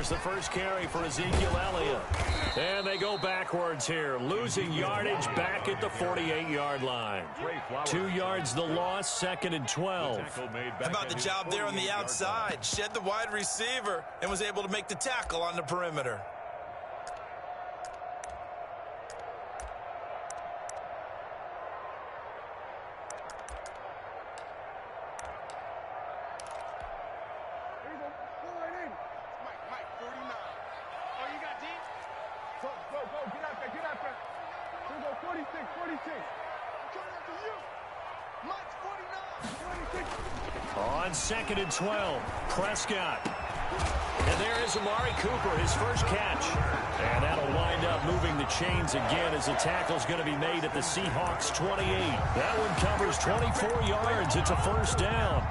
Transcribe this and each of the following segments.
There's the first carry for Ezekiel Elliott. And they go backwards here, losing yardage back at the 48-yard line. 2 yards the loss, 2nd and 12. How about the job there on the outside? Shed the wide receiver and was able to make the tackle on the perimeter. On 2nd and 12, Prescott. And there is Amari Cooper, his first catch. And that'll wind up moving the chains again as the tackle's going to be made at the Seahawks 28. That one covers 24 yards. It's a first down.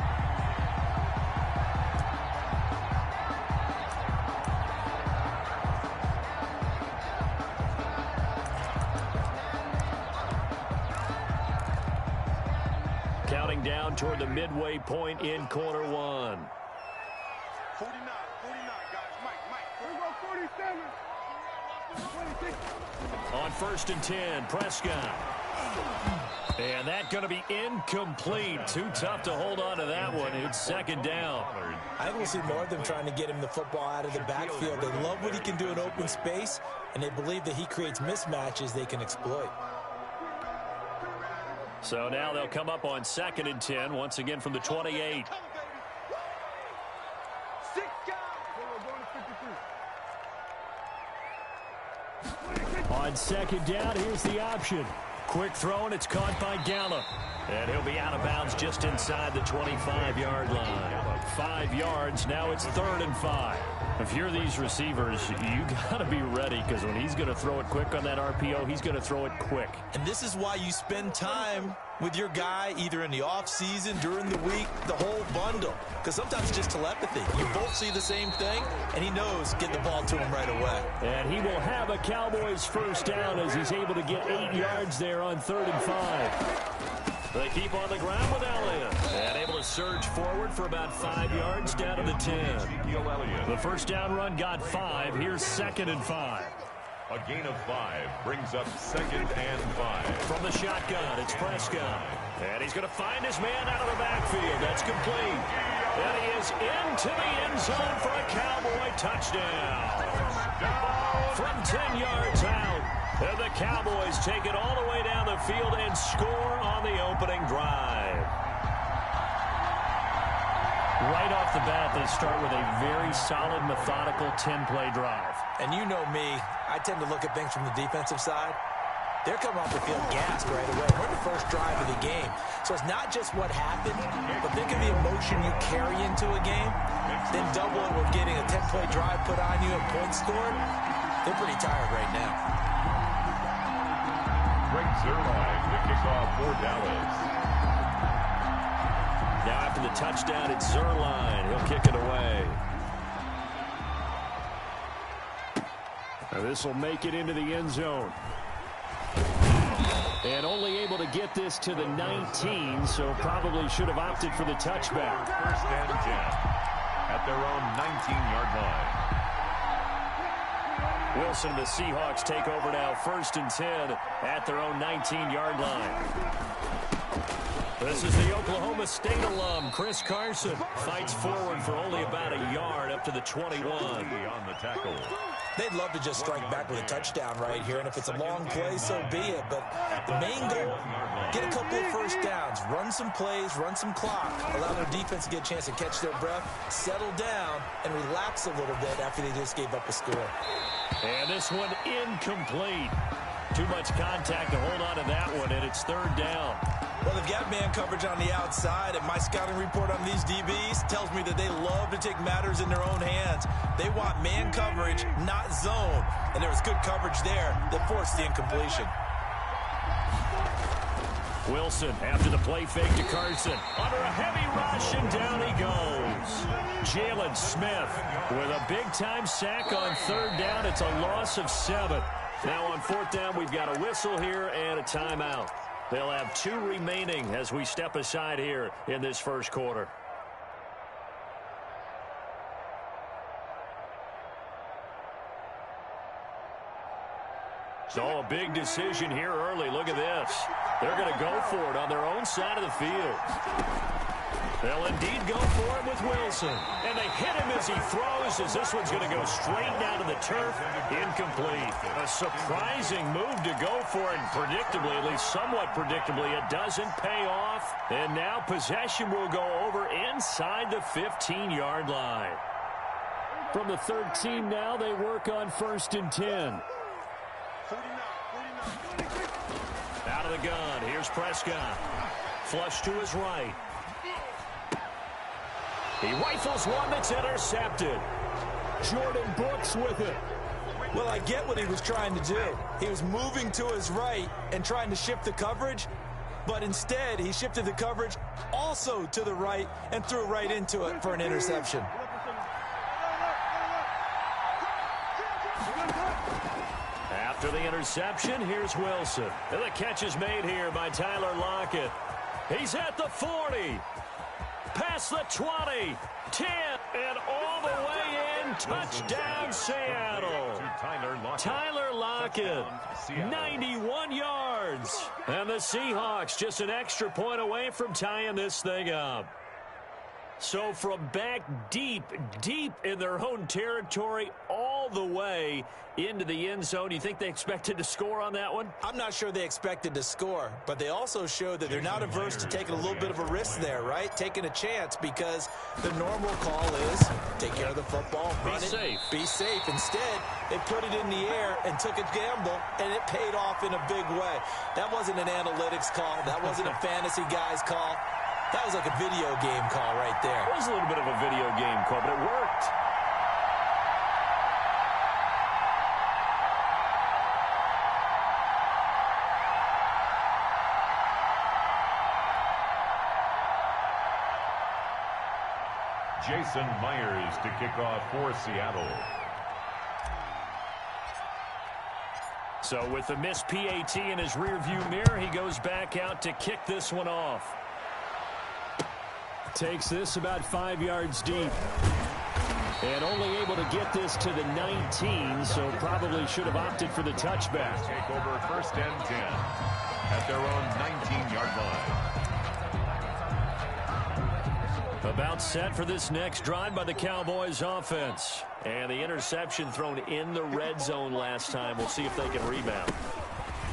Counting down toward the midway point in quarter one. 49, guys. Mike. Here we go, 47. 26. On 1st and 10, Prescott. And that's going to be incomplete. Too tough to hold on to that one. It's 2nd down. I think we'll see more of them trying to get him the football out of the backfield. They love what he can do in open space, and they believe that he creates mismatches they can exploit. So now they'll come up on 2nd and 10, once again from the 28. On 2nd down, here's the option. Quick throw, and it's caught by Gallup. And he'll be out of bounds just inside the 25-yard line. 5 yards, now it's 3rd and 5. If you're these receivers, you got to be ready, because when he's going to throw it quick on that RPO, he's going to throw it quick. And this is why you spend time with your guy either in the offseason, during the week, the whole bundle. Because sometimes it's just telepathy. You both see the same thing, and he knows get the ball to him right away. And he will have a Cowboys first down as he's able to get 8 yards there on 3rd and 5. They keep on the ground with Elliott. And able to surge forward for about 5 yards down to the 10. The first down run got 5. Here's 2nd and 5. A gain of 5 brings up 2nd and 5. From the shotgun, it's Prescott. And he's going to find his man out of the backfield. That's complete. And he is into the end zone for a Cowboy touchdown. From 10 yards out. And the Cowboys take it all the way down the field and score on the opening drive. Right off the bat, they start with a very solid, methodical 10-play drive. And you know me, I tend to look at things from the defensive side. They're coming off the field gassed right away. We're in the first drive of the game. So it's not just what happened, but think of the emotion you carry into a game. Then double it with getting a 10-play drive put on you and points scored. They're pretty tired right now. Greg Zuerlein, the kickoff for Dallas. Now after the touchdown, it's Zuerlein. He'll kick it away. This will make it into the end zone. And only able to get this to the 19, so probably should have opted for the touchback. First and 10 at their own 19-yard line. Wilson, the Seahawks take over now, 1st and 10 at their own 19-yard line. This is the Oklahoma State alum, Chris Carson. Fights forward for only about a yard up to the 21. On the tackle. They'd love to just strike back with a touchdown right here, and if it's a long play, so be it. But the main goal, get a couple of first downs, run some plays, run some clock, allow their defense to get a chance to catch their breath, settle down, and relax a little bit after they just gave up a score. And this one incomplete. Too much contact to hold on to that one, and it's 3rd down. Well, they've got man coverage on the outside, and my scouting report on these DBs tells me that they love to take matters in their own hands. They want man coverage, not zone. And there was good coverage there that forced the incompletion. Wilson after the play fake to Carson. Under a heavy rush, and down he goes. Jalen Smith with a big-time sack on 3rd down. It's a loss of 7. Now on 4th down, we've got a whistle here and a timeout. They'll have 2 remaining as we step aside here in this first quarter. So a big decision here early. Look at this. They're going to go for it on their own side of the field. They'll indeed go for it with Wilson. And they hit him as he throws, as this one's going to go straight down to the turf. Incomplete. A surprising move to go for it. And predictably, at least somewhat predictably, it doesn't pay off. And now possession will go over inside the 15-yard line. From the 13 now, they work on 1st and 10. Out of the gun. Here's Prescott. Flush to his right. He rifles one that's intercepted. Jordan Brooks with it. Well, I get what he was trying to do. He was moving to his right and trying to shift the coverage, but instead he shifted the coverage also to the right and threw right into it for an interception. After the interception, here's Wilson. And the catch is made here by Tyler Lockett. He's at the 40. Past the 20. 10. And all the way in. Touchdown, Seattle. Tyler Lockett. 91 yards. And the Seahawks just an extra point away from tying this thing up. So from back deep in their own territory, all the way into the end zone, you think they expected to score on that one? I'm not sure they expected to score, but they also showed that they're not averse to taking a little bit of a risk there, right? Taking a chance, because the normal call is take care of the football, run it, be safe. Instead, they put it in the air and took a gamble, and it paid off in a big way. That wasn't an analytics call. That wasn't a fantasy guy's call. That was like a video game call right there. It was a little bit of a video game call, but it worked. Jason Myers to kick off for Seattle. So with the missed PAT in his rearview mirror, he goes back out to kick this one off. Takes this about 5 yards deep. And only able to get this to the 19, so probably should have opted for the touchback. Take over 1st and 10 at their own 19-yard line. About set for this next drive by the Cowboys offense. And the interception thrown in the red zone last time. We'll see if they can rebound.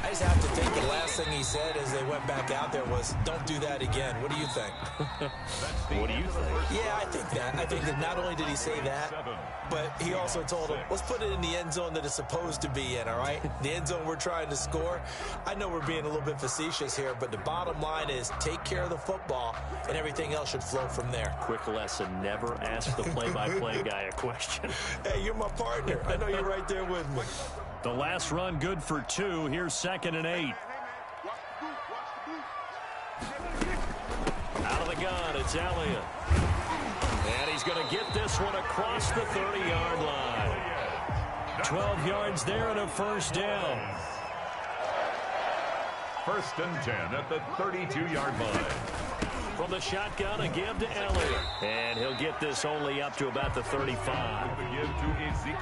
I just have to think the last thing he said as they went back out there was, don't do that again. What do you think? What do you think? Yeah, I think that. I think that not only did he say that, but he also told him, let's put it in the end zone that it's supposed to be in, all right? The end zone we're trying to score. I know we're being a little bit facetious here, but the bottom line is take care of the football, and everything else should flow from there. Quick lesson, never ask the play-by-play guy a question. Hey, you're my partner. I know you're right there with me. The last run good for 2. Here's 2nd and 8. Out of the gun, it's Elliott. And he's going to get this one across the 30-yard line. 12 yards there and a first down. 1st and 10 at the 32-yard line. From the shotgun, a give to Elliott. And he'll get this only up to about the 35.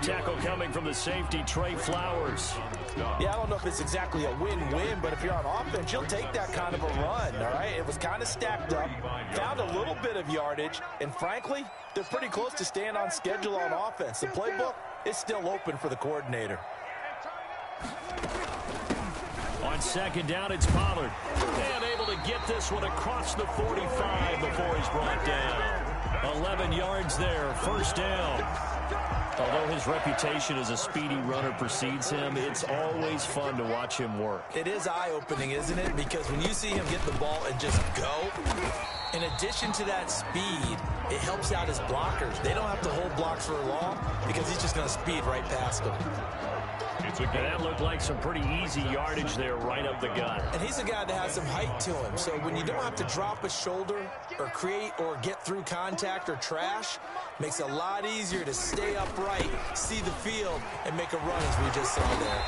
Tackle coming from the safety, Trey Flowers. Yeah, I don't know if it's exactly a win-win, but if you're on offense, you'll take that kind of a run, all right? It was kind of stacked up, found a little bit of yardage, and frankly, they're pretty close to staying on schedule on offense. The playbook is still open for the coordinator. On 2nd down, it's Pollard. And able to get this one across the 45 before he's brought down. 11 yards there, first down. Although his reputation as a speedy runner precedes him, it's always fun to watch him work. It is eye-opening, isn't it? Because when you see him get the ball and just go, in addition to that speed, it helps out his blockers. They don't have to hold blocks for long because he's just going to speed right past them. And that looked like some pretty easy yardage there right up the gut. And he's a guy that has some height to him. So when you don't have to drop a shoulder or create or get through contact or trash, makes it a lot easier to stay upright, see the field, and make a run as we just saw there.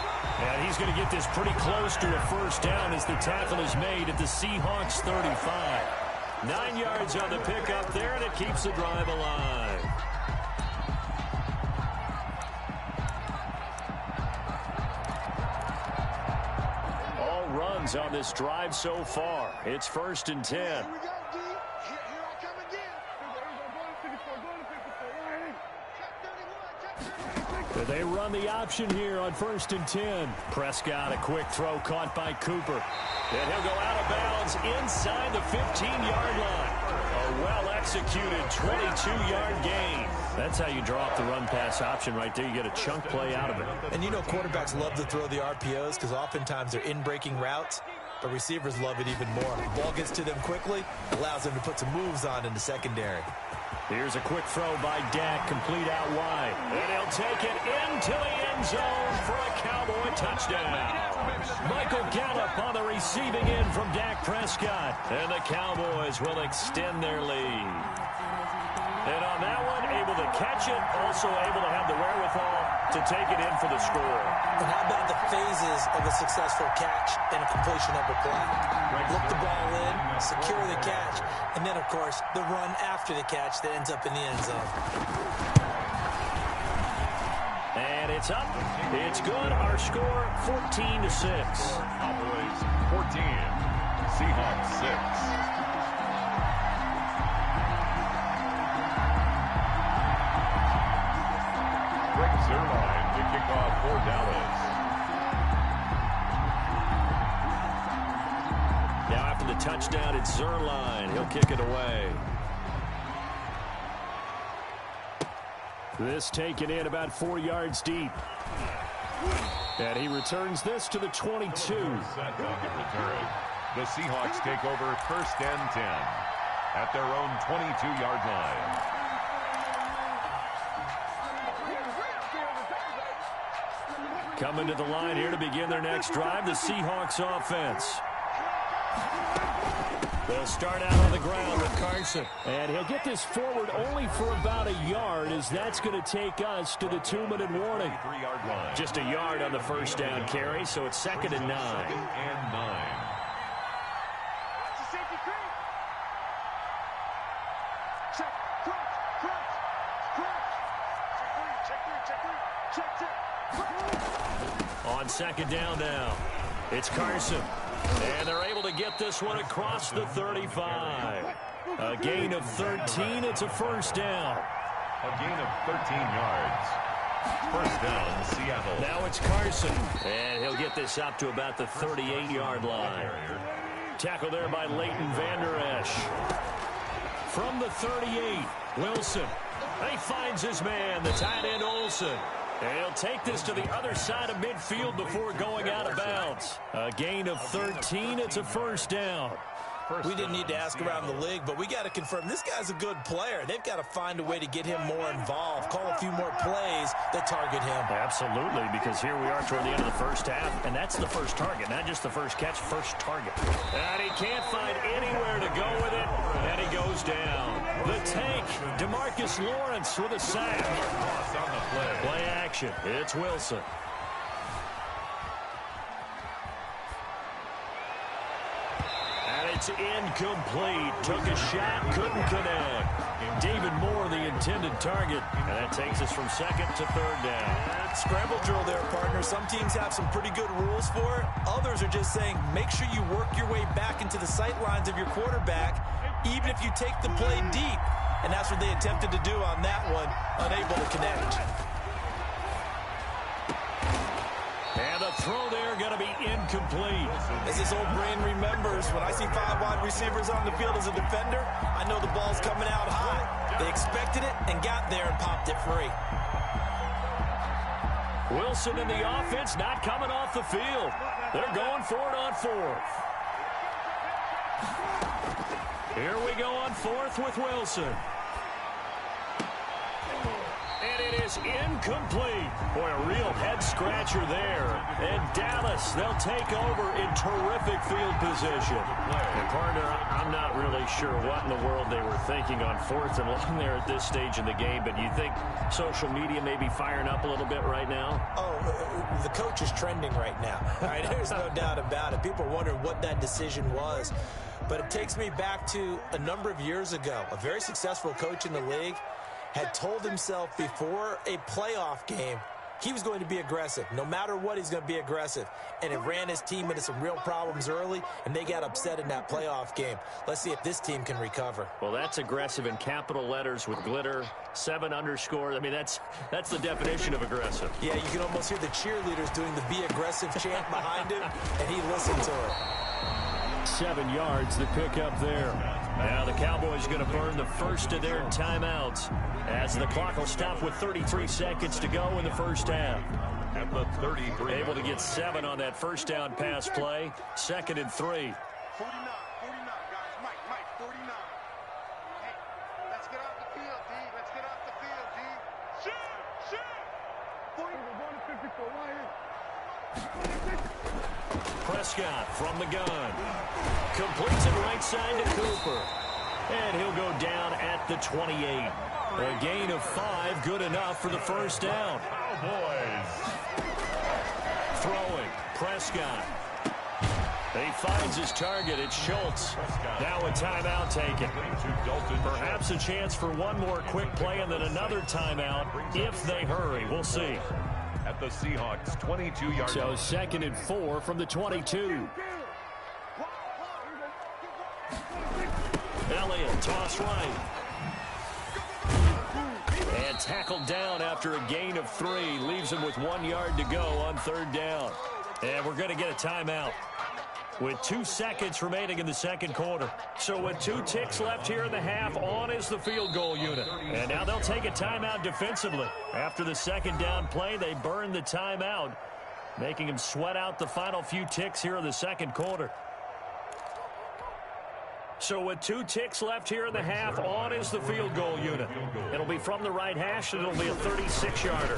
And he's going to get this pretty close to a first down as the tackle is made at the Seahawks 35. 9 yards on the pickup there, and it keeps the drive alive. downs on this drive so far. It's 1st and 10. Here we go, D. Here I come again. They run the option here on 1st and 10. Prescott, a quick throw caught by Cooper. And he'll go out of bounds inside the 15-yard line. A well-executed 22-yard gain. That's how you draw up the run-pass option right there. You get a chunk play out of it. And you know quarterbacks love to throw the RPOs because oftentimes they're in-breaking routes, but receivers love it even more. The ball gets to them quickly, allows them to put some moves on in the secondary. Here's a quick throw by Dak, complete out wide. And he'll take it into the end zone for a Cowboy touchdown. Michael Gallup on the receiving end from Dak Prescott. And the Cowboys will extend their lead. And on that one, able to catch it, also able to have the wherewithal to take it in for the score. And how about the phases of a successful catch and a completion of a play? Look the ball in, secure the catch, and then, of course, the run after the catch that ends up in the end zone. And it's up. It's good. Our score, 14-6. Cowboys 14, Seahawks 6. Zerline to kick off for Dallas. Now after the touchdown, it's Zerline. He'll kick it away. This taken in about 4 yards deep. And he returns this to the 22. Set on the return. The Seahawks take over 1st and 10 at their own 22-yard line. Coming to the line here to begin their next drive, the Seahawks offense. They'll start out on the ground with Carson. And he'll get this forward only for about a yard, as that's going to take us to the 2-minute warning. 3-yard line. Just a yard on the first down carry, so it's 2nd and 9. 2nd and 9. Check, On 2nd down now, it's Carson. And they're able to get this one across the 35. A gain of 13. It's a 1st down. A gain of 13 yards. 1st down, Seattle. Now it's Carson. And he'll get this up to about the 38-yard line. Tackle there by Leighton Vander Esch. From the 38, Wilson. He finds his man, the tight end Olsen. And he'll take this to the other side of midfield before going out of bounds. A gain of 13. It's a 1st down. We didn't need to ask around the league, but we got to confirm this guy's a good player. They've got to find a way to get him more involved, call a few more plays that target him. Absolutely, because here we are toward the end of the first half, and that's the first target, not just the first catch, first target. And he can't find anywhere to go with it, and he goes down. The tank, DeMarcus Lawrence with a sack. On the play. Play action. It's Wilson. It's incomplete. Took a shot, couldn't connect. David Moore, the intended target. And that takes us from 2nd to 3rd down. Scramble drill there, partner. Some teams have some pretty good rules for it. Others are just saying, make sure you work your way back into the sight lines of your quarterback, even if you take the play deep. And that's what they attempted to do on that one, unable to connect. And the throw there going to be incomplete. As this old brain remembers, when I see 5 wide receivers on the field as a defender, I know the ball's coming out high. They expected it and got there and popped it free. Wilson and the offense not coming off the field. They're going for it on 4th. Here we go on 4th with Wilson. And it is incomplete. Boy, a real head-scratcher there. And Dallas, they'll take over in terrific field position. And partner, I'm not really sure what in the world they were thinking on 4th and long there at this stage in the game, but you think social media may be firing up a little bit right now? Oh, the coach is trending right now. All right, there's no doubt about it. People are wondering what that decision was. But it takes me back to a number of years ago. A very successful coach in the league had told himself before a playoff game he was going to be aggressive. No matter what, he's going to be aggressive. And it ran his team into some real problems early, and they got upset in that playoff game. Let's see if this team can recover. Well, that's aggressive in capital letters with glitter, 7 underscore. I mean, that's the definition of aggressive. Yeah, you can almost hear the cheerleaders doing the be aggressive chant behind him, and he listened to it. 7 yards, the pickup there. Now the Cowboys going to burn the first of their timeouts as the clock will stop with 33 seconds to go in the first half. At the 33. Able to get 7 on that first down pass play. 2nd and 3. 49, 49, guys. Mike, 49. Hey, let's get off the field, D. Let's get off the field, D. Shoot! 40, we're going to 54. Prescott from the gun. Completes it right side to Cooper. And he'll go down at the 28. A gain of 5, good enough for the first down. Cowboys. Throwing, Prescott. He finds his target. It's Schultz. Now a timeout taken. Perhaps a chance for one more quick play and then another timeout if they hurry. We'll see. At the Seahawks 22-yard So line. 2nd and 4 from the 22. Elliott, toss right. And tackled down after a gain of 3. Leaves him with 1 yard to go on 3rd down. And we're going to get a timeout with 2 seconds remaining in the second quarter. So with 2 ticks left here in the half, on is the field goal unit. And now they'll take a timeout defensively. After the second down play, they burn the timeout, making him sweat out the final few ticks here in the second quarter. So with 2 ticks left here in the half, on is the field goal unit. It'll be from the right hash, and it'll be a 36-yarder.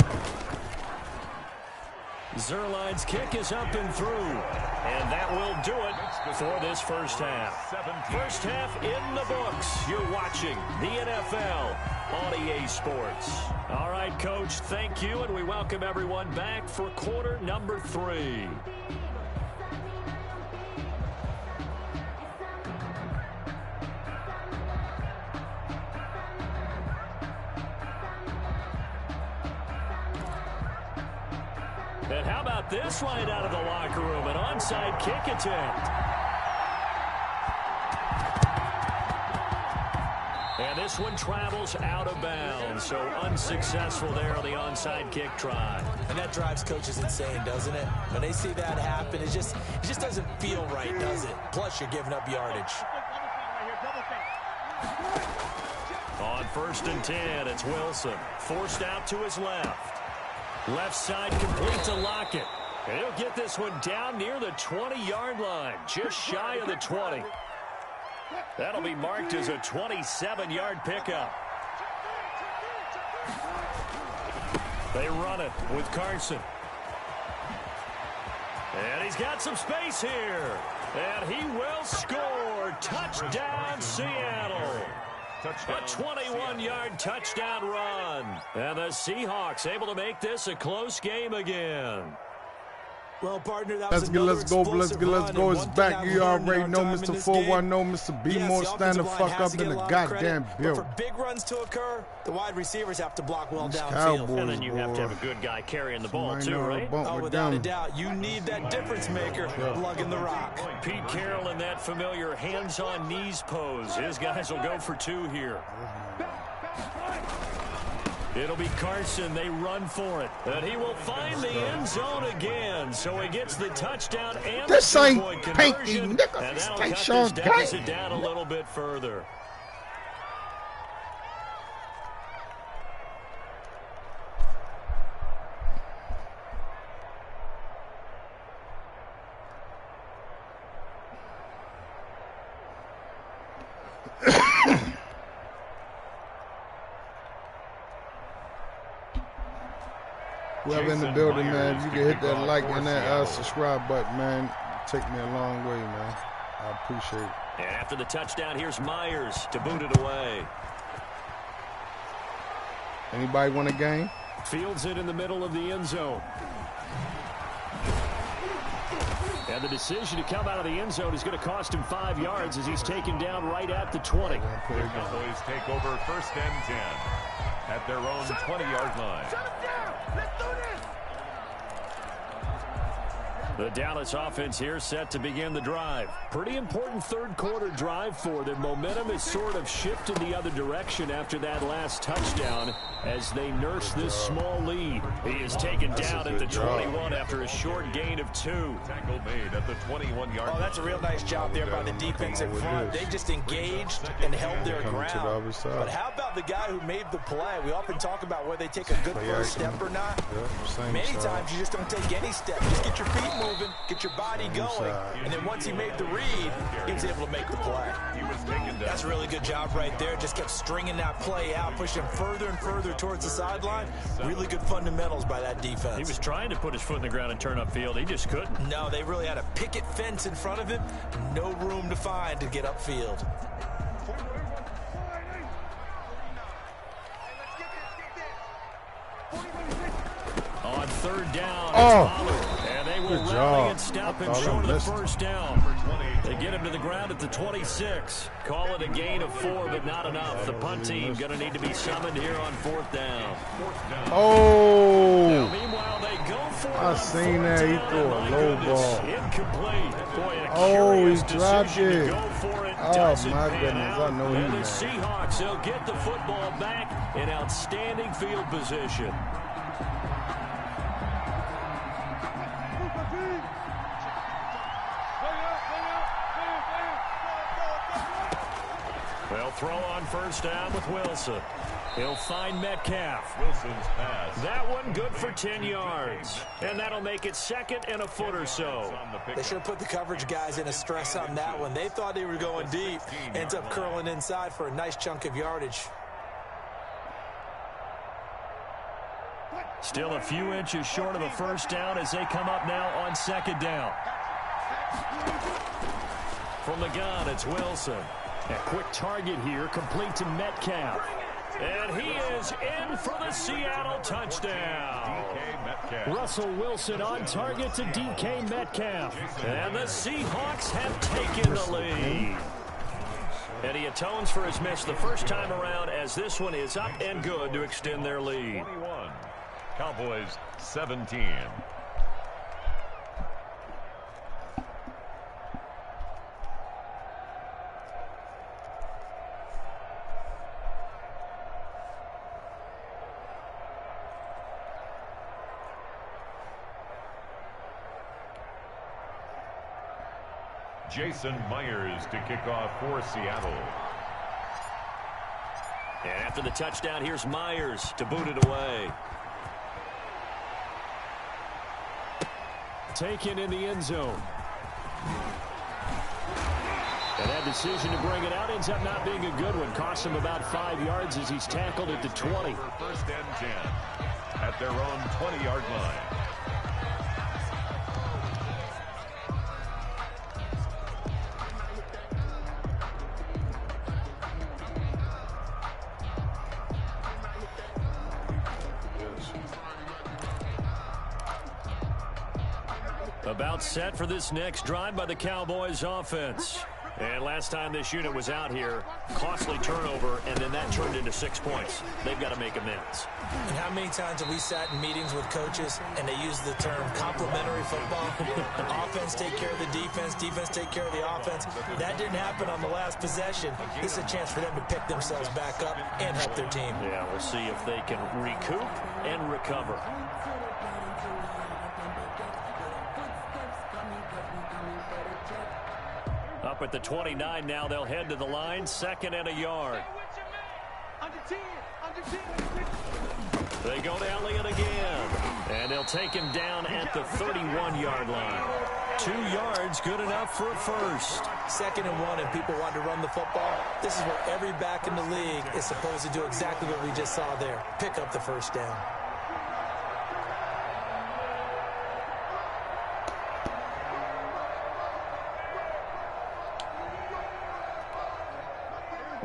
Zerline's kick is up and through. And that will do it for this first half. First half in the books. You're watching the NFL on EA Sports. All right, Coach, thank you, and we welcome everyone back for quarter number 3. And how about this right out of the locker room? An onside kick attempt. And this one travels out of bounds. So unsuccessful there on the onside kick try. And that drives coaches insane, doesn't it? When they see that happen, it just doesn't feel right, does it? Plus, you're giving up yardage. On 1st and 10, it's Wilson. Forced out to his left. Left side complete to Lockett. And he'll get this one down near the 20-yard line, just shy of the 20. That'll be marked as a 27-yard pickup. They run it with Carson. And he's got some space here. And he will score. Touchdown, Seattle. A 21-yard touchdown run. And the Seahawks able to make this a close game again. Well, partner, that was Let's go. It's back. You already know Mr. 410, Mr. B. More stand the fuck up in the goddamn building. For big runs to occur, the wide receivers have to block well downfield. Cowboys, And then you have to have a good guy carrying the ball too, right? Oh, without a doubt. You need that difference maker lugging the rock. Pete Carroll in that familiar hands-on knees pose. His guys will go for 2 here. It'll be Carson. They run for it. And he will find the end zone again. So he gets the touchdown and this the ain't two-point pinky, conversion. nigga. And that'll This cut Sean this deficit down a little bit further. Whoever in the building, man, you can hit that like and that subscribe button, man. Take me a long way, man. I appreciate it. And after the touchdown, here's Myers to boot it away. Anybody want a game? Fields it in the middle of the end zone. And the decision to come out of the end zone is going to cost him 5 yards as he's taken down right at the 20. The Cowboys take over 1st and 10 at their own 20-yard line. Shut him down! Let's do this! The Dallas offense here set to begin the drive. Pretty important third quarter drive for them. Momentum is sort of shifted the other direction after that last touchdown as they nurse this small lead. He is taken down at the 21 after a short gain of 2. Tackle made at the 21-yard line. Oh, that's a real nice job there by the defensive front. They just engaged and held their ground. But how about the guy who made the play? We often talk about whether they take a good first step or not. Many times you just don't take any step. Just get your feet moving, get your body going, and then once he made the read, he was able to make the play. He was taken down. That's a really good job right there. Just kept stringing that play out, pushing further and further towards the sideline. Really good fundamentals by that defense. He was trying to put his foot in the ground and turn upfield. He just couldn't. No, they really had a picket fence in front of him. No room to find to get upfield. On third down, and they will rally and stop him short of the first down. They get him to the ground at the 26. Call it a gain of 4, but not enough. The punt team going to need to be summoned here on fourth down. Oh! Now, meanwhile, they go for it. I seen that. He threw a low ball. Incomplete. Boy, Oh, he dropped it. Go for it. Oh, my goodness. I know and he the Seahawks, they'll get the football back in outstanding field position. They'll throw on first down with Wilson. He'll find Metcalf. Wilson's pass. That one good for 10 yards. And that'll make it second and a foot or so. They sure put the coverage guys in a stress on that one. They thought they were going deep. Ends up curling inside for a nice chunk of yardage. Still a few inches short of a first down as they come up now on second down. From the gun, it's Wilson. A quick target here, complete to Metcalf. And he is in for the Seattle touchdown. Russell Wilson on target to DK Metcalf. And the Seahawks have taken the lead. And he atones for his miss the first time around as this one is up and good to extend their lead. 21. Cowboys 17. Jason Myers to kick off for Seattle. And after the touchdown, here's Myers to boot it away. Taken in the end zone. And that decision to bring it out ends up not being a good one. Cost him about 5 yards as he's tackled at the 20. First and 10 at their own 20-yard line. About set for this next drive by the Cowboys offense. And last time this unit was out here, costly turnover, and then that turned into 6 points. They've got to make amends. And how many times have we sat in meetings with coaches and they use the term complementary football? Offense take care of the defense, defense take care of the offense. That didn't happen on the last possession. This is a chance for them to pick themselves back up and help their team. Yeah, we'll see if they can recoup and recover. Up at the 29 now, they'll head to the line, second and a yard. They go to Elliott again, and they'll take him down at the 31-yard line. 2 yards, good enough for a first. Second and 1, and people want to run the football. This is where every back in the league is supposed to do exactly what we just saw there. Pick up the first down.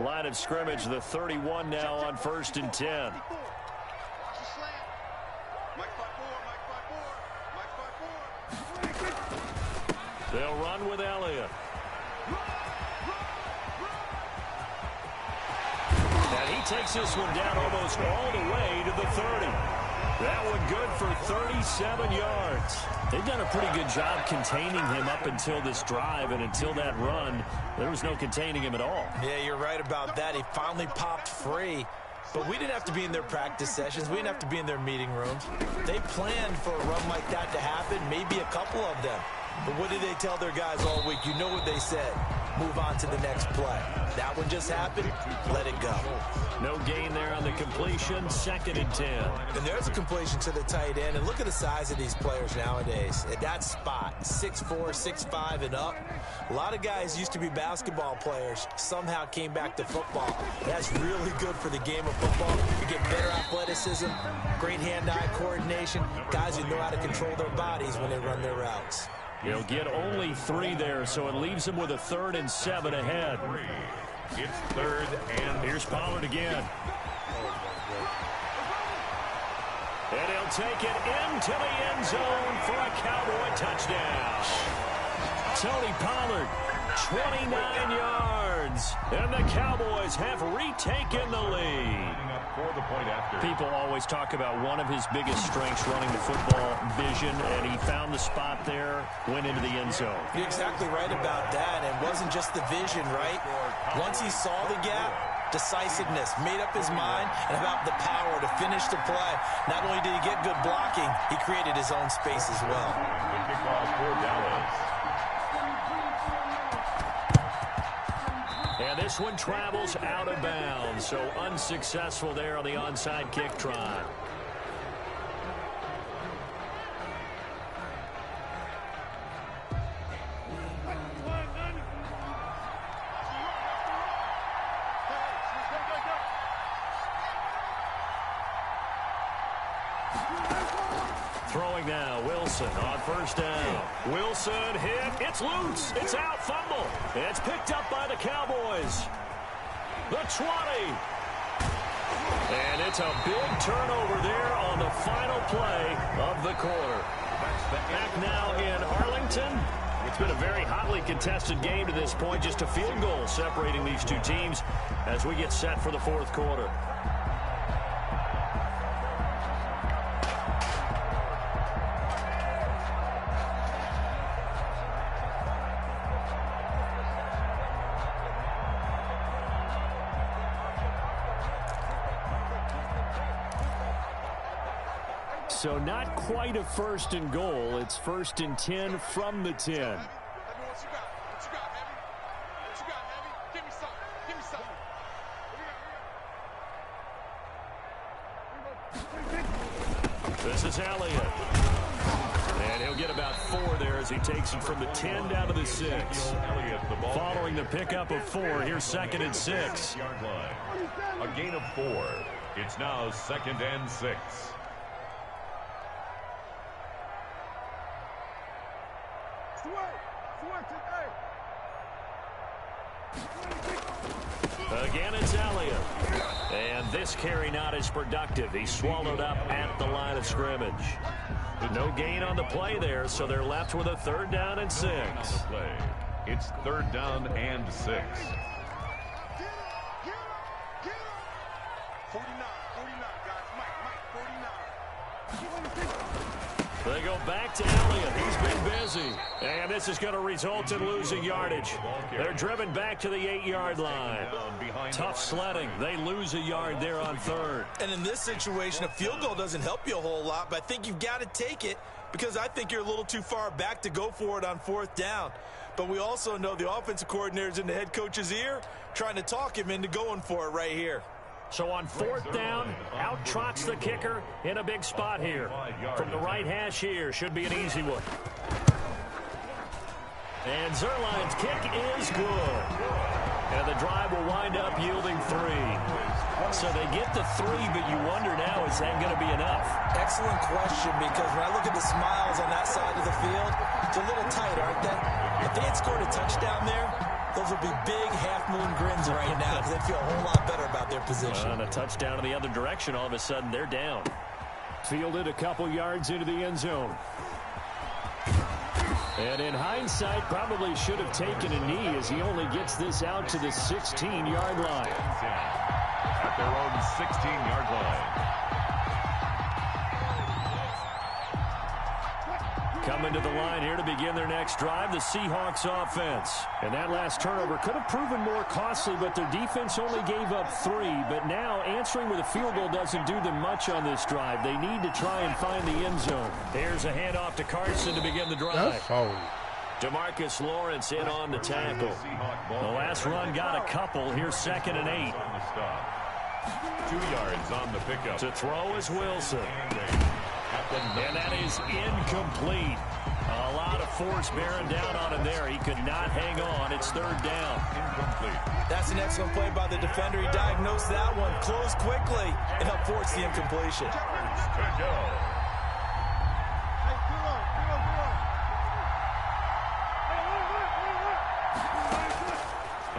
Line of scrimmage, the 31 now on first and 10. They'll run with Elliott. And he takes this one down almost all the way to the 30. That one good for 37 yards. They've done a pretty good job containing him up until this drive, and until that run, there was no containing him at all. Yeah, you're right about that. He finally popped free. But we didn't have to be in their practice sessions. We didn't have to be in their meeting rooms. They planned for a run like that to happen, maybe a couple of them. But what did they tell their guys all week? You know what they said. Move on to the next play. That one just happened. Let it go. No gain there on the completion. 2nd and 10. And there's a completion to the tight end. And look at the size of these players nowadays. At that spot, 6'4", 6'5", and up. A lot of guys used to be basketball players. Somehow came back to football. That's really good for the game of football. You get better athleticism, great hand-eye coordination. Guys who know how to control their bodies when they run their routes. He'll get only 3 there, so it leaves him with a 3rd and 7 ahead. It's 3rd and... Here's Pollard again. And he'll take it into the end zone for a Cowboy touchdown. Tony Pollard, 29 yards. And the Cowboys have retaken the lead. People always talk about one of his biggest strengths running the football, vision, and he found the spot there, went into the end zone. You're exactly right about that. It wasn't just the vision, right? Once he saw the gap, decisiveness, made up his mind, and about the power to finish the play. Not only did he get good blocking, he created his own space as well. Good kickoff for Dallas. And this one travels out of bounds, so unsuccessful there on the onside kick try. Throwing now, Wilson on 1st down. Wilson hit. It's loose. It's out. Fumble. It's picked up by the Cowboys. The 20. And it's a big turnover there on the final play of the quarter. Back now in Arlington. It's been a very hotly contested game to this point. Just a field goal separating these two teams as we get set for the 4th quarter. So not quite a 1st and goal. It's 1st and 10 from the 10. What you got? What you got, Heavy? What you got, Heavy? Give me something. Give me something. This is Elliott. And he'll get about 4 there as he takes it from the 10 down to the 6. Following the pickup of 4, here's 2nd and 6. A gain of 4. It's now 2nd and 6. Again, it's Elliott. And this carry not as productive. He's swallowed up at the line of scrimmage. No gain on the play there, so they're left with a 3rd down and 6. It's 3rd down and 6. Get up, 49, guys. Mike, 49. They go back to Elliott. He's been busy. And this is going to result in losing yardage. They're driven back to the 8-yard line. Tough sledding. They lose a yard there on 3rd. And in this situation, a field goal doesn't help you a whole lot, but I think you've got to take it because I think you're a little too far back to go for it on 4th down. But we also know the offensive coordinator's in the head coach's ear trying to talk him into going for it right here. So on 4th down, out trots the kicker in a big spot here. From the right hash here, should be an easy one. And Zerline's kick is good. And the drive will wind up yielding 3. So they get the 3, but you wonder now, is that going to be enough? Excellent question, because when I look at the smiles on that side of the field, it's a little tight, aren't they? If they had scored a touchdown there, those would be big half-moon grins right now because they feel a whole lot better about their position. And a touchdown in the other direction, all of a sudden they're down. Fielded a couple yards into the end zone. And in hindsight, probably should have taken a knee as he only gets this out to the 16-yard line. At their own 16-yard line. coming to the line here to begin their next drive, the Seahawks offense. And that last turnover could have proven more costly, but their defense only gave up 3. But now answering with a field goal doesn't do them much on this drive. They need to try and find the end zone. Here's a handoff to Carson to begin the drive. That's foul. DeMarcus Lawrence in on the tackle. The last run got a couple. Here's 2nd and 8. 2 yards on the pickup. To throw is Wilson. And that is incomplete. A lot of force bearing down on him there. He could not hang on. It's 3rd down. Incomplete. That's an excellent play by the defender. He diagnosed that one, closed quickly, and helped force the incompletion. Good go.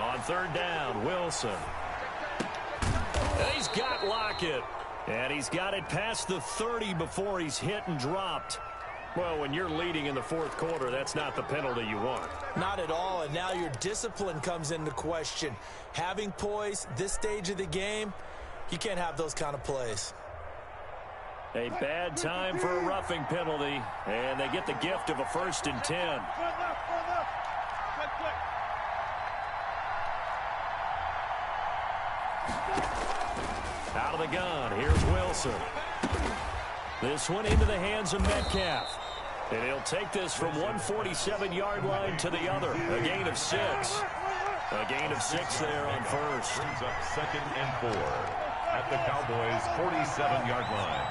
On 3rd down, Wilson. And he's got Lockett. And he's got it past the 30 before he's hit and dropped. Well, when you're leading in the 4th quarter, that's not the penalty you want. Not at all, and now your discipline comes into question. Having poise this stage of the game, you can't have those kind of plays. A bad time for a roughing penalty, and they get the gift of a 1st and 10. Out of the gun, here's Wilson. This one into the hands of Metcalf. And he'll take this from 147-yard line to the other. A gain of 6. A gain of 6 there on 1st. Brings up 2nd and 4 at the Cowboys' 47-yard line.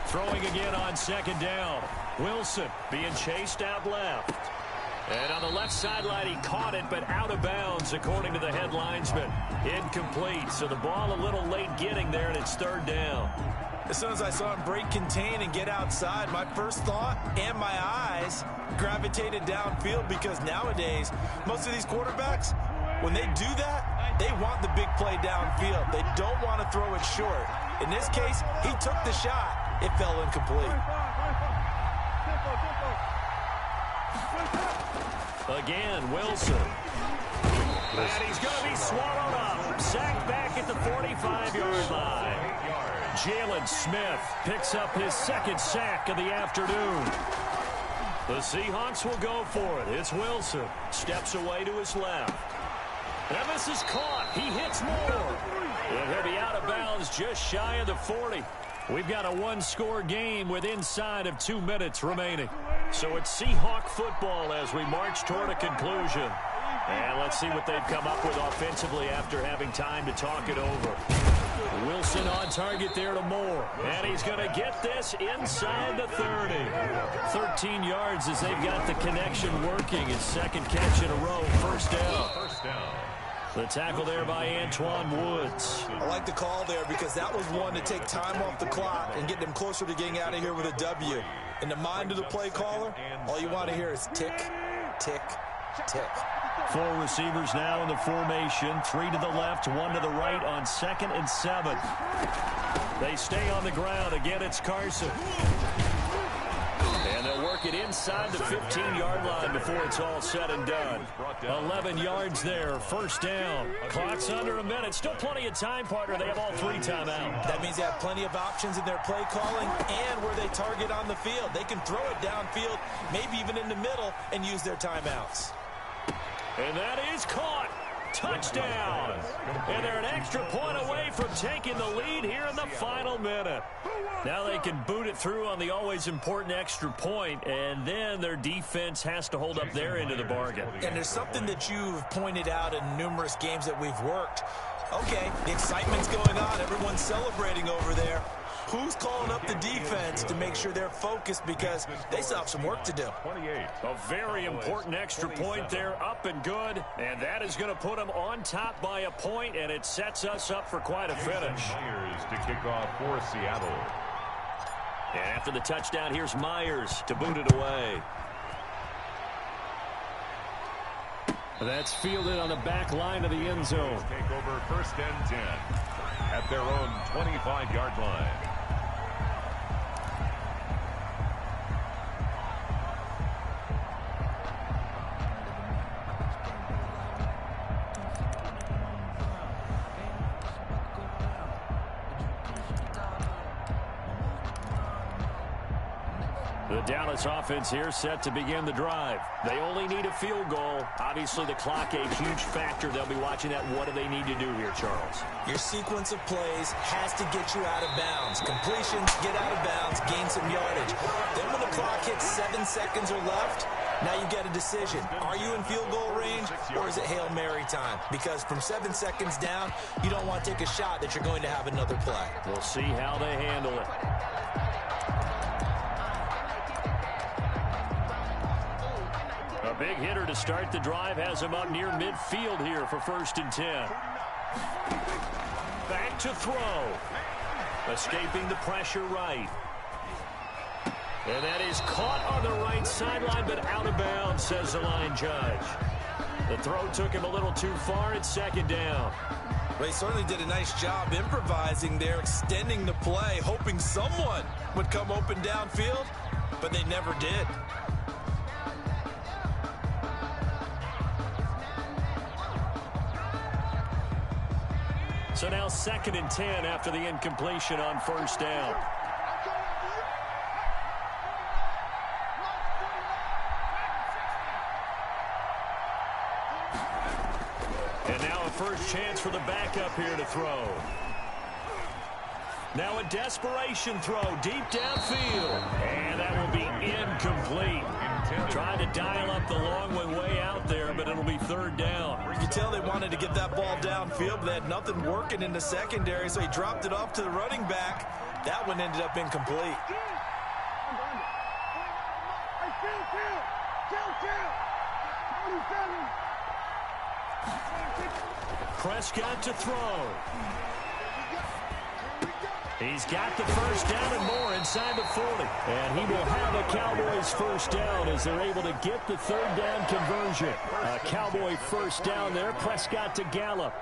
Throwing again on 2nd down. Wilson being chased out left. And on the left sideline, he caught it, but out of bounds, according to the head linesman. Incomplete, so the ball a little late getting there, and it's 3rd down. As soon as I saw him break contain and get outside, my first thought and my eyes gravitated downfield, because nowadays, most of these quarterbacks, when they do that, they want the big play downfield. They don't want to throw it short. In this case, he took the shot. It fell incomplete. Again, Wilson. And he's going to be swallowed up. Sacked back at the 45-yard line. Jalen Smith picks up his 2nd sack of the afternoon. The Seahawks will go for it. It's Wilson. Steps away to his left. And this is caught. He hits more. And he'll be out of bounds just shy of the 40. We've got a 1-score game with inside of 2 minutes remaining. So it's Seahawk football as we march toward a conclusion. And let's see what they've come up with offensively after having time to talk it over. Wilson on target there to Moore. And he's going to get this inside the 30. 13 yards as they've got the connection working. His 2nd catch in a row. 1st down. First down. The tackle there by Antoine Woods. I like the call there, because that was one to take time off the clock and get them closer to getting out of here with a W. In the mind of the play caller, all you want to hear is tick, tick, tick. 4 receivers now in the formation. 3 to the left, 1 to the right on 2nd and 7. They stay on the ground. Again, it's Carson. And they'll work it inside the 15-yard line before it's all said and done. 11 yards there, 1st down. Clock's under a minute. Still plenty of time, partner. They have all 3 timeouts. That means they have plenty of options in their play calling and where they target on the field. They can throw it downfield, maybe even in the middle, and use their timeouts. And that is caught. Touchdown. And they're an extra point away from taking the lead here in the final minute. Now they can boot it through on the always important extra point, and then their defense has to hold up their end of the bargain. And there's something that you've pointed out in numerous games that we've worked. Okay, the excitement's going on. Everyone's celebrating over there. Who's calling up the defense to make sure they're focused, because they still have some work to do? 28. A very important extra point there, up and good. And that is going to put them on top by a point, and it sets us up for quite a finish. Myers to kick off for Seattle. And after the touchdown, here's Myers to boot it away. That's fielded on the back line of the end zone. Take over 1st and 10 at their own 25-yard line. The Dallas offense here set to begin the drive. They only need a field goal. Obviously, the clock a huge factor. They'll be watching that. What do they need to do here, Charles? Your sequence of plays has to get you out of bounds. Completions, get out of bounds, gain some yardage. Then when the clock hits 7 seconds or left, now you get a decision. Are you in field goal range, or is it Hail Mary time? Because from 7 seconds down, you don't want to take a shot that you're going to have another play. We'll see how they handle it. A big hitter to start the drive has him up near midfield here for 1st and 10. Back to throw. Escaping the pressure right. And that is caught on the right sideline, but out of bounds, says the line judge. The throw took him a little too far. It's 2nd down. Well, he certainly did a nice job improvising there, extending the play, hoping someone would come open downfield, but they never did. So now 2nd and 10 after the incompletion on 1st down. And now a first chance for the backup here to throw. Now a desperation throw deep downfield. And that will be incomplete. Trying to dial up the long way out there, but it'll be 3rd down. You can tell they wanted to get that ball downfield, but they had nothing working in the secondary, so he dropped it off to the running back. That one ended up incomplete. Prescott to throw. He's got the first down and more inside the 40. And he will have a Cowboys first down as they're able to get the 3rd down conversion. A Cowboy first down there. Prescott to Gallup.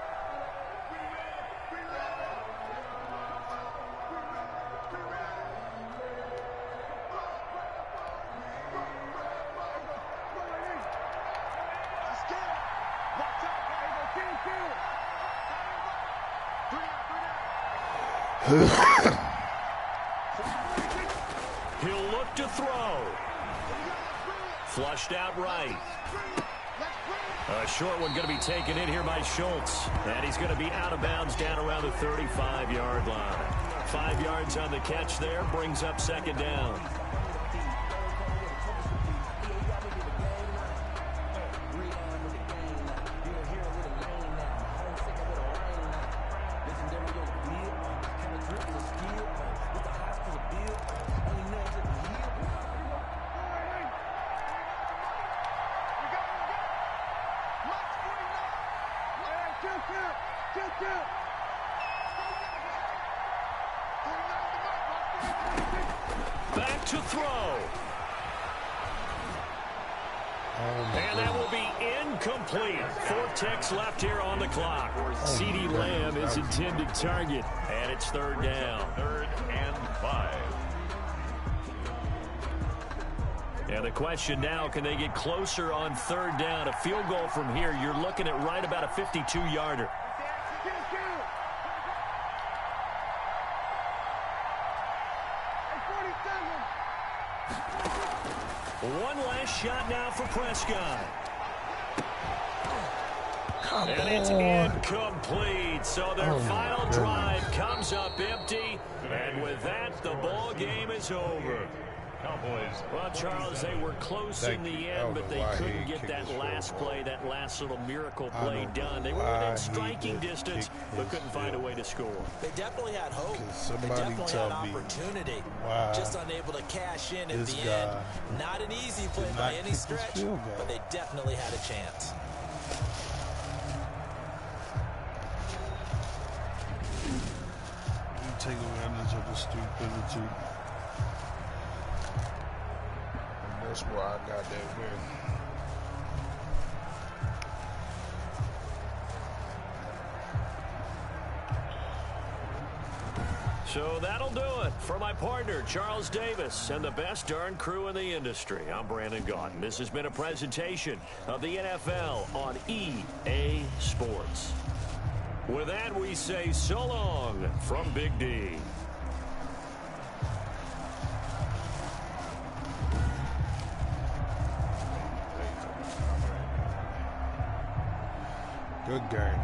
He'll look to throw. Flushed out right. A short one going to be taken in here by Schultz. And he's going to be out of bounds down around the 35-yard line. 5 yards on the catch there. Brings up 2nd down. Back to throw. And that will be incomplete. 4 ticks left here on the clock. CeeDee Lamb is intended target. And it's 3rd down. 3rd and 5. And the question now, can they get closer on 3rd down? A field goal from here, you're looking at right about a 52-yarder. One last shot now for Prescott. And it's incomplete. So their final drive comes up empty. And with that, the ball game is over. Cowboys. Well, Charles, they were close in the end, but they couldn't get that last play, that last little miracle play done. They were within striking distance, but couldn't find a way to score. They definitely had hope. They definitely had opportunity. Just unable to cash in at the end. Not an easy play by any stretch, but they definitely had a chance. You take advantage of the stupidity. That's why I got that win. So that'll do it for my partner, Charles Davis, and the best darn crew in the industry. I'm Brandon Gaudin. This has been a presentation of the NFL on EA Sports. With that, we say so long from Big D. Good game.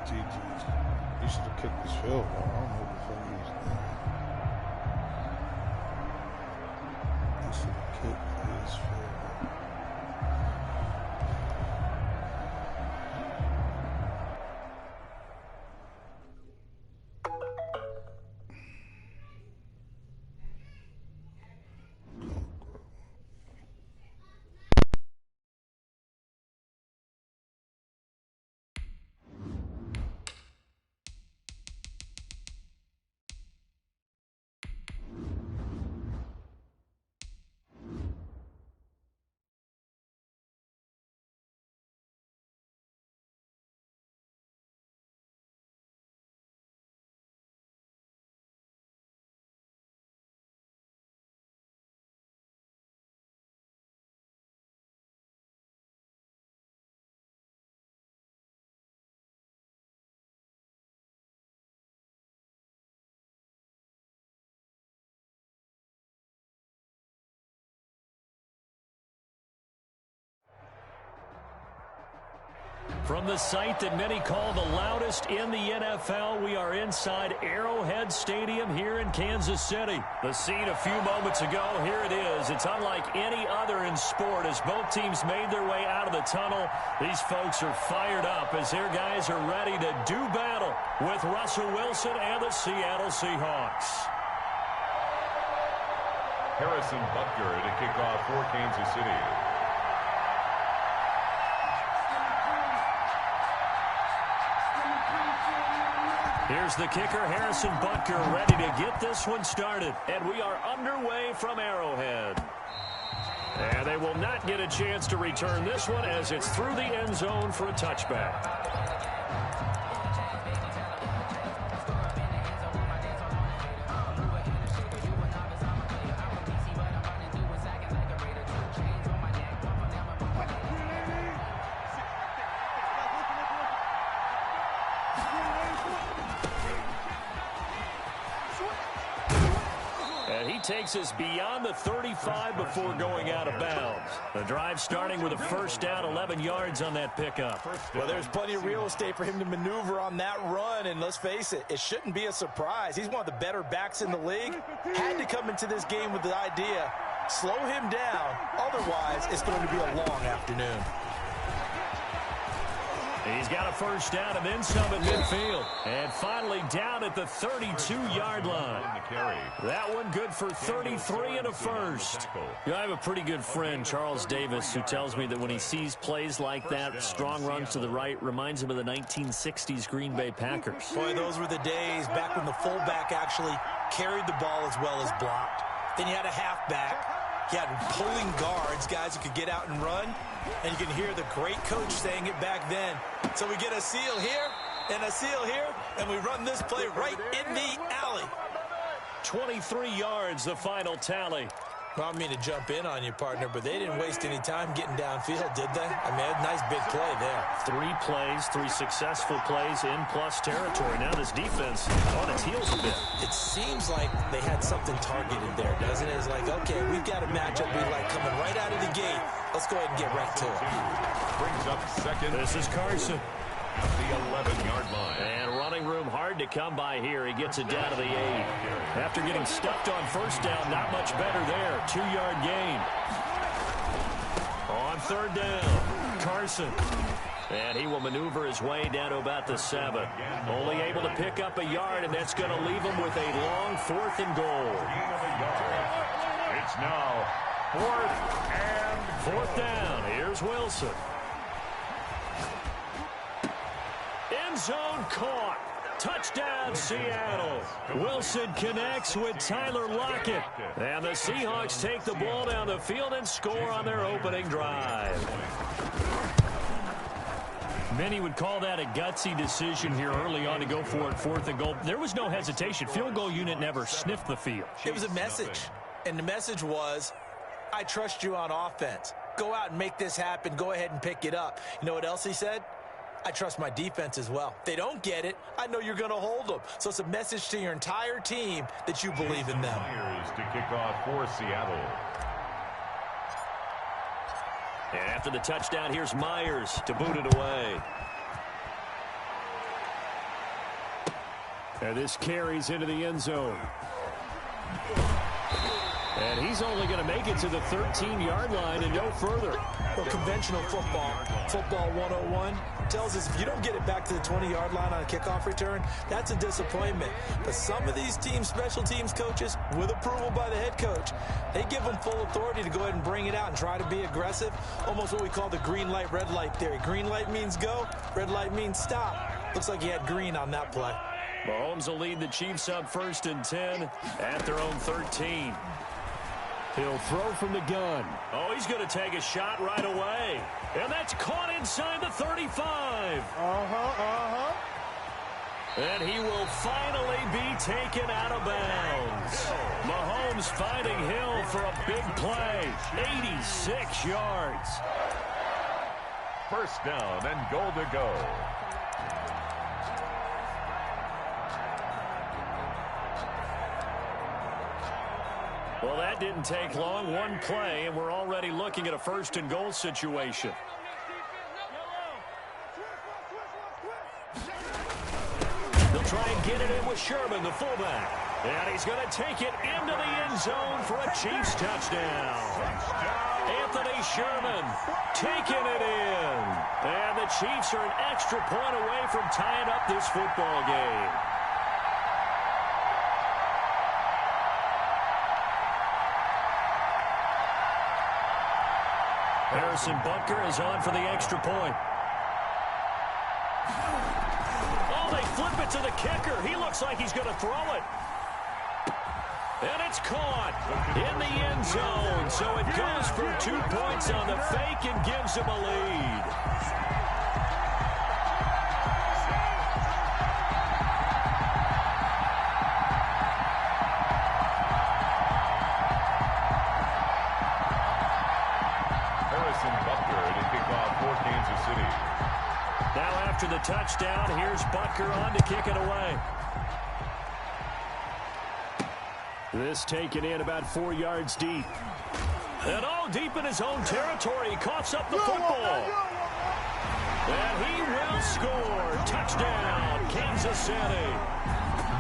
GG's. You should have kicked this field goal. I don't know what the fuck he was doing. You should have kicked this field goal. From the site that many call the loudest in the NFL, we are inside Arrowhead Stadium here in Kansas City. The scene a few moments ago, here it is. It's unlike any other in sport as both teams made their way out of the tunnel. These folks are fired up as their guys are ready to do battle with Russell Wilson and the Seattle Seahawks. Harrison Butker to kick off for Kansas City. Here's the kicker, Harrison Butker, ready to get this one started. And we are underway from Arrowhead. And they will not get a chance to return this one as it's through the end zone for a touchback. Takes us beyond the 35 before going out of bounds. The drive starting with a first down, 11 yards on that pickup. Well, there's plenty of real estate for him to maneuver on that run, and let's face it, it shouldn't be a surprise. He's one of the better backs in the league. Had to come into this game with the idea, slow him down, otherwise it's going to be a long afternoon. He's got a first down and then some at midfield. And finally down at the 32-yard line. That one good for 33 and a first. You know, I have a pretty good friend, Charles Davis, who tells me that when he sees plays like that, strong runs to the right, reminds him of the 1960s Green Bay Packers. Boy, those were the days back when the fullback actually carried the ball as well as blocked. Then you had a halfback. You had pulling guards, guys who could get out and run. And you can hear the great coach saying it back then. So we get a seal here and a seal here, and we run this play right in the alley. 23 yards, the final tally. Well, I don't mean to jump in on you, partner, but they didn't waste any time getting downfield, did they? I mean, a nice big play there. 3 plays, 3 successful plays in plus territory. Now this defense on its heels a bit. It seems like they had something targeted there, doesn't it? It's like, okay, we've got a matchup we like coming right out of the gate. Let's go ahead and get right to it. Brings up second. This is Carson. At the 11-yard line. And running room hard to come by here. He gets it down to the 8. After getting stuffed on first down, not much better there. 2-yard gain. On third down, Carson. And he will maneuver his way down to about the 7. Only able to pick up a yard, and that's going to leave him with a long 4th and goal. It's now 4th down. Here's Wilson. End zone caught. Touchdown, Seattle. Wilson connects with Tyler Lockett. And the Seahawks take the ball down the field and score on their opening drive. Many would call that a gutsy decision here early on to go for it, 4th and goal. There was no hesitation. Field goal unit never sniffed the field. It was a message. And the message was, I trust you on offense. Go out and make this happen. Go ahead and pick it up. You know what else he said? I trust my defense as well. If they don't get it, I know you're going to hold them. So it's a message to your entire team that you believe in them. To kick off for Seattle. And after the touchdown, here's Myers to boot it away. And this carries into the end zone. And he's only going to make it to the 13-yard line and no further. Well, conventional football 101, tells us if you don't get it back to the 20-yard line on a kickoff return, that's a disappointment. But some of these teams, special teams coaches, with approval by the head coach, they give them full authority to go ahead and bring it out and try to be aggressive. Almost what we call the green light, red light theory. Green light means go, red light means stop. Looks like he had green on that play. Mahomes will lead the Chiefs up 1st and 10 at their own 13. He'll throw from the gun. Oh, he's going to take a shot right away. And that's caught inside the 35. And he will finally be taken out of bounds. Mahomes finding Hill for a big play. 86 yards. First down and goal to go. Well, that didn't take long. One play, and we're already looking at a 1st and goal situation. They'll try and get it in with Sherman, the fullback. And he's going to take it into the end zone for a Chiefs touchdown. Anthony Sherman taking it in. And the Chiefs are an extra point away from tying up this football game. Harrison Butker is on for the extra point. Oh, they flip it to the kicker. He looks like he's going to throw it. And it's caught in the end zone. So it goes for 2 points on the fake and gives him a lead. Now after the touchdown, here's Butker on to kick it away. This taken in about 4 yards deep. And all deep in his own territory. He coughs up the football. And he will score. Touchdown, Kansas City.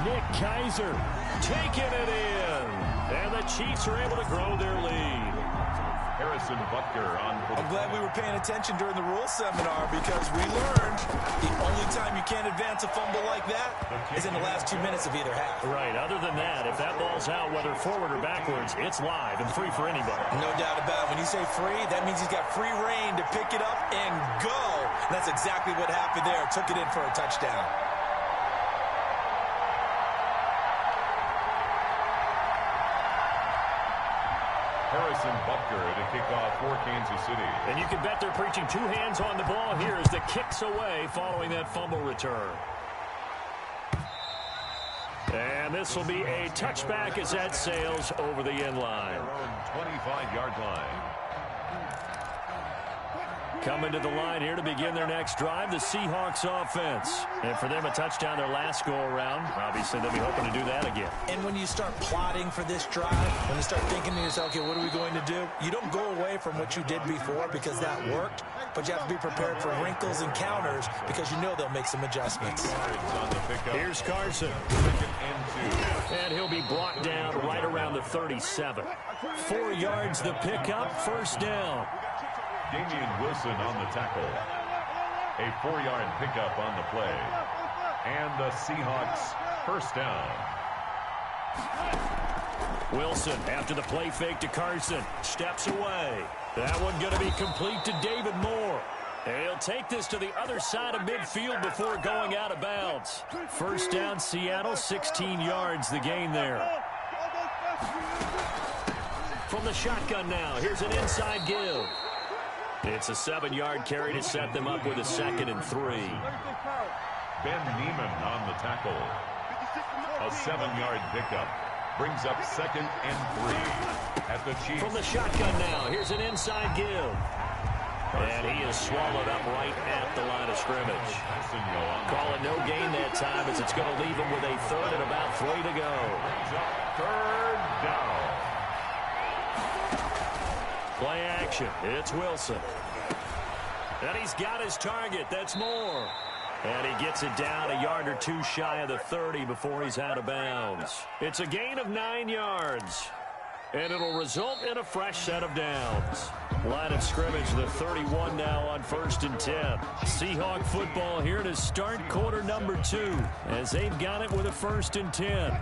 Nick Keiser taking it in. And the Chiefs are able to grow their lead. Harrison Butker on for the... I'm glad we were paying attention during the rules seminar because we learned the only time you can't advance a fumble like that is in the last 2 minutes of either half. Right. Other than that, if that ball's out, whether forward or backwards, it's live and free for anybody. No doubt about it. When you say free, that means he's got free reign to pick it up and go. And that's exactly what happened there. Took it in for a touchdown. Harrison Butker to kick off for Kansas City. And you can bet they're preaching 2 hands on the ball here as the kick's away following that fumble return. And this will be a touchback as that sails over the end line. Their own 25-yard line. Coming to the line here to begin their next drive, the Seahawks offense. And for them, a touchdown their last go-around. Obviously, they'll be hoping to do that again. And when you start plotting for this drive, when you start thinking to yourself, okay, what are we going to do? You don't go away from what you did before because that worked, but you have to be prepared for wrinkles and counters because you know they'll make some adjustments. Here's Carson. And he'll be brought down right around the 37. 4 yards the pickup, first down. Damian Wilson on the tackle. A 4-yard pickup on the play. And the Seahawks first down. Wilson, after the play fake to Carson, steps away. That one going to be complete to David Moore. And he'll take this to the other side of midfield before going out of bounds. First down, Seattle, 16 yards the gain there. From the shotgun now, here's an inside give. It's a 7-yard carry to set them up with a 2nd and 3. Ben Neiman on the tackle. A 7-yard pickup. Brings up 2nd and 3 at the Chiefs. From the shotgun now, here's an inside give. And he is swallowed up right at the line of scrimmage. Call it no gain that time as it's going to leave him with a 3rd and about 3 to go. 3rd down. Play action. It's Wilson. And he's got his target. That's Moore. And he gets it down a yard or two shy of the 30 before he's out of bounds. It's a gain of 9 yards. And it'll result in a fresh set of downs. Line of scrimmage, the 31 now on 1st and 10. Seahawk football here to start quarter number 2 as they've got it with a 1st and 10.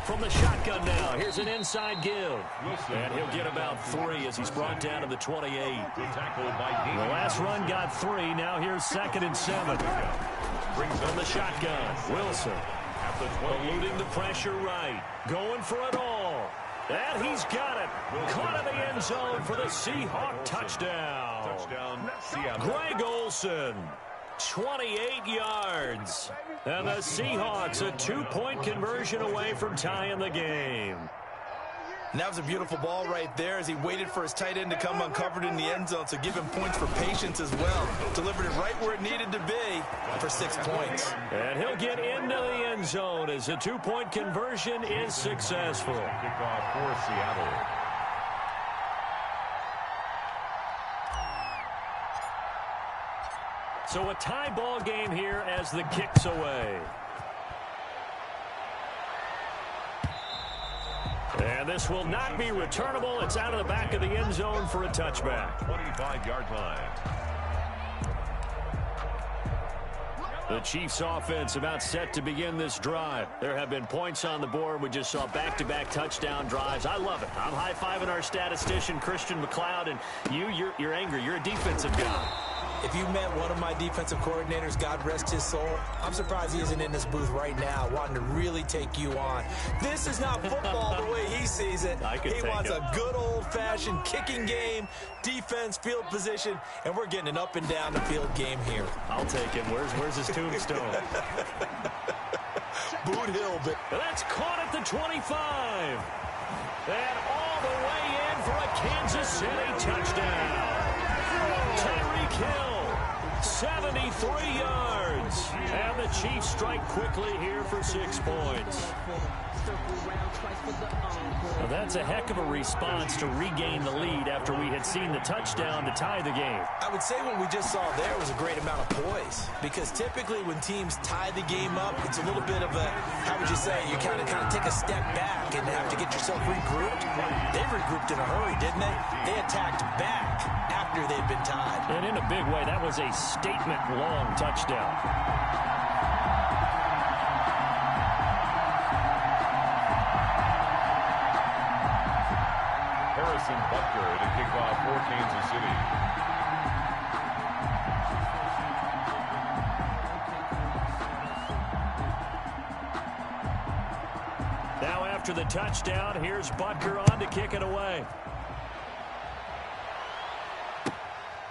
From the shotgun now, here's an inside give. And he'll get about 3 as he's brought down to the 28. The last run got 3. Now here's 2nd and 7. From the shotgun, Wilson. Eluding the pressure right. Going for it all. And he's got it. Caught in the end zone for the Seahawk touchdown. Greg Olsen. 28 yards. And the Seahawks a 2-point conversion away from tying the game. And that was a beautiful ball right there as he waited for his tight end to come uncovered in the end zone, so give him points for patience as well. Delivered it right where it needed to be for 6 points. And he'll get into the end zone as a 2-point conversion is successful. Kickoff for Seattle. So a tie ball game here as the kick's away. And this will not be returnable. It's out of the back of the end zone for a touchback. 25-yard line. The Chiefs offense about set to begin this drive. There have been points on the board. We just saw back-to-back touchdown drives. I love it. I'm high-fiving our statistician, Christian McLeod, and you're angry. You're a defensive guy. If you met one of my defensive coordinators, God rest his soul, I'm surprised he isn't in this booth right now wanting to really take you on. This is not football the way he sees it. He wants a good old-fashioned kicking game, defense, field position, and we're getting an up and down the field game here. I'll take him. Where's his tombstone? Boot Hill. But that's caught at the 25. And all the way in for a Kansas City touchdown. Tyreek Hill, 73 yards. And the Chiefs strike quickly here for 6 points. Well, that's a heck of a response to regain the lead after we had seen the touchdown to tie the game. I would say what we just saw there was a great amount of poise, because typically when teams tie the game up, it's a little bit of a, how would you say, you kind of take a step back and have to get yourself regrouped. They regrouped in a hurry, didn't they? They attacked back after they'd been tied. And in a big way, that was a statement-long touchdown. Butker to kick off for Kansas City. Now after the touchdown, here's Butker on to kick it away.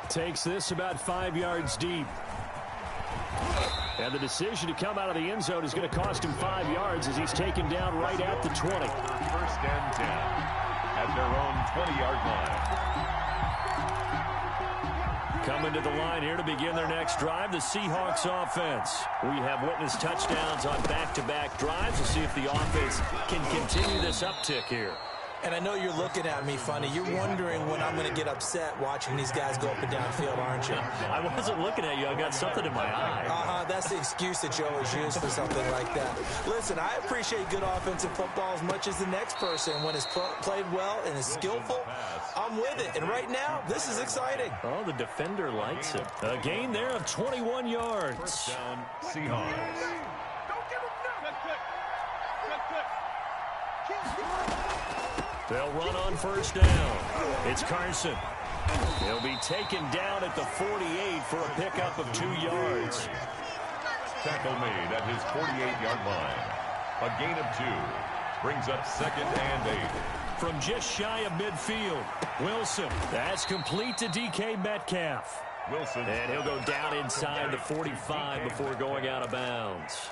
Takes this about 5 yards deep. And the decision to come out of the end zone is going to cost him 5 yards as he's taken down right at the 20. 1st and 10. At their own 20-yard line. Coming to the line here to begin their next drive, the Seahawks offense. We have witnessed touchdowns on back-to-back drives. We'll see if the offense can continue this uptick here. And I know you're looking at me funny. You're wondering when I'm going to get upset watching these guys go up and down field, aren't you? I wasn't looking at you. I got something in my eye. That's the excuse that you always use for something like that. Listen, I appreciate good offensive football as much as the next person. When it's played well and is skillful, I'm with it. And right now, this is exciting. Oh, the defender likes it. A gain there of 21 yards. 1st down, Seahawks. They'll run on 1st down. It's Carson. He'll be taken down at the 48 for a pickup of 2 yards. Tackle made at his 48-yard line. A gain of 2. Brings up 2nd and 8. From just shy of midfield, Wilson. That's complete to DK Metcalf. Wilson. And he'll go down inside the 45 before going out of bounds.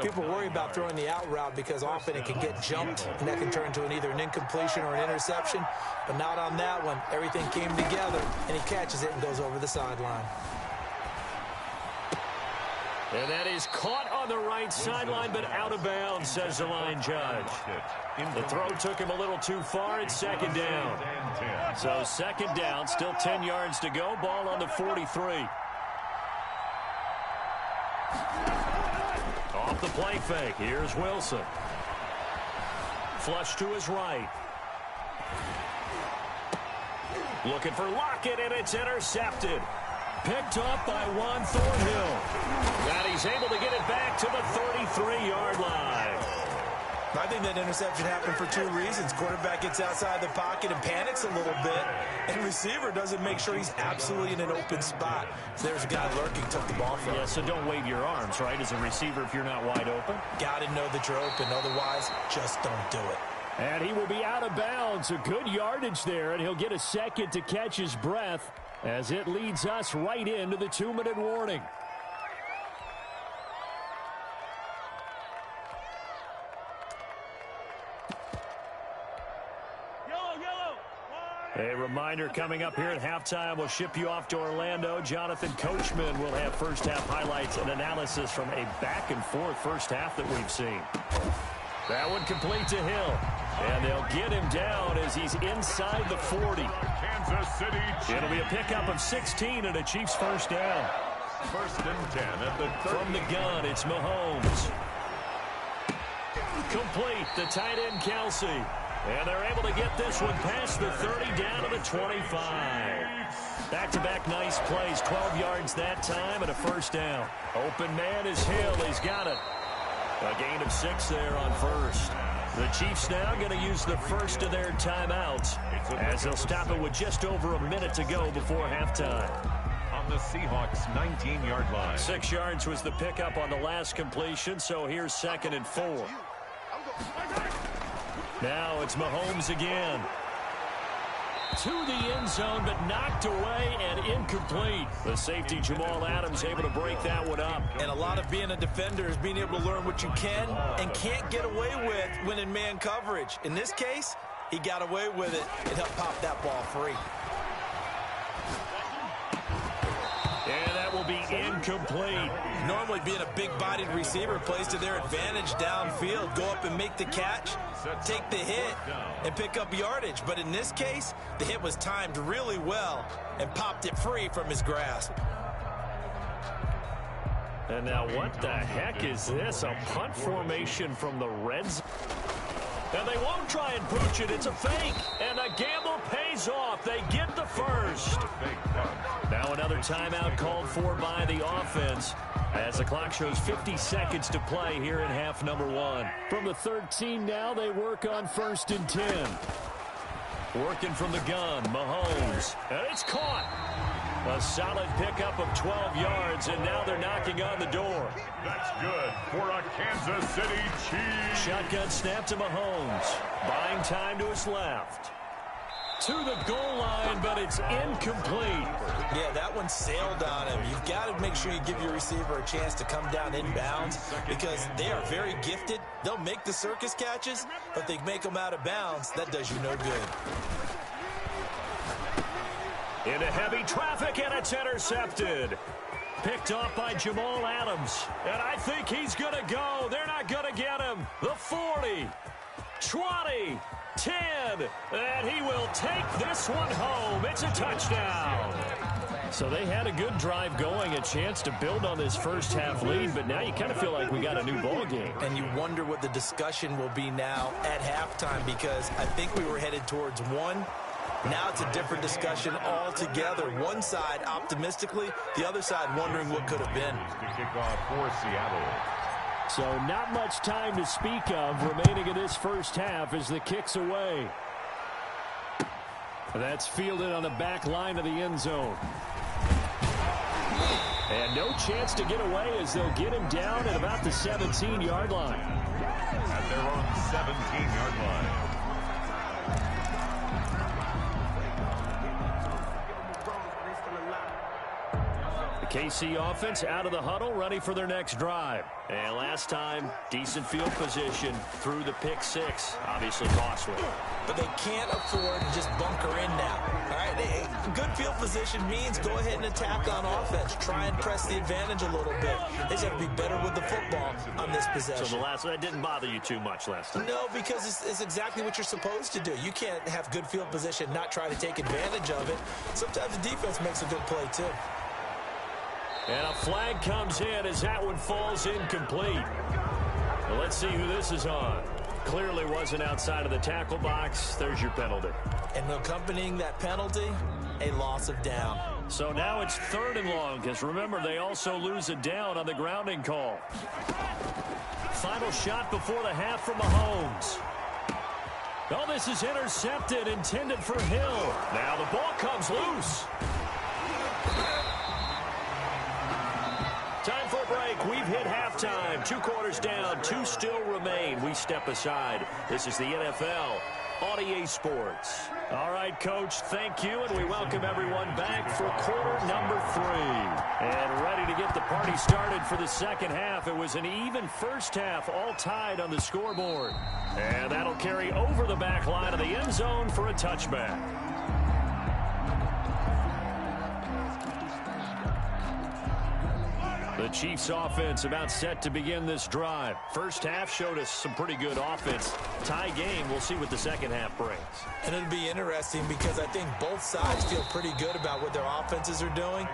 People worry about throwing the out route because often it can get jumped, and that can turn into either an incompletion or an interception. But not on that one. Everything came together, and he catches it and goes over the sideline. And that is caught on the right sideline, but out of bounds, says the line judge. The throw took him a little too far. It's second down. So second down, still 10 yards to go. Ball on the 43. Off the play fake. Here's Wilson. Flush to his right. Looking for Lockett, and it's intercepted. Picked up by Juan Thornhill. And he's able to get it back to the 33-yard line. I think that interception happened for two reasons. Quarterback gets outside the pocket and panics a little bit, and receiver doesn't make sure he's absolutely in an open spot. So there's a guy lurking, took the ball from him. Yeah, so don't wave your arms, right, as a receiver if you're not wide open. Got to know that you're open. Otherwise, just don't do it. And he will be out of bounds. A good yardage there, and he'll get a second to catch his breath as it leads us right into the 2-minute warning. A reminder coming up here at halftime. We'll ship you off to Orlando. Jonathan Coachman will have first-half highlights and analysis from a back-and-forth first half that we've seen. That one complete to Hill. And they'll get him down as he's inside the 40. Kansas City Chiefs. It'll be a pickup of 16 and a Chiefs first down. First and 10 at the 30. From the gun, it's Mahomes. Complete, the tight end Kelsey. And they're able to get this one past the 30 down to the 25. Back-to-back nice plays, 12 yards that time and a first down. Open man is Hill. He's got it. A gain of 6 there on first. The Chiefs now going to use the first of their timeouts as they'll stop it with just over a minute to go before halftime. On the Seahawks' 19-yard line. 6 yards was the pickup on the last completion, so here's 2nd and 4. Now it's Mahomes again. To the end zone, but knocked away and incomplete. The safety, Jamal Adams, able to break that one up. And a lot of being a defender is being able to learn what you can and can't get away with when in man coverage. In this case, he got away with it and helped pop that ball free. And that will be incomplete. Normally being a big-bodied receiver plays to their advantage downfield. Go up and make the catch, take the hit, and pick up yardage. But in this case, the hit was timed really well and popped it free from his grasp. And now what the heck is this? A punt formation from the Reds. And they won't try and pooch it. It's a fake. And the gamble pays off. They get the first. Now another timeout called for by the offense as the clock shows 50 seconds to play here in half number 1. From the 13 now, they work on 1st and 10. Working from the gun, Mahomes. And it's caught. A solid pickup of 12 yards, and now they're knocking on the door. That's good for a Kansas City Chiefs. Shotgun snap to Mahomes. Buying time to his left. To the goal line, but it's incomplete. Yeah, that one sailed on him. You've got to make sure you give your receiver a chance to come down inbounds because they are very gifted. They'll make the circus catches, but they make them out of bounds. That does you no good. Into heavy traffic, and it's intercepted. Picked off by Jamal Adams. And I think he's going to go. They're not going to get him. The 40, 20, 10, and he will take this one home. It's a touchdown. So they had a good drive going, a chance to build on this first half lead, but now you kind of feel like we got a new ball game. And you wonder what the discussion will be now at halftime because I think we were headed towards one. Now it's a different discussion altogether. One side optimistically, the other side wondering what could have been. To kick off for Seattle. So not much time to speak of remaining in this first half as the kick's away. That's fielded on the back line of the end zone. And no chance to get away as they'll get him down at about the 17-yard line. At their own 17-yard line. KC offense out of the huddle, ready for their next drive. And last time, decent field position through the pick six. Obviously costly. But they can't afford to just bunker in now. All right, good field position means go ahead and attack on offense. Try and press the advantage a little bit. They just have to be better with the football on this possession. So the last one, that didn't bother you too much last time? No, because it's exactly what you're supposed to do. You can't have good field position, not try to take advantage of it. Sometimes the defense makes a good play, too. And a flag comes in as that one falls incomplete. Well, let's see who this is on. Clearly wasn't outside of the tackle box. There's your penalty. And accompanying that penalty, a loss of down. So now it's 3rd and long, because remember, they also lose a down on the grounding call. Final shot before the half from Mahomes. Oh, this is intercepted, intended for Hill. Now the ball comes loose. Time for a break. We've hit halftime. 2 quarters down. 2 still remain. We step aside. This is the NFL on EA Sports. All right, Coach, thank you, and we welcome everyone back for quarter number 3. And ready to get the party started for the second half. It was an even first half, all tied on the scoreboard. And that'll carry over the back line of the end zone for a touchback. The Chiefs offense about set to begin this drive. First half showed us some pretty good offense. Tie game, we'll see what the second half brings. And it'll be interesting because I think both sides feel pretty good about what their offenses are doing.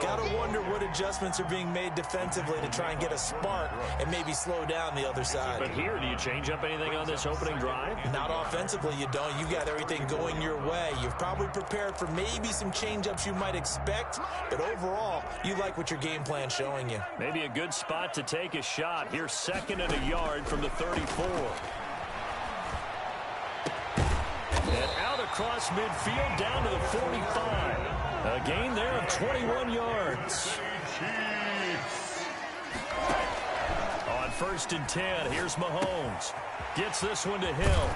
Got to wonder what adjustments are being made defensively to try and get a spark and maybe slow down the other side. But here, do you change up anything on this opening drive? Not offensively, you don't. You got everything going your way. You've probably prepared for maybe some change-ups you might expect, but overall, you like what your game plan's showing you. Maybe a good spot to take a shot. Here's 2nd and a yard from the 34. And out across midfield down to the 45. A gain there of 21 yards. On 1st and 10, here's Mahomes. Gets this one to Hill.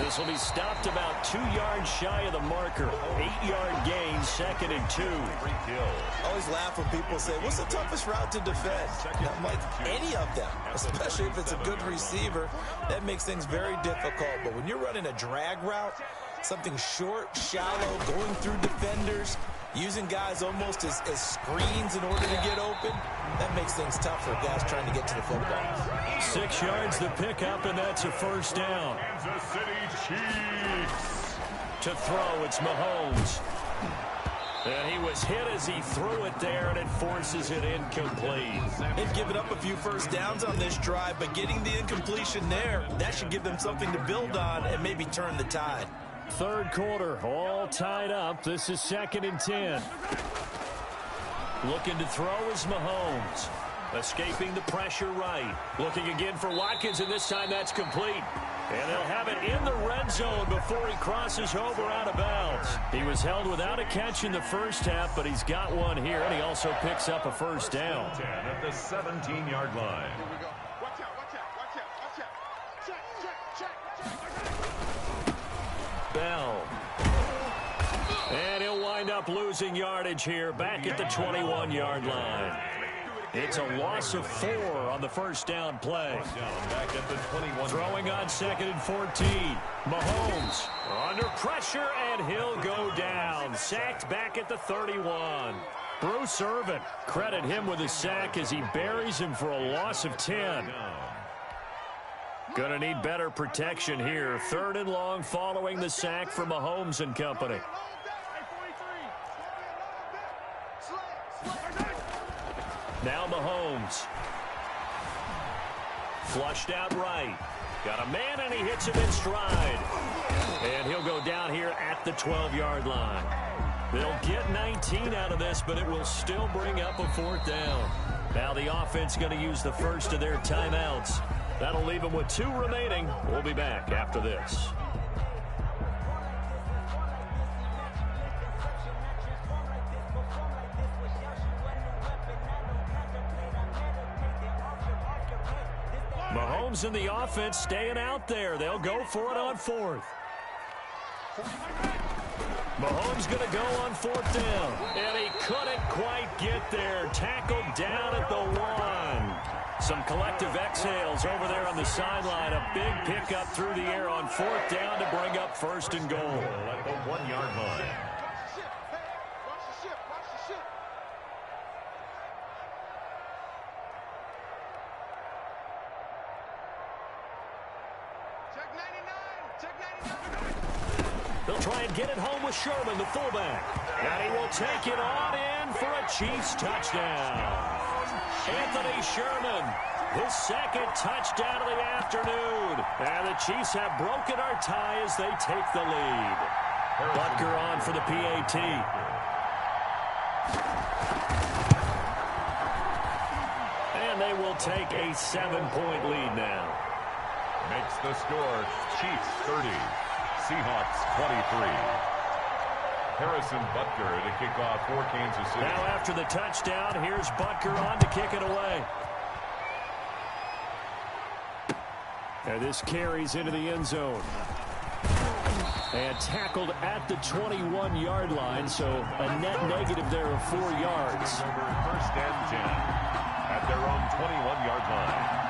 This will be stopped about 2 yards shy of the marker. 8-yard gain, 2nd and 2. I always laugh when people say, what's the toughest route to defend? And I'm like, any of them, especially if it's a good receiver. That makes things very difficult. But when you're running a drag route, something short, shallow, going through defenders, using guys almost as screens in order to get open, that makes things tough for guys trying to get to the football. 6 yards the pickup, and that's a first down. Kansas City Chiefs. To throw, it's Mahomes. And he was hit as he threw it there, and it forces it incomplete. They've given up a few first downs on this drive, but getting the incompletion there, that should give them something to build on and maybe turn the tide. 3rd quarter, all tied up. This is 2nd and 10. Looking to throw is Mahomes. Escaping the pressure right. Looking again for Watkins, and this time that's complete. And they'll have it in the red zone before he crosses over out of bounds. He was held without a catch in the first half, but he's got one here, and he also picks up a first down. 10 at the 17-yard line. Here we go. Watch out, watch out, watch out, watch out. Check. Bell. And he'll wind up losing yardage here back at the 21-yard line. It's a loss of 4 on the first down play. Back at the 21. Throwing on 2nd and 14. Mahomes under pressure, and he'll go down. Sacked back at the 31. Bruce Irvin, credit him with a sack as he buries him for a loss of 10. Gonna need better protection here. 3rd and long following the sack from Mahomes and company. Now Mahomes. Flushed out right. Got a man, and he hits him in stride. And he'll go down here at the 12-yard line. They'll get 19 out of this, but it will still bring up a 4th down. Now the offense going to use the first of their timeouts. That'll leave them with 2 remaining. We'll be back after this. Mahomes and the offense staying out there. They'll go for it on 4th. Mahomes going to go on 4th down. And he couldn't quite get there. Tackled down at the 1. Some collective exhales over there on the sideline. A big pickup through the air on 4th down to bring up 1st and goal. At the 1-yard line. They'll try and get it home with Sherman, the fullback. And he will take it on in for a Chiefs touchdown. Anthony Sherman, his 2nd touchdown of the afternoon. And the Chiefs have broken our tie as they take the lead. Butker on for the PAT. And they will take a 7-point lead now. Makes the score Chiefs 30. Seahawks 23. Harrison Butker to kick off for Kansas City. Now after the touchdown, here's Butker on to kick it away. And this carries into the end zone. And tackled at the 21-yard line, so a net negative there of 4 yards. 1st and 10 at their own 21-yard line.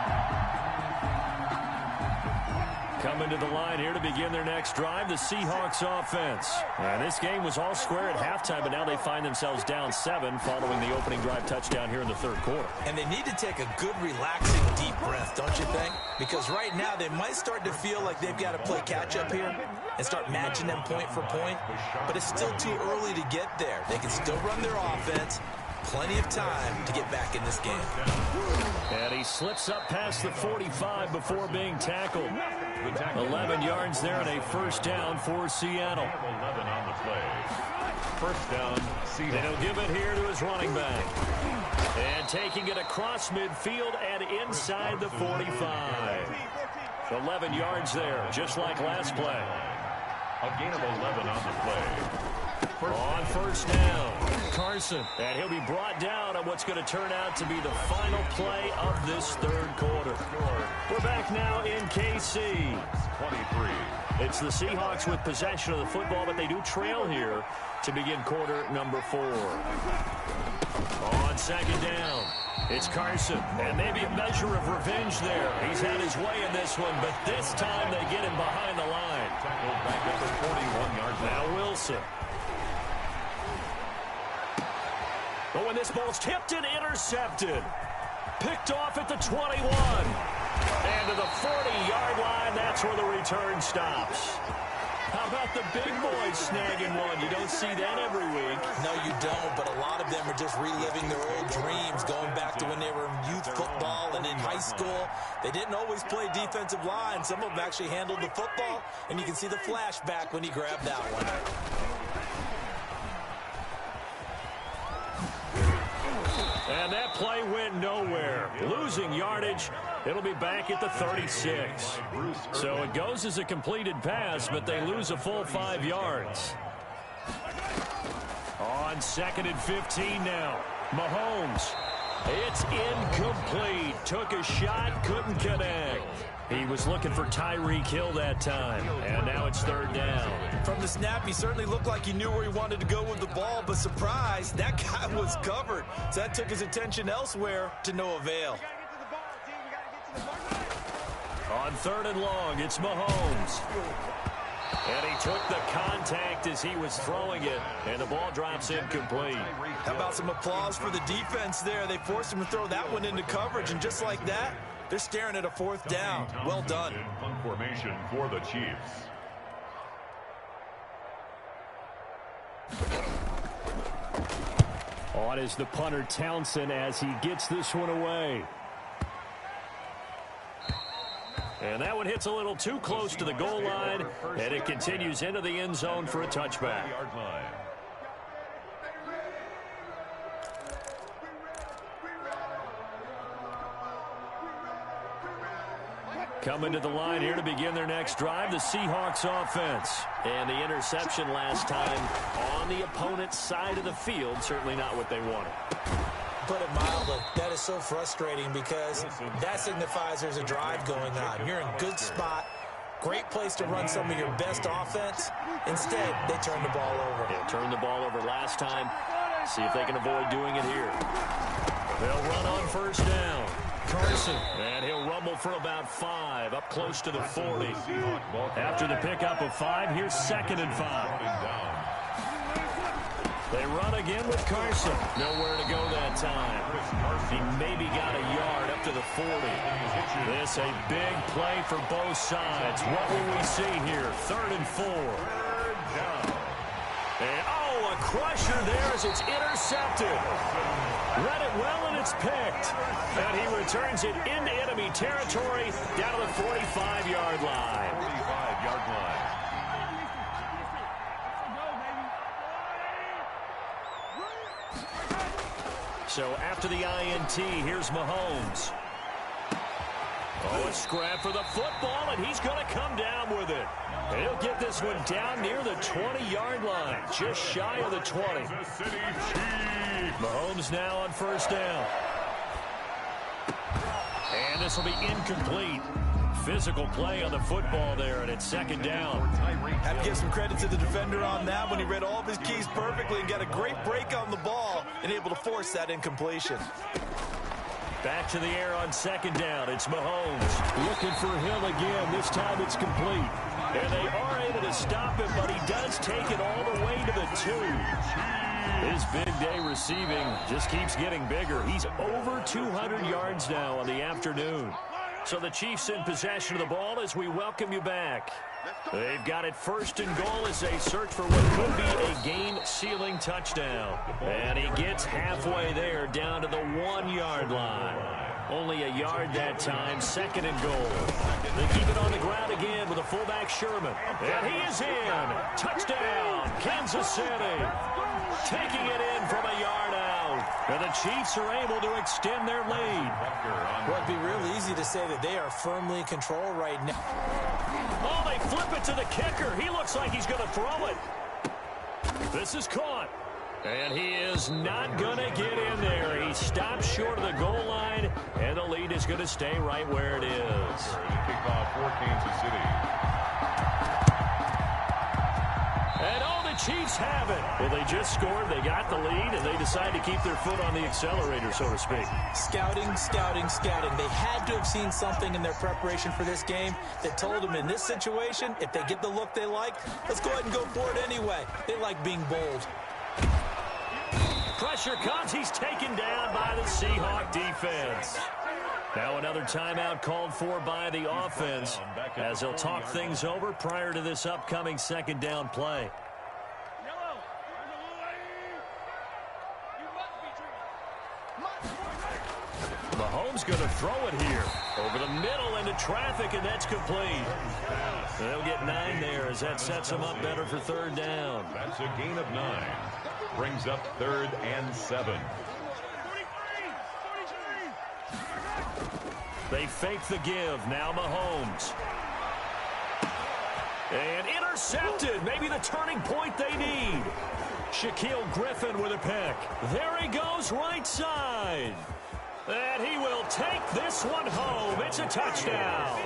Coming to the line here to begin their next drive, the Seahawks offense. And this game was all square at halftime, but now they find themselves down 7 following the opening drive touchdown here in the 3rd quarter. And they need to take a good, relaxing, deep breath, don't you think? Because right now they might start to feel like they've got to play catch-up here and start matching them point for point. But it's still too early to get there. They can still run their offense. Plenty of time to get back in this game. And he slips up past the 45 before being tackled. 11 yards there and a 1st down for Seattle. 11 on the play. 1st down, Seattle. And he'll give it here to his running back. And taking it across midfield and inside the 45. 11 yards there, just like last play. A gain of 11 on the play. On 1st down, Carson. And he'll be brought down on what's going to turn out to be the final play of this 3rd quarter. We're back now in KC. 23. It's the Seahawks with possession of the football, but they do trail here to begin quarter number 4. On 2nd down, it's Carson. And maybe a measure of revenge there. He's had his way in this one, but this time they get him behind the line. Tackled back at the 41-yard line. Now Wilson. But when this ball's tipped and intercepted, picked off at the 21. And to the 40-yard line, that's where the return stops. How about the big boys snagging one? You don't see that every week. No, you don't, but a lot of them are just reliving their old dreams, going back to when they were in youth football and in high school. They didn't always play defensive line. Some of them actually handled the football, and you can see the flashback when he grabbed that one. And that play went nowhere. Losing yardage. It'll be back at the 36. So it goes as a completed pass, but they lose a full 5 yards. On 2nd and 15 now. Mahomes. It's incomplete. Took a shot, couldn't connect. He was looking for Tyreek Hill that time, and now it's 3rd down. From the snap, he certainly looked like he knew where he wanted to go with the ball, but surprise, that guy was covered. So that took his attention elsewhere to no avail. On 3rd and long, it's Mahomes. And he took the contact as he was throwing it, and the ball drops incomplete. How about some applause for the defense there? They forced him to throw that one into coverage, and just like that, they're staring at a 4th down. Well done. Punt formation for the Chiefs. On is the punter Townsend as he gets this one away. And that one hits a little too close to the goal line, and it continues into the end zone for a touchback. Coming to the line here to begin their next drive, the Seahawks offense. And the interception last time on the opponent's side of the field, certainly not what they wanted. Put it mildly, that is so frustrating because that signifies there's a drive going on. You're in good spot. Great place to run some of your best offense. Instead, they turn the ball over. They turned the ball over last time. See if they can avoid doing it here. They'll run on first down. Carson, and he'll rumble for about 5, up close to the 40. After the pickup of 5, here's 2nd and 5. They run again with Carson. Nowhere to go that time. He maybe got a yard up to the 40. This a big play for both sides. What will we see here? 3rd and 4. And, oh, a crusher there as it's intercepted. Read it well, and it's picked. And he returns it into enemy territory down to the 45-yard line. 45-yard line. So after the INT, here's Mahomes. Oh, a scrap for the football, and he's going to come down with it. And he'll get this one down near the 20-yard line, just shy of the 20. Mahomes now on first down. And this will be incomplete. Physical play on the football there, and it's 2nd down. Have to give some credit to the defender on that when he read all of his keys perfectly and got a great break on the ball and able to force that incompletion. Back to the air on 2nd down. It's Mahomes looking for Hill again. This time it's complete. And they are able to stop him, but he does take it all the way to the 2. His big day receiving just keeps getting bigger. He's over 200 yards now on the afternoon. So the Chiefs in possession of the ball as we welcome you back. They've got it 1st and goal as they search for what could be a game-sealing touchdown. And he gets halfway there down to the 1-yard line. Only a yard that time, 2nd and goal. They keep it on the ground again with a fullback Sherman. And he is in. Touchdown, Kansas City. Taking it in from a yard out. And the Chiefs are able to extend their lead. Well, it'd be real easy to say that they are firmly in control right now. Oh, they flip it to the kicker. He looks like he's going to throw it. This is caught. And he is not going to get in there. He stops short of the goal line, and the lead is going to stay right where it is. Kickoff for Kansas City. And oh, the Chiefs have it. Well, they just scored, they got the lead, and they decide to keep their foot on the accelerator, so to speak. Scouting, scouting, scouting. They had to have seen something in their preparation for this game that told them in this situation, if they get the look they like, let's go ahead and go for it anyway. They like being bold. Pressure comes. He's taken down by the Seahawk defense. Now another timeout called for by the offense as they'll talk things over prior to this upcoming 2nd down play. Mahomes going to throw it here over the middle into traffic, and that's complete. They'll get 9 there as that sets them up better for 3rd down. That's a gain of 9. Brings up 3rd and 7. They fake the give. Now Mahomes. And intercepted. Maybe the turning point they need. Shaquille Griffin with a pick. There he goes, right side. And he will take this one home. It's a touchdown.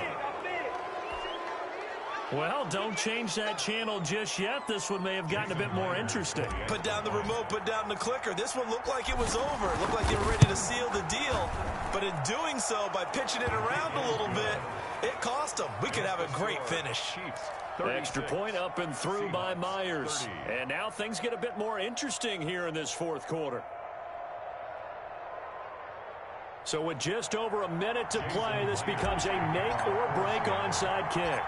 Well, don't change that channel just yet. This one may have gotten a bit more interesting. Put down the remote, put down the clicker. This one looked like it was over. It looked like they were ready to seal the deal. But in doing so, by pitching it around a little bit, it cost them. We could have a great finish. Extra point up and through by Myers. And now things get a bit more interesting here in this 4th quarter. So with just over a minute to play, this becomes a make-or-break onside kick.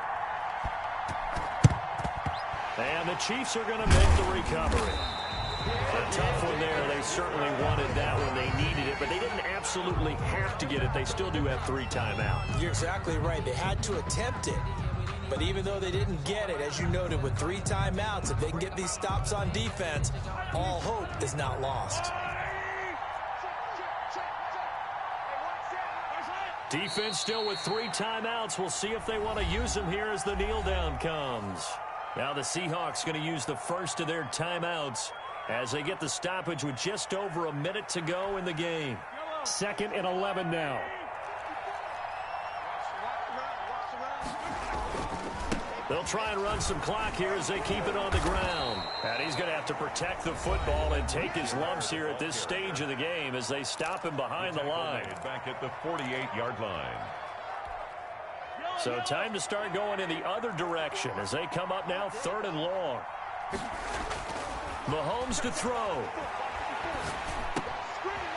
And the Chiefs are going to make the recovery. A tough one there. They certainly wanted that one. They needed it, but they didn't absolutely have to get it. They still do have 3 timeouts. You're exactly right. They had to attempt it. But even though they didn't get it, as you noted, with 3 timeouts, if they can get these stops on defense, all hope is not lost. Defense still with 3 timeouts. We'll see if they want to use them here as the kneel down comes. Now the Seahawks going to use the first of their timeouts as they get the stoppage with just over a minute to go in the game. 2nd and 11 now. They'll try and run some clock here as they keep it on the ground. And he's going to have to protect the football and take his lumps here at this stage of the game as they stop him behind the line. Back at the 48-yard line. So time to start going in the other direction as they come up now 3rd and long. Mahomes to throw.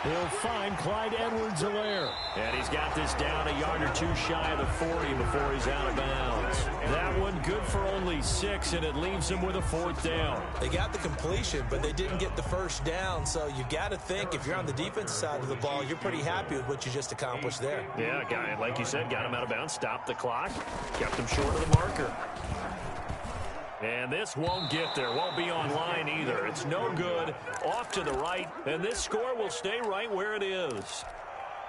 He'll find Clyde Edwards-Helaire. And he's got this down a yard or two shy of the 40 before he's out of bounds. That one good for only 6, and it leaves him with a 4th down. They got the completion, but they didn't get the first down. So you got to think if you're on the defensive side of the ball, you're pretty happy with what you just accomplished there. Yeah, guy, like you said, got him out of bounds, stopped the clock, kept him short of the marker. And this won't get there, won't be on line either. It's no good, off to the right, and this score will stay right where it is.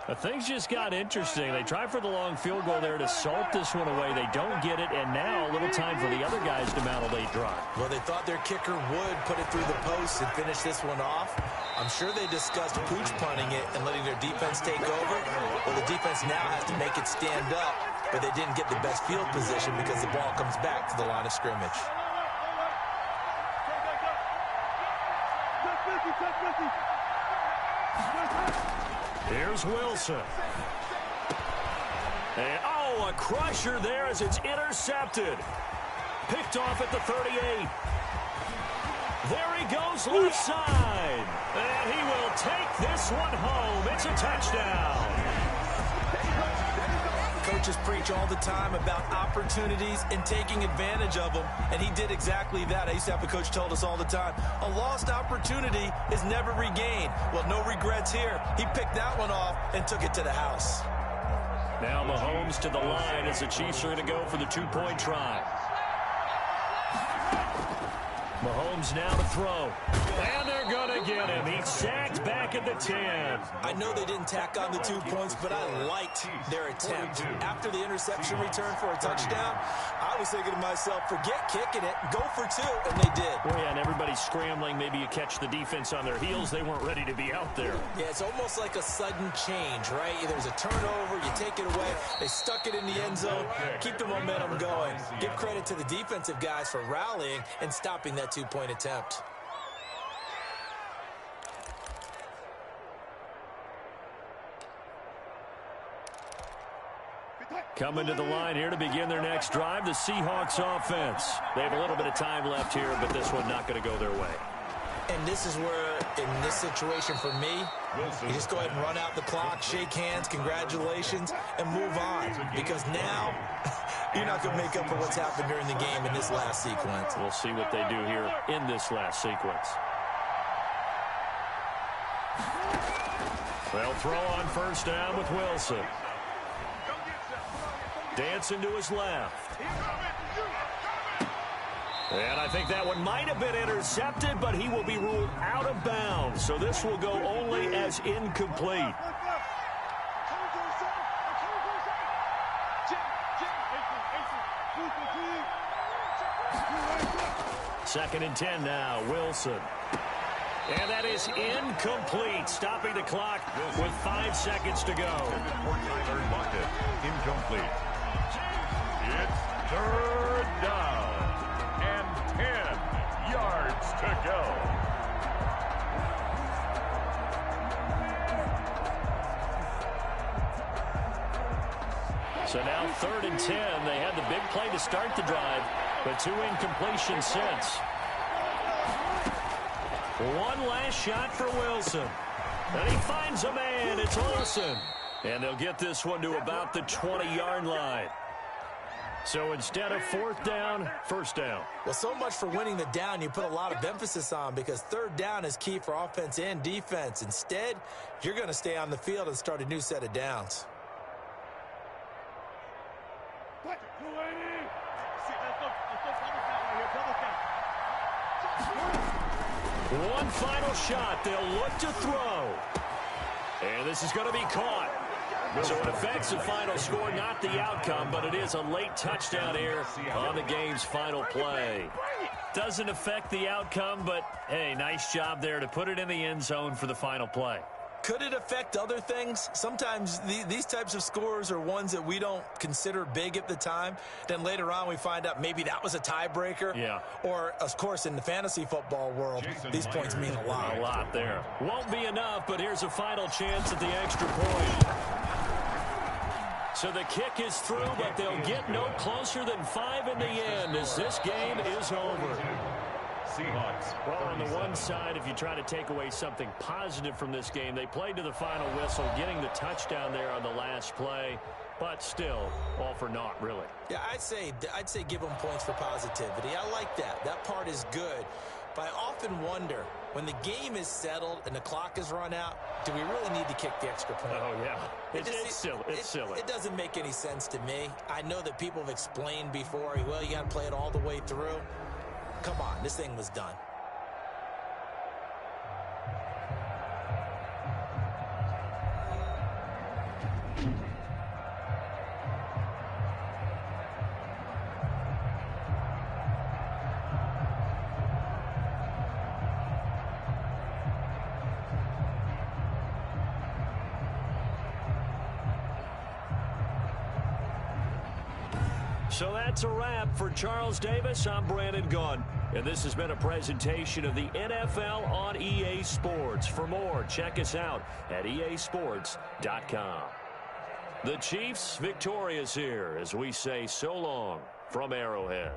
But things just got interesting. They try for the long field goal there to salt this one away. They don't get it, and now a little time for the other guys to mount a late drive. Well, they thought their kicker would put it through the post and finish this one off. I'm sure they discussed pooch punting it and letting their defense take over. Well, the defense now has to make it stand up, but they didn't get the best field position because the ball comes back to the line of scrimmage. Here's Wilson. And, a crusher there as it's intercepted. Picked off at the 38. There he goes left side. And he will take this one home. It's a touchdown. Coaches preach all the time about opportunities and taking advantage of them, and he did exactly that. I used to have a coach told us all the time, a lost opportunity is never regained. Well, no regrets here. He picked that one off and took it to the house. Now Mahomes to the line as the Chiefs are going to go for the 2-point try. Mahomes now to throw. And they're going to get him. He's sacked back at the 10. I know they didn't tack on the 2 points, but I liked their attempt. After the interception return for a touchdown, I was thinking to myself, forget kicking it, go for 2, and they did. Well, yeah, and everybody's scrambling. Maybe you catch the defense on their heels. They weren't ready to be out there. Yeah, it's almost like a sudden change, right? There's a turnover, you take it away. They stuck it in the end zone. Keep the momentum going. Give credit to the defensive guys for rallying and stopping that 2-point attempt. Coming to the line here to begin their next drive, the Seahawks offense. They have a little bit of time left here, but this one not going to go their way. And this is where, in this situation for me, you just go ahead and run out the clock, shake hands, congratulations, and move on. Because now, you're not going to make up for what's happened during the game in this last sequence. We'll see what they do here in this last sequence. They'll throw on first down with Wilson. Dancing to his left. And I think that one might have been intercepted, but he will be ruled out of bounds. So this will go only as incomplete. Second and 10 now, Wilson. And that is incomplete, stopping the clock with 5 seconds to go. Incomplete. It's 3rd down and 10 yards to go. So now 3rd and 10. They had the big play to start the drive, but 2 incompletions since. One last shot for Wilson. And he finds a man. It's Olsen. And they'll get this one to about the 20-yard line. So instead of 4th down, 1st down. Well, so much for winning the down you put a lot of emphasis on, because 3rd down is key for offense and defense. Instead, you're going to stay on the field and start a new set of downs. One final shot. They'll look to throw. And this is going to be caught. So it affects the final score, not the outcome, but it is a late touchdown here on the game's final play. Doesn't affect the outcome, but, hey, nice job there to put it in the end zone for the final play. Could it affect other things? Sometimes these types of scores are ones that we don't consider big at the time. Then later on we find out maybe that was a tiebreaker. Yeah. Or, of course, in the fantasy football world, these points mean a lot. A lot there. Won't be enough, but here's a final chance at the extra point. So the kick is through, but they'll get no closer than 5 in the end as this game is over. Seahawks. Well, on the one side, if you try to take away something positive from this game, they played to the final whistle, getting the touchdown there on the last play, but still, all for naught, really. Yeah, I'd say give them points for positivity. I like that. That part is good. But I often wonder, when the game is settled and the clock is run out, do we really need to kick the extra point? Oh, yeah. It's silly. It's silly. It doesn't make any sense to me. I know that people have explained before, well, you got to play it all the way through. Come on, this thing was done. So that's a wrap for Charles Davis. I'm Brandon Gunn. And this has been a presentation of the NFL on EA Sports. For more, check us out at easports.com. The Chiefs victorious here as we say so long from Arrowhead.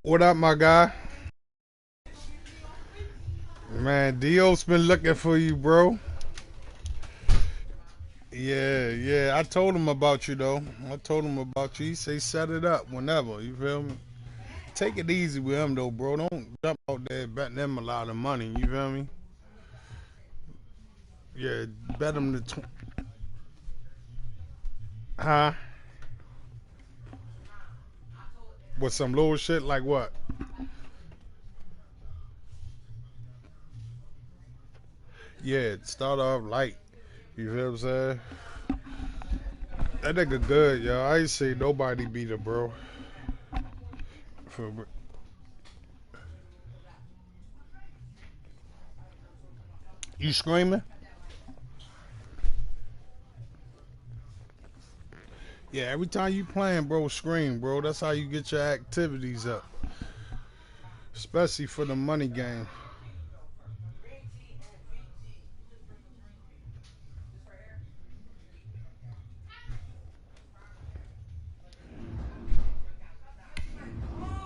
What up, my guy? Man, Dio's been looking for you, bro. Yeah. I told him about you, though. I told him about you. He say set it up whenever. You feel me? Take it easy with him, though, bro. Don't jump out there betting him a lot of money. You feel me? Yeah, bet him the huh? With some little shit like what? Yeah, start off light. You feel what I'm saying? That nigga good, yo. I ain't say nobody beat her, bro. For, you screaming? Yeah, every time you playing, bro, scream, bro. That's how you get your activities up. Especially for the money game.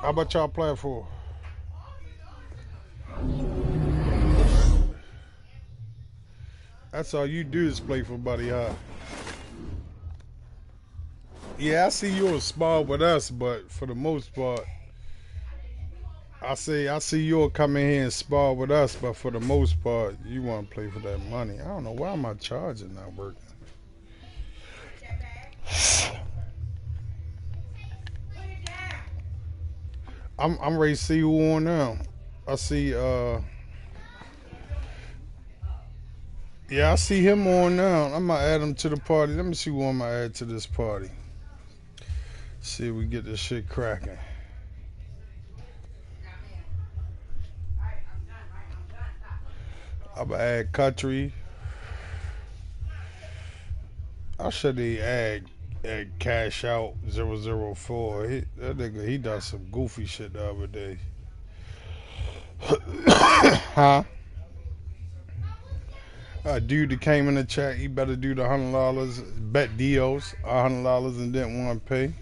How about y'all playing for? That's all you do is play for Buddy High. Yeah, I see you on spar with us, but for the most part, I see you'll come in here and spar with us, but for the most part, you want to play for that money. I don't know why my charger not working. I'm ready to see who on now. I see yeah, I see him on now. I'm gonna add him to the party. Let me see who I'm gonna add to this party. See if we get this shit cracking. I'm gonna add Country. I should add Cash Out 004. That nigga, he done some goofy shit the other day. Huh? A dude that came in the chat, he better do the $100, bet Dios $100 and didn't want to pay.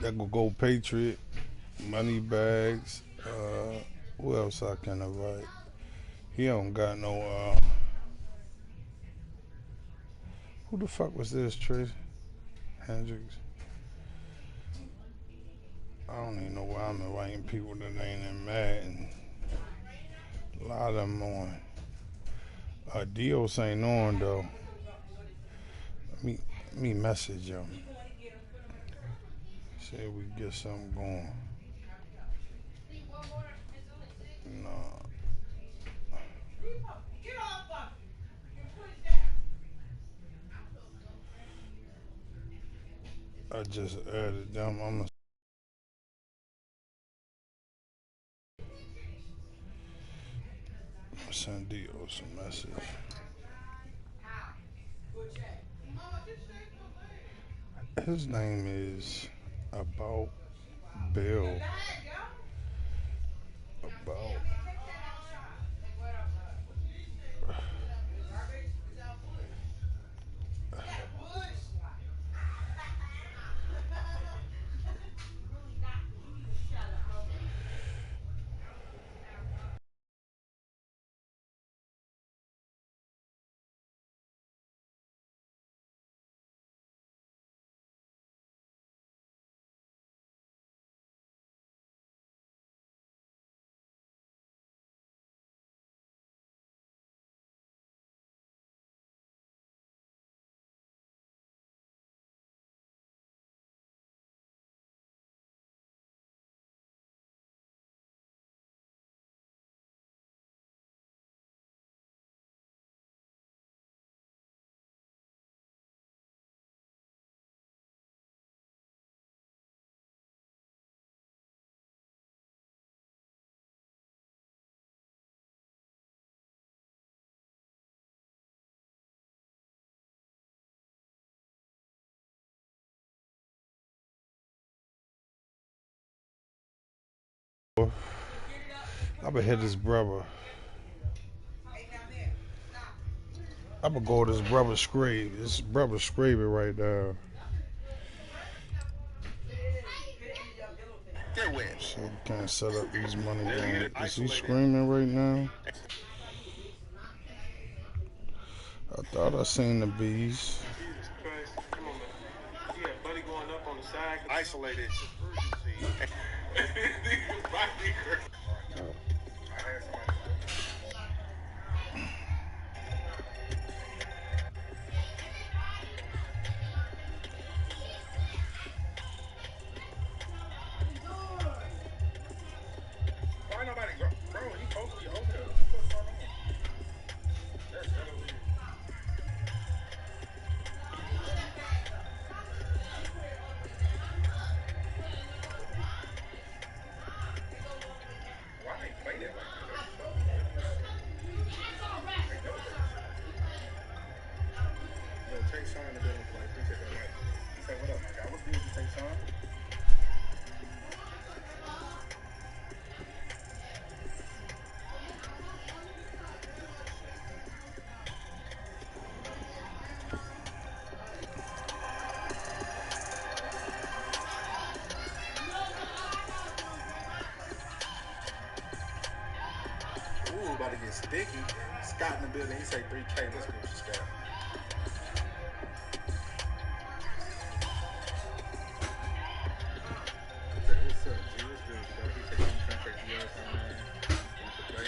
That will go Patriot, Money Bags. Who else I can invite? He don't got no. Who the fuck was this, Trace Hendricks? I don't even know why I'm inviting people that ain't in Madden. A lot of them on. Dios ain't on though. Let me message him. See if we get something going. No. I just added them. I'm gonna send Dios a message. His name is About Bill. About. I'm gonna hit his brother. I'm gonna go to his brother Scrape. His brother Scrape right now. So we can't set up these money games. Is he screaming right now? I thought I seen the bees. Come on, man. Yeah, buddy going up on the side. Isolated. Why nobody go? Bro, he supposed to be over there. That's hella weird. Why they play that like that? Yo, take Sean in the building for like, appreciate that. Like, he said, what up, my guy? What's good? You take Sean? Ooh, about to get sticky. Scott in the building. He say 3K. Let's go with Scott. What's up, G? What's good, bro? He said he contract the US on man. Want to play?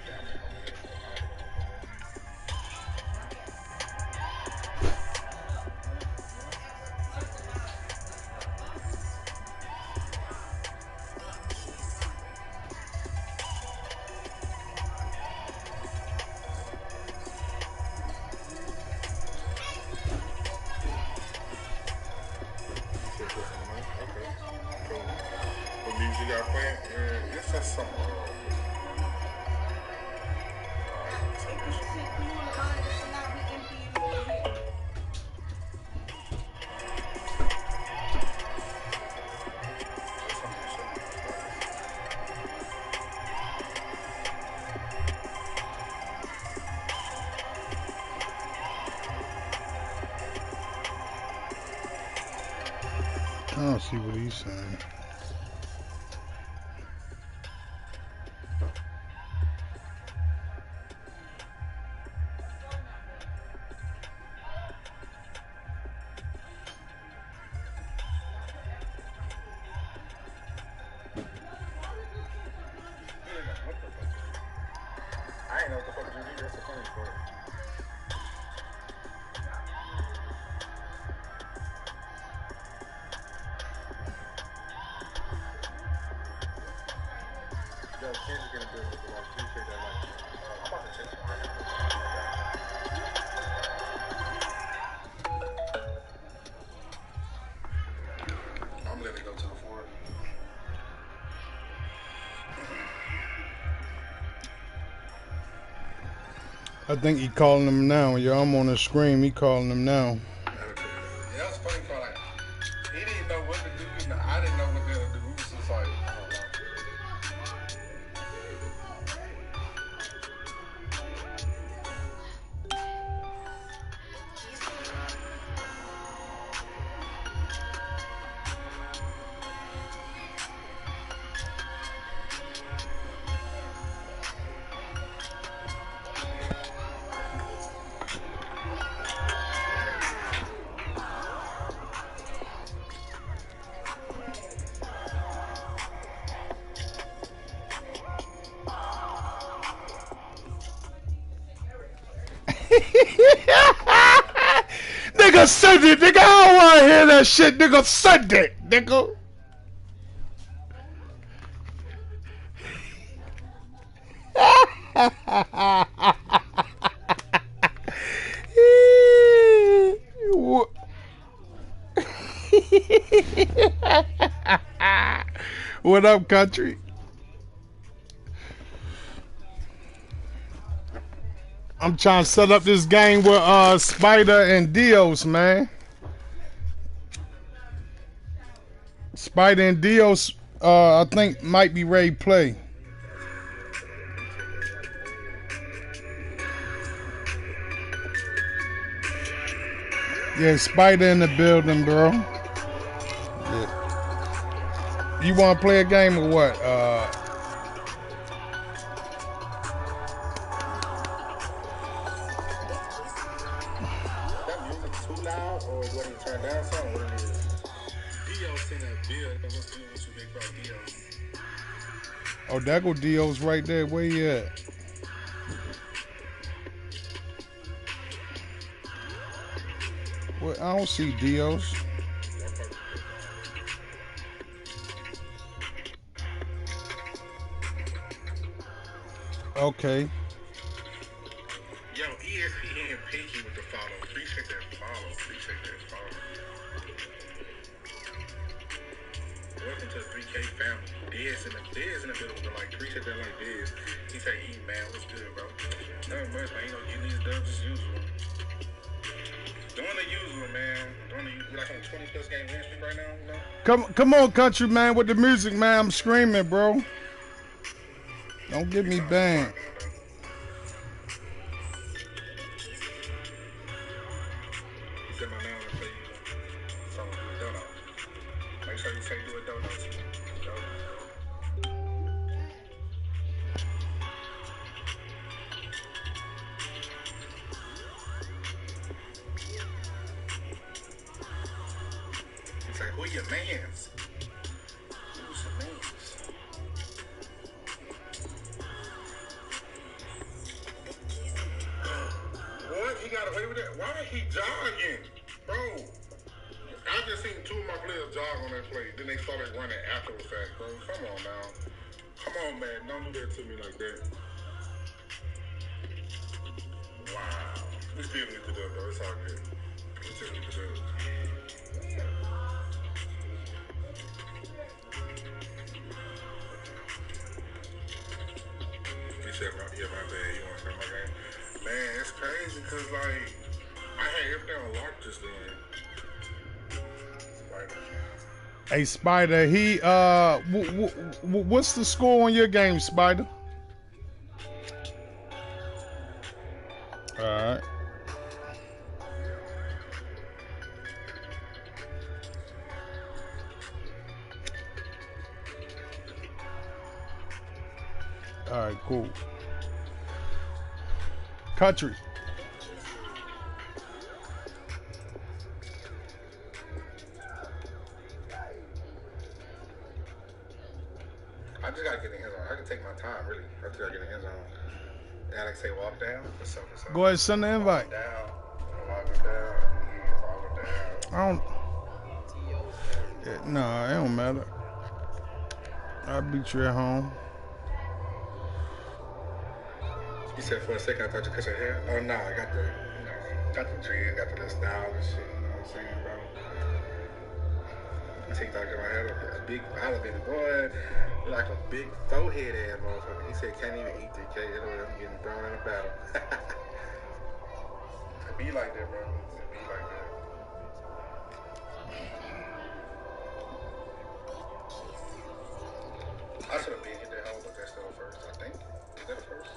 Yeah, man. Okay. Cool. What music y'all playing? It's just some. I don't see what he's saying. I ain't know what the fuck you do. That's the funny part. Yo, Kendrick in the building with the like, appreciate that. Like, I'm about to check some right now. I'm letting it go to the floor. I think he calling him now. Yo, I'm on the screen. He calling him now. Yeah, that's funny part. Like, he didn't know what to do, and I didn't know what to do. We was just like, I don't know. Nigga, send it, nigga. I don't want to hear that shit, nigga. Send it, nigga. What up, country? I'm trying to set up this game with Spider and Dios, man. Spider and Dios, I think might be ready to play. Yeah, Spider in the building, bro. Yeah. You want to play a game or what? That music too loud, or do I need to turn down something? What it is? Dio sent a bill. What's too big about Dio? Oh, that go Dio's right there. Where you at? Well, I don't see Dio's. Okay. Yo, ESPN Pinky with the follow. Appreciate that follow. Appreciate that follow. Welcome to the 3K family. Diz in the middle with the like. Appreciate that like Diz. He said, "E man, what's good, bro? Nothing much, man. You know, getting these dubs as usual. Doing the usual, man. We're like on 20+ game win streak right now, you know? Come on, country man, with the music, man. I'm screaming, bro. Don't get me banged. He said, "My man, play you. So do a donut. Make sure you say do a donut. He's like, who your mans? Who's your mans? What? He got away with that? Why is he jogging? Bro, I just seen two of my players jog on that play. Then they started running after the fact, bro. Come on now. Come on, man. Don't do that to me like that. Wow. We still need to do it, though. It's all good. We still need to do it. He said, yeah, my bad. You want to start my game? Man, it's crazy because, like, I had everything unlocked just then. Like, Hey, Spider, what's the score on your game, Spider? All right. All right, cool. Country. I just gotta get in the end zone. I can take my time, really. I just gotta get in the end zone. Alex say walk down. For Go ahead, send the invite. Down. Walk it down. Yeah, walk it down. I don't. Nah, it don't matter. I'll beat you at home. You said for a second I thought you cut your hair. Oh no, I got the, got the dreads, got the little style and shit. You know what I'm saying, bro? I think I had a big elevator boy, like a big forehead ass motherfucker. He said can't even eat 3K. Anyway, I'm getting thrown in a battle. It be like that, bro. It be like that. I should have been hit that hole, but that's still first. I think. Is that a first?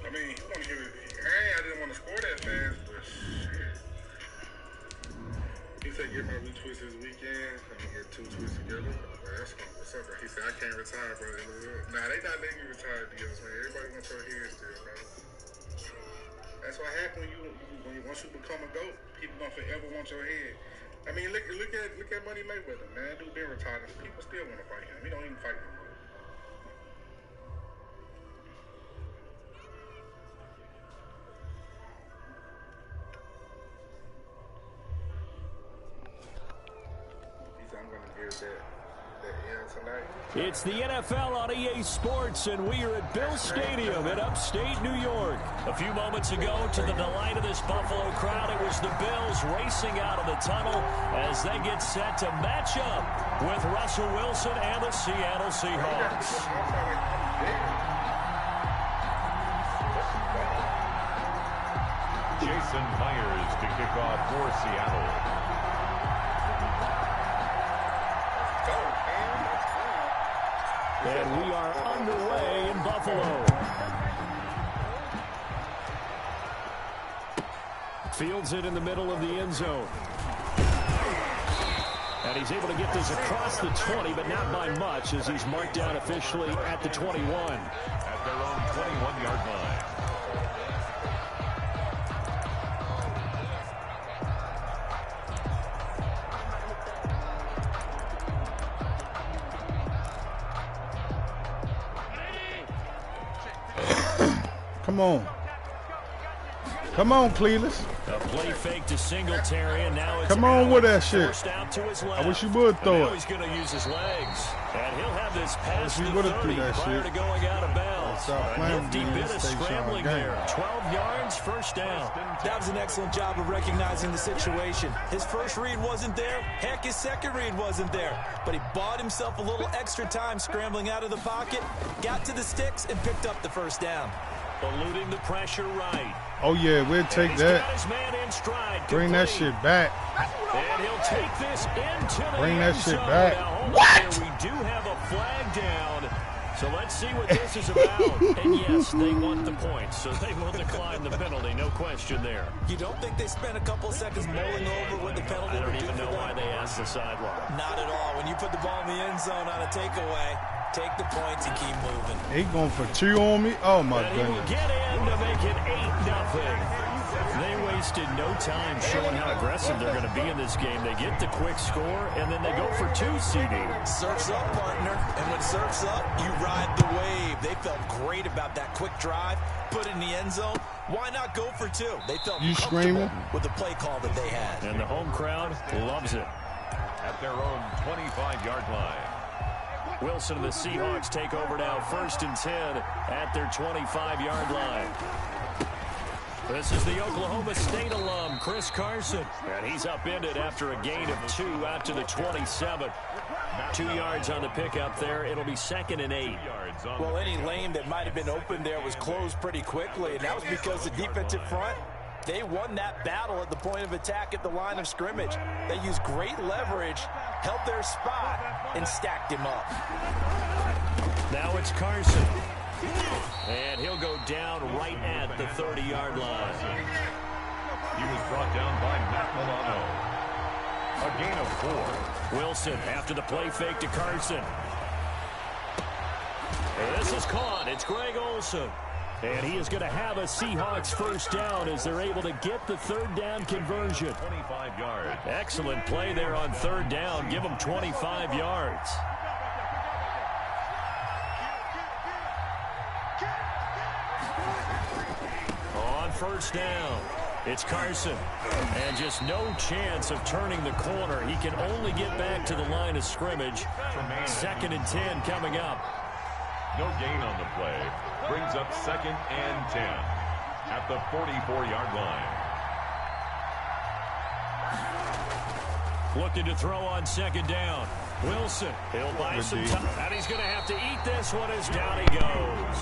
I mean, you want to give it. I didn't want to score that fast, but shit. He said, get my retwist this weekend. I'm going to get 2 twists together. Well, that's what's up, bro. He said, I can't retire, bro. Nah, they not letting you retire, deals, man. Everybody wants your head still, bro. That's what happens when you once you become a GOAT, people gonna forever want your head. I mean, look at Money Mayweather, man. Dude been retired. People still want to fight him. He don't even fight no more. I'm gonna give that tonight. It's the NFL on EA Sports, and we are at Bill Stadium in upstate New York. A few moments ago, to the delight of this Buffalo crowd, it was the Bills racing out of the tunnel as they get set to match up with Russell Wilson and the Seattle Seahawks. Jason Myers to kick off for Seattle. And we are underway in Buffalo. Fields it in the middle of the end zone. And he's able to get this across the 20, but not by much, as he's marked down officially at the 21. At their own 21-yard line. Come on. Come on, Cleveland. A play fake to Singletary, and now it's come on with that shit. Out to his left. I wish you would throw it. He's going to use his legs. And he'll have this pass to 30 that prior shit. to going out of bounds. A nifty bit of scrambling there. 12 yards, first down. That was an excellent job of recognizing the situation. His first read wasn't there. Heck, his second read wasn't there. But he bought himself a little extra time scrambling out of the pocket, got to the sticks, and picked up the first down. Eluding the pressure right. Oh, yeah, we'll take that. Bring that shit back. And he'll take this into the Bring that shit zone. back. Now, What? We do have a flag down. So let's see what this is about. And yes, they want the points, so they will decline the penalty. No question there. You don't think they spent a couple seconds mulling over what the penalty I would don't do even for know them? why they asked the sideline. Not at all. When you put the ball in the end zone on a takeaway, take the points and keep moving. He going for 2 on me? Oh, my And he will goodness. get in to make it 8-0. They wasted no time showing how aggressive they're going to be in this game. They get the quick score, and then they go for 2, CD. Surf's up, partner. And when surf's up, you ride the wave. They felt great about that quick drive, put it in the end zone. Why not go for 2? They felt You comfortable screaming? with the play call that they had. And the home crowd loves it. At their own 25-yard line. Wilson and the Seahawks take over now, 1st and 10 at their 25-yard line. This is the Oklahoma State alum, Chris Carson. And he's upended after a gain of 2 out to the 27. 2 yards on the pickup there. It'll be 2nd and 8. Well, any lane that might have been open there was closed pretty quickly, and that was because the defensive front, they won that battle at the point of attack at the line of scrimmage. They used great leverage, held their spot, and stacked him up. Now it's Carson. And he'll go down right at the 30-yard line. He was brought down by Matt Milano. A gain of 4. Wilson after the play fake to Carson. And this is caught. It's Greg Olsen. And he is going to have a Seahawks first down as they're able to get the 3rd down conversion. 25 yards. Excellent play there on 3rd down. Give them 25 yards. On 1st down, it's Carson. And just no chance of turning the corner. He can only get back to the line of scrimmage. 2nd and 10 coming up. No gain on the play. Brings up 2nd and 10 at the 44-yard line. Looking to throw on 2nd down. Wilson, he'll buy some time. And he's going to have to eat this one as down he goes.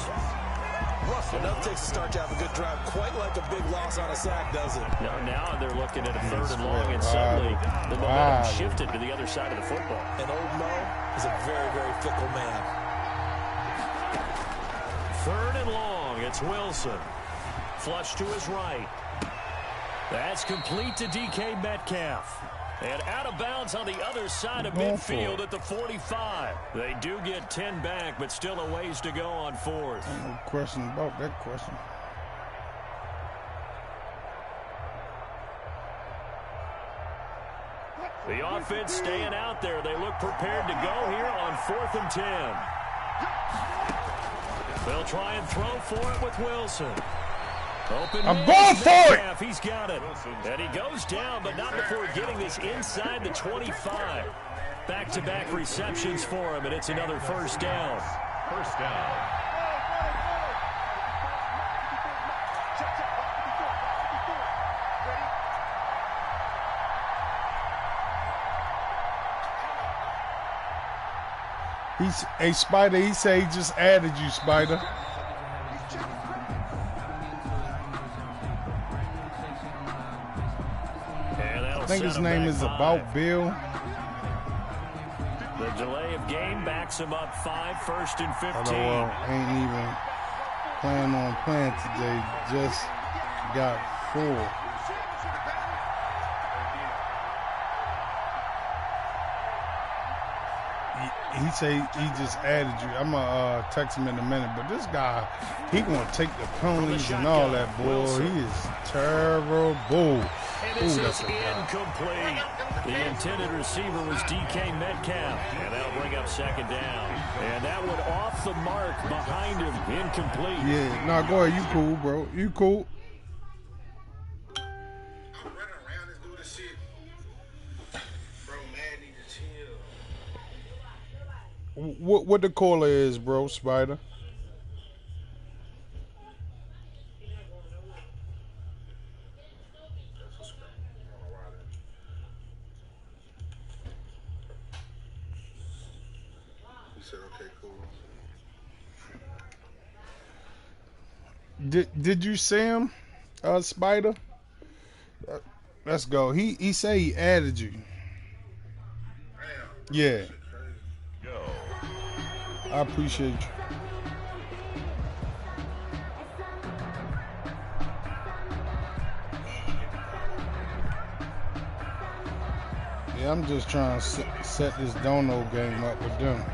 Enough takes to start to have a good drive. Quite like a big loss on a sack, does it? Now they're looking at a 3rd and long, and suddenly the momentum shifted to the other side of the football. And old Mo is a very, very fickle man. 3rd and long, it's Wilson. Flush to his right. That's complete to DK Metcalf. And out of bounds on the other side of midfield at the 45. They do get 10 back, but still a ways to go on 4th. No question about that question. The offense staying out there. They look prepared to go here on 4th and 10. They'll try and throw for it with Wilson. Open I'm going for it! He's got it. And he goes down, but not before getting this inside the 25. Back-to-back receptions for him, and it's another first down. First down. Hey, Spider, he say he just added you, Spider. I think his name is About Bill. The delay of game backs him up 5, 1st and 15. Ain't even planning on playing today. Just got 4. He say he just added you. I'm gonna text him in a minute, but this guy, he gonna take the penalties and all that, boy. He is terrible. And this is incomplete. The intended receiver was DK Metcalf, and that'll bring up second down. And that one off the mark behind him, incomplete. Yeah, no, go ahead. You cool, bro. You cool. What the caller is, bro, Spider? He said, okay, cool. Did you see him, Spider? Let's go. He say he added you. Yeah. I appreciate you. Yeah, I'm just trying to set this dono game up with them.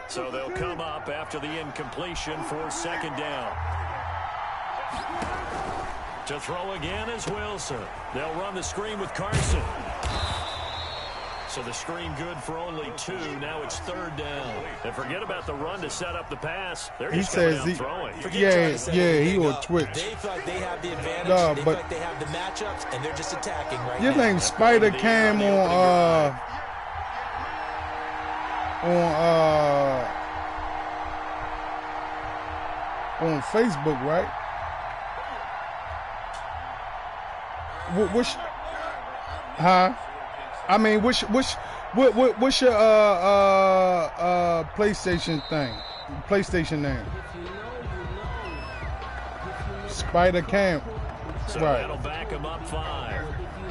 So they'll come up after the incompletion for second down. To throw again is Wilson. They'll run the screen with Carson. So the screen good for only 2. Now it's 3rd down. And forget about the run to set up the pass. They're just coming out throwing. He will twitch. They feel like they have the advantage. They feel like they have the matchups, and they're just attacking right now. Your name's Spider Cam on Facebook, right? I mean, what's your PlayStation thing? PlayStation name? Spider Cam. So right. That'll back him up 5.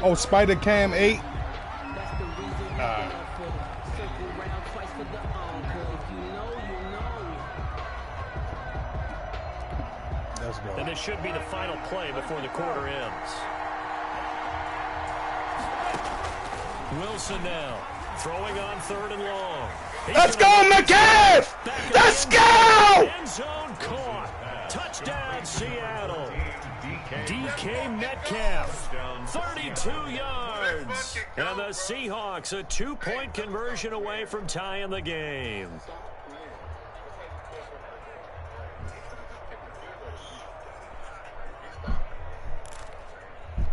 Oh, Spider Cam 8. Let's go. And this should be the final play before the quarter ends. Wilson now, throwing on 3rd and long. Let's go, Metcalf! Let's go! End zone caught. Touchdown, Seattle. DK Metcalf, 32 yards. And the Seahawks a 2-point conversion away from tying the game.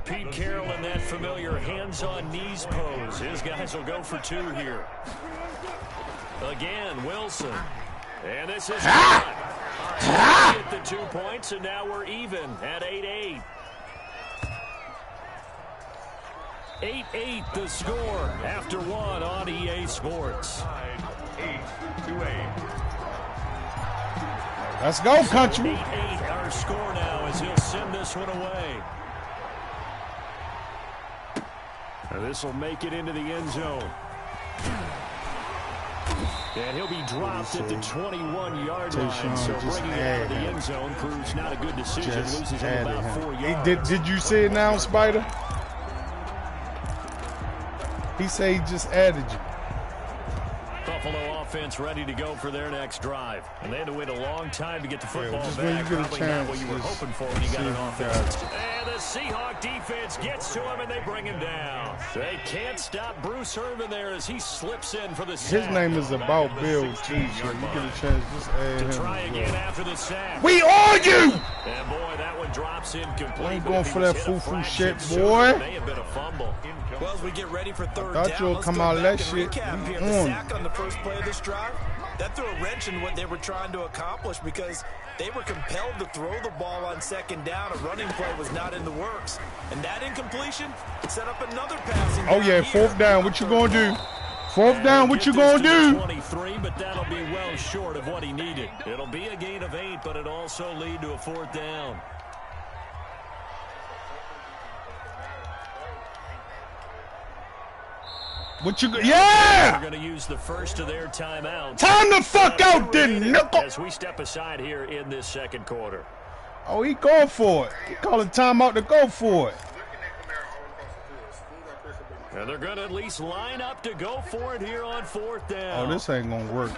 Pete Carroll in that familiar hands-on knees pose. His guys will go for 2 here. Again, Wilson. And this is get the 2 points, and now we're even at 8-8. 8-8 the score after 1 on EA Sports. 8-8. Let's go, country. 8-8 our score now as he'll send this one away. This will make it into the end zone. And he'll be dropped at the 21-yard line. So bringing it out of the end zone proves not a good decision. Loses him about 4 yards. Did you see it now, Spider? He said he just added you. Buffalo offense ready to go for their next drive. And they had to wait a long time to get the football just back. when you get a Probably chance, not what you were hoping for when you got an offense. Guys. And the Seahawk defense gets to him, and they bring him down. They can't stop Bruce Irvin there as he slips in for the sack. His name is About Bill, too, so you get a chance, just add him. To try again after the sack. We are you! And boy, that one one drops incomplete. I ain't going for that foo-foo shit, boy. May have been a fumble. Well, as we get ready for third I thought down, you'll let's come go out back that and shit. recap here. The sack on the first play of this drive, that threw a wrench in what they were trying to accomplish because they were compelled to throw the ball on second down. A running play was not in the works. And that incompletion set up another passing Oh, yeah, fourth down. What you going to do? Fourth down, what you going to do? 23, but that'll be well short of what he needed. It'll be a gain of 8, but it'll also lead to a fourth down. What you yeah! They're going to use the first of their timeouts. Time the fuck out, then, nickel! As we step aside here in this second quarter. Oh, he going for it. He calling timeout to go for it. And they're going to at least line up to go for it here on fourth down. Oh, this ain't going to work.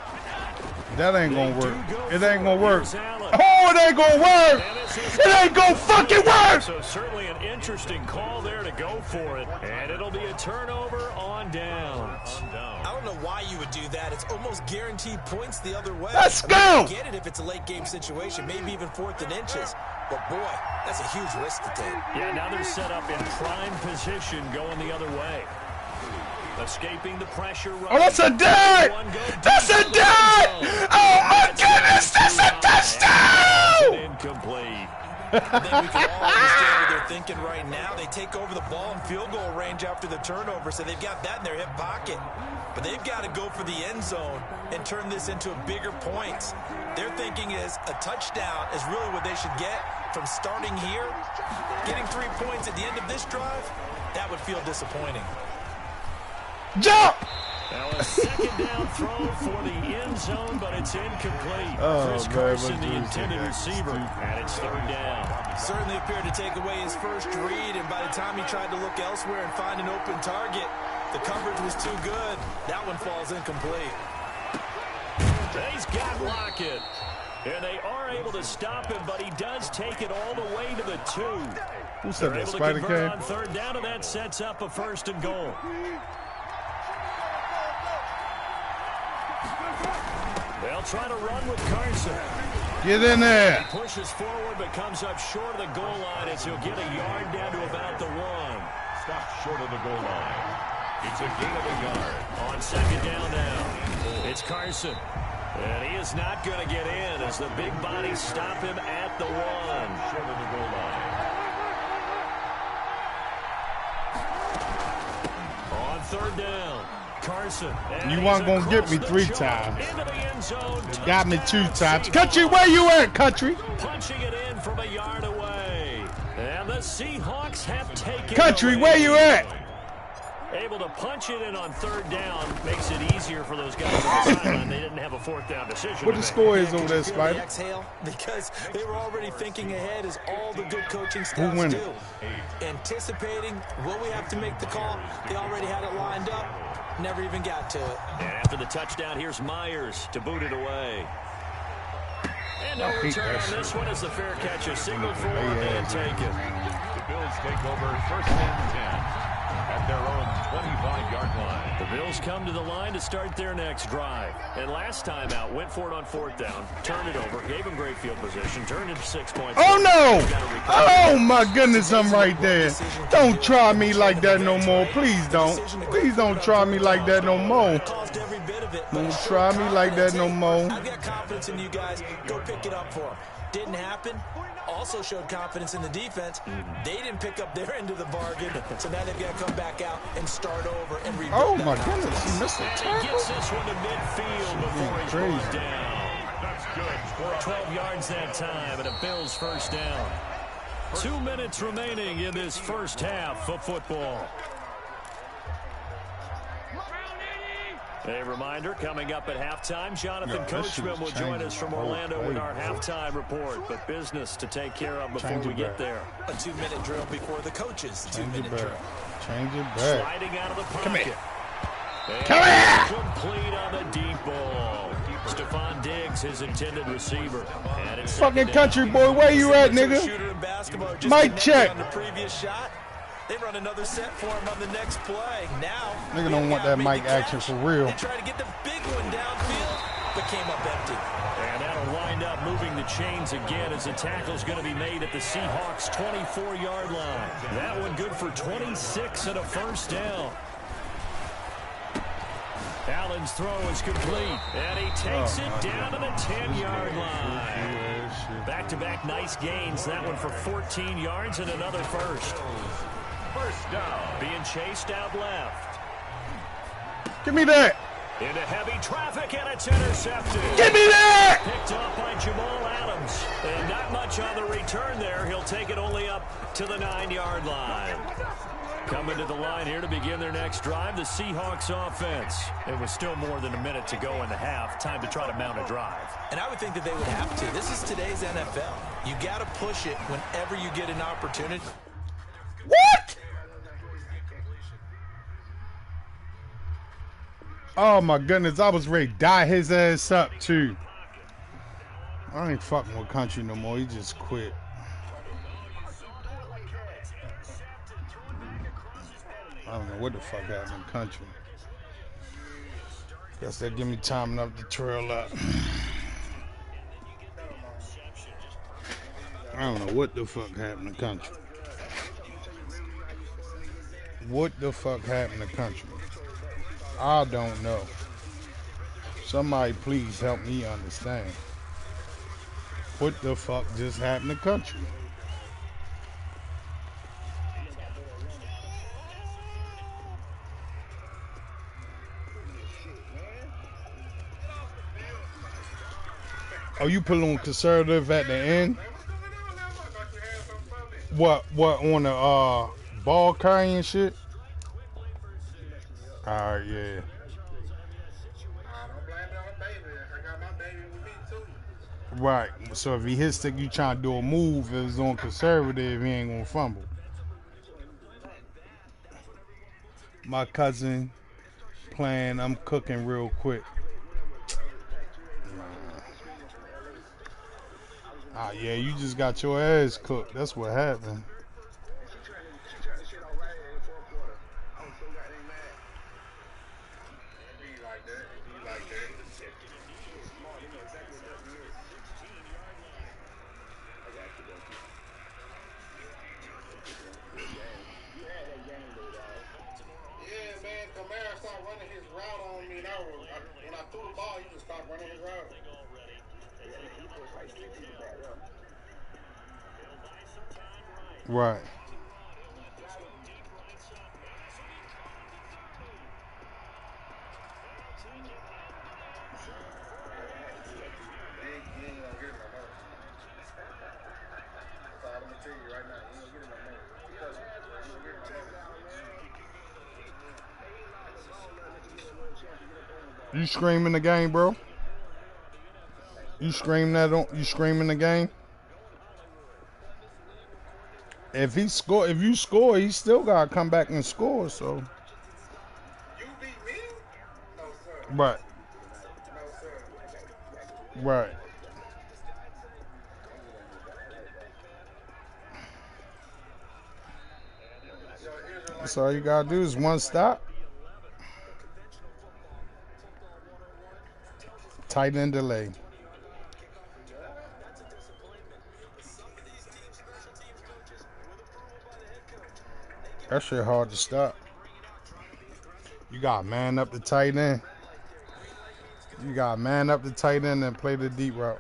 That ain't going to work. It ain't going to work. Oh, it ain't going to work. It ain't going to fucking work. So certainly an interesting call there to go for it. And it'll be a turnover on downs. I don't know why you would do that. It's almost guaranteed points the other way. Let's go. I get it if it's a late game situation, maybe even 4th and inches. But boy, that's a huge risk to take. Yeah, now they're set up in prime position going the other way. Escaping the pressure. Oh, that's a dart! That's a dart! Oh my goodness, that's a touchdown! Incomplete. I think we can all understand what they're thinking right now. They take over the ball in field goal range after the turnover, so they've got that in their hip pocket. But they've got to go for the end zone and turn this into bigger points. Their thinking is a touchdown is really what they should get from starting here. Getting 3 points at the end of this drive, that would feel disappointing. Jump! Now a second down throw for the end zone, but it's incomplete. Oh, Chris man, Carson, the intended receiver, and it's third down. Certainly appeared to take away his first read, and by the time he tried to look elsewhere and find an open target, the coverage was too good. That one falls incomplete. He's got Lockett. And they are able to stop him, but he does take it all the way to the 2. Who said They're that, able to Spider convert Cam? on third down, and that sets up a 1st and goal. They'll try to run with Carson. Get in there. He pushes forward, but comes up short of the goal line as he'll get a yard down to about the 1. Stopped short of the goal line. It's a gain of a yard. On second down now, it's Carson. And he is not going to get in as the big bodies stop him at the 1. Short of the goal line. On third down, Carson. You weren't going to get me 3 times. Into the end zone. You got me 2 times. Country, where you at, Country? Punching it in from a yard away. And the Seahawks have taken Country, away. where you at? Able to punch it in on third down makes it easier for those guys on the sideline. They didn't have a fourth down decision. What the score is over there, Feel the Spider? exhale because they were already thinking ahead as all the good coaching staffs winning? do. Anticipating what we have to make the call. They already had it lined up. Never even got to it. And after the touchdown, here's Myers to boot it away. And no return on this one as the fair catch. A single for one and take it. The Bills take over 1st and 10 at their own 25-yard line. The Bills come to the line to start their next drive. And last time out, went for it on 4th down, turned it over, gave him great field position, turned it 6 points. Oh, no! Oh, my goodness, I'm right there. Don't try me like that no more. Please don't. Please don't try me like that no more. Don't try me like that no more. I've got confidence in you guys. Go pick it up for them. Didn't happen. Also showed confidence in the defense. They didn't pick up their end of the bargain, so now they've got to come back out and start over and rebuild. Oh, my goodness. He missed a And he tackle. gets this one to midfield before he's Crazy. brought down. That's good. 12 yards that time, and a Bills first down. 2 minutes remaining in this first half of football. A reminder, coming up at halftime, Jonathan Yeah, that shit Coachman was will join us from changing. Orlando with our Hey, halftime report, but business to take care of before Change we it get back. there. A 2-minute drill before the coaches' Change it 2-minute back. drill. Change it back. Sliding out of the pocket. Come here. And Come here. complete on the deep ball. Stephon Diggs, his intended receiver. And it's Fucking second country down. boy, where you at, Similar to a nigga? shooter in basketball, just Mic connecting check. on the previous shot. They run another set for him on the next play. Now, Nigga don't want that mic action for real. They try to get the big one downfield, but came up empty. And that'll wind up moving the chains again as the tackle's going to be made at the Seahawks' 24-yard line. That one good for 26 and a first down. Allen's throw is complete, and he takes it down to the 10-yard line. Back-to-back nice gains. That one for 14 yards and another first. First down. Being chased out left. Give me that. Into heavy traffic, and it's intercepted. Give me that. Picked off by Jamal Adams. And not much on the return there. He'll take it only up to the 9-yard line. Coming to the line here to begin their next drive, the Seahawks offense. It was still more than a minute to go in the half. Time to try to mount a drive. And I would think that they would have to. This is today's NFL. You got to push it whenever you get an opportunity. What? Oh, my goodness. I was ready to dye his ass up, too. I ain't fucking with Country no more. He just quit. I don't know what the fuck happened in Country. Guess they give me time enough to trail up. I don't know what the fuck happened in Country. What the fuck happened to Country? I don't know. Somebody please help me understand. What the fuck just happened to Country? Oh, you put on conservative at the end? What on the ball carrying shit? Alright, yeah. Right. So if he hits stick, you trying to do a move, if it's on conservative, he ain't gonna fumble. My cousin playing, I'm cooking real quick. Ah, yeah, you just got your ass cooked. That's what happened. Right. You screaming the game, bro? You scream that on? You screaming the game? If you score, he still gotta come back and score. So. You beat me? No, sir. Right. No, sir. Right. That's all you gotta do is one stop. Tight end delay. That shit hard to stop. You got man up the tight end. You got man up the tight end and play the deep route.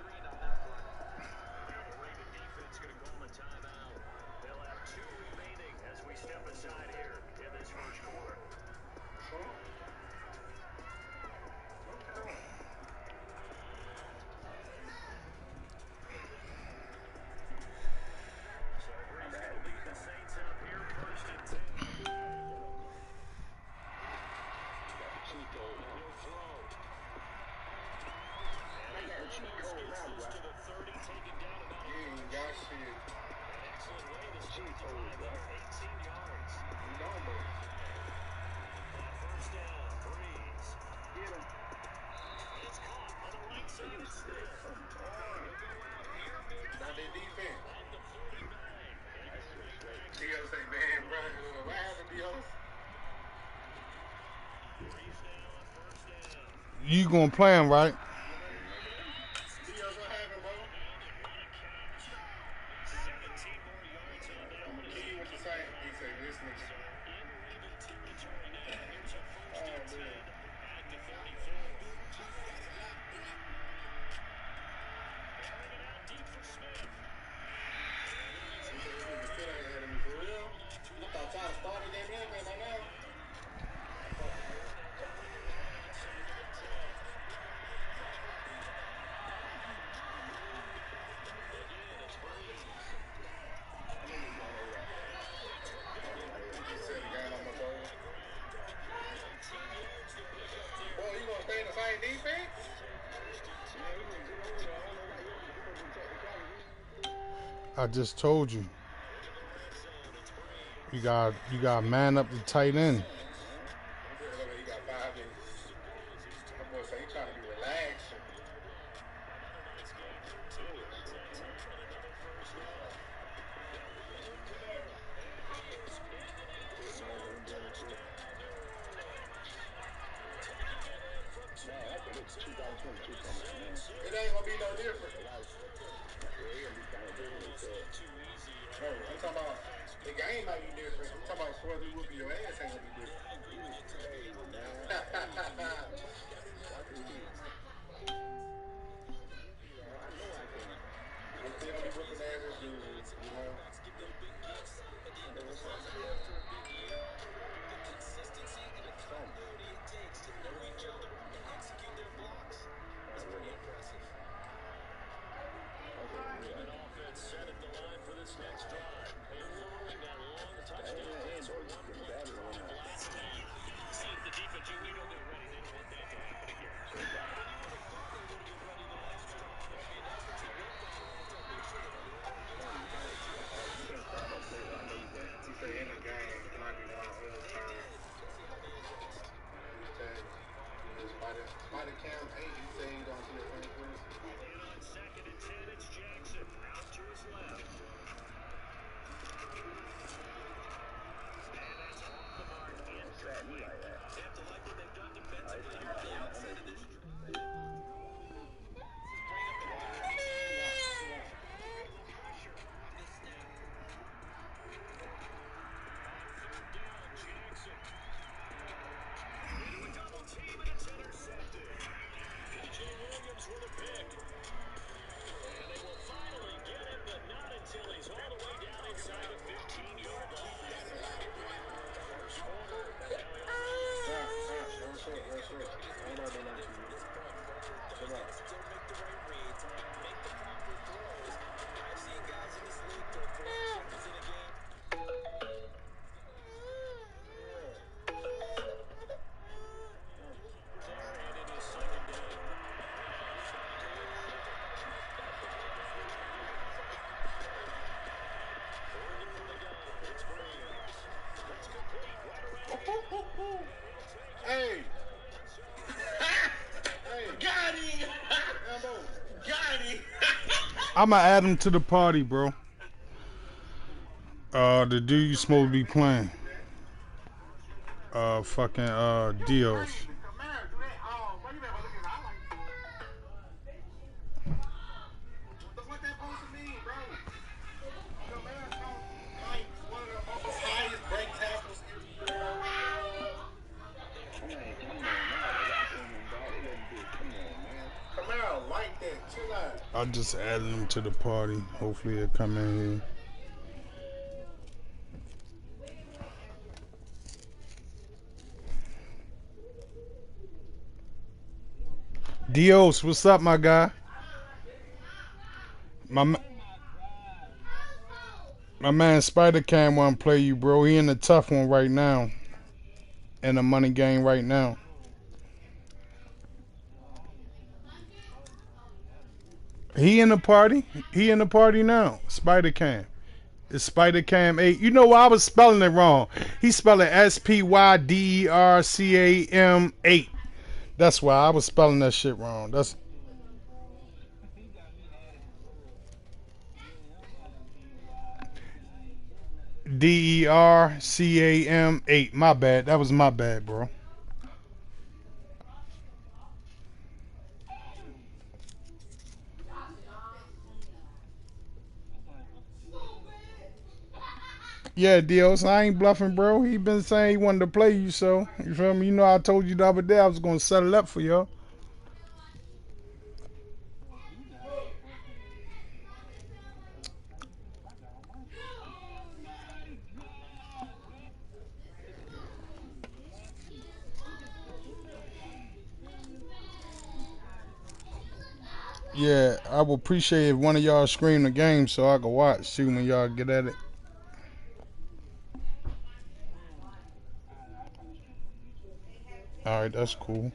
You gonna play him, right? I just told you. You got man up the tight end. It ain't gonna be no different. No, I'm talking about the game might be different. I'm talking about whether you whooping your ass ain't gonna be different. I'm still only whooping ass as dudes, you know. Spider Cam 8, he said he don't see a thing first. On second and 10, it's Jackson. Out to his left. And that's off the mark. Incomplete. They have to like what they've done defensively here at the outset of this. Hey! Hey! Got him! Got him! I'ma add him to the party, bro. The dude you supposed to be playing. Fucking Dios. I just added him to the party. Hopefully he'll come in here. Dios, what's up, my guy? My man Spider Cam want to play you, bro. He in the tough one right now. In the money game right now. He in the party. He in the party now. Spider Cam. It's Spider Cam 8. You know why I was spelling it wrong? He spelled it SPYDERCAM 8. That's why I was spelling that shit wrong. That's DERCAM 8. My bad. That was my bad, bro. Yeah, Dios, I ain't bluffing, bro. He been saying he wanted to play you, so you feel me? You know, I told you the other day I was gonna set it up for y'all. Yeah, I would appreciate if one of y'all scream the game so I can watch, see when y'all get at it. All right, that's cool.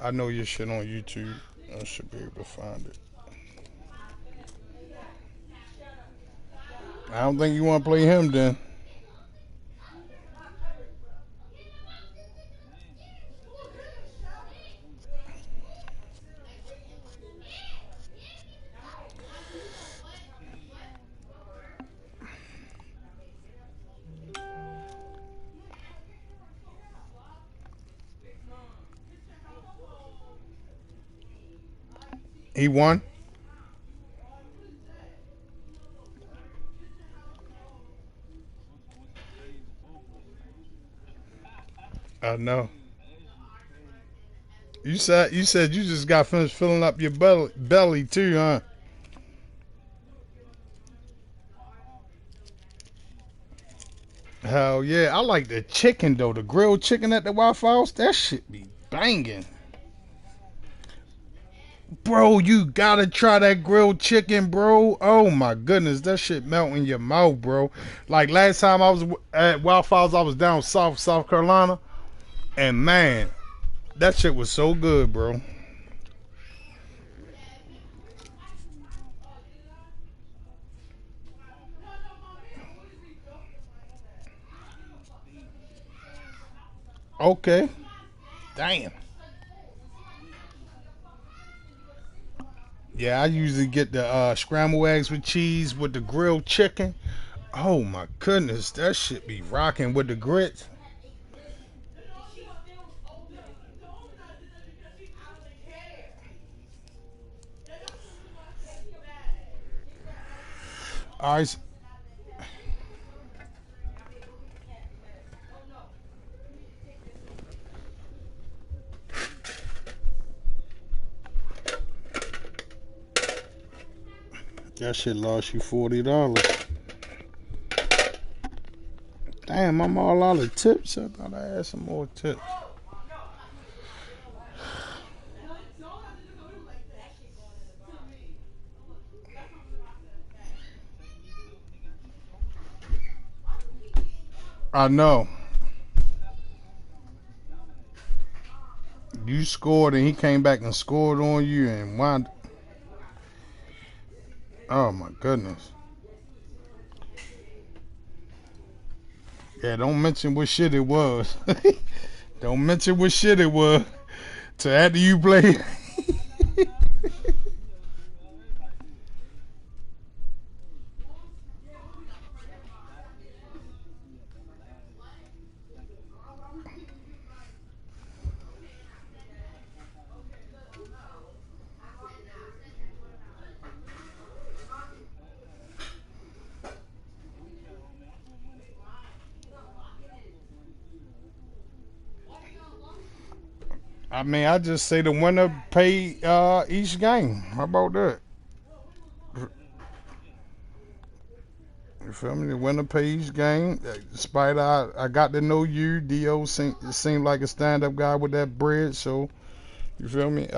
I know your shit on YouTube. I should be able to find it. I don't think you want to play him then. He won? I know. You said you just got finished filling up your belly too, huh? Hell yeah, I like the chicken though. The grilled chicken at the Waffle House, that shit be banging. Bro, you gotta try that grilled chicken, bro. Oh my goodness, that shit melt in your mouth, bro. Like last time I was at Waffle House, I was down South Carolina, and man, that shit was so good, bro. Okay, damn. Yeah, I usually get the scrambled eggs with cheese with the grilled chicken. Oh my goodness, that shit be rocking with the grits. All right, that shit lost you $40. Damn, I'm all out of tips. I thought I had some more tips. I know. You scored and he came back and scored on you and wound. Oh my goodness. Yeah, don't mention what shit it was. Don't mention what shit it was. To after you play. I mean, I just say the winner pay each game. How about that? You feel me? The winner pay each game. Despite I got to know you, Dio seemed like a stand up guy with that bread. So you feel me?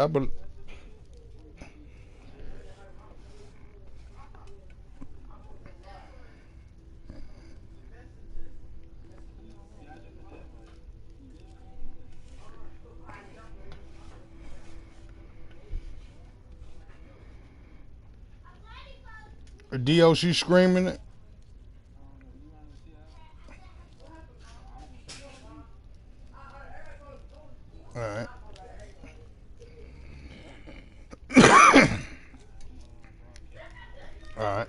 Dio, she screaming it. All right. All right.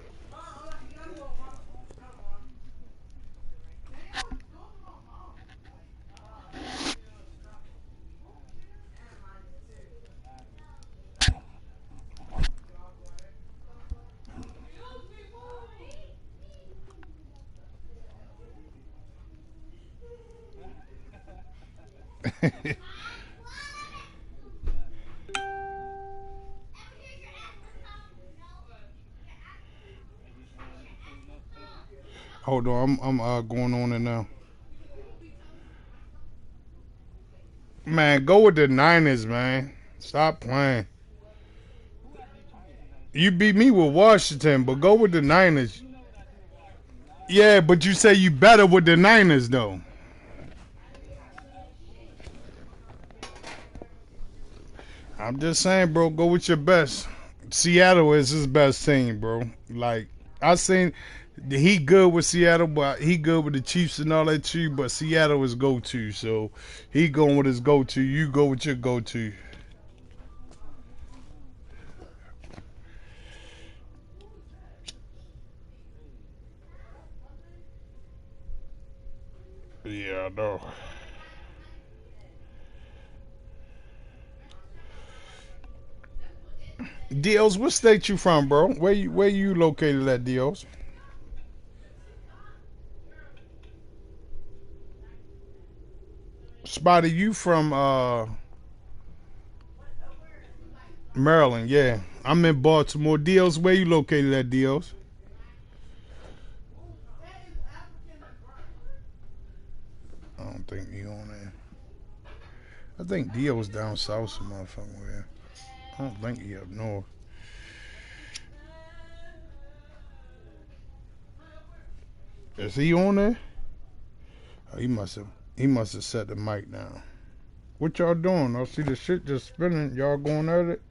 Hold on, I'm going on it now. Man, go with the Niners, man. Stop playing. You beat me with Washington, but go with the Niners. Yeah, but you say you better with the Niners, though. I'm just saying, bro, go with your best. Seattle is his best team, bro. Like, I seen he good with Seattle, but he good with the Chiefs and all that too, but Seattle is go-to, so he going with his go-to. You go with your go-to. Yeah, I know. Dios, what state you from, bro? Where you located at, Dios? Spotty, you from Maryland, yeah. I'm in Baltimore. Dios, where you located at, Dios? I don't think he on there. I think Dio's down south some motherfucking. I don't think he up north. Is he on there? Oh, he must have set the mic down. What y'all doing? I see the shit just spinning. Y'all going at it?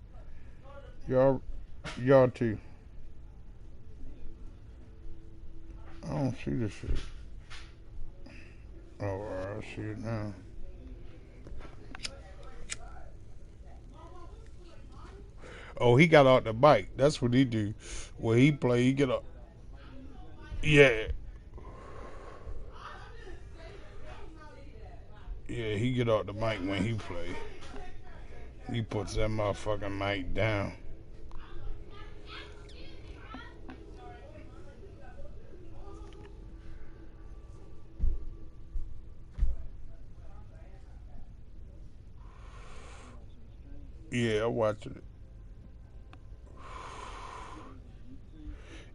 Y'all too. I don't see the shit. Oh, I see it now. Oh, he got out the bike. That's what he do. When he play, he get up. Yeah. Yeah, he get out the mic when he play. He puts that motherfucking mic down. Yeah, I watched it.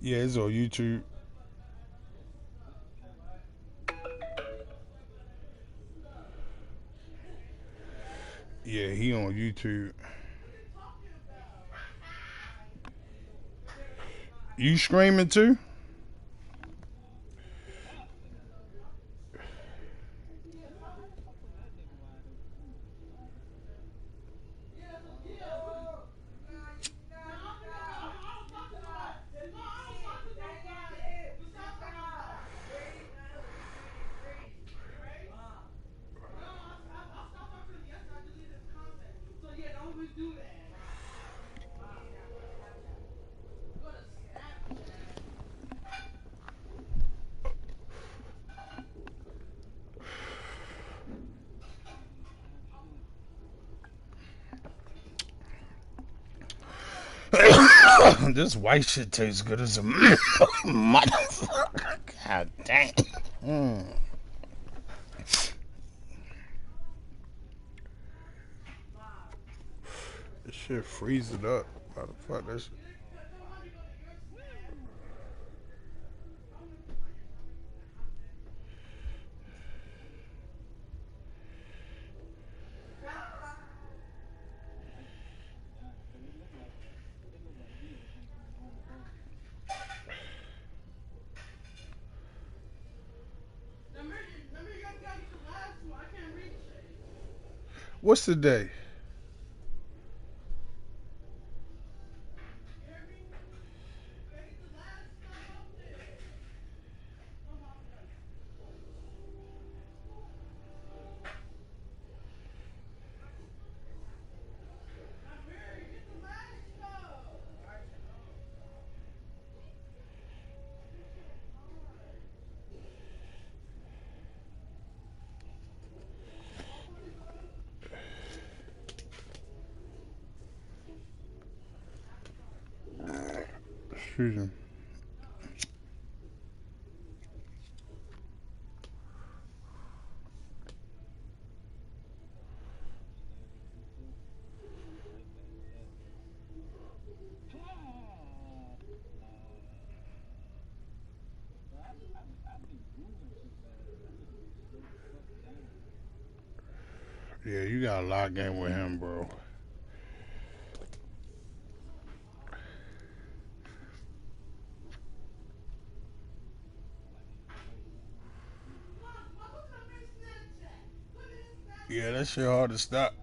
Yeah, it's on YouTube. Yeah, he on YouTube. You screaming too? This white shit tastes good as a motherfucker. God damn. This shit freeze it up. How the fuck that shit? What's the day? Excuse me. Yeah, you got to lock in with him, bro. Yeah, that shit hard to stop.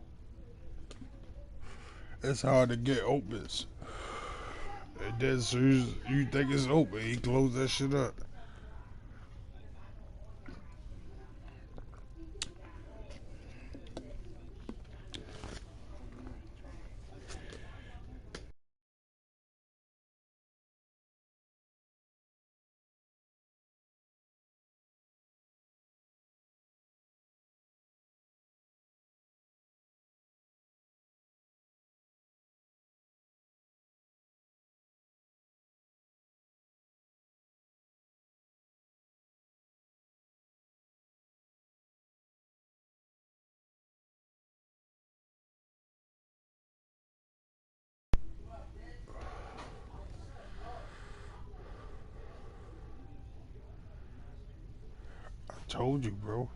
It's hard to get opens. And then as soon as you think it's open, he close that shit up. I told you, bro.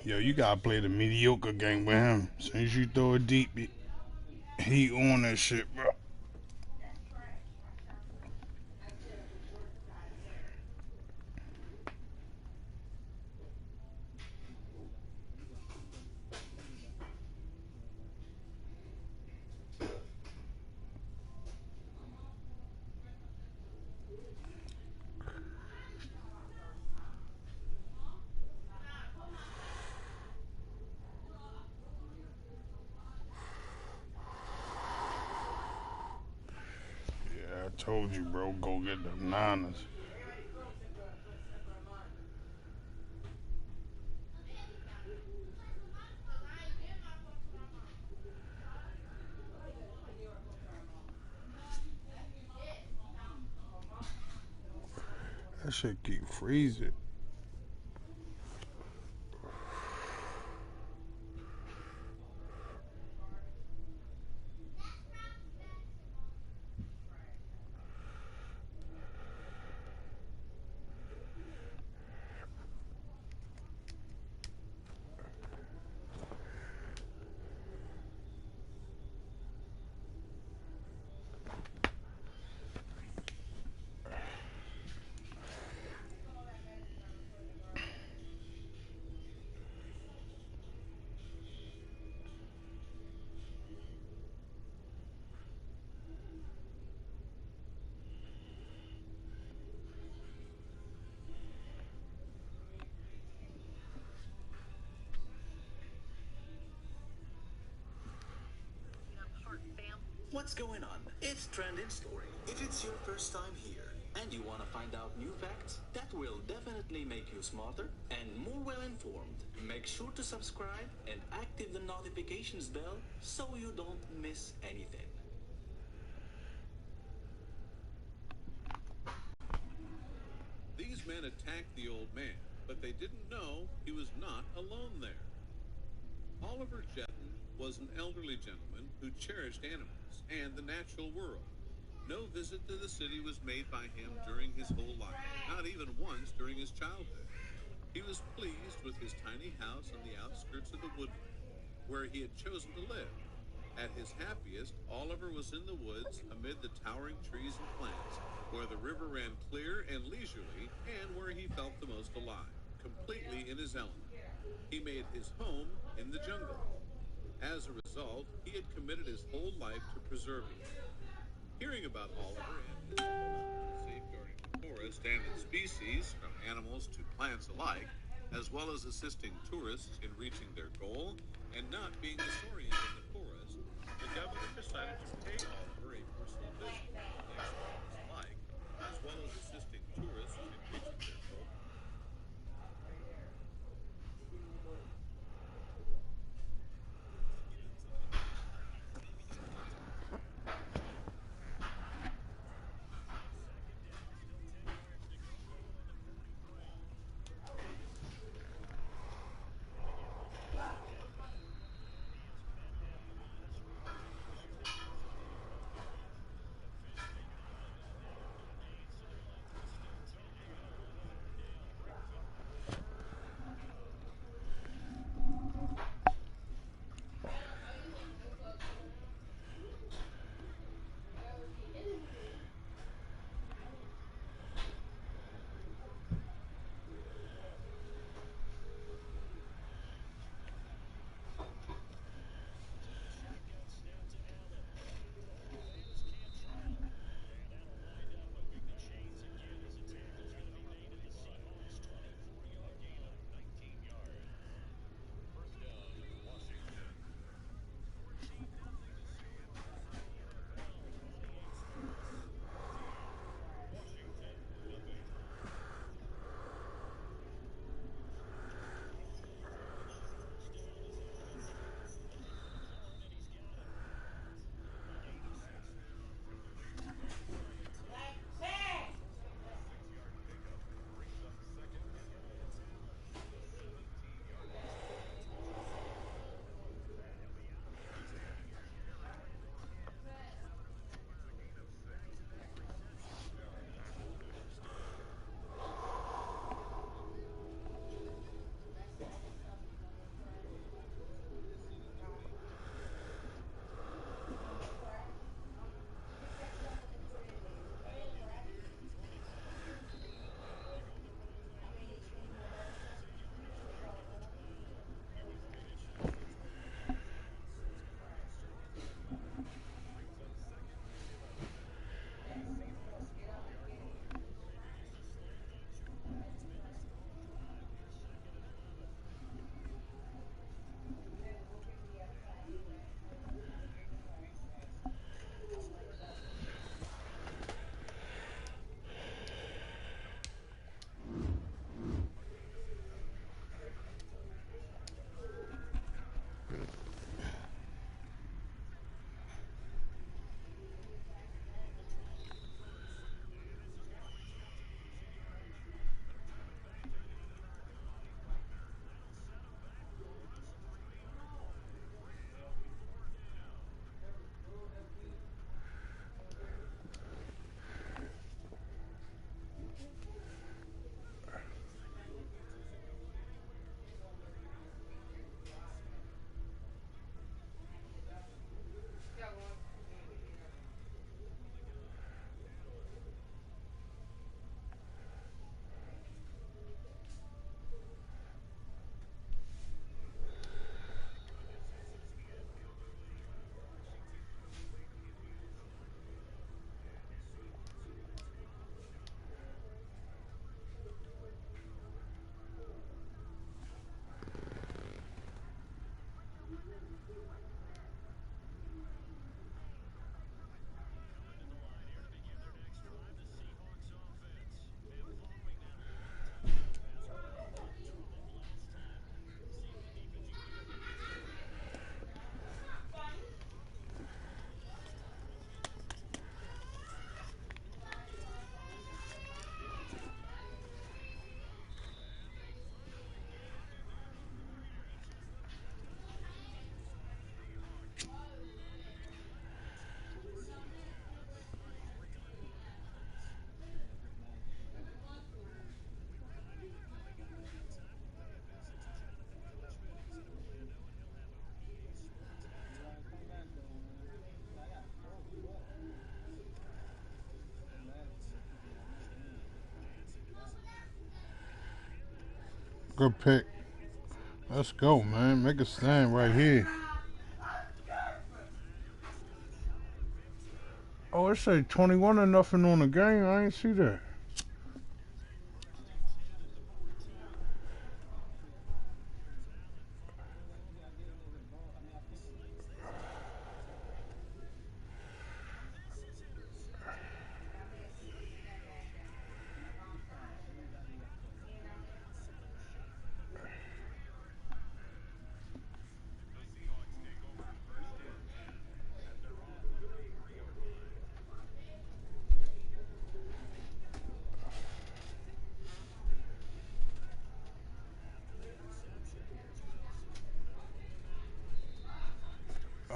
Yo, you gotta play the mediocre game with him. As soon as you throw it deep, he on that shit, bro. Yeah, I told you, bro. Go get the Niners. That shit keep freezing. What's going on? It's Trending Story. If it's your first time here and you want to find out new facts that will definitely make you smarter and more well informed, make sure to subscribe and active the notifications bell so you don't miss anything. These men attacked the old man, but they didn't know he was not alone there. Oliver Jetton was an elderly gentleman who cherished animals and the natural world. No visit to the city was made by him during his whole life, not even once during his childhood. He was pleased with his tiny house on the outskirts of the woodland, where he had chosen to live. At his happiest, Oliver was in the woods amid the towering trees and plants, where the river ran clear and leisurely, and where he felt the most alive, completely in his element. He made his home in the jungle. As a result, he had committed his whole life to preserving it. Hearing about Oliver and his safeguarding the forest and its species, from animals to plants alike, as well as assisting tourists in reaching their goal and not being disoriented in the forest, The governor decided to pay Oliver a personal visit to the place he was like, as well as assisting tourists in reaching their goal. Good pick. Let's go, man. Make a stand right here. Oh, it say 21-0 on the game. I ain't see that.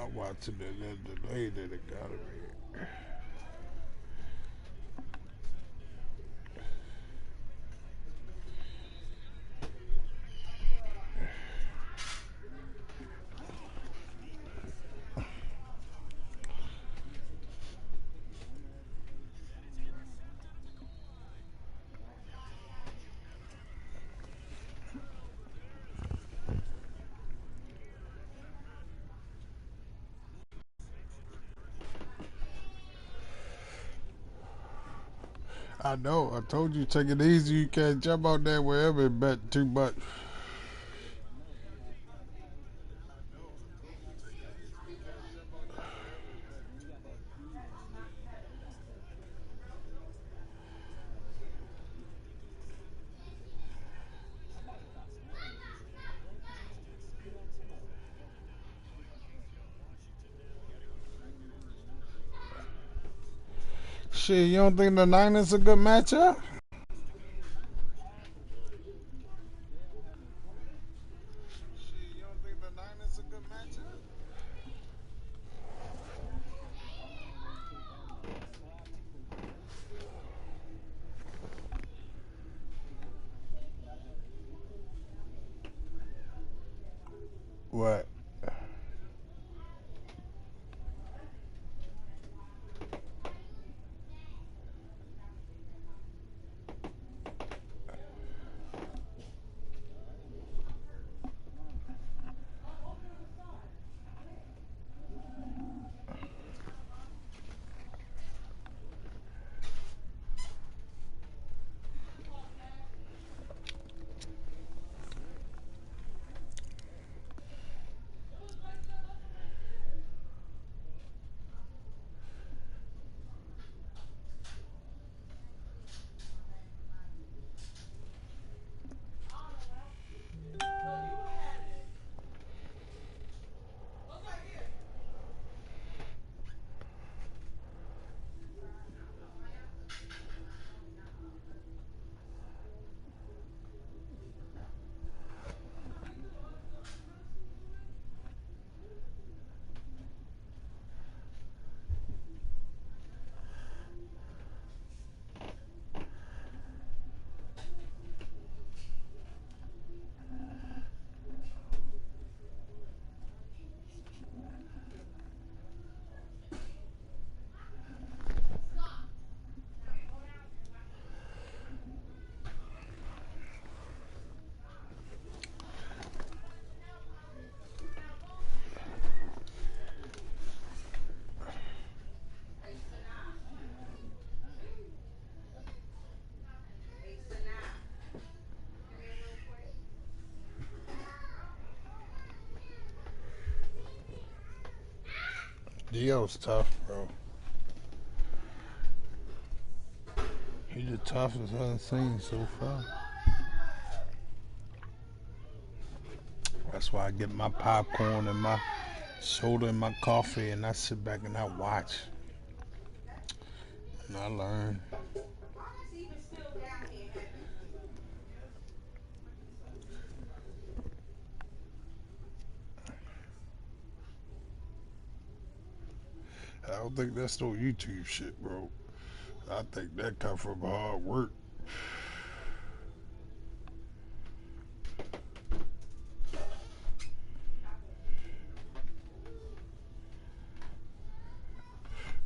I watched it and then delayed it. It gotta be. I know. I told you, take it easy. You can't jump out there wherever and bet too much. Shit, you don't think the Niners a good matchup? Shit, you don't think the Niners a good matchup? What? Dio's tough, bro. He's the toughest I've seen so far. That's why I get my popcorn and my soda and my coffee and I sit back and I watch. And I learn. I don't think that's no YouTube shit, bro. I think that come from hard work.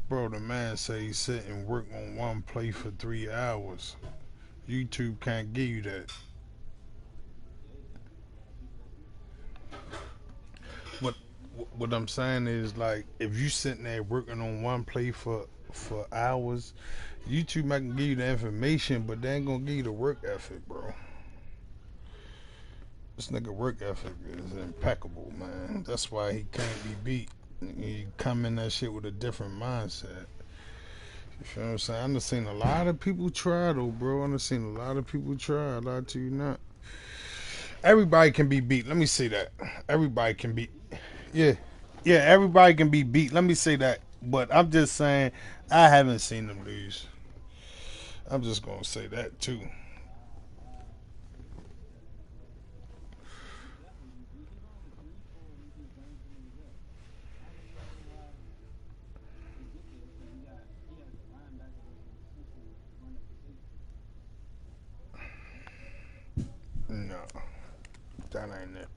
Bro, the man say he sit and work on one play for 3 hours. YouTube can't give you that. What what I'm saying is, like, if you sitting there working on one play for hours, YouTube might give you the information, but they ain't gonna give you the work ethic, bro. This nigga work ethic is impeccable, man. That's why he can't be beat. He come in that shit with a different mindset. You feel what I'm saying? I done seen a lot of people try though, bro. I done seen a lot of people try. I lie to you not. Everybody can be beat. Let me say that. Everybody can be. Yeah. Yeah, everybody can be beat. Let me say that. But I'm just saying, I haven't seen them lose. I'm just going to say that too. That ain't it.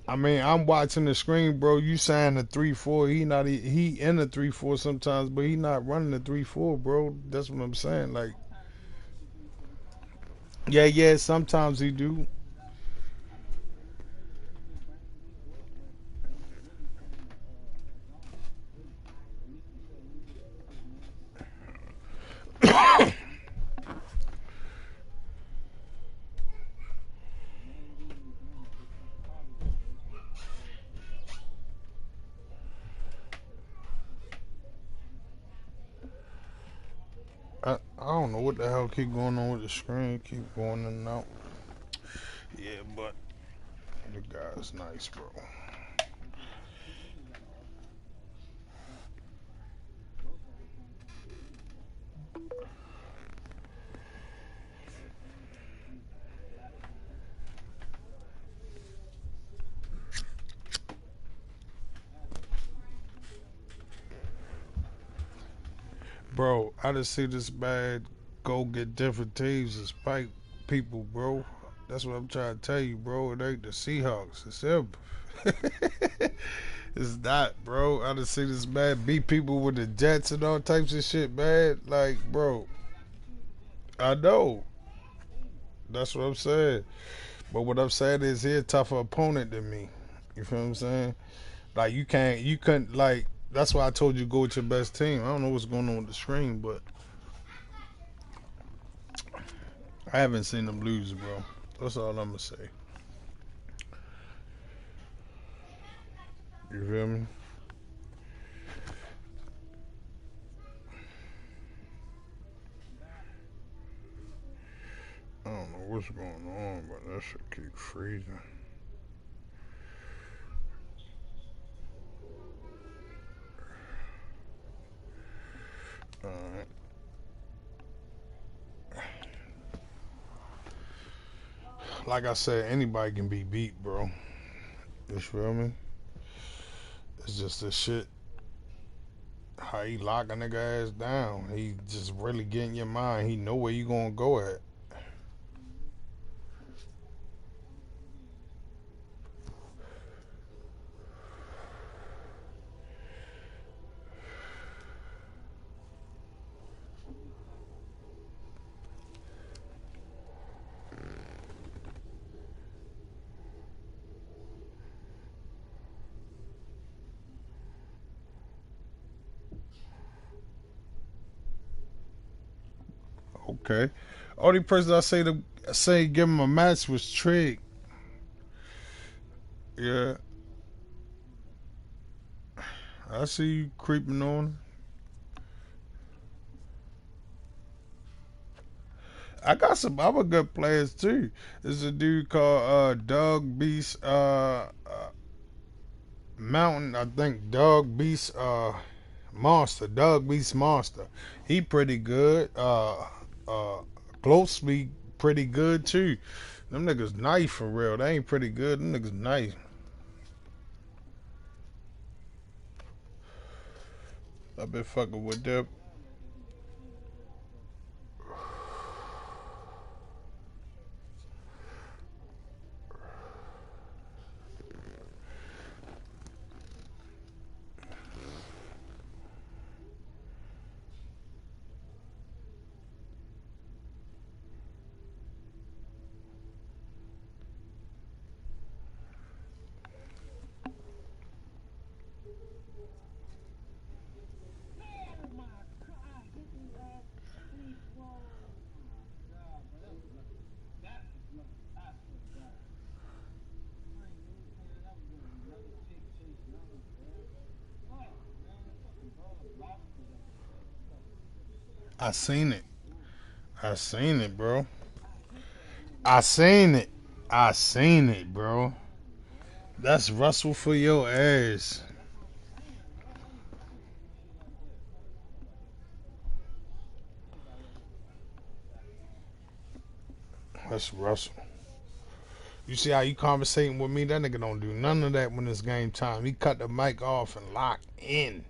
I mean, I'm watching the screen, bro. You saying the 3-4? He in the 3-4 sometimes, but he not running the 3-4, bro. That's what I'm saying. Like, yeah. Sometimes he do. I don't know what the hell keep going on with the screen. Keep going in and out. Yeah, but the guy's nice, bro. Bro, I just see this bad go get different teams and spike people, bro. That's what I'm trying to tell you, bro. It ain't the Seahawks. It's him. It's not, bro. I just see this man beat people with the Jets and all types of shit, man. Like, bro, I know. That's what I'm saying. But what I'm saying is he a tougher opponent than me. You feel what I'm saying? Like, you couldn't, like, that's why I told you go with your best team. I don't know what's going on with the screen, but I haven't seen them lose, bro. That's all I'm going to say. You feel me? I don't know what's going on, but that shit keep freezing. Alright. Like I said, anybody can be beat, bro. You feel me? It's just this shit. How he lock a nigga ass down. He just really getting your mind. He know where you gonna go at. Okay. Only person I say give him a match was Trig. Yeah. I see you creeping on. I got some other good players too. There's a dude called Doug Beast Mountain. I think Doug Beast Monster. Doug Beast Monster. He pretty good. Closely pretty good too. Them niggas nice for real. They ain't pretty good. Them niggas nice. I been fucking with them. I seen it. I seen it, bro. I seen it. I seen it, bro. That's Russell for your ass. That's Russell. You see how you conversating with me? That nigga don't do none of that when it's game time. He cut the mic off and lock in.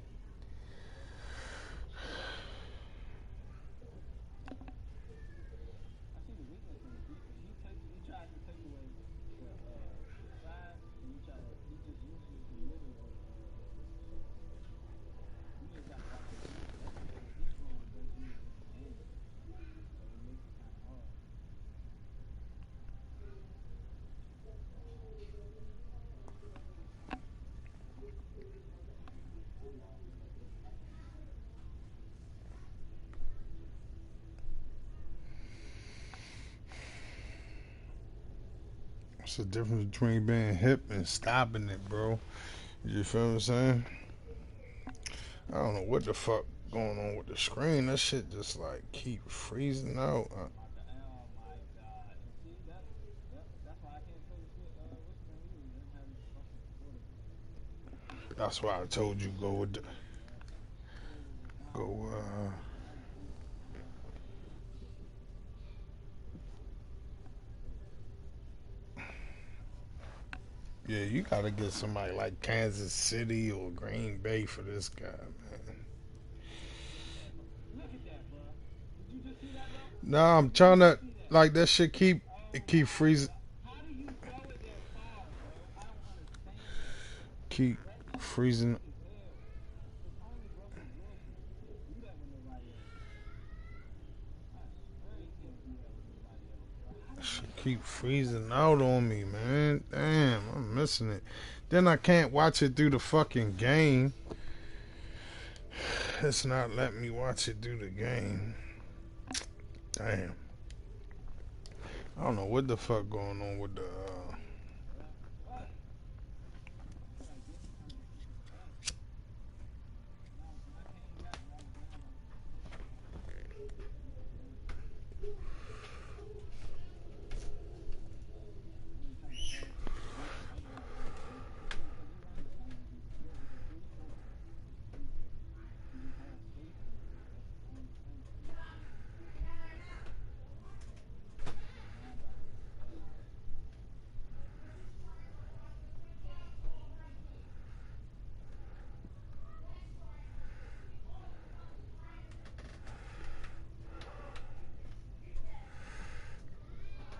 It's the difference between being hip and stopping it, bro. You feel what I'm saying? I don't know what the fuck going on with the screen. That shit just like keep freezing out. That's why I told you go with the, go. Yeah, you gotta get somebody like Kansas City or Green Bay for this guy, man. Nah, I'm trying to like that shit keep freezing. Keep freezing. Shit keep freezing out on me, man. Damn, I'm missing it. Then I can't watch it through the fucking game. It's not letting me watch it through the game. Damn. I don't know what the fuck going on with the.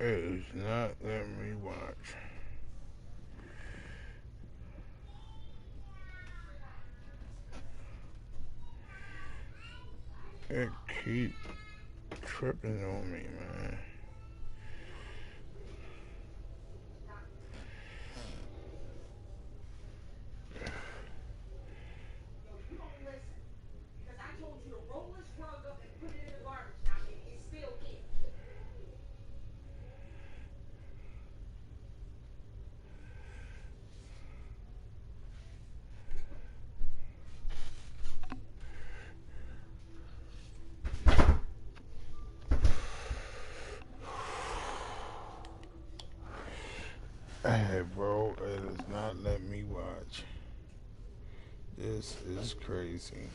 It is not letting me watch. It keep tripping on me, man. Hey, bro, it is not letting me watch. This is crazy.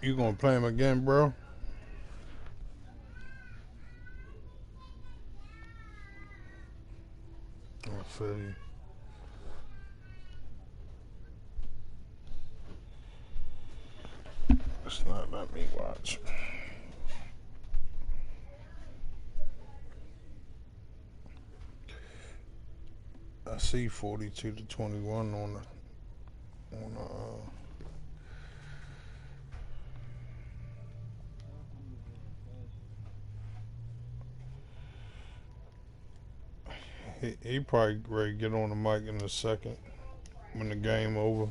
You gonna play him again, bro? I feel you. It's not letting me watch. I see 42-21 on the. He probably ready to get on the mic in a second when the game over.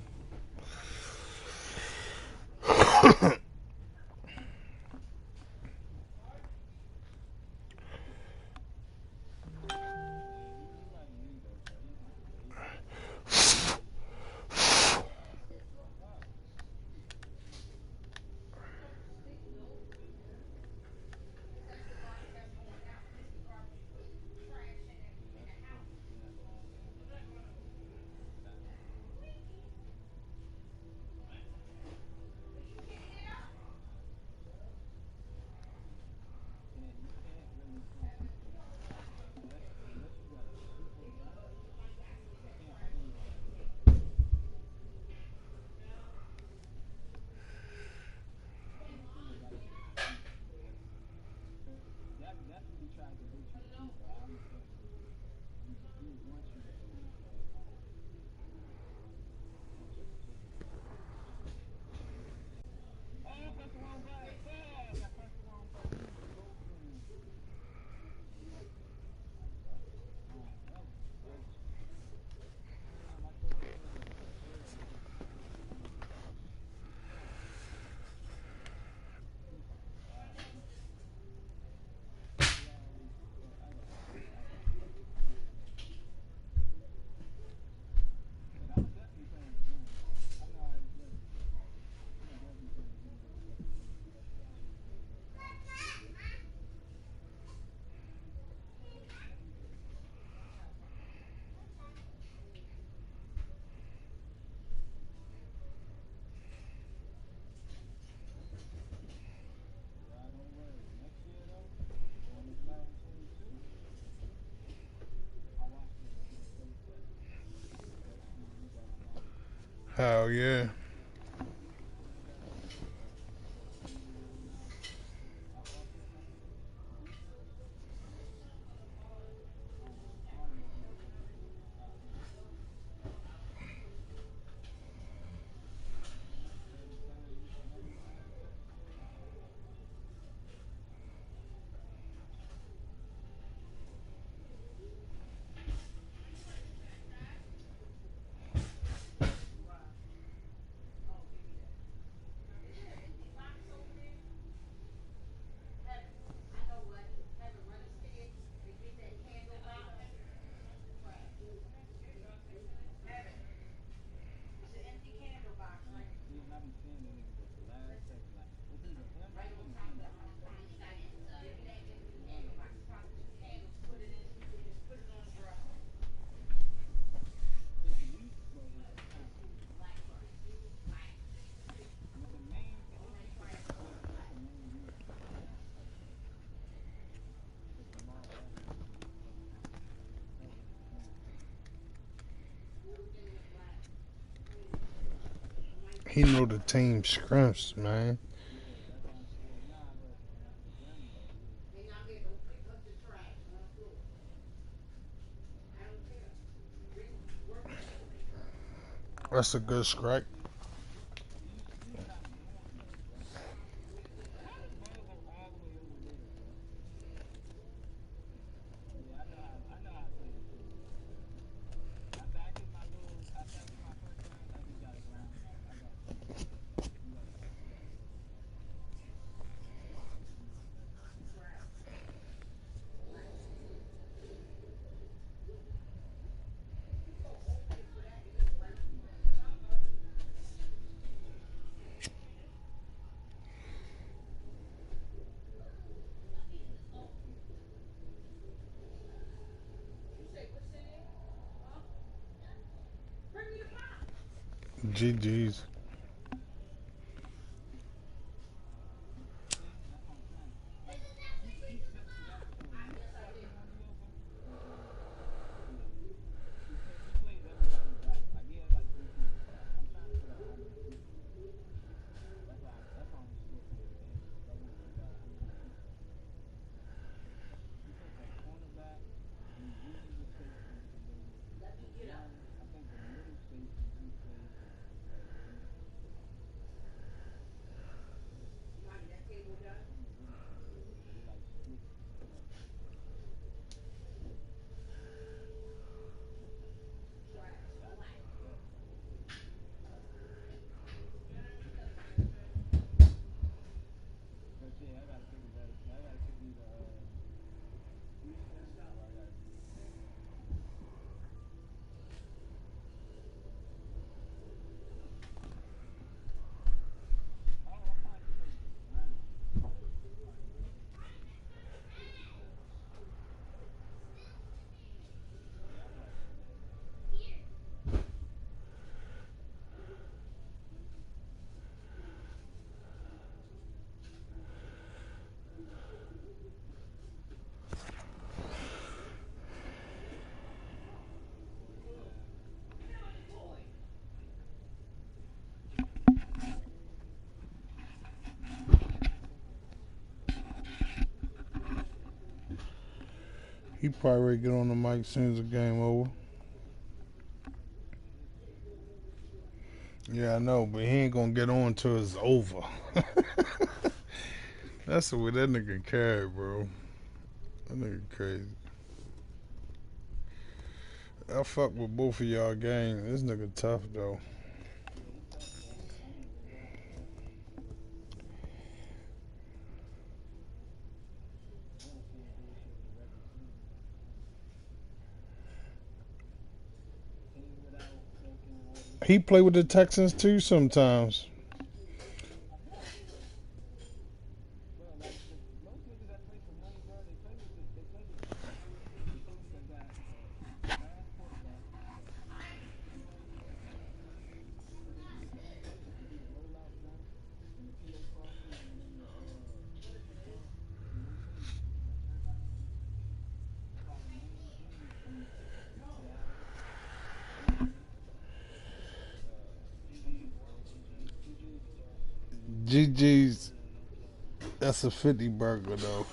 Hell yeah. He know the team scrimps, man. That's a good strike. GG's. He probably ready to get on the mic as soon as the game over. Yeah, I know, but he ain't gonna get on till it's over. That's the way that nigga carry, bro. That nigga crazy. I fuck with both of y'all gang. This nigga tough though. He play with the Texans too sometimes. GG's. That's a 50 burger though.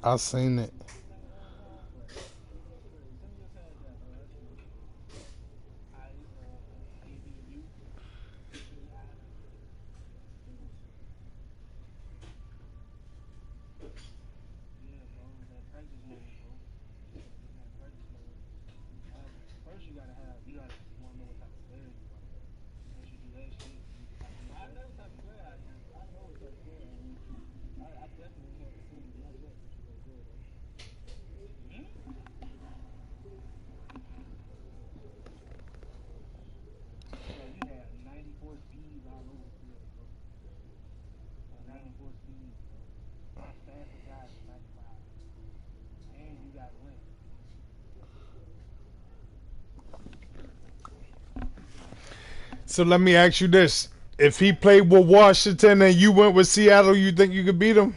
I seen it. So let me ask you this. If he played with Washington and you went with Seattle, you think you could beat him?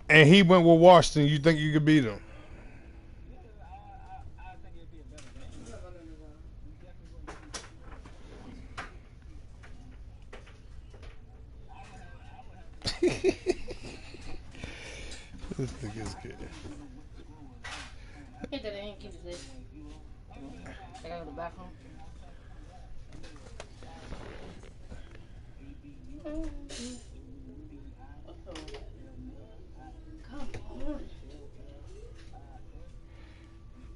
And he went with Washington, you think you could beat him? This nigga's good. Hit that in, keep it. I gotta go to the bathroom.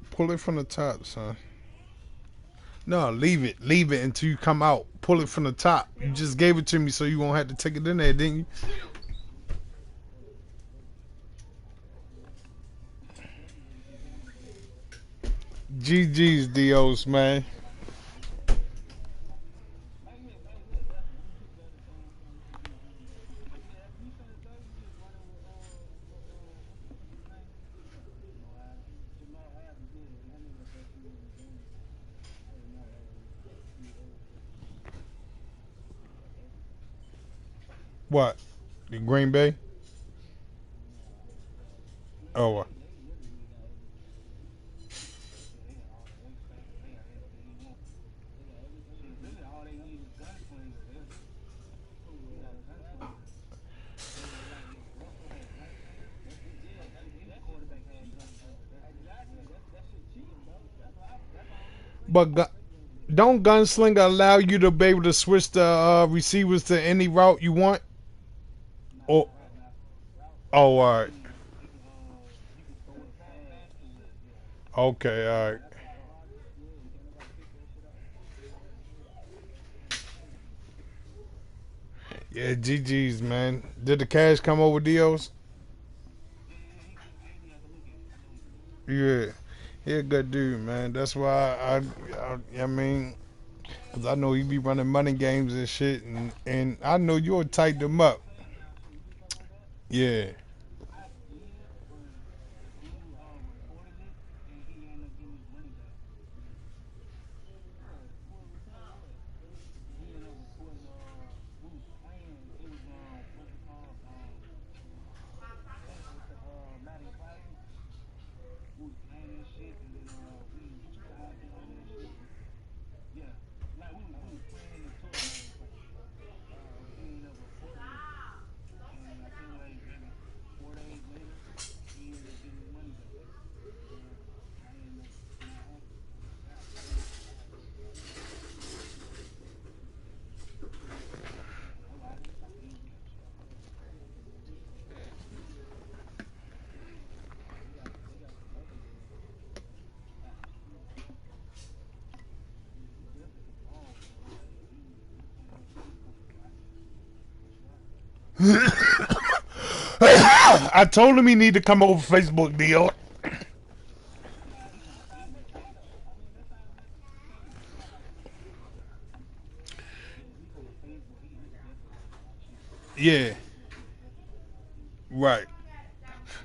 Pull it from the top, son. No, leave it. Leave it until you come out. Pull it from the top. You just gave it to me so you won't have to take it in there, didn't you? GG's, Dios, man. What? The Green Bay? Oh, but don't Gunslinger allow you to be able to switch the receivers to any route you want? Oh, all right. Okay, all right. Yeah, GG's, man. Did the cash come over, Dios? Yeah. He a good dude, man. That's why I mean, because I know he be running money games and shit, and I know you'll tighten them up. Yeah. I told him he need to come over Facebook, deal. Yeah. Right.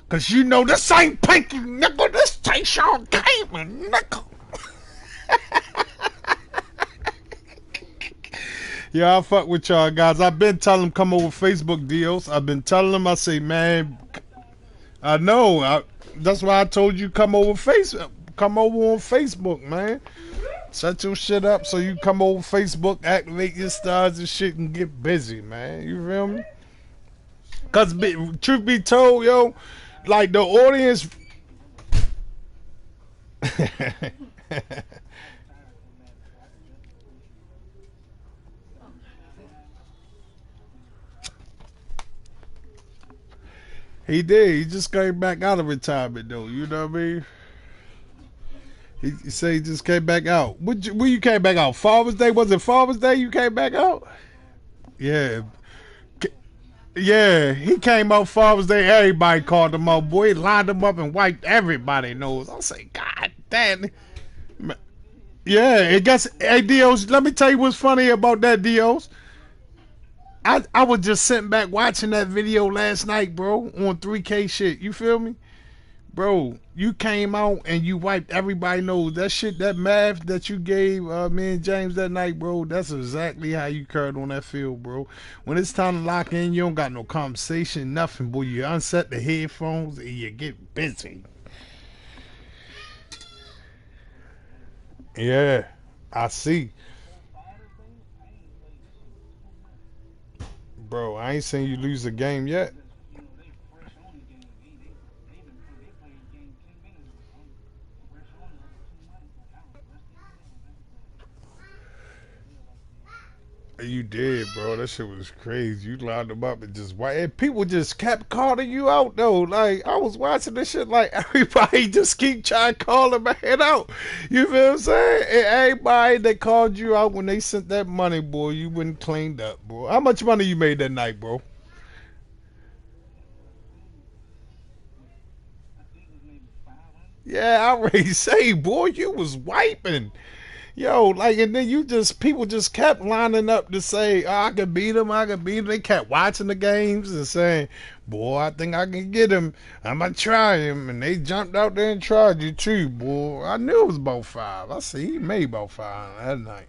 Cause you know this ain't Pinky, nigga. This ain't Sean Kamen, nigga. Yeah, I fuck with y'all guys. I've been telling them come over Facebook deals. I've been telling them, I say, man, I know. That's why I told you come over come over on Facebook, man. Set your shit up so you come over Facebook, activate your stars and shit and get busy, man. You feel me? Cause truth be told, yo, like the audience. He did. He just came back out of retirement, though. You know what I mean? He said he just came back out. When you came back out? Father's Day? Was it Father's Day you came back out? Yeah. Yeah, he came out Father's Day. Everybody called him out. Boy, he lined him up and wiped everybody's nose. I say, God damn. Yeah, it gets. Hey, Dios, let me tell you what's funny about that, Dios. I was just sitting back watching that video last night, bro, on 3K shit. You feel me? Bro, you came out and you wiped everybody nose. That shit, that math that you gave me and James that night, bro, that's exactly how you carried on that field, bro. When it's time to lock in, you don't got no conversation, nothing, boy. You unset the headphones and you get busy. Yeah, I see. Bro, I ain't seen you lose a game yet. You did, bro. That shit was crazy. You lined them up and just and people just kept calling you out though. Like I was watching this shit, like everybody just keep trying to call him head out. You feel what I'm saying? And everybody that called you out when they sent that money, boy, you went cleaned up, bro. How much money you made that night, bro? Yeah, I already say, boy, you was wiping. Yo, like, and then people just kept lining up to say, oh, I could beat him, I could beat him. They kept watching the games and saying, boy, I think I can get him. I'm going to try him. And they jumped out there and tried you too, boy. I knew it was about 5. I see he made about 5 that night.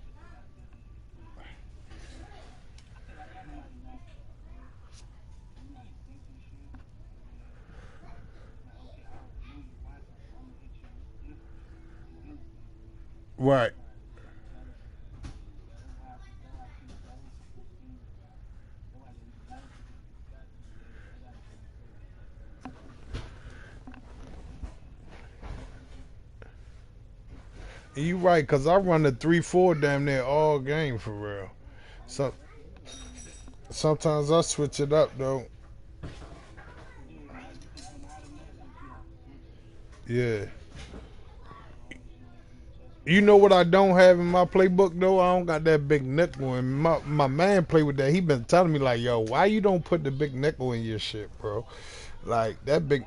Right. And you right, because I run the 3-4 damn near all game for real. So sometimes I switch it up, though. Yeah. You know what I don't have in my playbook though? I don't got that big nickel. And my man play with that. He been telling me like, yo, why you don't put the big nickel in your shit, bro? Like that big,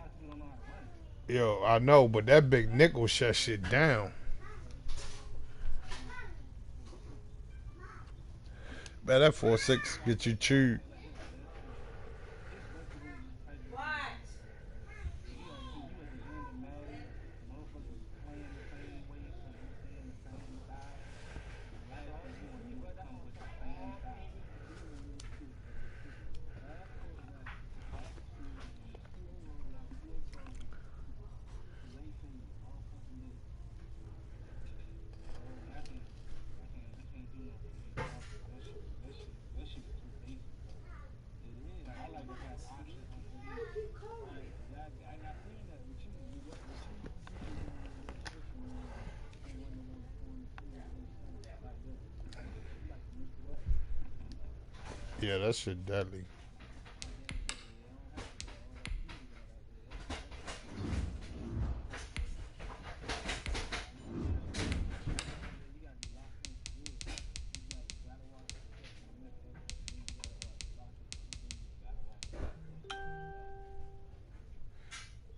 yo, I know, but that big nickel shut shit down. Man, that 4-6 get you chewed. Yeah, that shit deadly.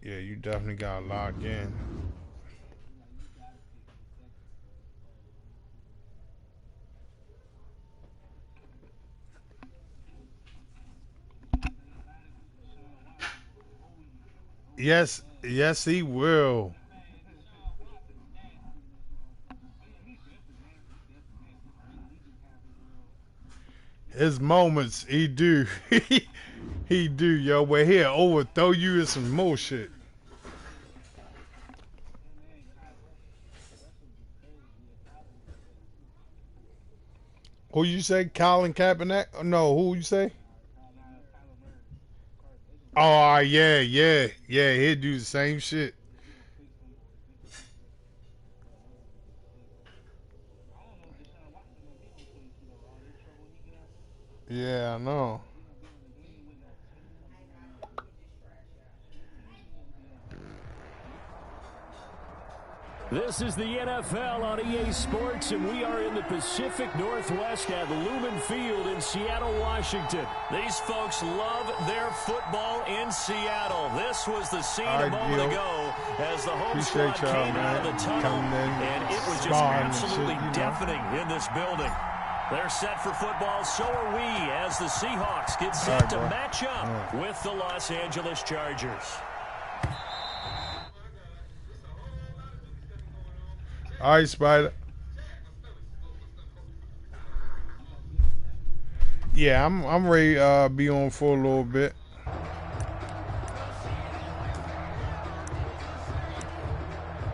Yeah, you definitely got to lock in. Yes, yes, he will. His moments, he do. He do, yo. Where he'll overthrow you in some more shit. Who you say? Colin Kaepernick? No, who you say? Oh, yeah, yeah, yeah. He'll do the same shit. Yeah, I know. This is the NFL on EA Sports, and we are in the Pacific Northwest at Lumen Field in Seattle, Washington. These folks love their football in Seattle. This was the scene a moment ago as the home squad came out of the tunnel, and it was just absolutely deafening in this building. They're set for football, so are we, as the Seahawks get set to match up with the Los Angeles Chargers. All right, Spider. Yeah, I'm ready to be on for a little bit.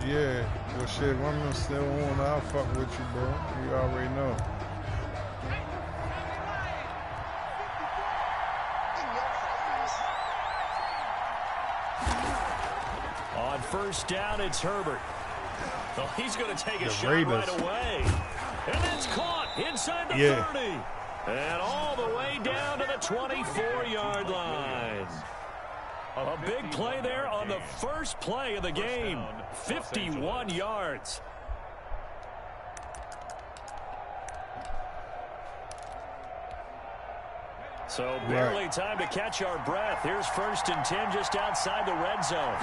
Yeah, well, shit, if I'm still on, I'll fuck with you, bro. You already know. On first down, it's Herbert. Oh, he's going to take a shot right away. And it's caught inside the 30. And all the way down to the 24-yard line. A big play there on the first play of the game. 51 yards. So barely time to catch our breath. Here's 1st and 10 just outside the red zone.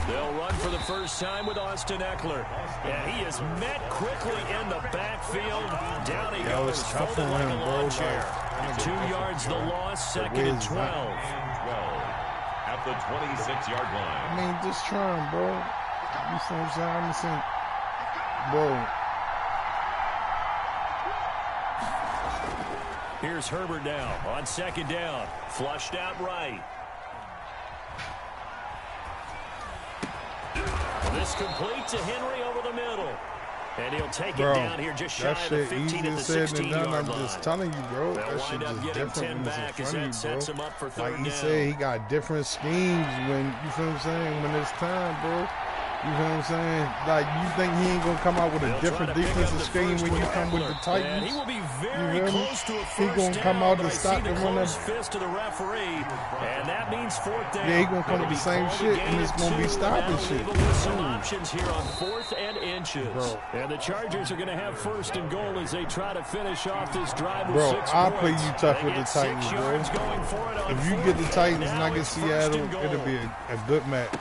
They'll run for the first time with Austin Eckler. And he is met quickly in the backfield. Down he goes, folded like a lawn chair. 2 yards the loss, 2nd and 12. At the 26-yard line. I mean, just trying, bro. You see what I'm saying? Bro. Here's Herbert now on 2nd down. Flushed out right. This complete to Henry over the middle. And he'll take it down here just shy of the 15 at the 16-yard line. I'm just telling you, bro. They'll that shit wind up just getting 10 different back as that sets him up for 3rd down. Like he said, he got different schemes when, you feel what I'm saying, when it's time, bro. You know what I'm saying? Like, you think he ain't going to come out with a different defensive scheme when you come with the Titans? He will be very close to a first he going to come out to stop the run. Fist to the referee, and that means 4th down. Yeah, he going to come with the same shit, and it's going to be stopping shit. Some options here on 4th and inches. Bro. And the Chargers are going to have 1st and goal as they try to finish off this drive with 6 points. I'll play you tough with the Titans, bro. If you get the Titans and I get Seattle, it'll be a good match.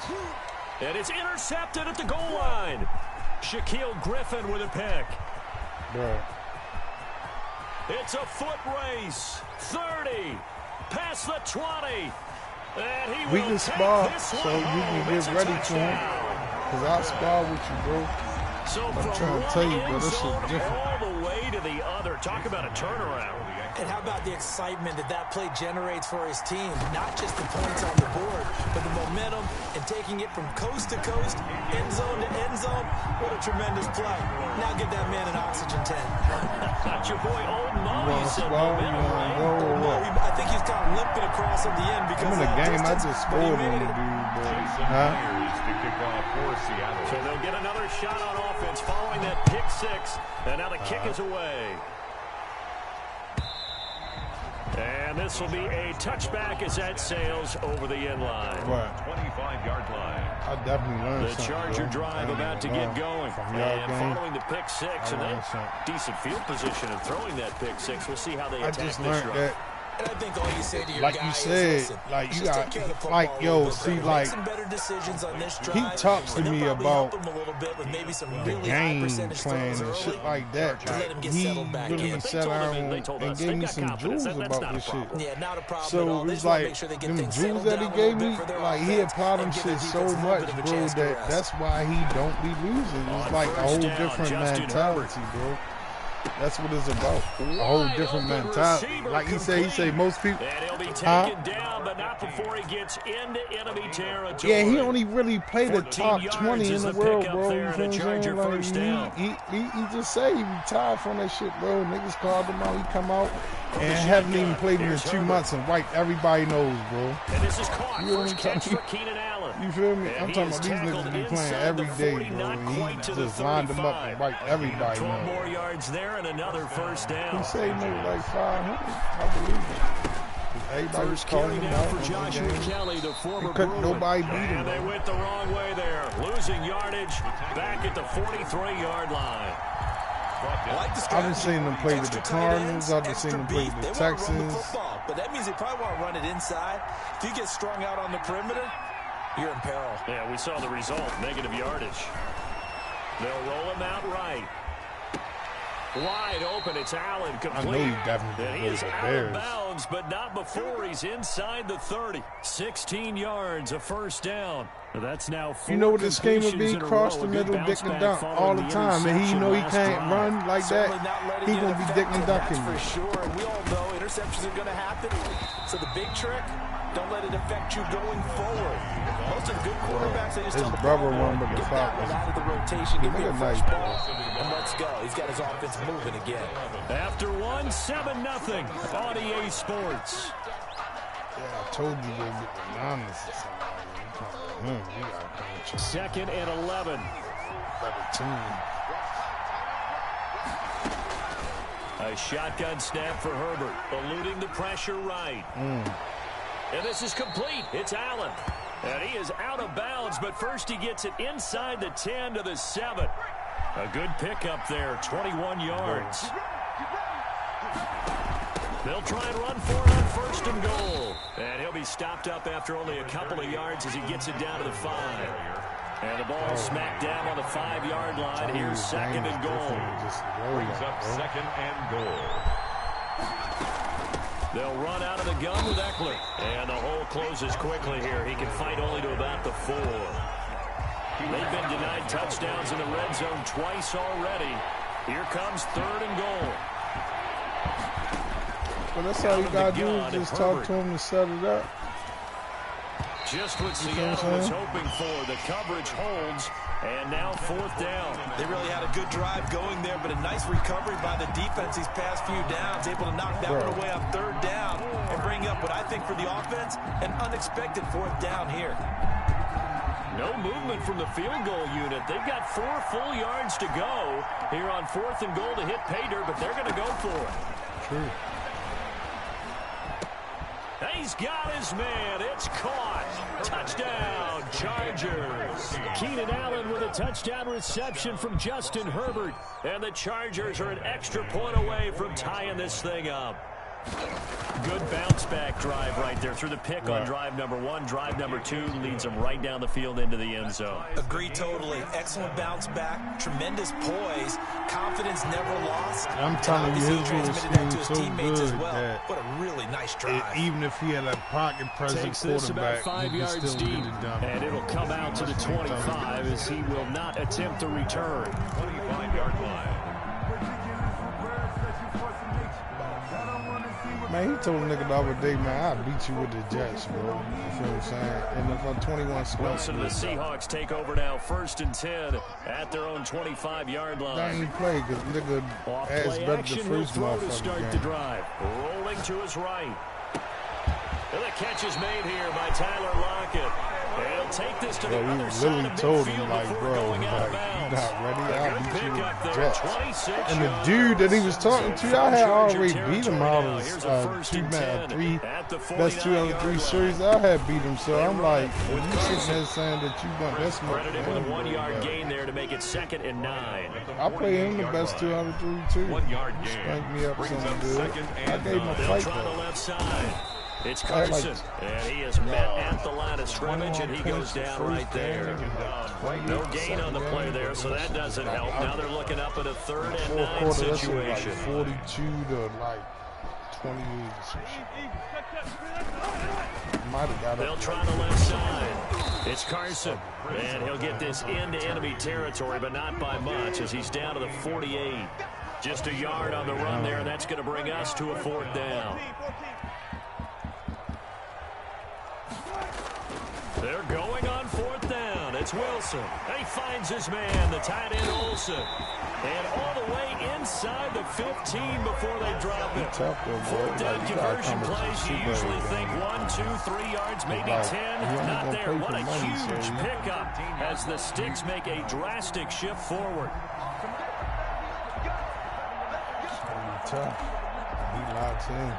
And it's intercepted at the goal line. Shaquille Griffin with a pick. Bro. It's a foot race. 30. Past the 20. And he we will can spar, so you can get ready for him. Because I'll spar with you, bro. So I'm trying to tell you, bro, this is different. All the way to the other. Talk about a turnaround. And how about the excitement that play generates for his team? Not just the points on the board, but the momentum and taking it from coast to coast, end zone to end zone. What a tremendous play. Now give that man an oxygen tank. Got your boy Old Mo. You want to swallow? You want to go or what? I think he's kind of limping across at the end because I'm in the game. I just scored on the dude, bro. To kick off for Seattle. So they'll get another shot on offense following that pick 6. And now the kick is away. And this will be a touchback as that sails over the end line. Right. 25-yard line. I definitely learned the Charger drive about to get going. And following the pick 6 and then decent field position and throwing that pick 6. We'll see how they attack this drive. And I think all you say to your like guy you said, is, listen, like you just got, take care of the football like a yo, little bit see, better. like Make some better decisions on this drive, he talks to and they'll me probably about help him a little bit with maybe some the really high game percentage plan throws and early. shit like that. Let him Like get he settled back really in. sat down and gave me some jewels about this shit. Yeah, not a problem at So all. They it's just want to like make sure they get them things jewels settled that he down a gave little me, bit for their like he offense applied them and give shit the so defense a little much, bit of a bro, chance to that rest. that's why he don't be losing. It's On like a whole first down, different Justin mentality, bro. That's what it's about. A whole different mentality. Like he say most people. And he'll be taken down, but not before he gets into enemy territory. Yeah, he only really played the top 20 in the world, bro. You There feel and what a I'm saying? Charger first down. Like, he just say he retired from that shit, bro. Niggas called him out. He come out and haven't even played in 2 months and wiped everybody knows, bro. And this is caught. You know what First I'm catch talking for Keenan Allen. You feel me? And I'm he talking is about these tackled niggas be playing inside every the day, 40, bro. not He quite to the just lined them up 35. and wiped everybody 12 knows. more yards there and another first down. He say he made like 500. I believe it. Everybody was First calling carry him now out. for Joshua Kelly, the former couldn't Bruin. nobody beat him, And they bro. went the wrong way there, losing yardage back at the 43-yard line. I like the I've been strategy. seeing them play with the Extra tight ends, Cardinals. I've been extra seeing them play beef. with the They wanna run the Texans. football, but that means they probably want to run it inside. If you get strung out on the perimeter, you're in peril. Yeah, we saw the result, negative yardage. They'll roll him out right. Wide open, it's Allen, complete. I know he definitely And he goes is to out Bears. of bounds, but not before he's inside the 30. 16 yards, a first down. That's now 4 You know what this game would be? completions in a Cross row. the A good middle, bounce dick and back dunk following all the the time. And he interception know he last can't drive. run like Certainly that. not letting He it gonna be affect dick and him, ducking. that's for sure. And we all know interceptions are going to happen. So the big trick, don't let it affect you going forward. Most of the good quarterbacks, they just His tell the brother ball won, boy, but the get Falcons- that one out of the rotation, give me a Nigga fresh nice, ball, and let's go. He's got his offense moving again. After one, 7-0 on EA Sports. Yeah, I told you go get the Niners or something. You gotta come with your 2nd and 11. better team. A shotgun snap for Herbert, eluding the pressure right. And this is complete. It's Allen. And he is out of bounds, but first he gets it inside the 10 to the 7. A good pickup there, 21 yards. They'll try and run for it on 1st and goal. And he'll be stopped up after only a couple of yards as he gets it down to the 5. And the ball smacked down on the 5-yard line. Here's 2nd and goal. Brings up 2nd and goal. They'll run out of the gun with Eckler. And the hole closes quickly here. He can fight only to about the 4. They've been denied touchdowns in the red zone twice already. Here comes 3rd and goal. Well, that's all you gotta do is just talk to him and set it up. Just what Seattle was hoping for. The coverage holds, and now 4th down. They really had a good drive going there, but a nice recovery by the defense these past few downs, able to knock that one away on 3rd down and bring up what I think for the offense, an unexpected 4th down here. No movement from the field goal unit. They've got 4 full yards to go here on 4th and goal to hit pay dirt, but they're going to go for it. True. He's got his man. It's caught. Touchdown, Chargers. Keenan Allen with a touchdown reception from Justin Herbert. And the Chargers are an extra point away from tying this thing up. Good bounce-back drive right there through the pick on drive number 1. Drive number 2 leads them right down the field into the end zone. Agree totally. Excellent bounce back. Tremendous poise. Confidence never lost. I'm telling you, his little scheme so good that what a really nice drive. even if he had a pocket present Takes this about quarterback, 5 he yards could still deep, get it done. and it'll come out to the 25 as he will not attempt the return. 25-yard line. Man, he told a nigga the other day, man, I'll beat you with the Jets, bro. You feel what I'm saying? And if I'm 21 Wilson and the Seahawks take over now, 1st and 10 at their own 25-yard I line. ain't play because nigga Off ass play better the action, will first throw to motherfucking start the game. drive. Rolling to his right. And the catch is made here by Tyler Lockett. And he'll take this to the Bro, other he side literally of told midfield him, like, before bro, going out of like, bounds. you not ready? A I'll good beat you with pickup there, Jets. 26 And the dude that he was talking to, I had already beat him out of Here's a first and 10 three at the best 2 out of 3 49-yard series. I had beat him, so I'm like, when you sitting there saying that you want this much, credited with a 1-yard gain there to make it 2nd and 9. I play him the best 2 out of 3 too. 1-yard gain. Spanked me up Brings something up good. 2nd I and gave him a 9. They'll fight try the though. left side. It's I like Carson, and he is met at the line of scrimmage, and he goes down right there. No gain on the play there, so that doesn't help. Now they're looking up at a 3rd and 9 Quarter, that's situation. like 42 to like 28 or some shit. Might have got They'll up. try the left side. It's Carson, and he'll get this into enemy territory, but not by much, as he's down to the 48. Just a yard on the run there, and that's going to bring us to a 4th down. They're going on 4th down. It's Wilson. He finds his man, the tight end Olsen. And all the way inside the 15 before they drop it. 4th down conversion plays, you usually think 1, 2, 3 yards, maybe 10. Not there. What a huge pickup as the Sticks make a drastic shift forward. Tough. He locks in.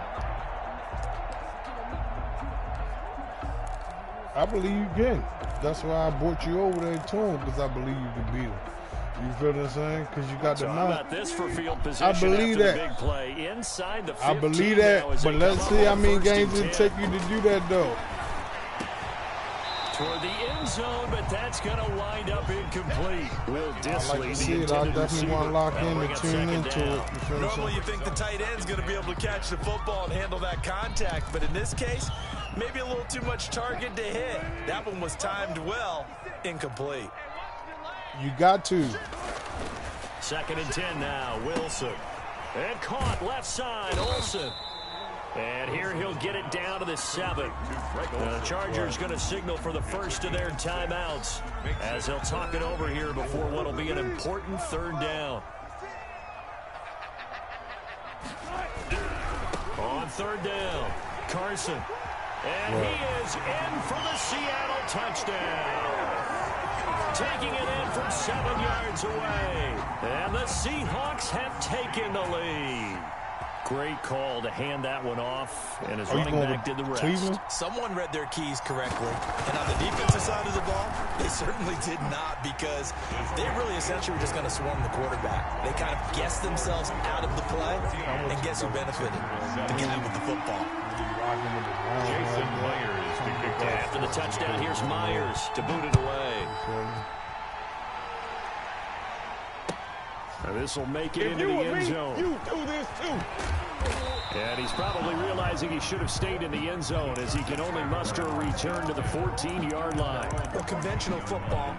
I believe you can. That's why I brought you over there to him, because I believe you can beat him. You feel what I'm saying? Because you got the How knowledge. about this for field position? I believe after that. The big play inside the 15. I believe that, but let's see how many games it take you to do that, though. Toward the end zone, but that's going to wind up incomplete. Will I Disley, like to the see it. I intended definitely want to lock in bring and up tune 2nd into down. it. You feel what I'm Normally you saying? think the tight end's going to be able to catch the football and handle that contact, but in this case, maybe a little too much target to hit. That one was timed well, incomplete. You got to. 2nd and 10 now, Wilson. And caught left side, Olsen. And here he'll get it down to the 7. The Chargers going to signal for the first of their timeouts as they'll talk it over here before what will be an important 3rd down. On 3rd down, Carson. And he is in for the Seattle touchdown. Taking it in from 7 yards away. And the Seahawks have taken the lead. Great call to hand that one off, and his running back did the rest. Cleveland? Someone read their keys correctly. And on the defensive side of the ball, they certainly did not, because they really essentially were just going to swarm the quarterback. They kind of guessed themselves out of the play, and guess who benefited? The guy with the football. Jason Myers to kick off. After the touchdown, here's Myers to boot it away. And this will make it into the end zone. You do this too. And he's probably realizing he should have stayed in the end zone, as he can only muster a return to the 14-yard line. Well, conventional football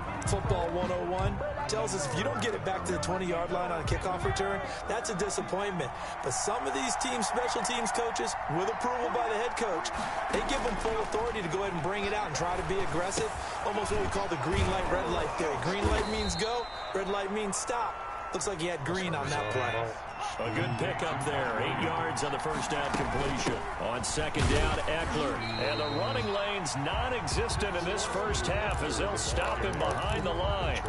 101, tells us if you don't get it back to the 20-yard line on a kickoff return, that's a disappointment. But some of these teams, special teams coaches, with approval by the head coach, they give them full authority to go ahead and bring it out and try to be aggressive. Almost what we call the green light, red light theory. Green light means go, red light means stop. Looks like he had green on that play. A good pickup there. 8 yards on the first down completion. On 2nd down, Eckler. And the running lane's non-existent in this first half, as they'll stop him behind the line.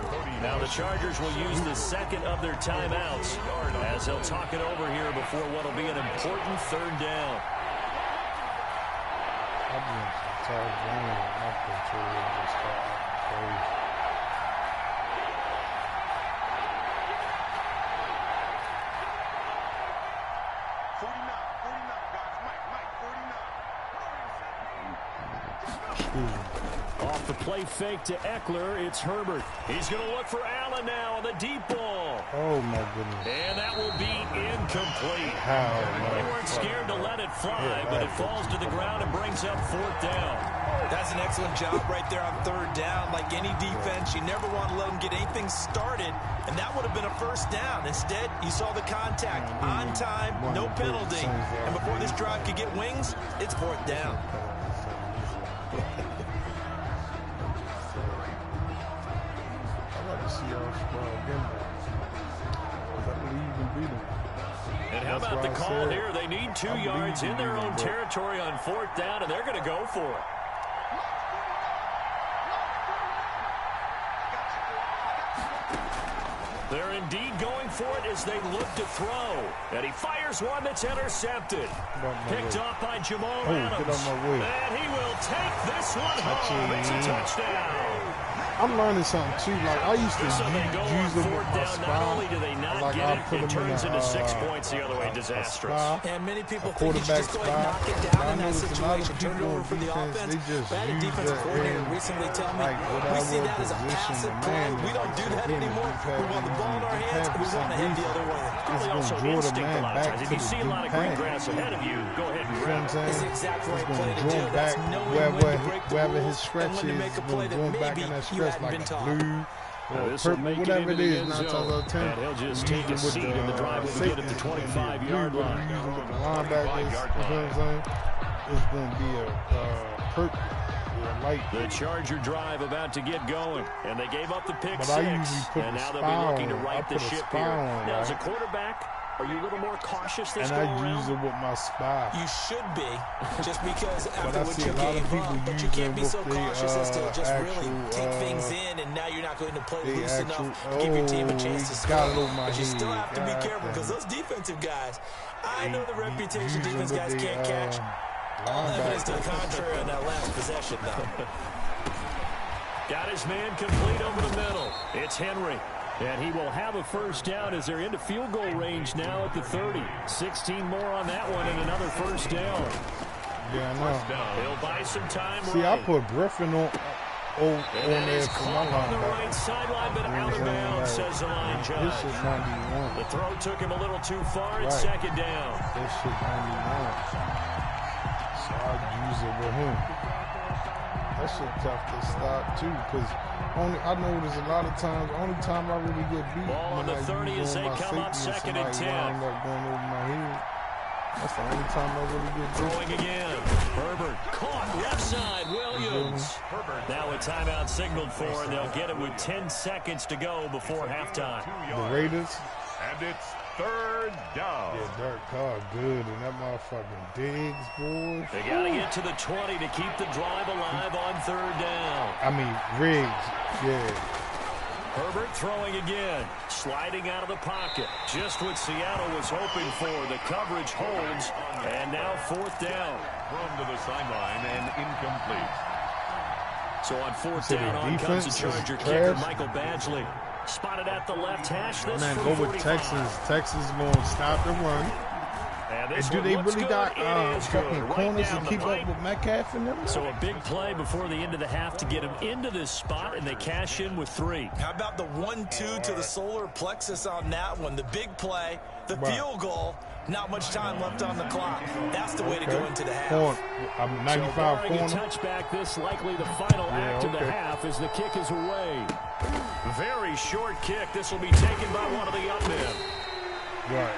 Now the Chargers will use the 2nd of their timeouts, as they'll talk it over here before what will be an important 3rd down. Off the play fake to Eckler, it's Herbert. He's going to look for Allen now on the deep ball. Oh, my goodness. And that will be incomplete. They weren't scared to let it fly, but it falls to the ground and brings up 4th down. That's an excellent job right there on 3rd down. Like any defense, you never want to let them get anything started, and that would have been a 1st down. Instead, you saw the contact on time, no penalty. And before this drive could get wings, it's 4th down. And how about the call here? They need 2 yards in their own territory on 4th down, and they're going to go for it. They're indeed going for it as they look to throw. And he fires one that's intercepted. Picked off by Jamal Adams. Get on my way. And he will take this one home. It's a touchdown. I'm learning something too. Like I used to So they go on use them with fourth my down. Not only do spine. they not Like get I it, put it them in turns into 6 a points the other way. Disastrous. And many people A think you should just go ahead and knock it down in that noticed a lot of situation. Turn it people over on for the defense, offense. they just I had a use defensive that coordinator in, recently tell me, like, we see whatever that as a position passive the play. man We is, don't do like, that so anymore. then We want the ball in our hands. We want to head the other way. Probably gonna also draw the instinct man a lot of back times. If to you the see a lot of deep green pass. grass ahead of you, go ahead and You know what grab I'm it. saying? It's the exact right It's play going to to do. draw That's back knowing when to break the wherever his rules stretch and when to is. make a It's play going to that draw back maybe in that you stretch hadn't like been a taught. blue or This will purple, make it whatever into it the is. end 9 times zone. out of 10. And he'll just We take use a it with seat in the drive when we get at the safeties, 25-yard blue, line. we use it with the linebackers. You know what I'm saying? It's going to be a purple. Light. The Charger drive about to get going, and they gave up the pick But six, I usually put and the now they'll spy be looking to on. right I the put a ship spy here. on, Now, as a right? quarterback, are you a little more cautious this And go I around? use it with my spy. You should be, just because But after I what see you a lot of gave people up, but you using can't be so with they, cautious as to just really actual, take things in, and now you're not going to play they loose actual- enough to give your team a chance to he score. got it over my But you still head. have to be God careful, because damn. those defensive guys, I know the reputation Using defense with guys the, can't catch. All evidence to the linebackers. contrary on that last possession, though. Got his man complete over the middle. It's Henry. And he will have a first down as they're into field goal range now at the 30. 16 more on that one and another first down. Yeah, I know. He'll buy some time. See, right. I put Griffin on And that there is for my caught on the linebacker. right sideline, but You know out what of I'm saying? bounds, Like, says the line This judge. shit 91. The throw took him a little too far. It's Right. second down. This shit 91. So I use it with him. That shit tough to stop too, because I know there's a lot of times. Only time I really get beat Ball on when the I 30 use as on they my come up safety and second and somebody 10. wind up going over my head. That's the only time I really get beat. Throwing again. Herbert caught left side. Williams. Now a timeout signaled for, and they'll get it with 10 seconds to go before halftime. The Raiders. And it's third down. Yeah, Derek Carr good, and that motherfucking Diggs, boy. They got to get to the 20 to keep the drive alive on third down. I mean, Riggs, yeah. Herbert throwing again, sliding out of the pocket. Just what Seattle was hoping for. The coverage holds, and now fourth down. Thrown to the sideline and incomplete. So on fourth So the down, on comes the defense is Charger kicker, trash? Michael Badgley. Spotted at the left hash. This Man, from go with 45. Texas. Texas going to stop the run. And And this do one they looks really good. got It is good. fucking Right corners down to the keep pipe. up with Metcalf and them? So a big play before the end of the half to get him into this spot, and they cash in with 3. How about the 1-2 to the solar plexus on that one? The big play, the Right. field goal, not much time left on the clock. That's the way to go into the half. I'm So 95 barring a corner. touchback, this likely the final act of the okay. half as the kick is away. Very short kick. This will be taken by one of the up men. Right.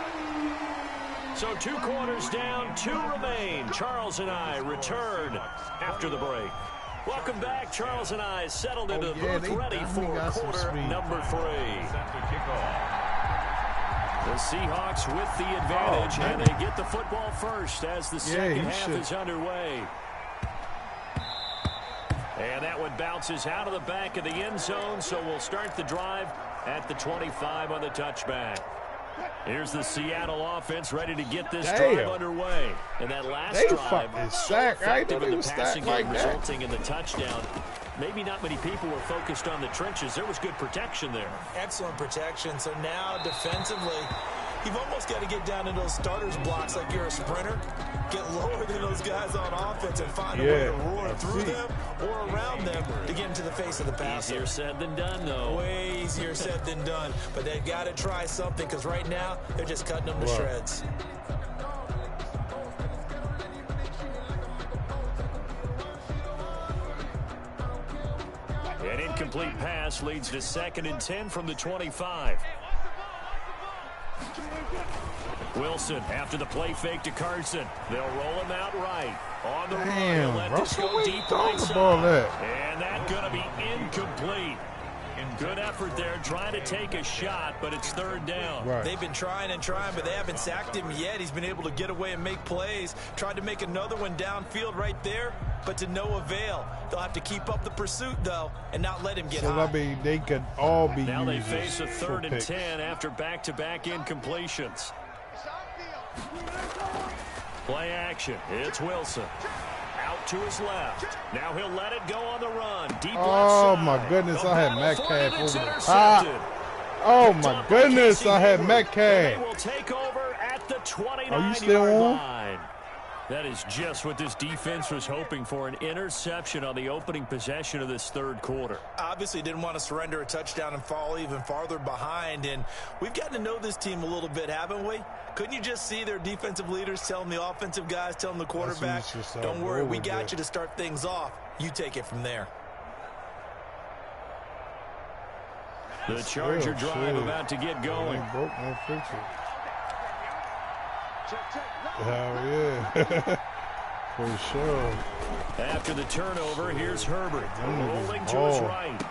So 2 quarters down, 2 remain. Charles and I return after the break. Welcome back. Charles and I settled into the booth, they ready definitely for got some quarter speed. number 3. Set to kick off. The Seahawks with the advantage, and they get the football first as the second half is underway. And that one bounces out of the back of the end zone, so we'll start the drive at the 25 on the touchback. Here's the Seattle offense ready to get this drive underway. And that last drive fucking sack. I effective didn't in even the stack passing like game, that. resulting in the touchdown. Maybe not many people were focused on the trenches. There was good protection there. Excellent protection. So now defensively, you've almost got to get down in those starters blocks like you're a sprinter. Get lower than those guys on offense and find a way to roar through them or around them to get into the face of the passer. Easier said than done, though. Way easier said than done. But they've got to try something, because right now they're just cutting them to shreds. An incomplete pass leads to 2nd and 10 from the 25. Wilson after the play fake to Carson. They'll roll him out right. On the run, he'll let this go deep right side. And that's going to be incomplete. Good effort there, trying to take a shot, but it's third down. Right. They've been trying and trying, but they haven't sacked him yet. He's been able to get away and make plays. Tried to make another one downfield right there, but to no avail. They'll have to keep up the pursuit, though, and not let him get high. So, I mean, they could all be Now they users face a for 3rd and picks. 10 after back-to-back incompletions. Play action. It's Wilson. Out to his left. Now he'll let it go on the run. Deep left Oh, side. my goodness. The I had battle for it, Metcalf and it's over the intercepted. top. Oh, my goodness. I had They Metcalf. will take over at the 29-yard Are you still on? line. That is just what this defense was hoping for, an interception on the opening possession of this third quarter. Obviously didn't want to surrender a touchdown and fall even farther behind, and we've gotten to know this team a little bit, haven't we? Couldn't you just see their defensive leaders telling the offensive guys, telling the quarterback, don't worry, we got you to start things off. You take it from there. The Charger drive about to get going. Broke, no fix it. Hell yeah. For sure. After the turnover, here's Herbert. Rolling to ball. his right.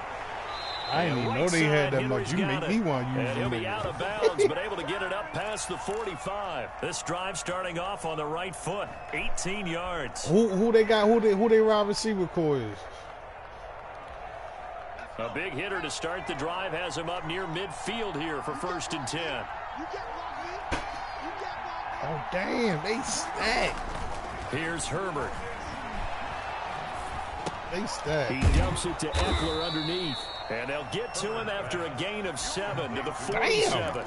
I didn't even know they had that much. You make me want to use And he'll them. be out of bounds, but able to get it up past the 45. This drive starting off on the right foot. 18 yards. Who they got? Who they wide receiver core is? A big hitter to start the drive has him up near midfield here for 1st and 10. Oh damn, they stacked. Here's Herbert. They stacked. He dumps it to Eckler underneath. And they'll get to him after a gain of 7 to the 47.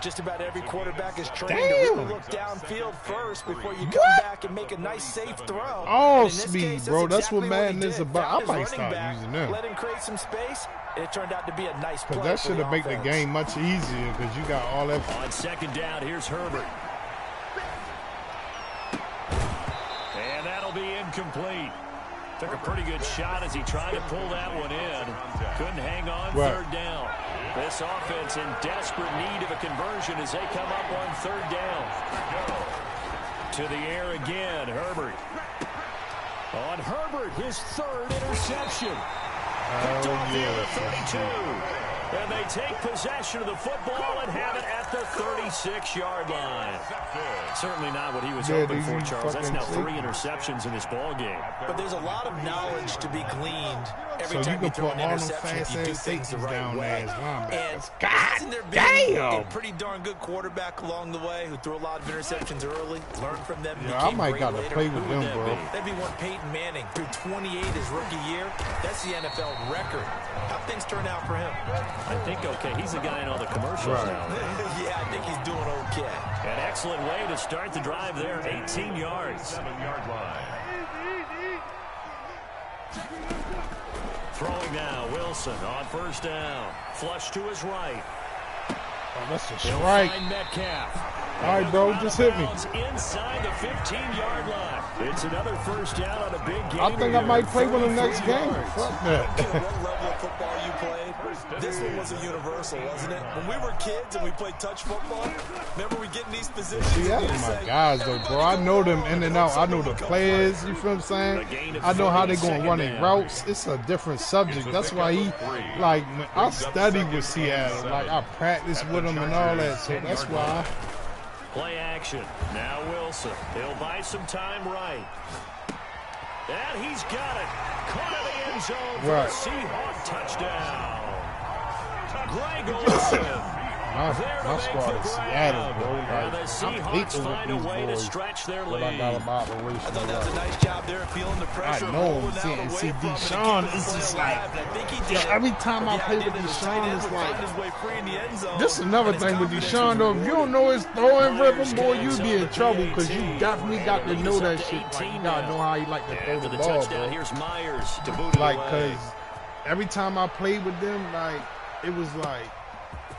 Just about every quarterback is trained to really look downfield first before you come back and make a nice, safe throw. All speed, case, bro. That's exactly what Madden he is did. about. Found I might his start running back, using them. let him create some space, and it turned out to be a nice play. Because that for should the have made the offense. game much easier because you got all that. On 2nd down, here's Herbert. And that'll be incomplete. Took a pretty good shot as he tried to pull that one in. Couldn't hang on. Right. 3rd down. This offense in desperate need of a conversion as they come up on 3rd down. To the air again, Herbert. On Herbert, his 3rd interception. Picked off near the 32. And they take possession of the football and have it at the 36-yard line. Certainly not what he was hoping for, Charles. That's now 3 interceptions in this ball game. But there's a lot of knowledge to be gleaned every So you time can you throw put an all them interception if you do fast-ass things the safeties right down way. there as linebackers. And God isn't there being damn. a pretty darn good quarterback along the way who threw a lot of interceptions early, learned from them, Yeah, I became might great gotta later? play with Who would them, that bro. be? That'd be one Peyton Manning threw 28 his rookie year. That's the NFL record. How things turn out for him? I think okay. He's the guy in all the commercials now. Yeah, I think he's doing okay. An excellent way to start the drive there. 18 yards. 7-yard line. Throwing now, Wilson on 1st down. Flush to his right. Oh, that's a He'll strike. find Metcalf. All right, bro, just hit me. Inside the 15-yard line. It's another 1st down on a big game. I think I might play with him next game. Fuck that. What level of football you played? This one was a universal, wasn't it? When we were kids and we played touch football, remember we get in these positions? See, that's and you my say, guys, though, bro. I know them in and out. I know the players, you feel what I'm saying? I know how they going to run their routes. It's a different subject. That's why like, when I study with Seattle. Like, I practice with them and all that. So that's why. Play action. Now Wilson. He'll buy some time right. And he's got it. Caught in the end zone for a Seahawk touchdown. Greg Olsen. My squad is Seattle, bro. And Like, the Seahawks find a way to stretch their lead. I got them operation. I thought that was a nice job there, feeling the pressure. I know. See, Deshaun is just like, every time I play with Deshaun, it's like, this is another thing with Deshaun, though. If you don't know his throwing rhythm, boy, you be in trouble because you definitely got to know that shit. Like, you got to know how he like to throw the ball, bro. Here's Myers to boot it Like, away. because every time I played with them, like, it was like,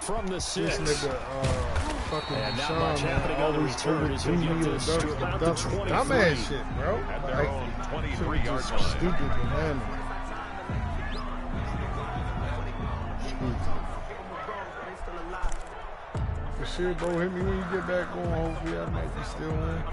from the 6. this nigga, fucking And not Deshaun, much happening on the always return as he overthrew me gets and to about the dumbass 23. shit, bro. At their Like, own shit 23-yard was just line. stupid, man. For sure, bro. Hit me when you get back on. Hopefully, I might be still in.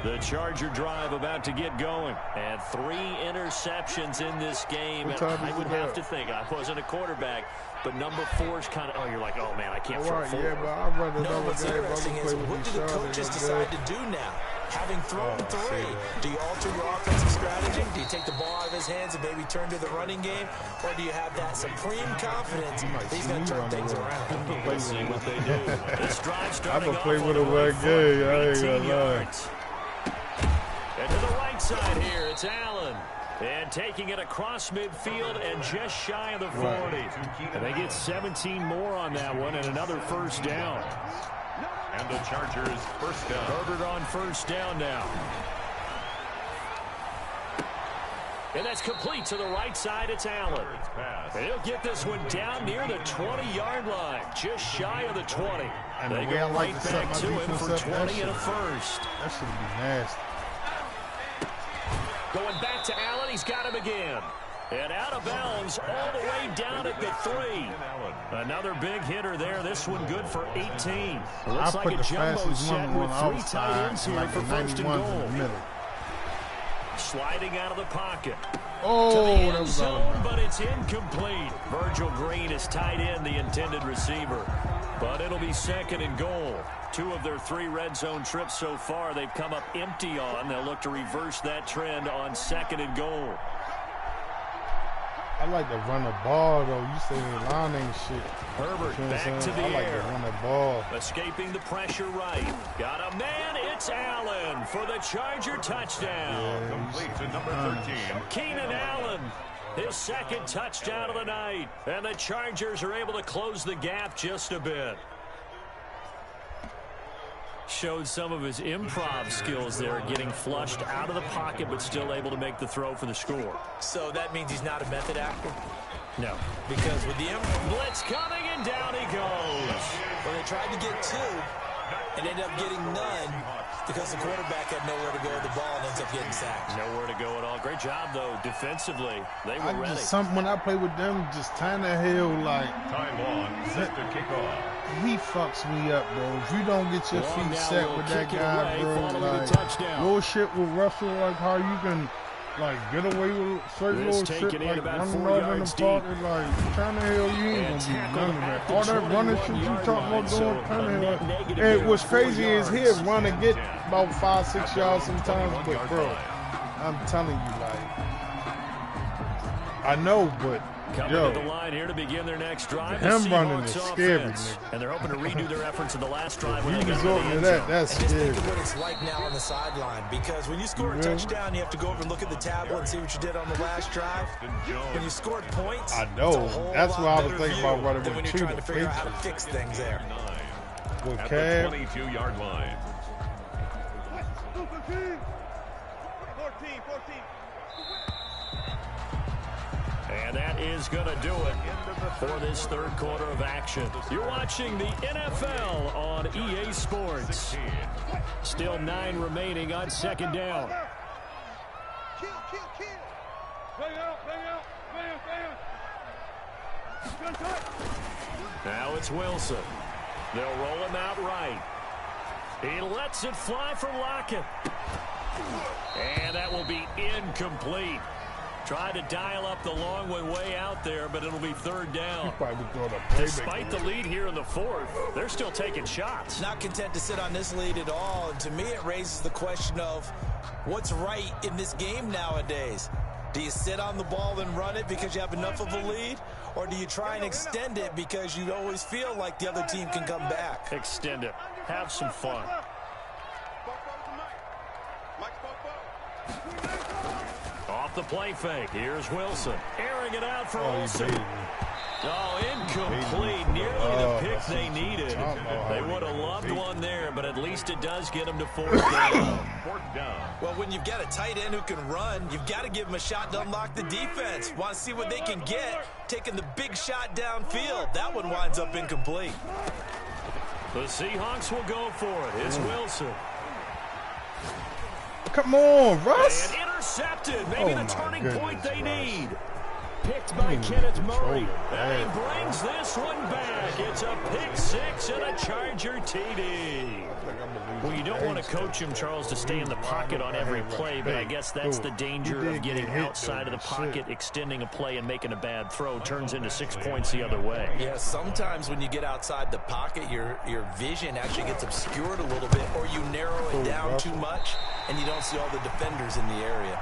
The Charger drive about to get going. And 3 interceptions in this game. And I would have to think, I wasn't a quarterback, but number 4's kind of, you're like, oh, man, I can't throw 4. Yeah, but I'd rather No, what's interesting is, what do the coaches decide to do now? Having thrown 3, do you alter your offensive strategy? Do you take the ball out of his hands and maybe turn to the running game? Or do you have that supreme confidence that he's going to turn things around? Let's see what they do. This drive starting off play with on a the right red game. I ain't 18 gonna lie. yards. And to the right side here, it's Allen. And taking it across midfield and just shy of the 40. And they get 17 more on that one and another first down. And the Chargers first down. Herbert on first down now. And that's complete to the right side. It's Allen. And he'll get this one down near the 20-yard line, just shy of the 20. And they go right back to him for 20 and a first. That should be nasty. Going back to Allen, he's got him again. And out of bounds all the way down at the 3. Another big hitter there. This one good for 18. Looks like a jumbo set with 3 tight ends here for first and goal. Sliding out of the pocket. Oh, to the end zone, but it's incomplete. Virgil Green is tight end, the intended receiver. But it'll be second and goal. 2 of their 3 red zone trips so far they've come up empty on. They'll look to reverse that trend on second and goal. I like to run the ball, though. You say line ain't shit. Herbert back to the air. I like to run the ball. Escaping the pressure right. Got a man. It's Allen for the Charger touchdown. Complete to number 13. Keenan Allen, his second touchdown of the night. And the Chargers are able to close the gap just a bit. Showed some of his improv skills there, getting flushed out of the pocket, but still able to make the throw for the score. So that means he's not a method actor? No. Because with the blitz coming, and down he goes. Well, they tried to get 2 and ended up getting none because the quarterback had nowhere to go with the ball and ends up getting sacked. Nowhere to go at all. Great job, though, defensively. They were ready. When I play with them, just Tannehill, like... Time on, set to kick off. He fucks me up, bro. If you don't get your feet set with that guy, bro, like, little shit with Russell, like how you can, like, get away with straight little shit, like running over in the pocket, like, Tannehill, you ain't gonna be none of that. All that running shit you talking about doing, Tannehill. And what's crazy is he'll run and get about 5-6 yards sometimes, but, bro, I'm telling you, like, I know, but coming to the line here to begin their next drive. Him running is scary, and they're hoping to redo their efforts in the last drive. When they resort to that, that's scary. Just think of what it's like now on the sideline, because when you score a touchdown, you have to go over and look at the tablet and see what you did on the last drive. When you scored points, I know. That's what I was thinking about running with when you're trying to figure out how to fix things there. With at the 22-yard line. 14. And that is going to do it for this third quarter of action. You're watching the NFL on EA Sports. Still 9 remaining on second down. Now it's Wilson. They'll roll him out right. He lets it fly for Lockett. And that will be incomplete. Tried to dial up the long way out there, but it'll be third down. Despite the lead here in the fourth, they're still taking shots. Not content to sit on this lead at all, and to me it raises the question of what's right in this game nowadays. Do you sit on the ball and run it because you have enough of a lead, or do you try and extend it because you always feel like the other team can come back? Extend it. Have some fun. Off the play fake. Here's Wilson. Airing it out for Olsen. Oh, incomplete. Nearly the pick they needed. They would have loved one there, but at least it does get them to fourth down. Well, when you've got a tight end who can run, you've got to give him a shot to unlock the defense. Want to see what they can get, taking the big shot downfield. That one winds up incomplete. The Seahawks will go for it. It's Wilson. Come on, Russ. And intercepted. Maybe the turning point they need. picked by Kenneth Murray. And he brings this one back. It's a pick six and a Charger TD. Well, you don't want to coach him, Charles, to stay in the pocket on every play, but I guess that's the danger of getting outside of the pocket, extending a play and making a bad throw. Turns into 6 points the other way. Yeah, sometimes when you get outside the pocket, your vision actually gets obscured a little bit, or you narrow it down too much, and you don't see all the defenders in the area.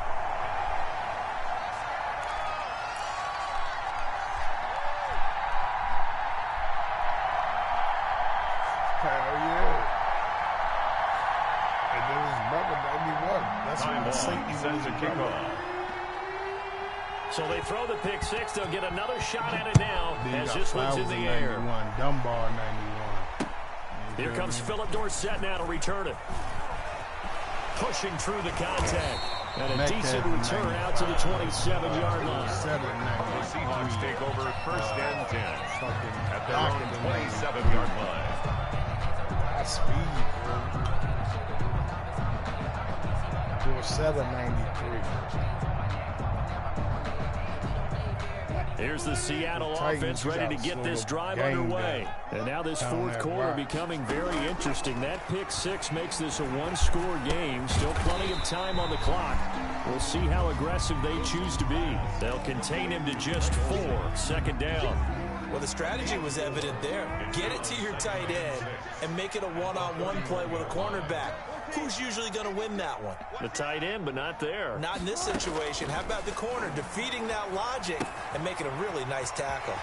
Hell yeah. And then his brother, 91. That's Time what ball sends a kickoff. So they throw the pick six. They'll get another shot at it now as this one's in the air. 91, Dunbar 91. Here comes Philip Dorsett now to return it. Pushing through the contact. And a decent return out to the 27-yard line. The Seahawks take over first and 10 at their own 27-yard line. That's speed, bro. Dorsett 93. Here's the Seattle offense ready to get this drive underway. And now this fourth quarter becoming very interesting. That pick six makes this a one-score game. Still plenty of time on the clock. We'll see how aggressive they choose to be. They'll contain him to just 4. Second down. Well, the strategy was evident there. Get it to your tight end and make it a one-on-one play with a cornerback. Who's usually going to win that one? The tight end, but not there. Not in this situation. How about the corner defeating that logic and making a really nice tackle?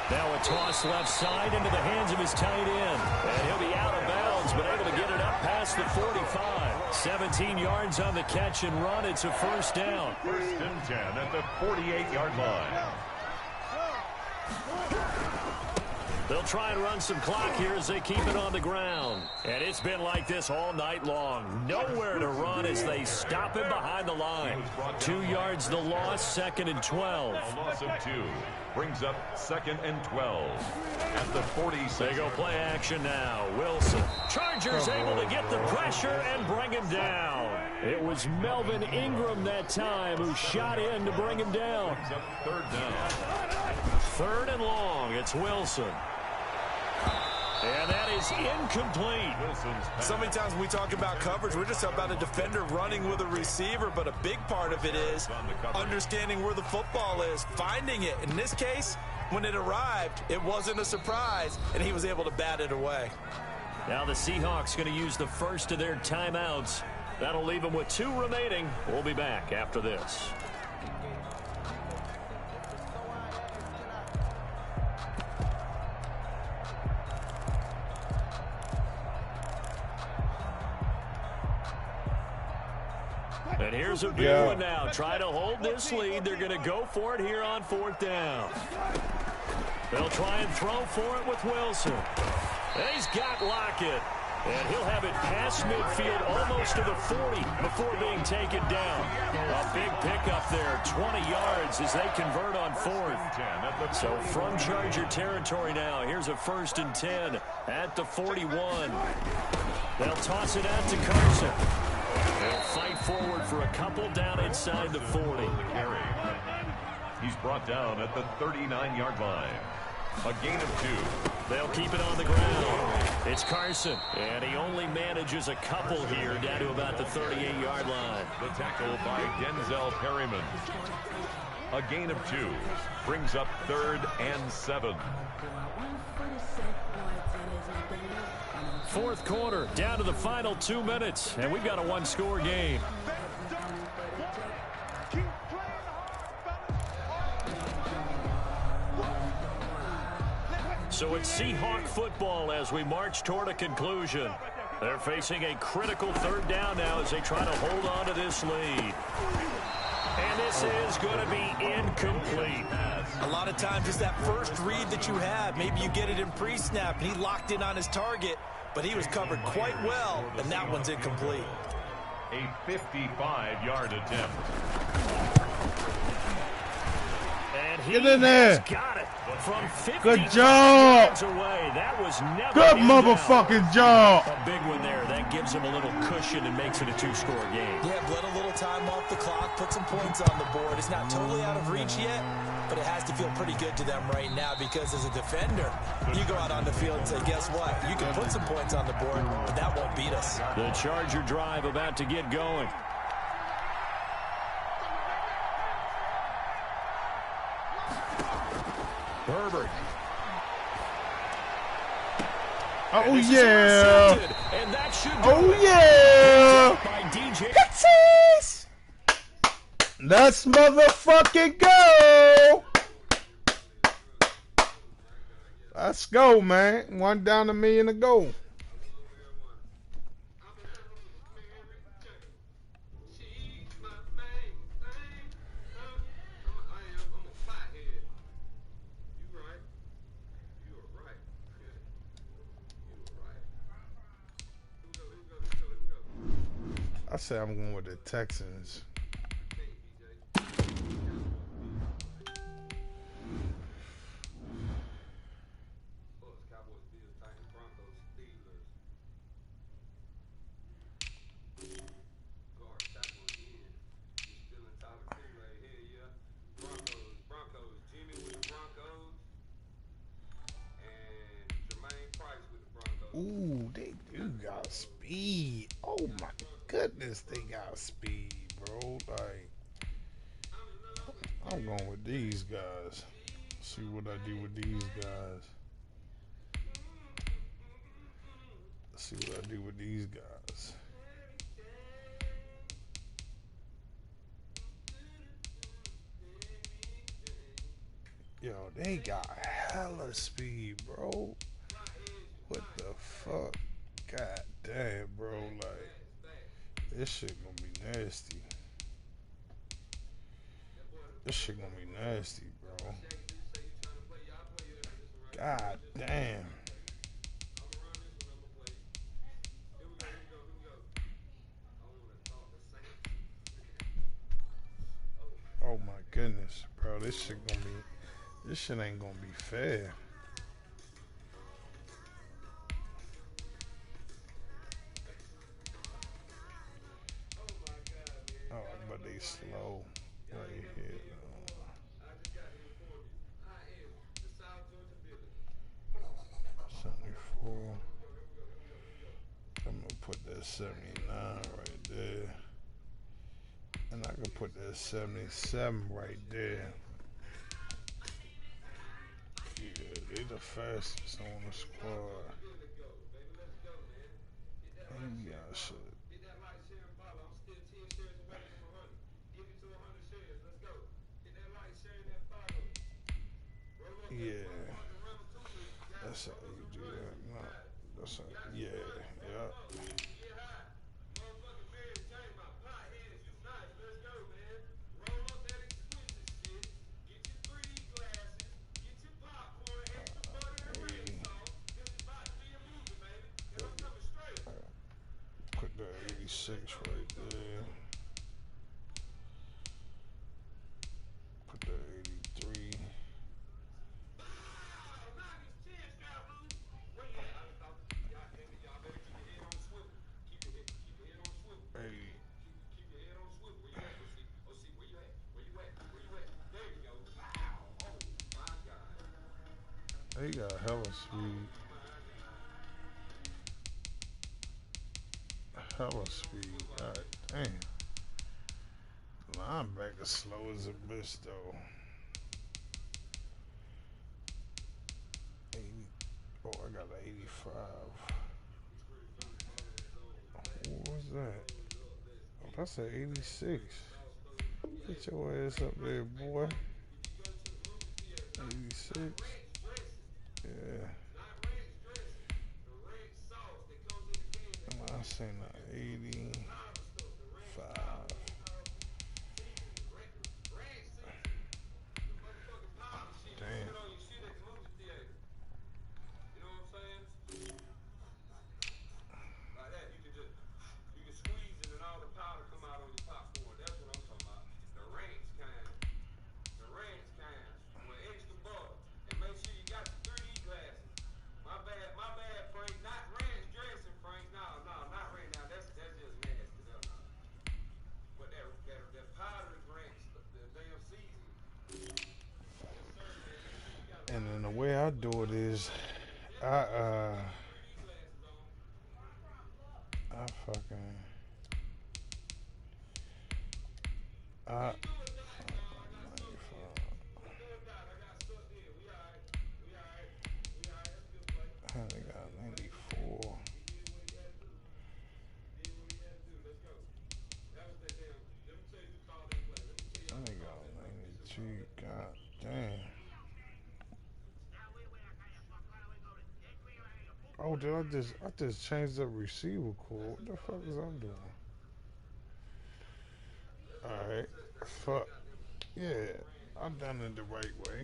Now a toss left side into the hands of his tight end. And he'll be out of bounds, but able to get it up past the 45. 17 yards on the catch and run. It's a first down. First and 10 at the 48-yard line. They'll try and run some clock here as they keep it on the ground. And it's been like this all night long. Nowhere to run as they stop him behind the line. 2 yards the loss, second and 12. A loss of 2 brings up second and 12 at the 46. They go play action now. Wilson. Chargers able to get the pressure and bring him down. It was Melvin Ingram that time who shot in to bring him down. Third down. Third and long. It's Wilson. And that is incomplete. So many times when we talk about coverage, we're just about a defender running with a receiver, but a big part of it is understanding where the football is, finding it. In this case, when it arrived, it wasn't a surprise, and he was able to bat it away. Now the Seahawks going to use the first of their timeouts. That'll leave them with 2 remaining. We'll be back after this. And here's a big one now. Try to hold this lead. They're going to go for it here on 4th down. They'll try and throw for it with Wilson. And he's got Lockett. And he'll have it past midfield almost to the 40 before being taken down. A big pickup there, 20 yards as they convert on 4th. So from Charger territory now, here's a 1st and 10 at the 41. They'll toss it out to Carson. They'll fight forward for a couple down inside the 40. He's brought down at the 39-yard line. A gain of 2. They'll keep it on the ground. It's Carson, and he only manages a couple here down to about the 38-yard line. The tackle by Denzel Perryman. A gain of 2 brings up 3rd and 7. 4th quarter, down to the final 2 minutes, and we've got a one-score game. So it's Seahawk football as we march toward a conclusion. They're facing a critical 3rd down now as they try to hold on to this lead. And this is going to be incomplete. A lot of times it's that first read that you have. Maybe you get it in pre-snap, and he locked in on his target, but he was covered quite well, and that one's incomplete. A 55-yard attempt. And he Get in there. Got it from 50 Good job. yards away. That was never Good in motherfucking doubt. job. A big one there. That gives him a little cushion and makes it a 2-score game. Yeah, bled a little time off the clock, put some points on the board. It's not totally out of reach yet, but it has to feel pretty good to them right now because as a defender, you go out on the field and say, guess what? You can put some points on the board, but that won't beat us. The Charger drive about to get going. Herbert. Oh, yeah. And that should Oh, yeah. by DJ. Texas. Let's motherfucking go. Let's go, man. One down, $1 million to go. I say I'm going with the Texans. Ooh, they do got speed. Oh my goodness, they got speed, bro. Like, I'm going with these guys. See what I do with these guys. See what I do with these guys. Yo, they got hella speed, bro. What the fuck? God damn, bro. Like, this shit gonna be nasty. This shit gonna be nasty, bro. God damn. Oh my goodness, bro. This shit ain't gonna be fair. Oh, but they slow right here. 74. I'm gonna put that 79 right there. And I can put that 77 right there. Yeah, they the fastest on the squad. And yeah, shit. Yeah. That's how you do that. No, that's how, yeah, yeah. Put the 86 right there. Put the 83. They got hella speed. Hella speed. God damn. Linebacker slow as a bitch though. 80. Oh, I got an 85. What was that? Oh, that's an 86. Get your ass up there, boy. 86. Yeah. I seen an 85. Damn. And the way I do it is, I fucking, I they got 94. They got 92. God damn. Oh, did I just changed the receiver code? What the fuck is I doing? Alright. Fuck. Yeah. I done it the right way.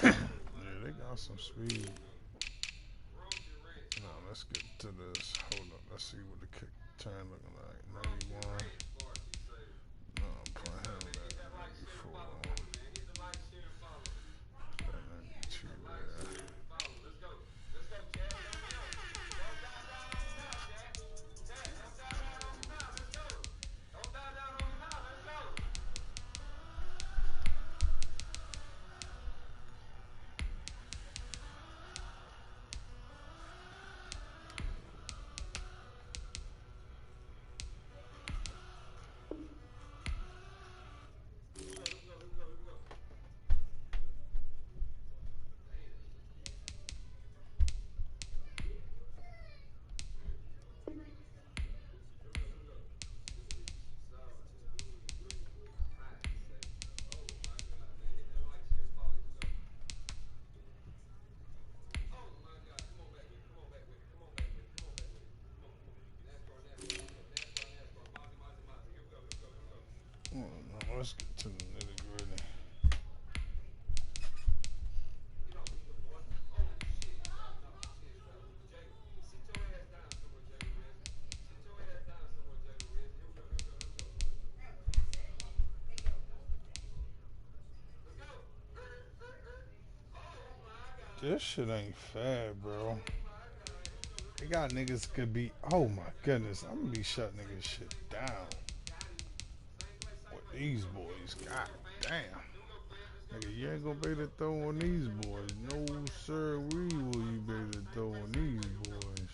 Yeah, they got some speed. Now let's get to this. Hold up. Let's see what the kick turn looking like. 91. No, I'm playing him at 94. That 92 there. No, let's get to the nitty gritty. This shit ain't fair, bro. They got niggas could be. Oh my goodness, I'm gonna be shutting niggas shit down. With these boys, god damn. Nigga, you ain't gonna be able to throw on these boys. No, sir, we will you be able to throw on these boys.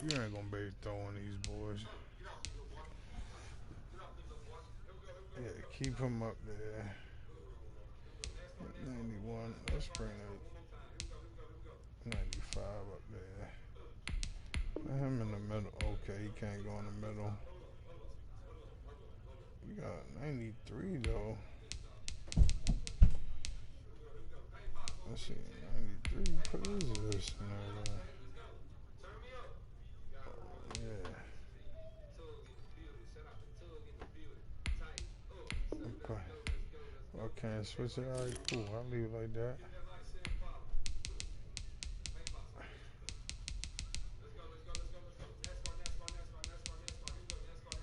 You ain't gonna be able to throw on these boys. Yeah, keep him up there. 91. Let's bring it 95 up there. Put him in the middle. Okay, he can't go in the middle. You got 93 though. Let's see, 93. Put his ass in there. Yeah. Okay. Okay, switch it. Alright, cool. I'll leave it like that.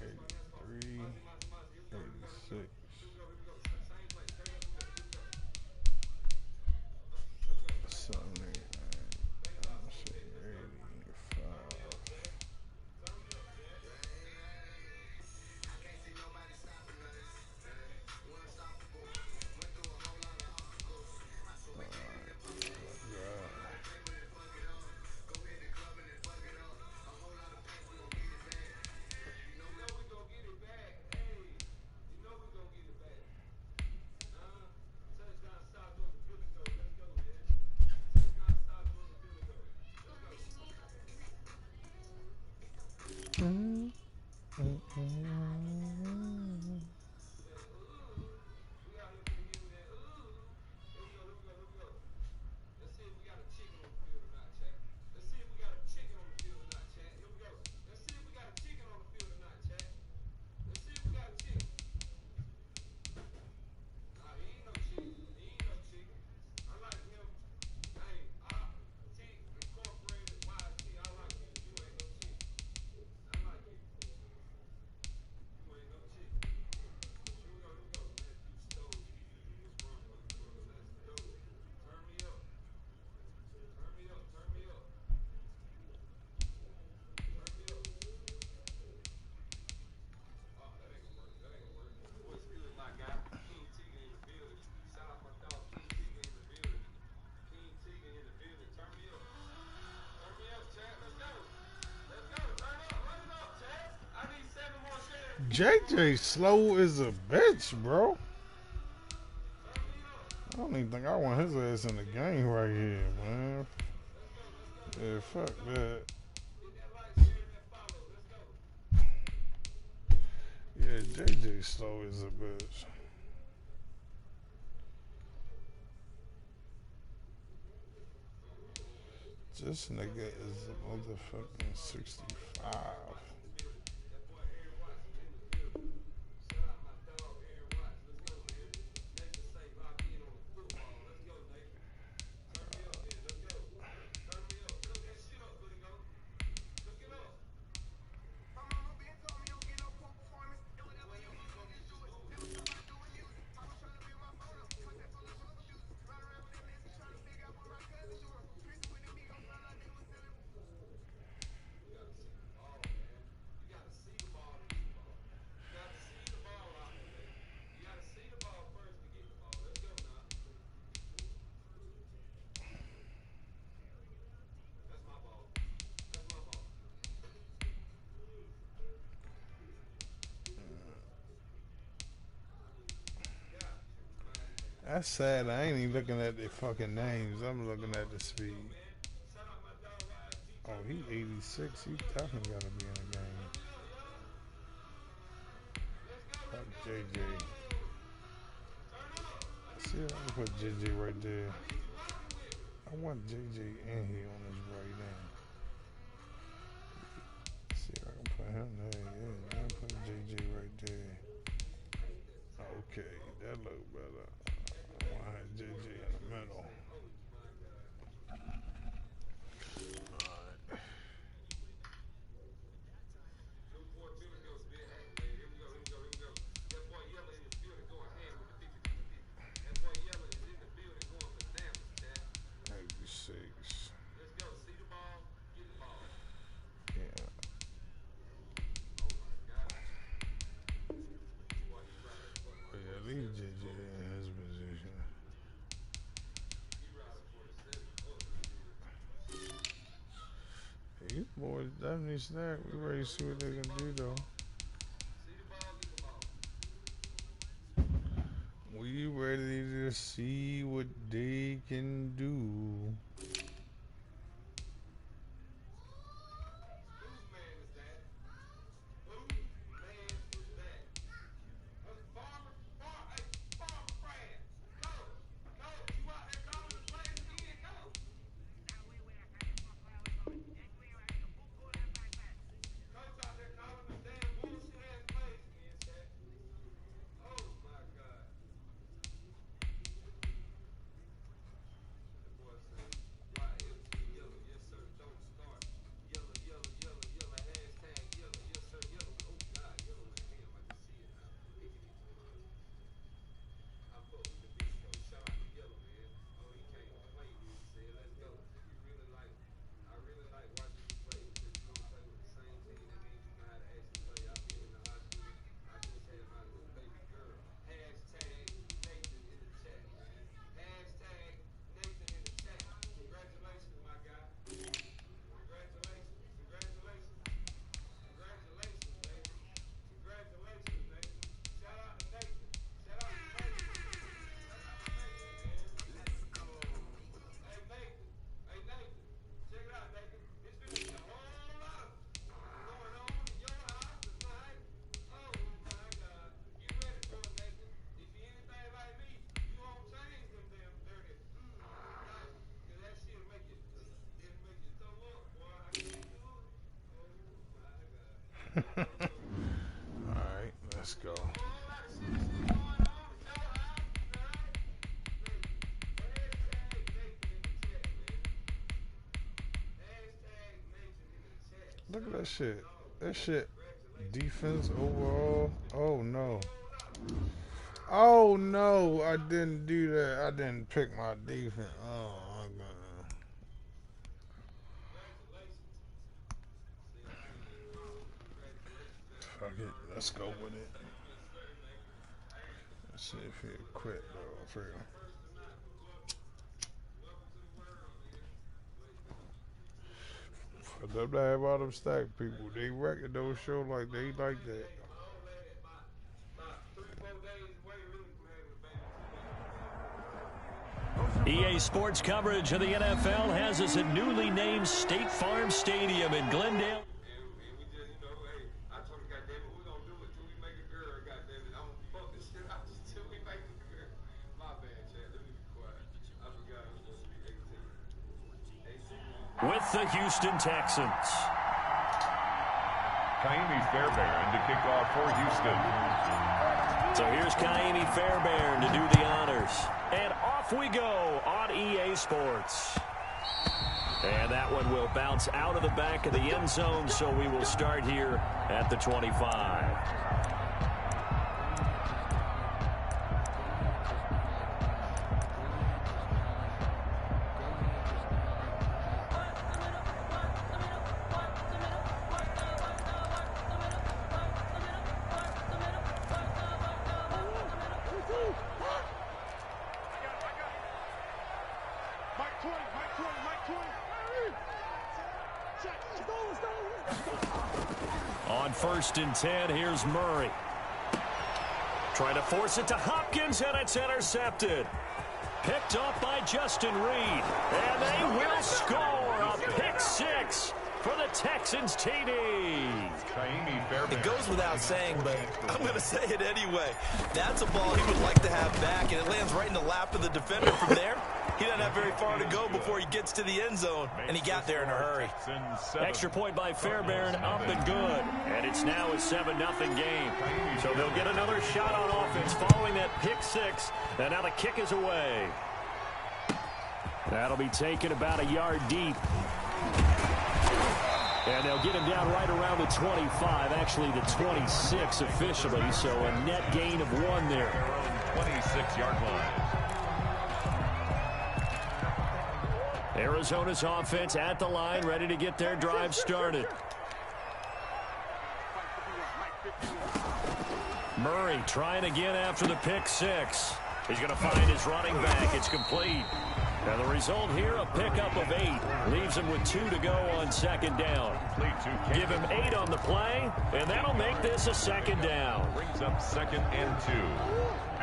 83, 86. JJ slow as a bitch, bro. I don't even think I want his ass in the game right here, man. Yeah, fuck that. Yeah, JJ slow as a bitch. This nigga is a motherfucking 65. That's sad. I ain't even looking at the fucking names. I'm looking at the speed. Oh, he 86. He definitely gotta be in the game. Fuck JJ. See if I can put JJ right there. I want JJ in here on this right now. See if I can put him there. Yeah, I can put JJ right there. Okay, that look better. I want to have JJ in the middle. Six. Yeah. Oh yeah, leave JJ in his position. These boys definitely snack. We ready to see what they can do though. We ready to see what they can do. Alright, let's go. Look at that shit. That shit. Defense overall. Oh no. Oh no, I didn't do that. I didn't pick my defense. Oh my god. Fuck it. Let's go with it. Let's see if he quit though. For real. For them to have all them stack people, they record those show like they like that. EA Sports coverage of the NFL has us at newly named State Farm Stadium in Glendale. With the Houston Texans. Iambmore-Tay to kick off for Houston. So here's Iambmore Fairbairn to do the honors. And off we go on EA Sports. And that one will bounce out of the back of the end zone, so we will start here at the 25. On 1st and 10, here's Murray. Trying to force it to Hopkins, and it's intercepted. Picked off by Justin Reed. And they will score a pick six for the Texans TD. It goes without saying, but I'm going to say it anyway. That's a ball he would like to have back, and it lands right in the lap of the defender from there. He doesn't have very far to go before he gets to the end zone, and he got there in a hurry. Extra point by Fairbairn, up and good. And it's now a 7-0 game. So they'll get another shot on offense following that pick six. And now the kick is away. That'll be taken about a yard deep. And they'll get him down right around the 25, actually the 26 officially. So a net gain of 1 there. 26-yard line. Arizona's offense at the line, ready to get their drive started. Murray trying again after the pick six. He's going to find his running back. It's complete. Now the result here, a pickup of 8. Leaves him with 2 to go on 2nd down. Give him 8 on the play, and that'll make this a 2nd down. Brings up 2nd and 2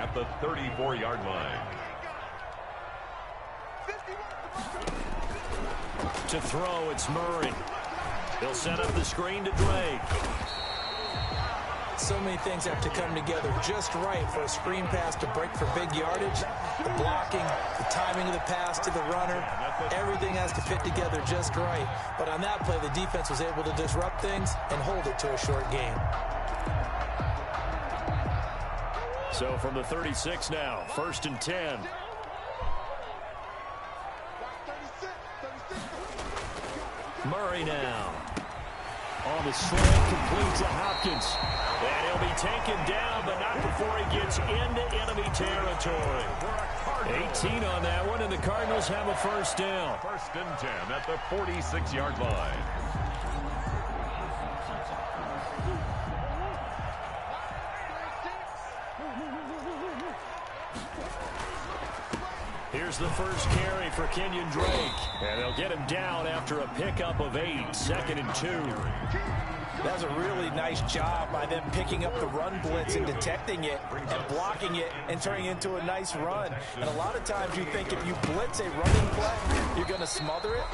at the 34-yard line. To throw, it's Murray. He'll set up the screen to Drake. So many things have to come together just right for a screen pass to break for big yardage. The blocking, the timing of the pass to the runner, everything has to fit together just right. But on that play, the defense was able to disrupt things and hold it to a short game. So from the 36 now, 1st and 10. Murray now. On the slant, complete to Hopkins. And he'll be taken down, but not before he gets into enemy territory. 18 on that one, and the Cardinals have a 1st down. 1st and 10 at the 46-yard line. Here's the first carry for Kenyon Drake. And they'll get him down after a pickup of 8. 2nd and 2. That's a really nice job by them picking up the run blitz and detecting it and blocking it and turning it into a nice run. And a lot of times you think if you blitz a running play, you're going to smother it.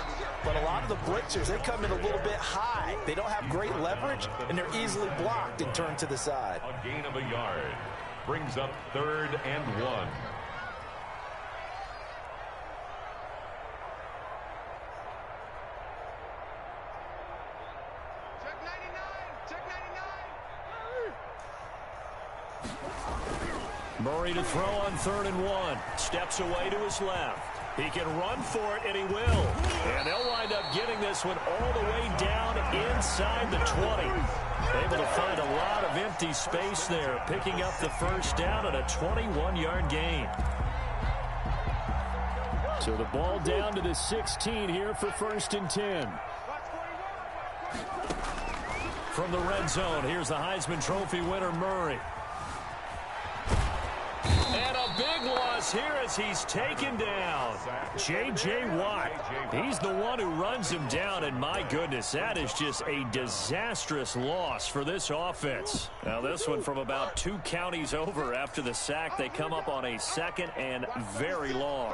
But a lot of the blitzers, they come in a little bit high. They don't have great leverage, and they're easily blocked and turned to the side. A gain of a yard. Brings up 3rd and 1. Murray to throw on 3rd and 1. Steps away to his left. He can run for it, and he will. And they'll wind up getting this one all the way down inside the 20. Able to find a lot of empty space there, picking up the 1st down at a 21-yard gain. So the ball down to the 16 here for 1st and 10. From the red zone, here's the Heisman Trophy winner, Murray. And a big loss here as he's taken down. J.J. Watt. He's the one who runs him down, and my goodness, that is just a disastrous loss for this offense. Now this one from about 2 counties over after the sack. They come up on a 2nd and very long.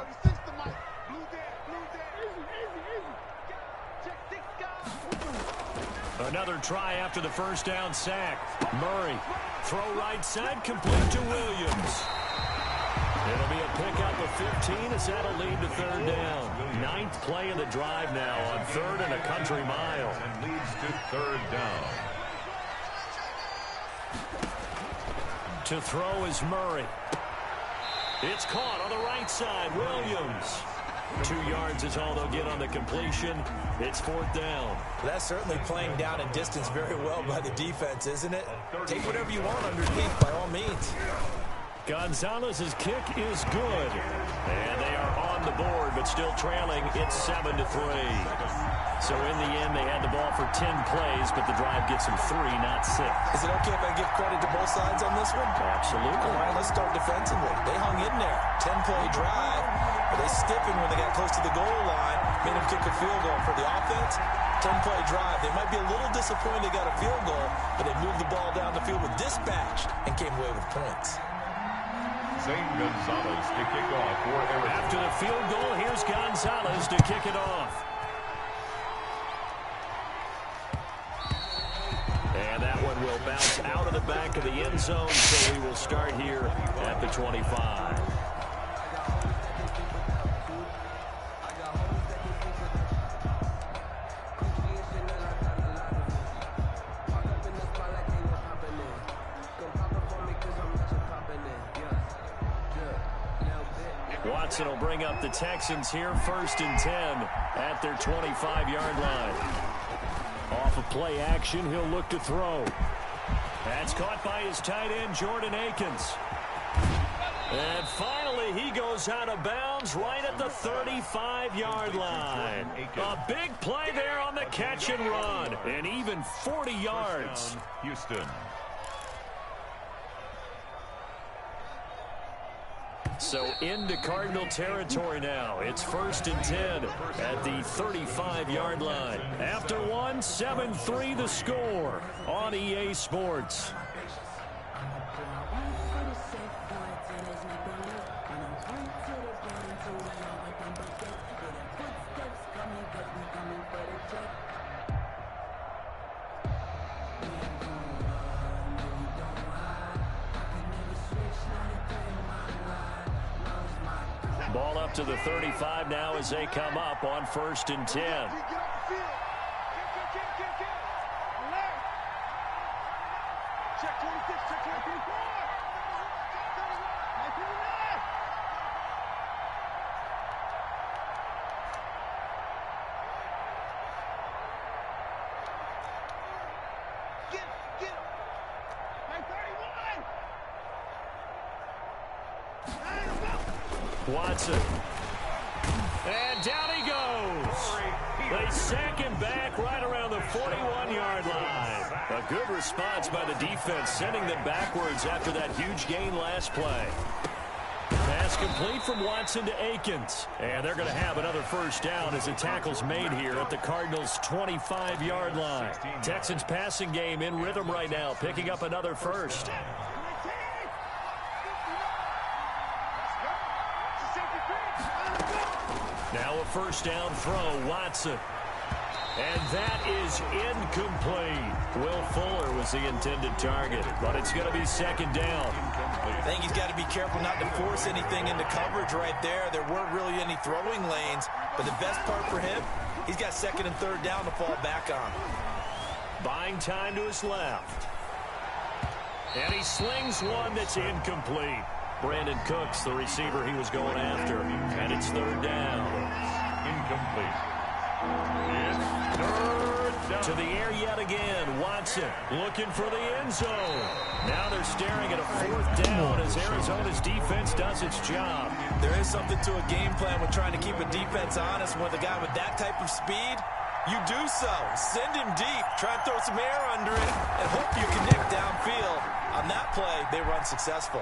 Another try after the first down sack. Murray, throw right side, complete to Williams. It'll be a pickup of 15 as that'll lead to third down. 9th play of the drive now on 3rd and a country mile. And leads to third down. To throw is Murray. It's caught on the right side. Williams. 2 yards is all they'll get on the completion. It's 4th down. That's certainly playing down and distance very well by the defense, isn't it? Take whatever you want underneath by all means. Gonzalez's kick is good. And they are on the board, but still trailing. It's 7-3. So in the end, they had the ball for 10 plays, but the drive gets them 3, not 6. Is it okay if I give credit to both sides on this one? Absolutely. All right, let's start defensively. They hung in there. 10-play drive. But they stiffened when they got close to the goal line. Made them kick a field goal. For the offense, 10-play drive. They might be a little disappointed they got a field goal, but they moved the ball down the field with dispatch and came away with points. St. Gonzalez to kick off for Arizona. After the field goal, here's Gonzalez to kick it off. And that one will bounce out of the back of the end zone, so we will start here at the 25. Watson will bring up the Texans here, 1st and 10 at their 25-yard line. Off of play action, he'll look to throw. That's caught by his tight end, Jordan Akins. And finally, he goes out of bounds right at the 35-yard line. A big play there on the catch and run, and even 40 yards. Houston. So into Cardinal territory now. It's 1st and 10 at the 35-yard line. After one, 7-3 the score on EA Sports. Ball up to the 35 now as they come up on 1st and 10. Watson. And down he goes. They sack him back right around the 41-yard line. A good response by the defense, sending them backwards after that huge gain last play. Pass complete from Watson to Akins. And they're going to have another first down as the tackle's made here at the Cardinals' 25-yard line. Texans passing game in rhythm right now, picking up another first. Now a first down throw, Watson. And that is incomplete. Will Fuller was the intended target, but it's going to be 2nd down. I think he's got to be careful not to force anything into coverage right there. There weren't really any throwing lanes, but the best part for him, he's got 2nd and 3rd down to fall back on. Buying time to his left. And he slings one that's incomplete. Brandon Cooks, the receiver he was going after. And it's 3rd down. Incomplete. It's 3rd down. To the air yet again. Watson looking for the end zone. Now they're staring at a 4th down as Arizona's defense does its job. There is something to a game plan with trying to keep a defense honest. With a guy with that type of speed, you do so. Send him deep. Try and throw some air under it and hope you connect downfield. On that play, they run successful.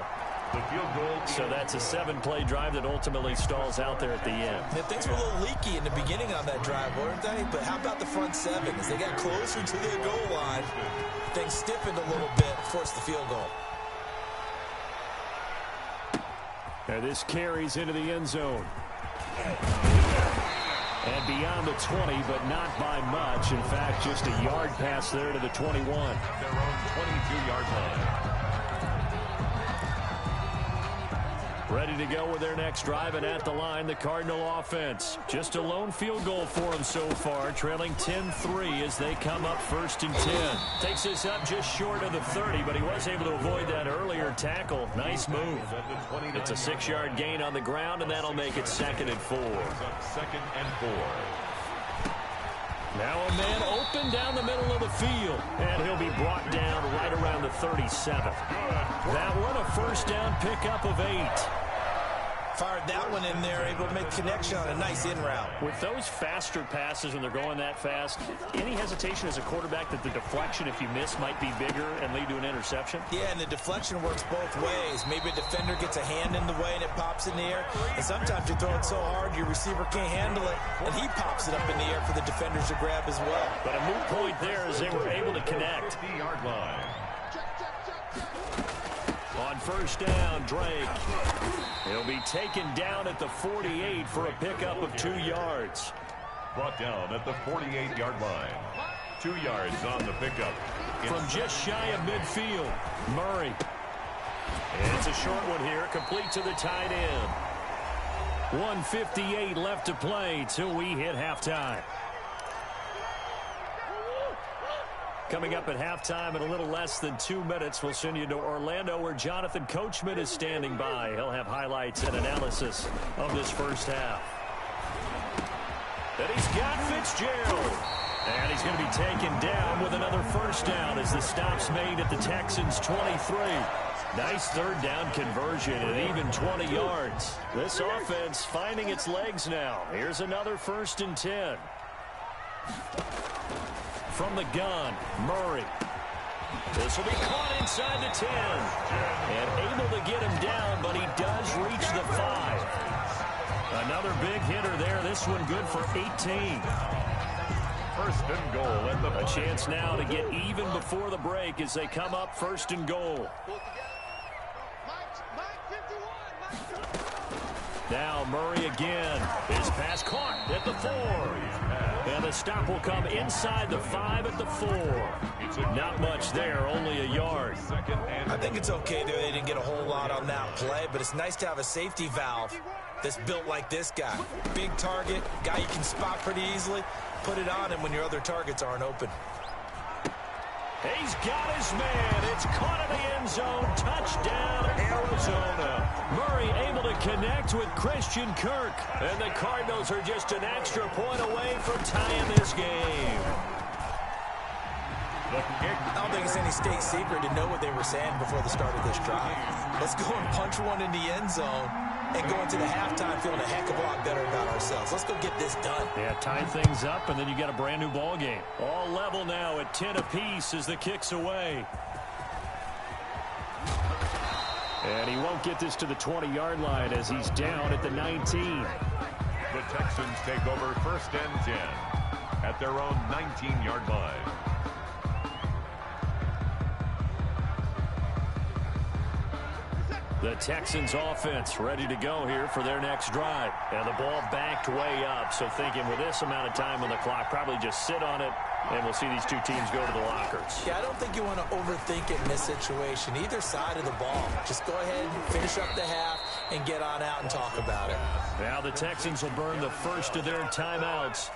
The field goal. So that's a 7-play drive that ultimately stalls out there at the end. Yeah, things were a little leaky in the beginning on that drive, weren't they? But how about the front 7? As they got closer to their goal line, things stiffened a little bit, forced the field goal. And this carries into the end zone. And beyond the 20, but not by much. In fact, just a yard pass there to the 21. Their own 22-yard line. Ready to go with their next drive, and at the line, the Cardinal offense. Just a lone field goal for them so far, trailing 10-3 as they come up 1st and 10. Takes this up just short of the 30, but he was able to avoid that earlier tackle. Nice move. It's a 6-yard gain on the ground, and that'll make it 2nd and 4. 2nd and 4. Now a man open down the middle of the field, and he'll be brought down right around the 37. That one, a first down pickup of 8. Fired that one in there, able to make connection on a nice in route. With those faster passes when they're going that fast, any hesitation as a quarterback that the deflection, if you miss, might be bigger and lead to an interception? Yeah, and the deflection works both ways. Maybe a defender gets a hand in the way and it pops in the air. And sometimes you throw it so hard your receiver can't handle it, and he pops it up in the air for the defenders to grab as well. But a moot point there as they were able to connect. 50-yard line. On first down, Drake. He'll be taken down at the 48 for a pickup of 2 yards. Brought down at the 48-yard line. 2 yards on the pickup. From just shy of midfield, Murray. And it's a short one here, complete to the tight end. 1:58 left to play till we hit halftime. Coming up at halftime in a little less than 2 minutes, we'll send you to Orlando where Jonathan Coachman is standing by. He'll have highlights and analysis of this first half. And he's got Fitzgerald. And he's going to be taken down with another first down as the stop's made at the Texans' 23. Nice third down conversion at even 20 yards. This offense finding its legs now. Here's another 1st and 10. From the gun, Murray. This will be caught inside the 10. And able to get him down, but he does reach the 5. Another big hitter there. This one good for 18. 1st and goal at the A chance now to get even before the break as they come up 1st and goal. Now Murray again. His pass caught at the 4. And the stop will come inside the 5 at the 4. Not much there, only a yard. I think it's okay there. They didn't get a whole lot on that play, but it's nice to have a safety valve that's built like this guy. Big target, guy you can spot pretty easily. Put it on him when your other targets aren't open. He's got his man. It's caught in the end zone. Touchdown, Arizona. Murray able to connect with Christian Kirk. And the Cardinals are just an extra point away from tying this game. I don't think it's any state secret to know what they were saying before the start of this drive. Let's go and punch one in the end zone and go into the halftime feeling a heck of a lot better about ourselves. Let's go get this done. Yeah, tie things up, and then you got a brand new ball game. All level now at 10 apiece as the kick's away. And he won't get this to the 20-yard line as he's down at the 19. The Texans take over 1st and 10 at their own 19-yard line. The Texans offense ready to go here for their next drive. And the ball backed way up, so thinking with this amount of time on the clock, probably just sit on it, and we'll see these two teams go to the lockers. Yeah, I don't think you want to overthink it in this situation. Either side of the ball. Just go ahead, finish up the half, and get on out and talk about it. Now the Texans will burn the first of their timeouts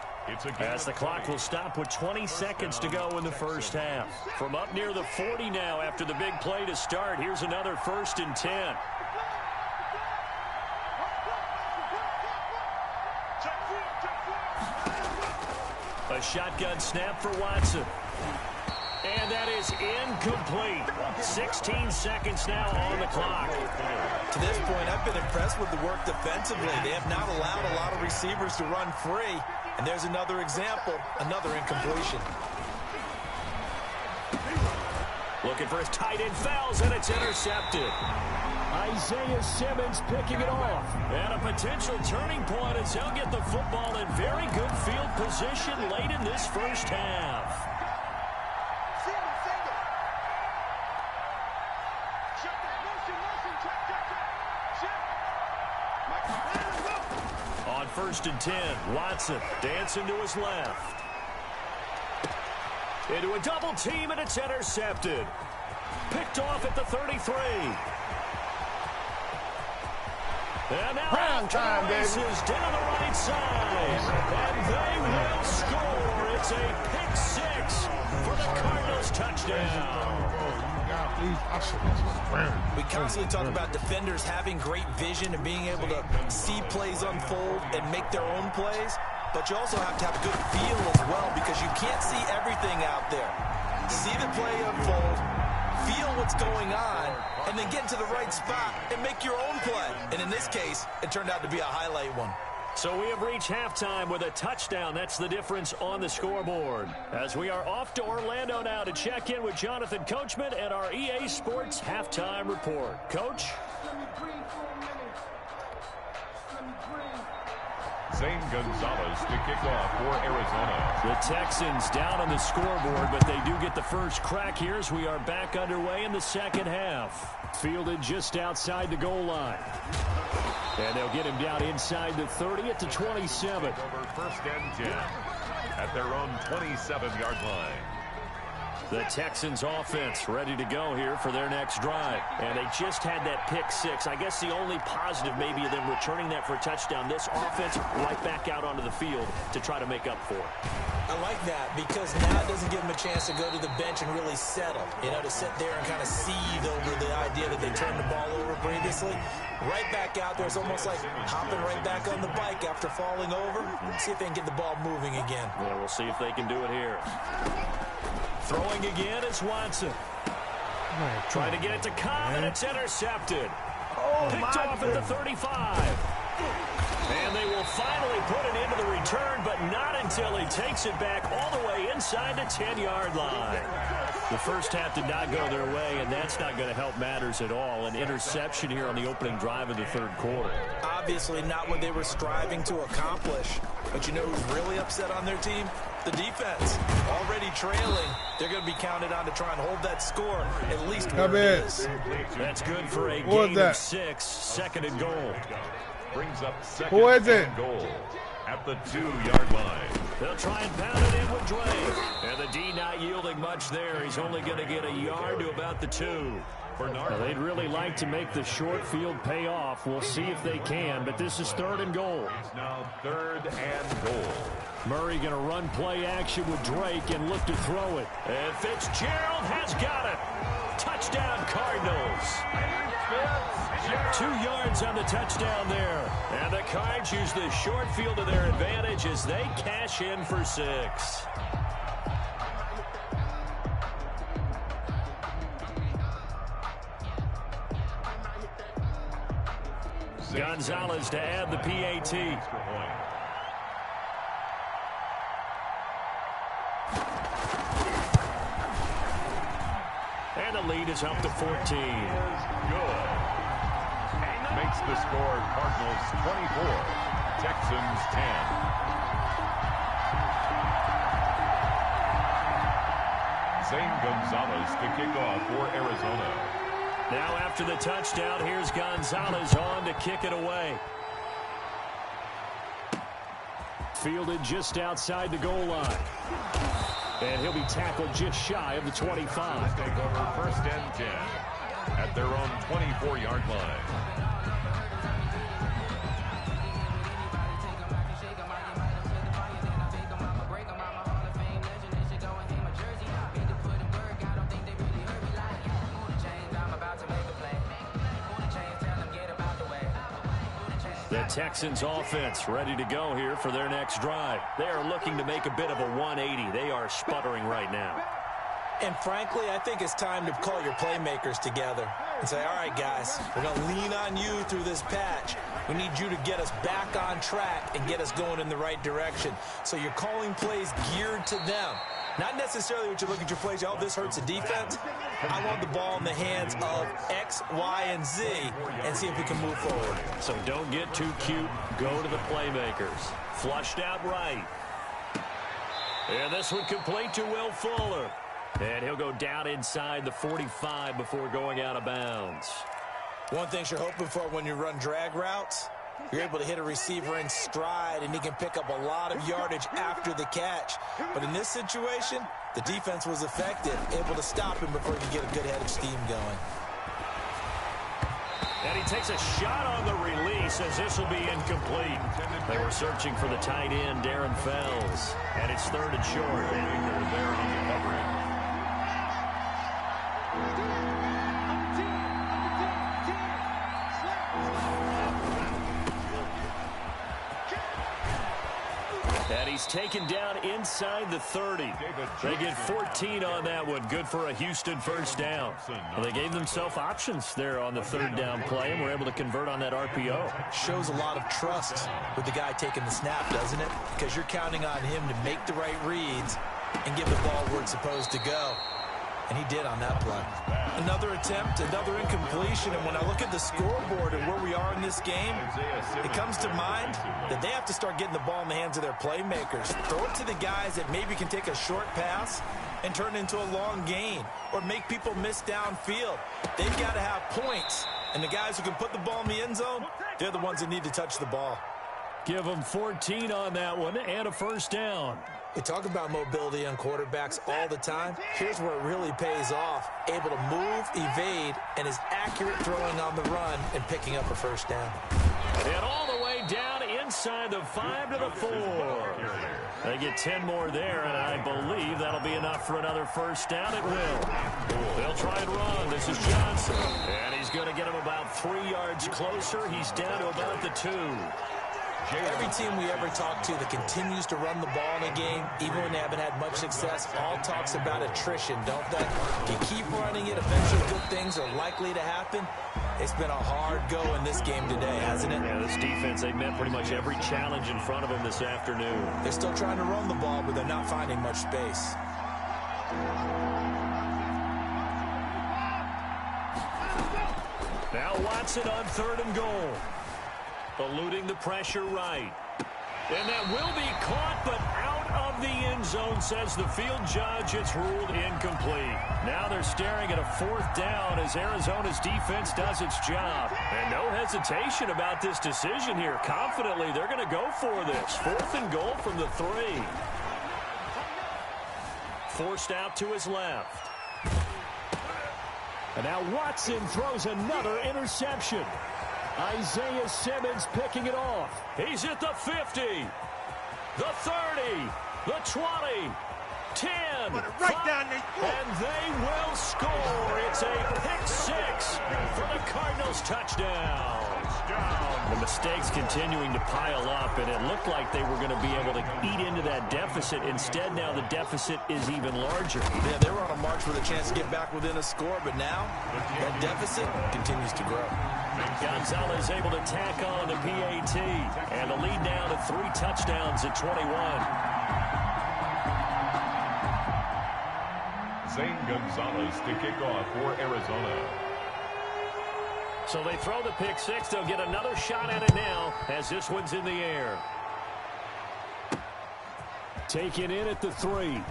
as the clock will stop with 20 seconds to go in the first half. From up near the 40 now after the big play to start, here's another 1st and 10. A shotgun snap for Watson. And that is incomplete. 16 seconds now on the clock. To this point, I've been impressed with the work defensively. They have not allowed a lot of receivers to run free. And there's another example, another incompletion. Looking for his tight end, fouls, and it's intercepted. Isaiah Simmons picking it off. And a potential turning point as he'll get the football in very good field position late in this first half. 1st and 10. Watson dancing to his left. Into a double team, and it's intercepted. Picked off at the 33. And now off to the races down the right side. And they will score. It's a pick 6 for the Cardinals touchdown. We constantly talk about defenders having great vision and being able to see plays unfold and make their own plays. But you also have to have a good feel as well, because you can't see everything out there. See the play unfold, feel what's going on, and then get to the right spot and make your own play. And in this case, it turned out to be a highlight one. So we have reached halftime with a touchdown. That's the difference on the scoreboard. As we are off to Orlando now to check in with Jonathan Coachman and our EA Sports halftime report. Coach? Zane Gonzalez to kick off for Arizona. The Texans down on the scoreboard, but they do get the first crack here as we are back underway in the second half. Fielded just outside the goal line. And they'll get him down inside the 30 at the 27. Over 1st and 10 at their own 27-yard line. The Texans offense ready to go here for their next drive. And they just had that pick 6. I guess the only positive maybe of them returning that for a touchdown. This offense right back out onto the field to try to make up for it. I like that, because now it doesn't give them a chance to go to the bench and really settle. You know, to sit there and kind of seethe over the idea that they turned the ball over previously. Right back out there. It's almost like hopping right back on the bike after falling over. See if they can get the ball moving again. Yeah, we'll see if they can do it here. Throwing again is Watson. Trying to get it to Cobb, and it's intercepted. Picked off at the 35. And they will finally put it into the return, but not until he takes it back all the way inside the 10-yard line. The first half did not go their way, and that's not going to help matters at all. An interception here on the opening drive of the third quarter. Obviously not what they were striving to accomplish. But you know who's really upset on their team? The defense. Already trailing. They're going to be counted on to try and hold that score at least where it is. That's good for a gain of 6. 2nd and goal. Brings up 2nd and goal at the 2-yard line. They'll try and pound it in with Drake. And the D not yielding much there. He's only going to get a yard to about the 2. Now, they'd really like to make the short field pay off. We'll see if they can, but this is 3rd and goal. It's now 3rd and goal. Murray going to run play action with Drake and look to throw it. And Fitzgerald has got it. Touchdown Cardinals. 2 yards on the touchdown there. And the Cards use the short field to their advantage as they cash in for 6. Gonzalez to add the PAT. And the lead is up to 14. Good. Makes the score Cardinals 24, Texans 10. Zane Gonzalez to kick off for Arizona. Now after the touchdown, here's Gonzalez on to kick it away. Fielded just outside the goal line. And he'll be tackled just shy of the 25. Take over 1st and 10 at their own 24-yard line. The Texans offense ready to go here for their next drive. They are looking to make a bit of a 180. They are sputtering right now. And frankly, I think it's time to call your playmakers together and say, all right, guys, we're going to lean on you through this patch. We need you to get us back on track and get us going in the right direction. So you're calling plays geared to them. Not necessarily what you look at your plays, oh, this hurts the defense. I want the ball in the hands of X, Y, and Z and see if we can move forward. So don't get too cute. Go to the playmakers. Flushed out right. And this one complete to Will Fuller. And he'll go down inside the 45 before going out of bounds. One thing you're hoping for when you run drag routes, You're able to hit a receiver in stride, and he can pick up a lot of yardage after the catch. But in this situation, the defense was effective, able to stop him before he could get a good head of steam going. And he takes a shot on the release as this will be incomplete. They were searching for the tight end, Darren Fells. And it's 3rd and short. They're there on the coverage. And he's taken down inside the 30. They get 14 on that one. Good for a Houston first down. Well, they gave themselves options there on the 3rd down play and were able to convert on that RPO. Shows a lot of trust with the guy taking the snap, doesn't it? Because you're counting on him to make the right reads and give the ball where it's supposed to go. And he did on that play. Another attempt, another incompletion, and when I look at the scoreboard and where we are in this game, it comes to mind that they have to start getting the ball in the hands of their playmakers. Throw it to the guys that maybe can take a short pass and turn it into a long gain or make people miss downfield. They've got to have points, and the guys who can put the ball in the end zone, they're the ones that need to touch the ball. Give them 14 on that one and a first down. We talk about mobility on quarterbacks all the time. Here's where it really pays off. Able to move, evade, and is accurate throwing on the run and picking up a first down. And all the way down inside the 5 to the 4. They get 10 more there, and I believe that'll be enough for another first down. It will. They'll try and run. This is Johnson. And he's going to get him about 3 yards closer. He's down to about the 2. Every team we ever talk to that continues to run the ball in a game, even when they haven't had much success, all talks about attrition, don't they? You keep running it, eventually good things are likely to happen. It's been a hard go in this game today, hasn't it? Yeah, this defense, they've met pretty much every challenge in front of them this afternoon. They're still trying to run the ball, but they're not finding much space. Now Watson on 3rd and goal. Eluding the pressure right. And that will be caught, but out of the end zone, says the field judge. It's ruled incomplete. Now they're staring at a 4th down as Arizona's defense does its job. And no hesitation about this decision here. Confidently, they're going to go for this. 4th and goal from the 3. Forced out to his left. And now Watson throws another interception. Isaiah Simmons picking it off. He's at the 50, the 30, the 20, 10, right down there. And they will score. It's a pick 6 for the Cardinals touchdown. The mistakes continuing to pile up, and it looked like they were going to be able to eat into that deficit. Instead, now the deficit is even larger. Yeah, they were on a march with a chance to get back within a score, but now that deficit continues to grow. Gonzalez able to tack on the PAT, and the lead now to 3 touchdowns at 21. Zane Gonzalez to kick off for Arizona. So they throw the pick 6. They'll get another shot at it now as this one's in the air. Taken in at the 3.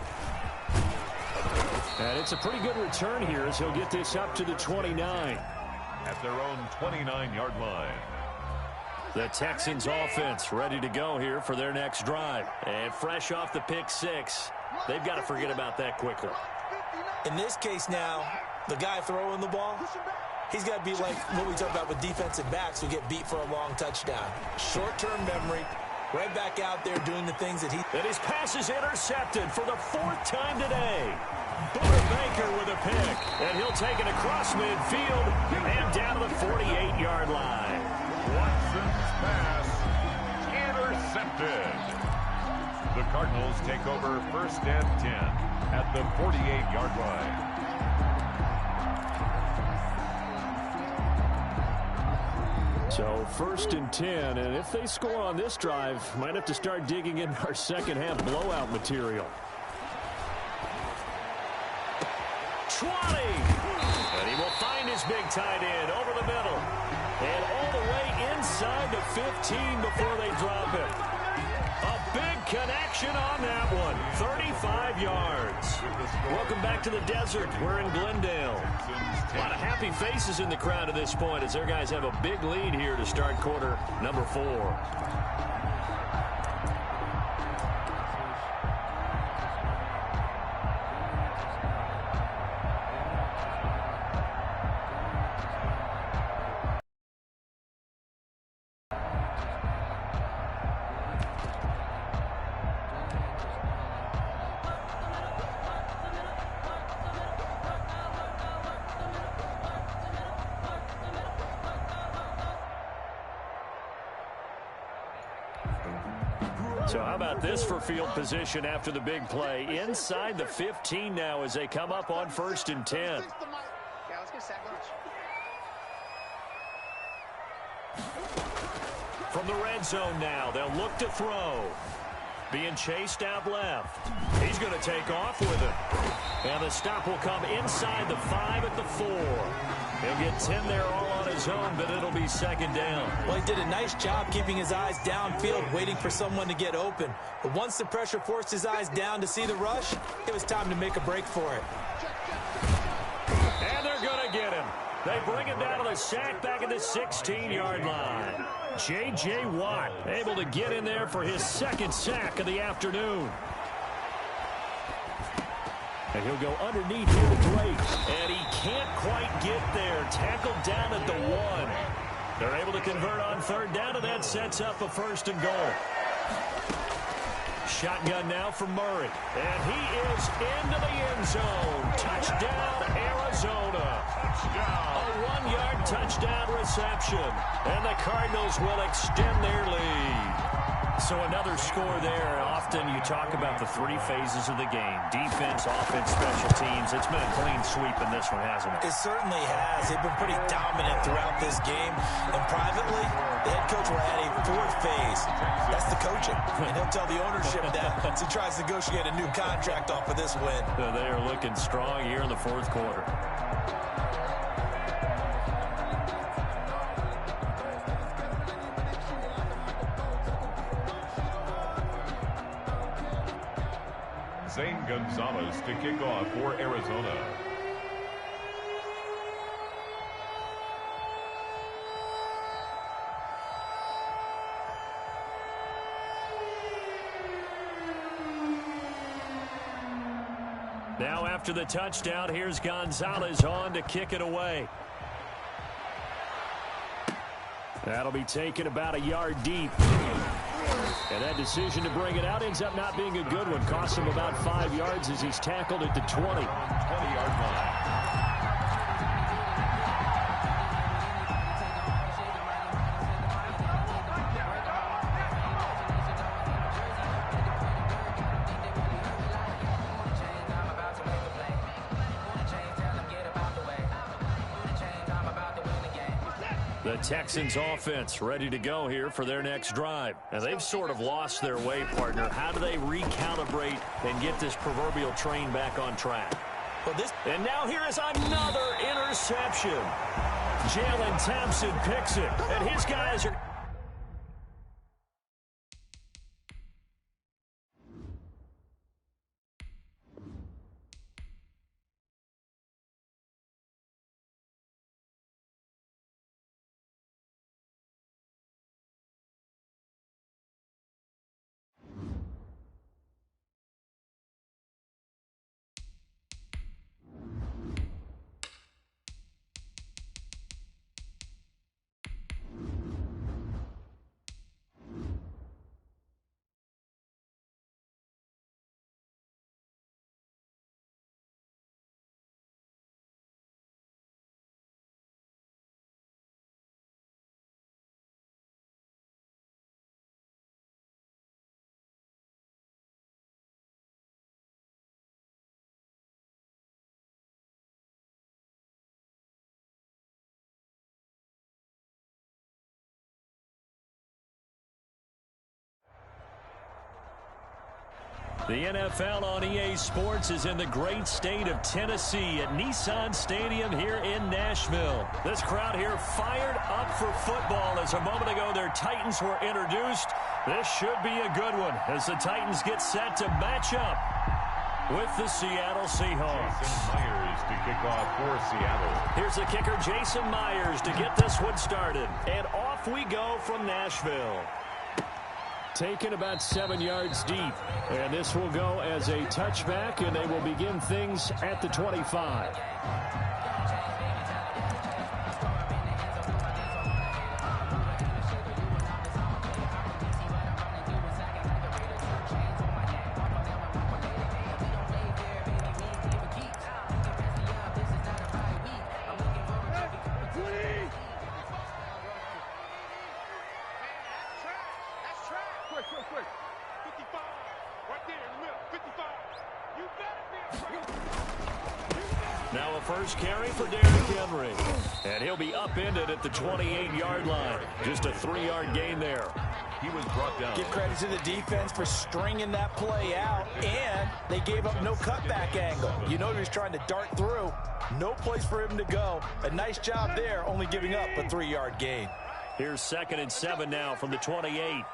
And it's a pretty good return here as he'll get this up to the 29. At their own 29-yard line. The Texans offense ready to go here for their next drive. And fresh off the pick 6, they've got to forget about that quickly. In this case now, the guy throwing the ball, he's got to be like what we talk about with defensive backs who get beat for a long touchdown. Short-term memory, right back out there doing the things that he... And his pass is intercepted for the 4th time today. Buda Baker with a pick, and he'll take it across midfield and down to the 48-yard line. Watson's pass intercepted. The Cardinals take over 1st and 10 at the 48-yard line. So 1st and 10, and if they score on this drive, might have to start digging in our second half blowout material. 20, and he will find his big tight end over the middle, and all the way inside the 15 before they drop it. A big connection on that one, 35 yards. Welcome back to the desert. We're in Glendale. A lot of happy faces in the crowd at this point as their guys have a big lead here to start quarter number 4. So how about this for field position after the big play? Inside the 15 now as they come up on 1st and 10. Yeah, let's get sack lunch. From the red zone now, they'll look to throw. Being chased out left. He's going to take off with it. And the stop will come inside the 5 at the 4. He'll get 10 there all on his own, but it'll be 2nd down. Well, he did a nice job keeping his eyes downfield, waiting for someone to get open. But once the pressure forced his eyes down to see the rush, it was time to make a break for it. And they're going to get him. They bring him down to the sack back at the 16-yard line. J.J. Watt able to get in there for his 2nd sack of the afternoon. And he'll go underneath here to Drake. And he can't quite get there. Tackled down at the 1. They're able to convert on 3rd down, and that sets up a 1st and goal. Shotgun now for Murray. And he is into the end zone. Touchdown, Arizona. A 1-yard touchdown reception. And the Cardinals will extend their lead. So another score there. Often you talk about the 3 phases of the game. Defense, offense, special teams. It's been a clean sweep in this one, hasn't it? It certainly has. They've been pretty dominant throughout this game. And privately, the head coach will add a 4th phase. That's the coaching. And he'll tell the ownership that as he tries to negotiate a new contract off of this win. They are looking strong here in the 4th quarter. Zane Gonzalez to kick off for Arizona. Now after the touchdown, here's Gonzalez on to kick it away. That'll be taken about a yard deep. And that decision to bring it out ends up not being a good one. Costs him about 5 yards as he's tackled at the 20. 20-yard line. The Texans offense ready to go here for their next drive. And they've sort of lost their way, partner. How do they recalibrate and get this proverbial train back on track? And now here is another interception. Jalen Thompson picks it, and his guys are... The NFL on EA Sports is in the great state of Tennessee at Nissan Stadium here in Nashville. This crowd here fired up for football as a moment ago their Titans were introduced. This should be a good one as the Titans get set to match up with the Seattle Seahawks. Jason Myers to kick off for Seattle. Here's the kicker, Jason Myers, to get this one started. And off we go from Nashville. Taken about 7 yards deep. And this will go as a touchback, and they will begin things at the 25. Now a first carry for Derrick Henry. And he'll be upended at the 28-yard line. Just a 3-yard gain there. He was brought down. Give credit to the defense for stringing that play out, and they gave up no cutback angle. You know he was trying to dart through. No place for him to go. A nice job there, only giving up a 3-yard gain. Here's 2nd and 7 now from the 28.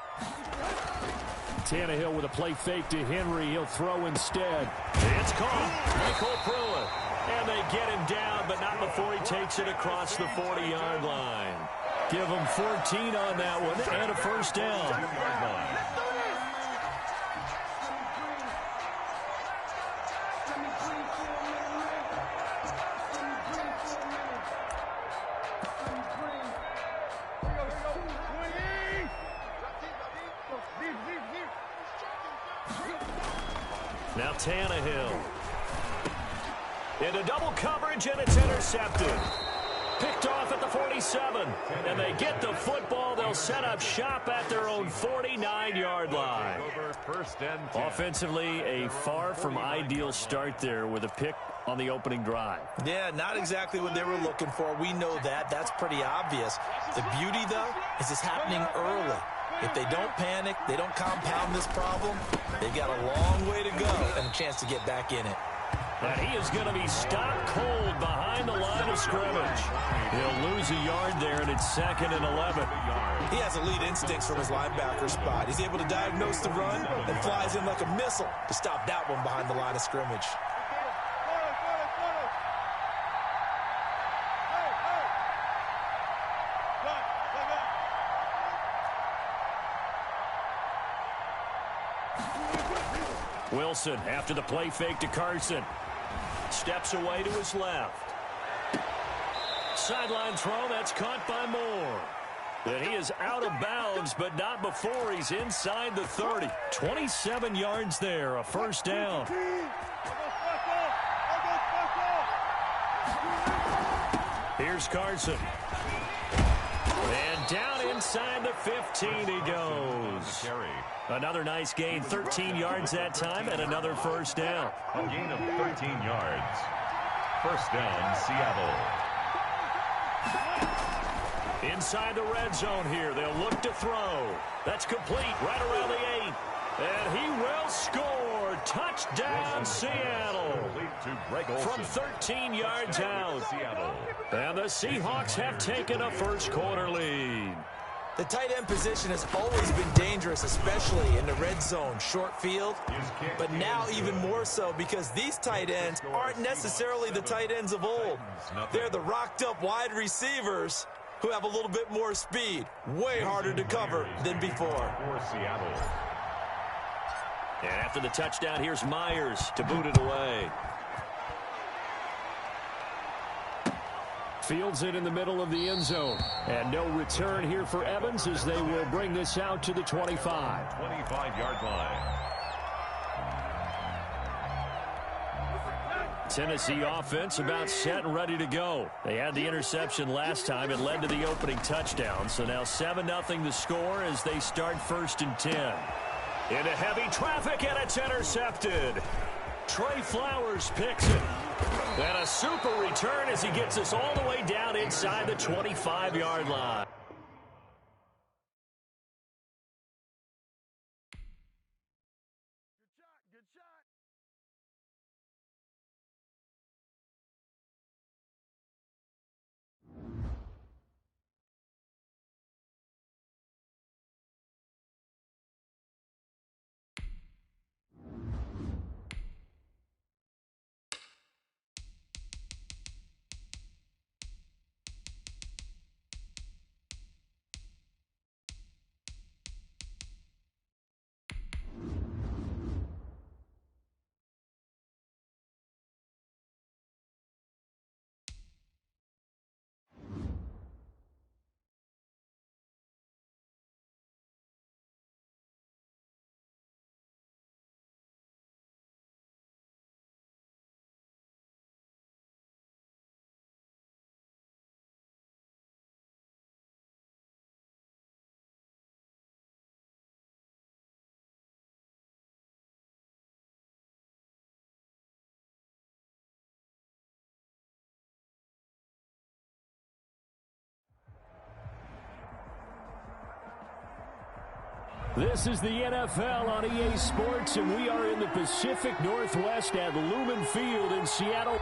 Tannehill with a play fake to Henry. He'll throw instead. It's caught. Michael Pruitt. And they get him down, but not before he takes it across the 40-yard line. Give him 14 on that one and a first down. Now Tannehill. Into double coverage, and it's intercepted. Picked off at the 47. And they get the football. They'll set up shop at their own 49-yard line. Offensively, a far from ideal start there with a pick on the opening drive. Yeah, not exactly what they were looking for. We know that. That's pretty obvious. The beauty, though, is it's happening early. If they don't panic, they don't compound this problem, they've got a long way to go and a chance to get back in it. And he is going to be stopped cold behind the line of scrimmage. He'll lose a yard there, and it's 2nd and 11. He has elite instincts from his linebacker spot. He's able to diagnose the run and flies in like a missile to stop that one behind the line of scrimmage. Wilson, after the play fake to Carson, steps away to his left. Sideline throw, that's caught by Moore. And he is out of bounds, but not before he's inside the 30. 27 yards there, a first down. Here's Carson. And down inside the 15 he goes. Another nice gain, 13 yards that time, and another first down. A gain of 13 yards. First down, Seattle. Inside the red zone here, they'll look to throw. That's complete, right around the 8. And he will score. Touchdown, Seattle. From 13 yards out. And the Seahawks have taken a first quarter lead. The tight end position has always been dangerous, especially in the red zone, short field. But now even more so because these tight ends aren't necessarily the tight ends of old. They're the rocked-up wide receivers who have a little bit more speed. Way harder to cover than before. And after the touchdown, here's Myers to boot it away. Fields it in the middle of the end zone. And no return here for Evans as they will bring this out to the 25. 25-yard line. Tennessee offense about set and ready to go. They had the interception last time. It led to the opening touchdown. So now 7-0 the score as they start 1st and 10. Into heavy traffic, and it's intercepted. Trey Flowers picks it. And a super return as he gets us all the way down inside the 25-yard line. This is the NFL on EA Sports, and we are in the Pacific Northwest at Lumen Field in Seattle.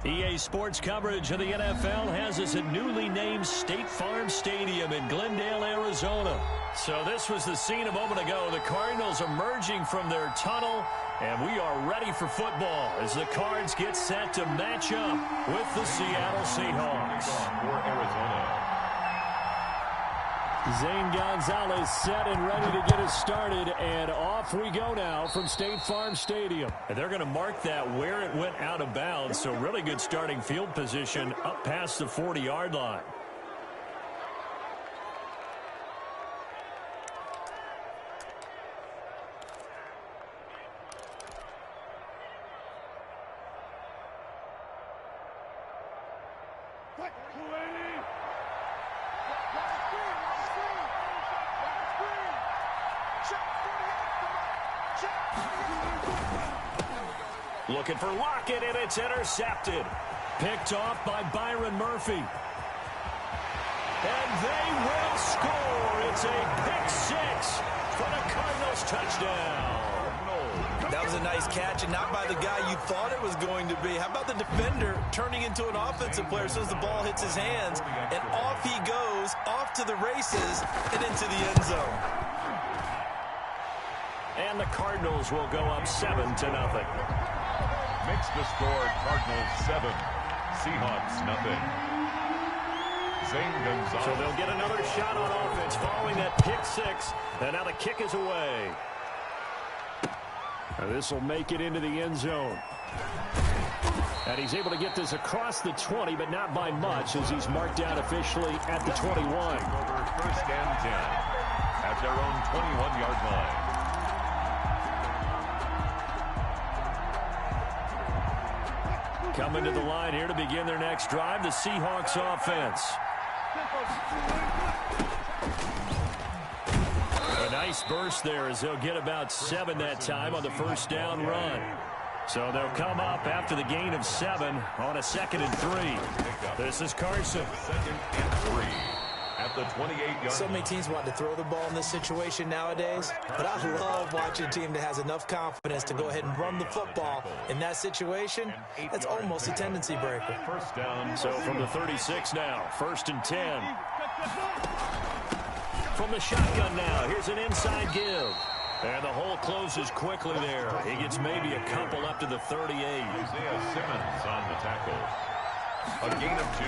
EA Sports coverage of the NFL has us at newly named State Farm Stadium in Glendale, Arizona. So this was the scene a moment ago. The Cardinals emerging from their tunnel, and we are ready for football as the Cards get set to match up with the Seattle Seahawks. For Arizona. Zane Gonzalez set and ready to get us started, and off we go now from State Farm Stadium. And they're going to mark that where it went out of bounds, so really good starting field position up past the 40-yard line. Looking for Lockett, and it's intercepted. Picked off by Byron Murphy. And they will score. It's a pick six for the Cardinals touchdown. That was a nice catch, and not by the guy you thought it was going to be. How about the defender turning into an offensive player as soon as the ball hits his hands, and off he goes, off to the races, and into the end zone. And the Cardinals will go up 7-0. Makes the score Cardinals 7, Seahawks nothing. Zane Gonzalez. So they'll get another shot on offense following that pick six, and now the kick is away. This will make it into the end zone. And he's able to get this across the 20, but not by much, as he's marked down officially at the 21. First and 10 at their own 21-yard line. Coming to the line here to begin their next drive, the Seahawks offense. A nice burst there as they'll get about 7 that time on the first down run. So they'll come up after the gain of 7 on a 2nd and 3. This is Carson. 2nd and 3 at the 28-yard. So many teams want to throw the ball in this situation nowadays, but I love watching a team that has enough confidence to go ahead and run the football. In that situation, that's almost a tendency breaker. First down. So from the 36 now, 1st and 10. From the shotgun now, here's an inside give. And the hole closes quickly there. He gets maybe a couple up to the 38. Isaiah Simmons on the tackle. A gain of 2.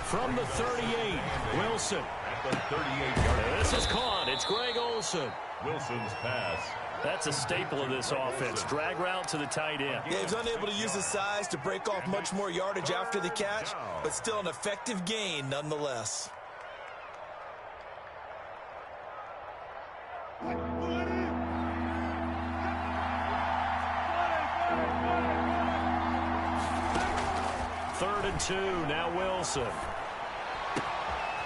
From the 38, Wilson. At the 38-yard. This is caught. It's Greg Olsen. Wilson's pass. That's a staple of this offense. Drag route to the tight end. Yeah, he's unable to use his size to break off much more yardage after the catch, but still an effective gain nonetheless. Third and 2, now Wilson.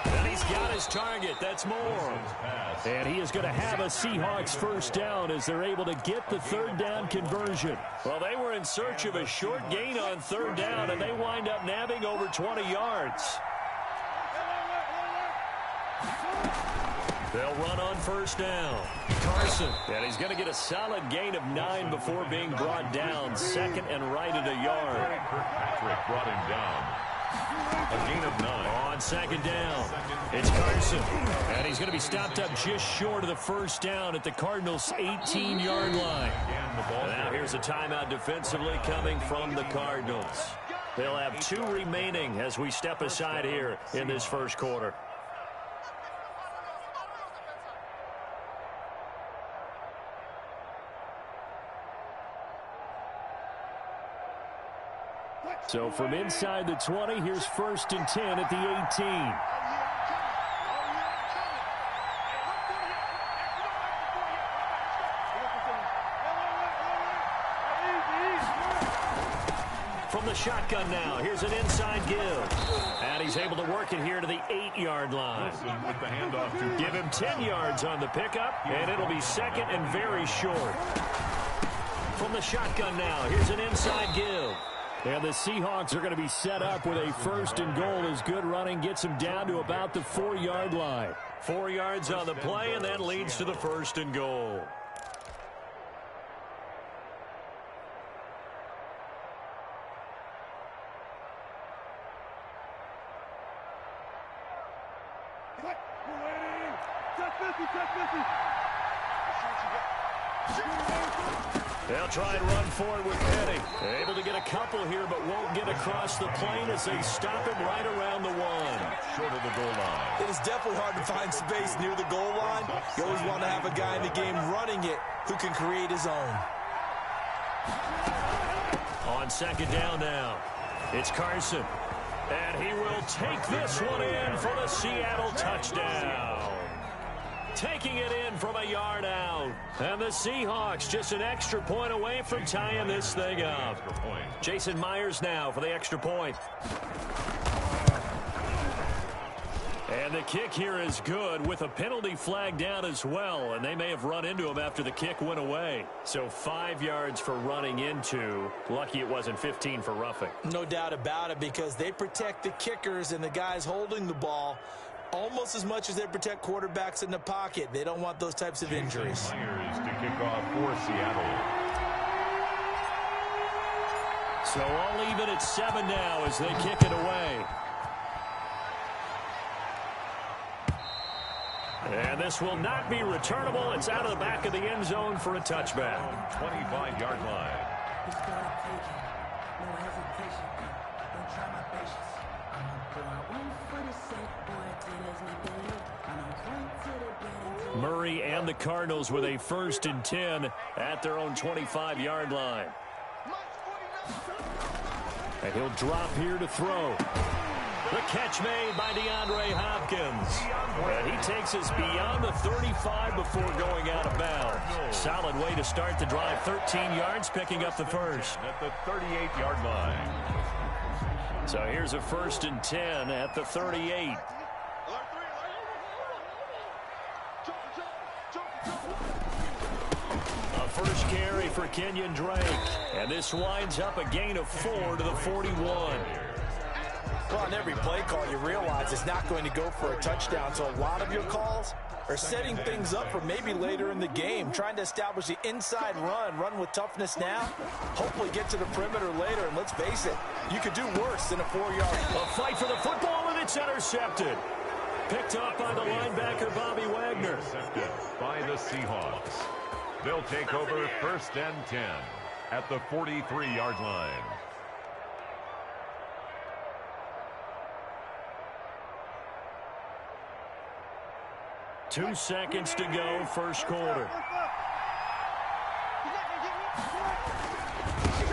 And he's got his target. That's Moore. And he is going to have a Seahawks first down as they're able to get the third down conversion. Well, they were in search of a short gain on third down, and they wind up nabbing over 20 yards. They'll run on first down. Carson. And he's going to get a solid gain of 9 before being brought down. 2nd and right at a yard. Kirkpatrick brought him down. A gain of 9. On second down, it's Carson. And he's going to be stopped up just short of the first down at the Cardinals' 18-yard line. Now here's a timeout defensively coming from the Cardinals. They'll have 2 remaining as we step aside here in this first quarter. So from inside the 20, here's 1st and 10 at the 18. From the shotgun now, here's an inside give. And he's able to work it here to the 8-yard line. With the handoff to Give him 10 yards on the pickup, and it'll be second and very short. From the shotgun now, here's an inside give. And the Seahawks are going to be set up with a 1st and goal as good running gets them down to about the 4-yard line. 4 yards on the play, and that leads to the 1st and goal. They'll try and run forward with Penny. Able to get a couple here, but won't get across the plane as they stop him right around the 1. short of the goal line. It is definitely hard to find space near the goal line. You always want to have a guy in the game running it who can create his own. On second down now, it's Carson. And he will take this one in for the Seattle touchdown. Taking it in from a yard out. And the Seahawks just an extra point away from tying this thing up. Jason Myers now for the extra point. And the kick here is good with a penalty flag down as well. And they may have run into him after the kick went away. So 5 yards for running into. Lucky it wasn't 15 for roughing. No doubt about it, because they protect the kickers and the guys holding the ball almost as much as they protect quarterbacks in the pocket. They don't want those types of injuries. Myers to kick off for Seattle. So all even at 7 now as they kick it away. And this will not be returnable. It's out of the back of the end zone for a touchback. 25-yard line. Murray and the Cardinals with a 1st and 10 at their own 25-yard line. And he'll drop here to throw. The catch made by DeAndre Hopkins. And he takes us beyond the 35 before going out of bounds. Solid way to start the drive. 13 yards, picking up the first. At the 38-yard line. So here's a 1st and 10 at the 38. A first carry for Kenyon Drake. And this winds up a gain of 4 to the 41. Well, on every play call, you realize it's not going to go for a touchdown. So a lot of your calls are setting things up for maybe later in the game, trying to establish the inside run with toughness now, hopefully get to the perimeter later. And let's face it, you could do worse than a 4-yard. A fight for the football, and it's intercepted. Picked up by the linebacker, Bobby Wagner. Intercepted by the Seahawks. They'll take over 1st and 10 at the 43-yard line. Two seconds to go, first quarter.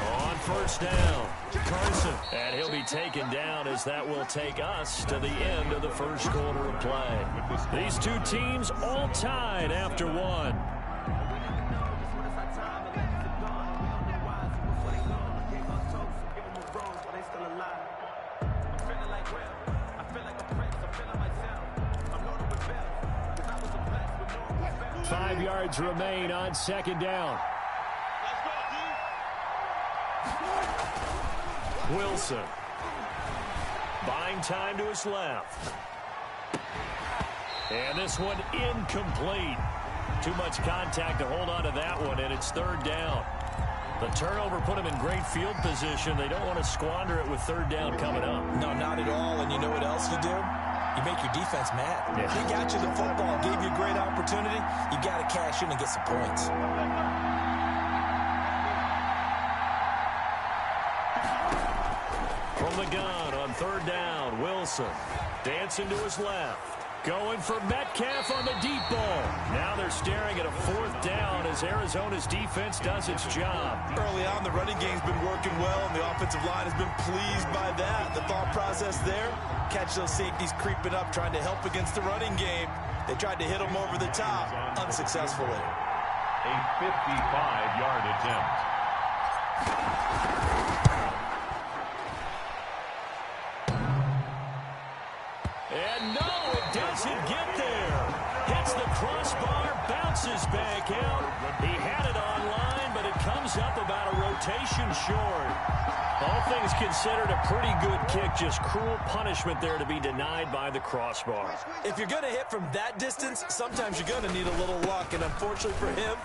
On first down, Carson. And he'll be taken down as that will take us to the end of the first quarter of play. These two teams all tied after one. Five yards remain on second down. Wilson. Buying time to his left. And this one incomplete. Too much contact to hold on to that one, and it's 3rd down. The turnover put them in great field position. They don't want to squander it with third down coming up. No, not at all. And you know what else you do? You make your defense mad. Yeah. They got you the football, gave you a great opportunity. You got to cash in and get some points. From the gun on third down, Wilson dancing to his left. Going for Metcalf on the deep ball. Now they're staring at a fourth down as Arizona's defense does its job. Early on, the running game's been working well, and the offensive line has been pleased by that. The thought process there, catch those safeties creeping up, trying to help against the running game. They tried to hit them over the top, unsuccessfully. A 55-yard attempt. And no, it doesn't get there. Hits the crossbar, bounces back out. He had it online, but it comes up about a rotation short. All things considered, a pretty good kick. Just cruel punishment there to be denied by the crossbar. If you're going to hit from that distance, sometimes you're going to need a little luck. And unfortunately for him,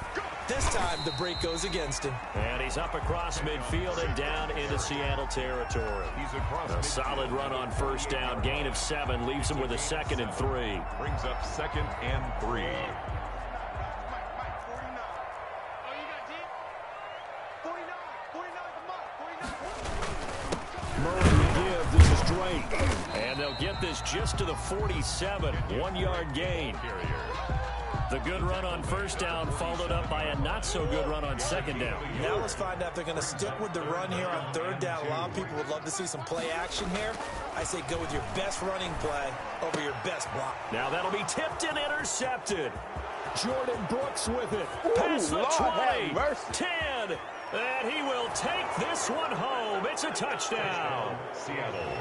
this time the break goes against him. And he's up across midfield and down into Seattle territory. He's across A solid run on first down. Gain of 7 leaves him with a 2nd and 3. Brings up 2nd and 3. Murray to give. This is Drake. And they'll get this just to the 47. 1-yard gain. The good run on first down followed up by a not-so-good run on second down. Now let's find out if they're going to stick with the run here on third down. A lot of people would love to see some play action here. I say go with your best running play over your best block. Now that'll be tipped and intercepted. Jordan Brooks with it. Past the 20, 10, and he will take this one home. It's a touchdown. Seattle.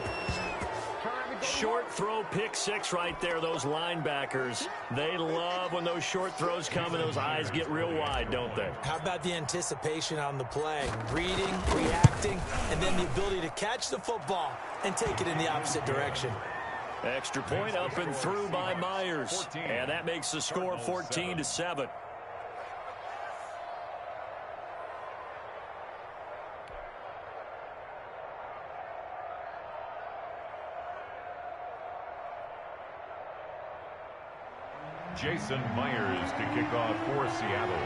Short throw, pick 6 right there. Those linebackers, they love when those short throws come and those eyes get real wide, don't they? How about the anticipation on the play? Reading, reacting, and then the ability to catch the football and take it in the opposite direction. Extra point up and through by Myers. And that makes the score 14-7. Jason Myers to kick off for Seattle.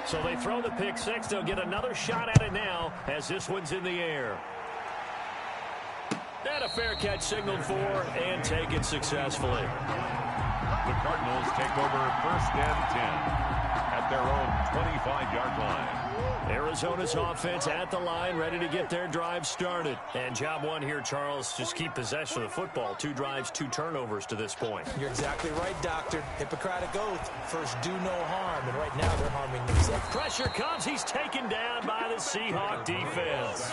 So they throw the pick 6. They'll get another shot at it now as this one's in the air. And a fair catch signaled for and taken successfully. The Cardinals take over 1st and 10 at their own 25-yard line. Arizona's offense at the line, ready to get their drive started. And job one here, Charles, just keep possession of the football. 2 drives, 2 turnovers to this point. You're exactly right, Doctor. Hippocratic oath. First, do no harm. And right now, they're harming themselves. Pressure comes. He's taken down by the Seahawk defense.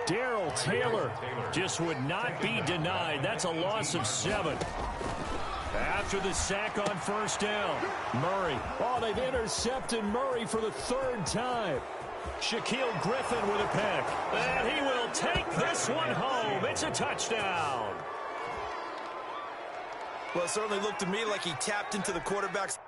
Darrell Taylor just would not be denied. That's a loss of 7. After the sack on first down, Murray. Oh, they've intercepted Murray for the 3rd time. Shaquille Griffin with a pick. And he will take this one home. It's a touchdown. Well, it certainly looked to me like he tapped into the quarterback's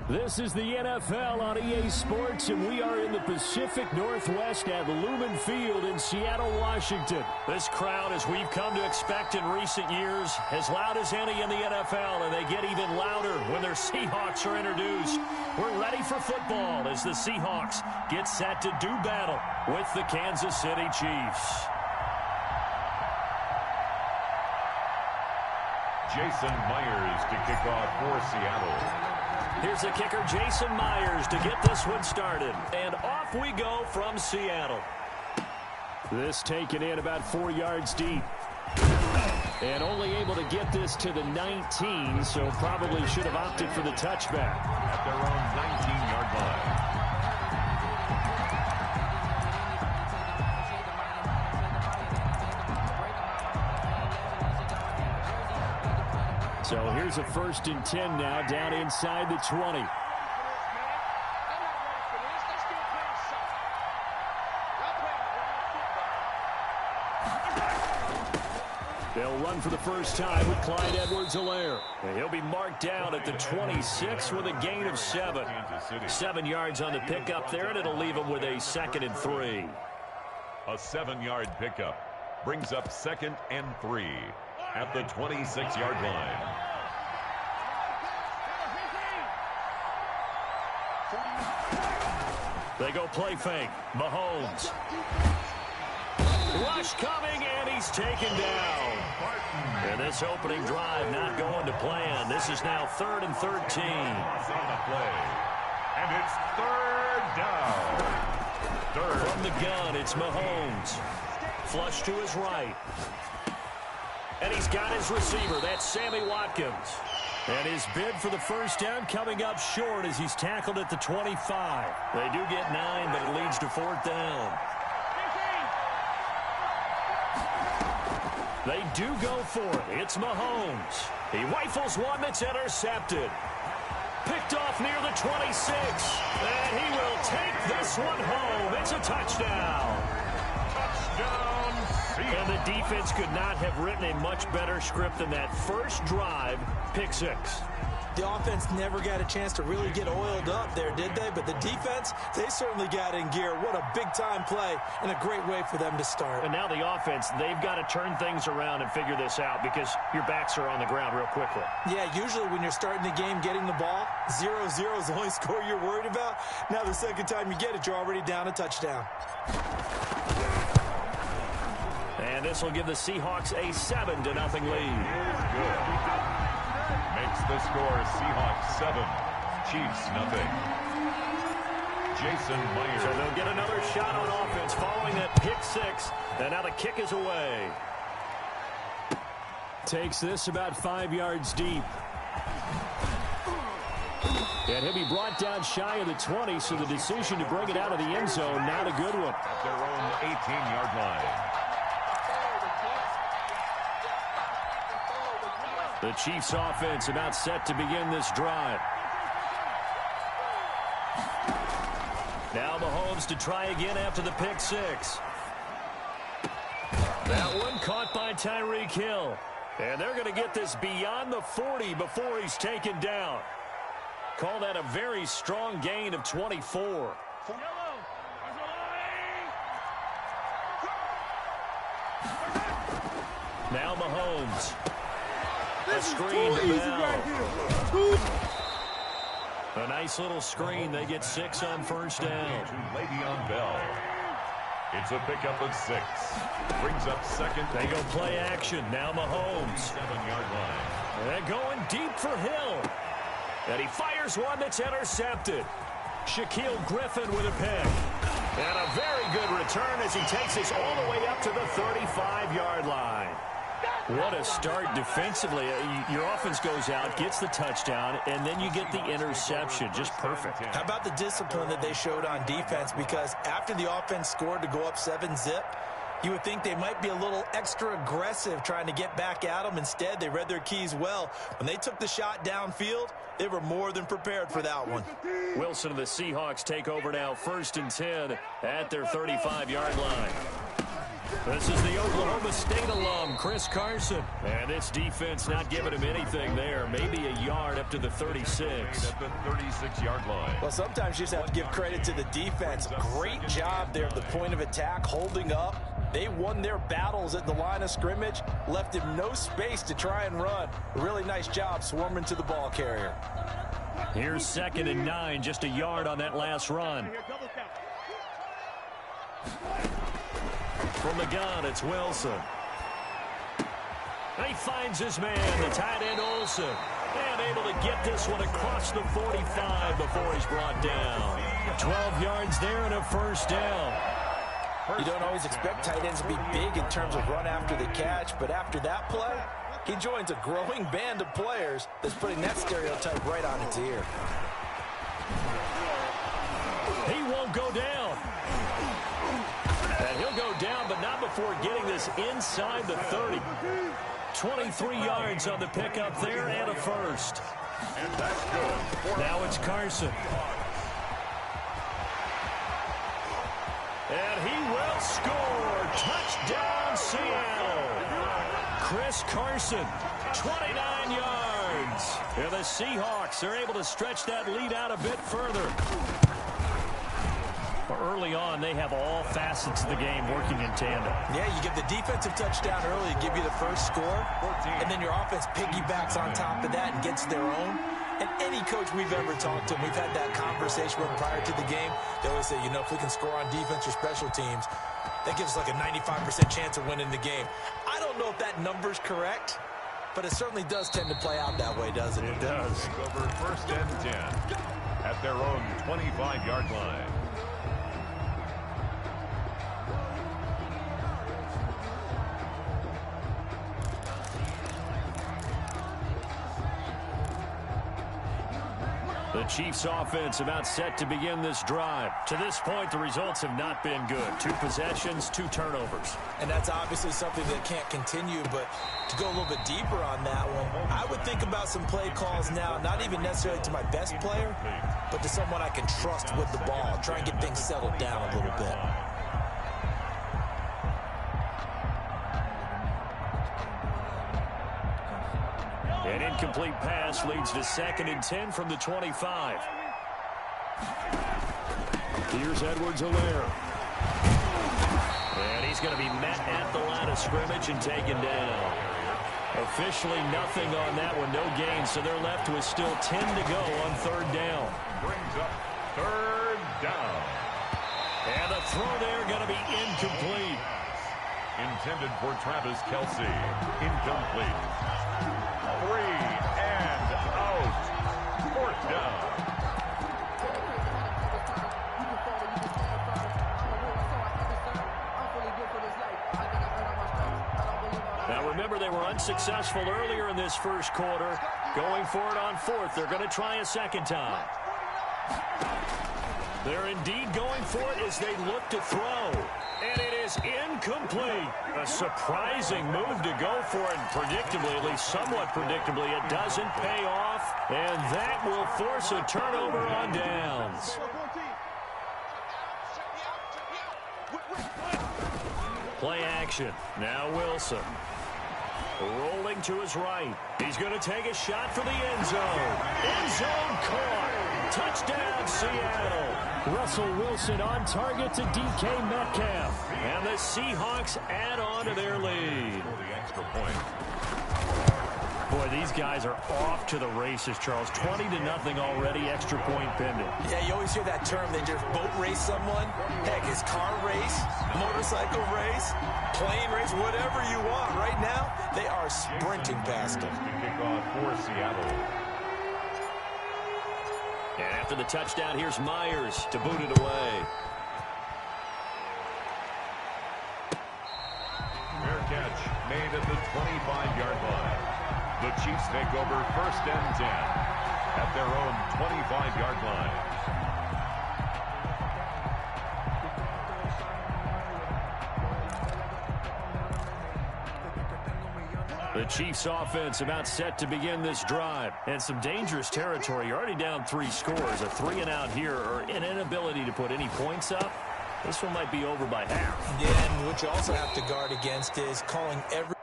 This is the NFL on EA Sports, and we are in the Pacific Northwest at Lumen Field in Seattle, Washington. This crowd, as we've come to expect in recent years, as loud as any in the NFL, and they get even louder when their Seahawks are introduced. We're ready for football as the Seahawks get set to do battle with the Kansas City Chiefs. Jason Myers to kick off for Seattle. Here's the kicker, Jason Myers, to get this one started. And off we go from Seattle. This taken in about 4 yards deep. And only able to get this to the 19, so probably should have opted for the touchback. At their own 19-yard line. So here's a 1st and 10 now, down inside the 20. They'll run for the first time with Clyde Edwards-Helaire. He'll be marked down at the 26 with a gain of 7. 7 yards on the pickup there, and it'll leave him with a 2nd and 3. A 7-yard pickup brings up 2nd and 3. At the 26-yard line. They go play fake. Mahomes. Rush coming, and he's taken down. And this opening drive not going to plan. This is now 3rd and 13. On the play. And it's 3rd down. From the gun, it's Mahomes. Flush to his right. And he's got his receiver. That's Sammy Watkins. And his bid for the first down coming up short as he's tackled at the 25. They do get 9, but it leads to 4th down. They do go for it. It's Mahomes. He rifles one that's intercepted. Picked off near the 26. And he will take this one home. It's a touchdown. Touchdown. And the defense could not have written a much better script than that first drive, pick 6. The offense never got a chance to really get oiled up there, did they? But the defense, they certainly got in gear. What a big-time play and a great way for them to start. And now the offense, they've got to turn things around and figure this out because your backs are on the ground real quickly. Yeah, usually when you're starting the game getting the ball, 0-0 is the only score you're worried about. Now the second time you get it, you're already down a touchdown. And this will give the Seahawks a 7-0 lead. Good. Makes the score Seahawks 7, Chiefs 0. Jason Myers. So they'll get another shot on offense following that pick 6. And now the kick is away. Takes this about 5 yards deep. And he'll be brought down shy of the 20, so the decision to bring it out of the end zone, not a good one. At their own 18-yard line. The Chiefs offense about set to begin this drive. Now Mahomes to try again after the pick 6. That one caught by Tyreek Hill. And they're going to get this beyond the 40 before he's taken down. Call that a very strong gain of 24. Now Mahomes. A screen to Bell. A nice little screen. They get 6 on first down. To Le'Veon Bell. It's a pickup of 6. Brings up 2nd. They go play action. Now Mahomes. 7-yard line. They're going deep for Hill. And he fires one that's intercepted. Shaquille Griffin with a pick. And a very good return as he takes us all the way up to the 35-yard line. What a start defensively. Your offense goes out, gets the touchdown, and then you get the interception. Just perfect. How about the discipline that they showed on defense? Because after the offense scored to go up 7-zip, you would think they might be a little extra aggressive trying to get back at them. Instead, they read their keys well. When they took the shot downfield, they were more than prepared for that one. Wilson and the Seahawks take over now, 1st and 10 at their 35-yard line. This is the Oklahoma State alum, Chris Carson. And this defense not giving him anything there. Maybe a yard up to the 36. At the 36-yard line. Well, sometimes you just have to give credit to the defense. Great job there at the point of attack, holding up. They won their battles at the line of scrimmage, left him no space to try and run. A really nice job swarming to the ball carrier. Here's 2nd and 9, just a yard on that last run. From the gun, it's Wilson. He finds his man, the tight end Olsen. And able to get this one across the 45 before he's brought down. 12 yards there and a first down. You don't always expect tight ends to be big in terms of run after the catch, but after that play, he joins a growing band of players that's putting that stereotype right on its ear. He won't go down. And he'll go down, but not before getting this inside the 30. 23 yards on the pickup there and a first. And that's good. Now it's Carson. And he will score. Touchdown, Seattle. Chris Carson, 29 yards. And the Seahawks are able to stretch that lead out a bit further. Early on, they have all facets of the game working in tandem. Yeah, you give the defensive touchdown early to give you the first score, and then your offense piggybacks on top of that and gets their own. And any coach we've ever talked to, we've had that conversation with prior to the game, they always say, you know, if we can score on defense or special teams, that gives us like a 95% chance of winning the game. I don't know if that number's correct, but it certainly does tend to play out that way, doesn't it? It does. Over 1st and 10 at their own 25-yard line. The Chiefs offense about set to begin this drive. To this point, the results have not been good. 2 possessions, 2 turnovers. And that's obviously something that can't continue, but to go a little bit deeper on that one, I would think about some play calls now, not even necessarily to my best player, but to someone I can trust with the ball. Try and get things settled down a little bit. An incomplete pass leads to 2nd and 10 from the 25. Here's Edwards-Helaire. And he's going to be met at the line of scrimmage and taken down. Officially nothing on that one, no gain, so they're left with still 10 to go on 3rd down. Brings up 3rd down. And the throw there going to be incomplete. Intended for Travis Kelce. Incomplete. 3 and out. 4th down. Now remember, they were unsuccessful earlier in this first quarter. Going for it on 4th. They're going to try a 2nd time. They're indeed going for it as they look to throw. And it is incomplete. A surprising move to go for it. Predictably, at least somewhat predictably, it doesn't pay off. And that will force a turnover on downs. Play action. Now Wilson. Rolling to his right. He's going to take a shot for the end zone. End zone caught. Touchdown, Seattle. Russell Wilson on target to DK Metcalf. And the Seahawks add on to their lead. The extra point. Boy, these guys are off to the races, Charles. 20-0 already, extra point pending. Yeah, you always hear that term. They just boat race someone. Heck, it's car race, motorcycle race, plane race, whatever you want. Right now, they are sprinting past them. To kick off for Seattle. And after the touchdown, here's Myers to boot it away. Fair catch made at the 25-yard line. The Chiefs take over 1st and 10 at their own 25-yard line. The Chiefs offense about set to begin this drive. And some dangerous territory. You're already down 3 scores. A 3 and out here or an inability to put any points up. This one might be over by half. Yeah, and what you also have to guard against is calling every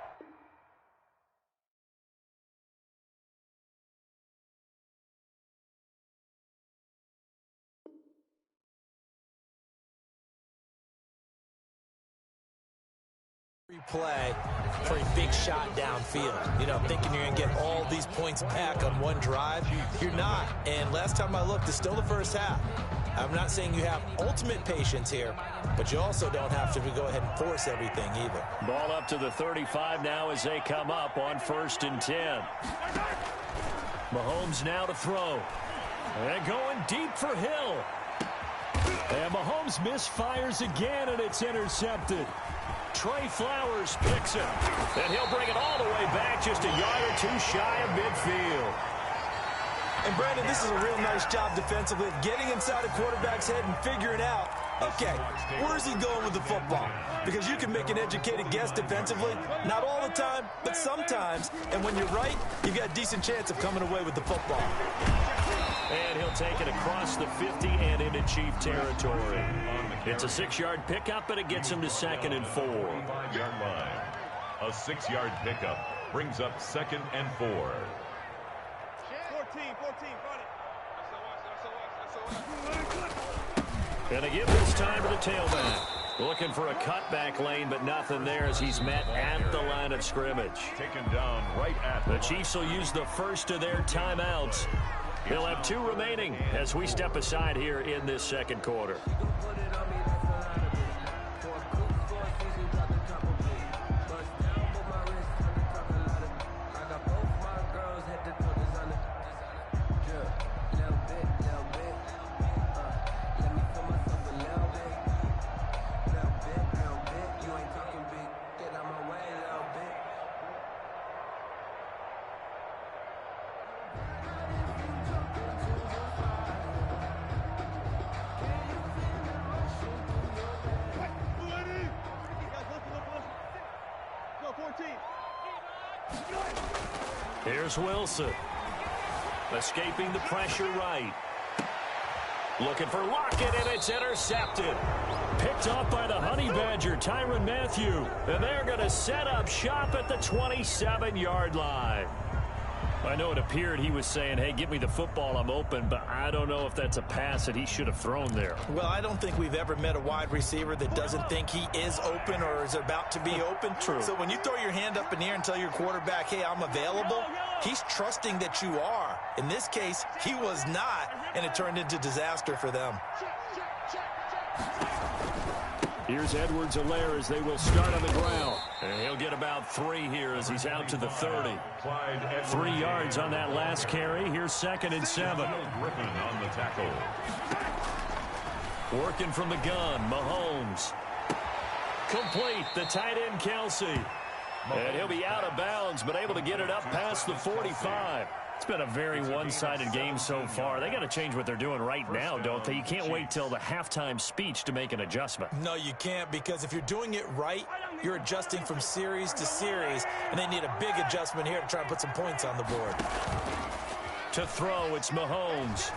play for a big shot downfield. You know, thinking you're going to get all these points back on one drive. You're not. And last time I looked, it's still the first half. I'm not saying you have ultimate patience here, but you also don't have to go ahead and force everything either. Ball up to the 35 now as they come up on 1st and 10. Mahomes now to throw. And going deep for Hill. And Mahomes misfires again, and it's intercepted. Trey Flowers picks it. And he'll bring it all the way back, just a yard or two shy of midfield. And, Brandon, this is a real nice job defensively of getting inside a quarterback's head and figuring out, okay, where's he going with the football? Because you can make an educated guess defensively, not all the time, but sometimes. And when you're right, you've got a decent chance of coming away with the football. And he'll take it across the 50 and into Chief territory. It's a 6-yard pickup, but it gets him to 2nd and 4. 5-yard line. A 6-yard pickup brings up 2nd and 4. 14, And they give this time to the tailback. Looking for a cutback lane, but nothing there as he's met at the line of scrimmage. Taken down right at the Chiefs will use the first of their timeouts. They'll have 2 remaining as we step aside here in this 2nd quarter. Here's Wilson. Escaping the pressure right. Looking for Lockett, and it's intercepted. Picked off by the Honey Badger, Tyrann Mathieu. And they're going to set up shop at the 27-yard line. I know it appeared he was saying, hey, give me the football, I'm open, but I don't know if that's a pass that he should have thrown there. Well, I don't think we've ever met a wide receiver that doesn't think he is open or is about to be open. True. So when you throw your hand up in the air and tell your quarterback, hey, I'm available, he's trusting that you are. In this case, he was not, and it turned into disaster for them. Here's Edwards-Helaire as they will start on the ground. And he'll get about 3 here as he's out to the 30. 3 yards on that last carry. Here's 2nd and 7. Griffin on the tackle. Working from the gun, Mahomes. Complete, the tight end, Kelsey. And he'll be out of bounds, but able to get it up past the 45. It's been a very one-sided game so far. They got to change what they're doing right now, don't they? You can't wait till the halftime speech to make an adjustment. No, you can't, because if you're doing it right, you're adjusting from series to series, and they need a big adjustment here to try and put some points on the board. To throw, it's Mahomes.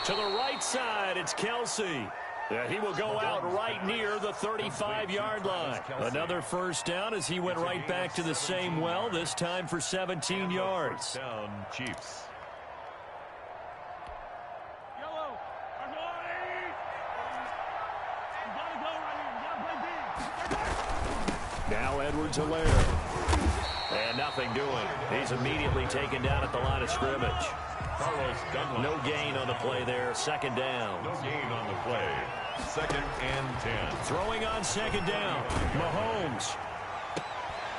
To the right side, it's Kelsey. Yeah, he will go out right near the 35-yard line. Another first down as he went right back to the same well, this time for 17 yards. Down, Chiefs. Now Edwards-Helaire. And nothing doing. He's immediately taken down at the line of scrimmage. No gain on the play there. 2nd down. No gain on the play. 2nd and 10. Throwing on 2nd down. Mahomes.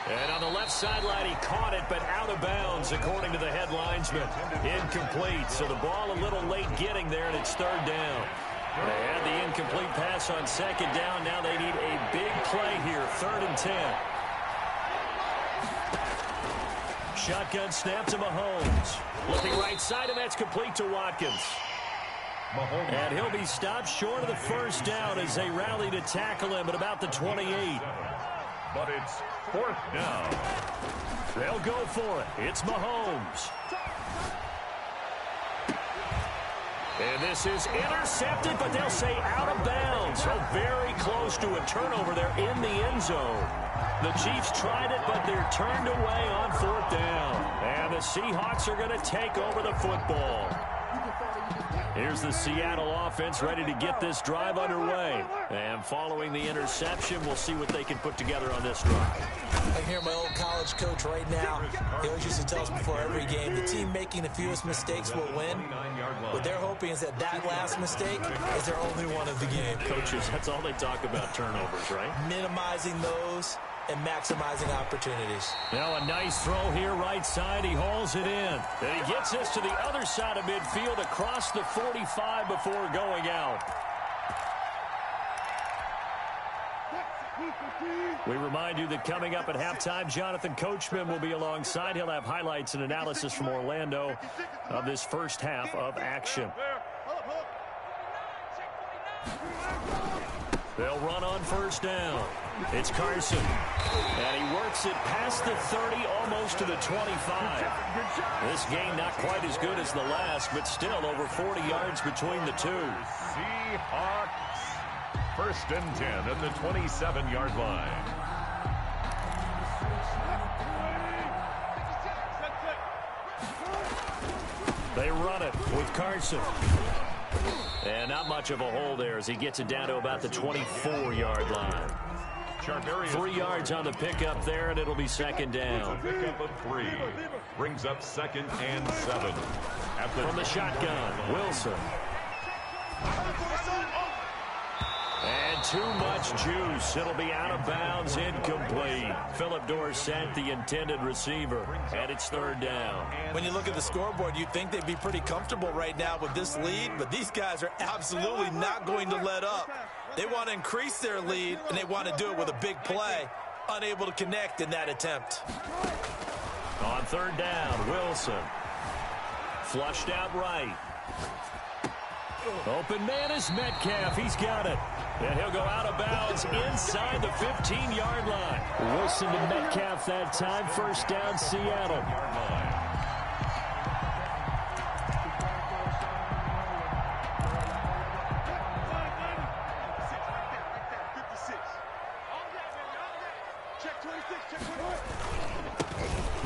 And on the left sideline, he caught it, but out of bounds, according to the head linesman. Incomplete. So the ball a little late getting there, and it's 3rd down. They had the incomplete pass on 2nd down. Now they need a big play here. 3rd and 10. Shotgun snap to Mahomes. Looking right side, and that's complete to Watkins. Mahomes. And he'll be stopped short of the first down as they rally to tackle him at about the 28. But it's 4th down. They'll go for it. It's Mahomes. And this is intercepted, but they'll say out of bounds. So very close to a turnover there in the end zone. The Chiefs tried it, but they're turned away on 4th down. And the Seahawks are going to take over the football. Here's the Seattle offense ready to get this drive underway. And following the interception, we'll see what they can put together on this drive. I hear my old college coach right now. He always used to tell us before every game, the team making the fewest mistakes will win. What they're hoping is that last mistake is their only one of the game. Coaches, that's all they talk about, turnovers, right? Minimizing those and maximizing opportunities. Now a nice throw here right side. He hauls it in. And he gets this to the other side of midfield across the 45 before going out. We remind you that coming up at halftime, Jonathan Coachman will be alongside. He'll have highlights and analysis from Orlando of this first half of action. They'll run on 1st down. It's Carson. And he works it past the 30, almost to the 25. This game not quite as good as the last, but still over 40 yards between the two. Seahawks, 1st and 10 at the 27-yard line. They run it with Carson. And not much of a hole there as he gets it down to about the 24-yard line. 3 yards on the pickup there, and it'll be 2nd down. Pickup of 3 brings up 2nd and 7. From the shotgun, Wilson. And too much juice. It'll be out of bounds, incomplete. Philip Dorsett, the intended receiver, and it's 3rd down. When you look at the scoreboard, you'd think they'd be pretty comfortable right now with this lead, but these guys are absolutely not going to let up. They want to increase their lead, and they want to do it with a big play. Unable to connect in that attempt. On 3rd down, Wilson. Flushed out right. Open man is Metcalf. He's got it. And he'll go out of bounds inside the 15-yard line. Wilson to Metcalf that time. 1st down, Seattle.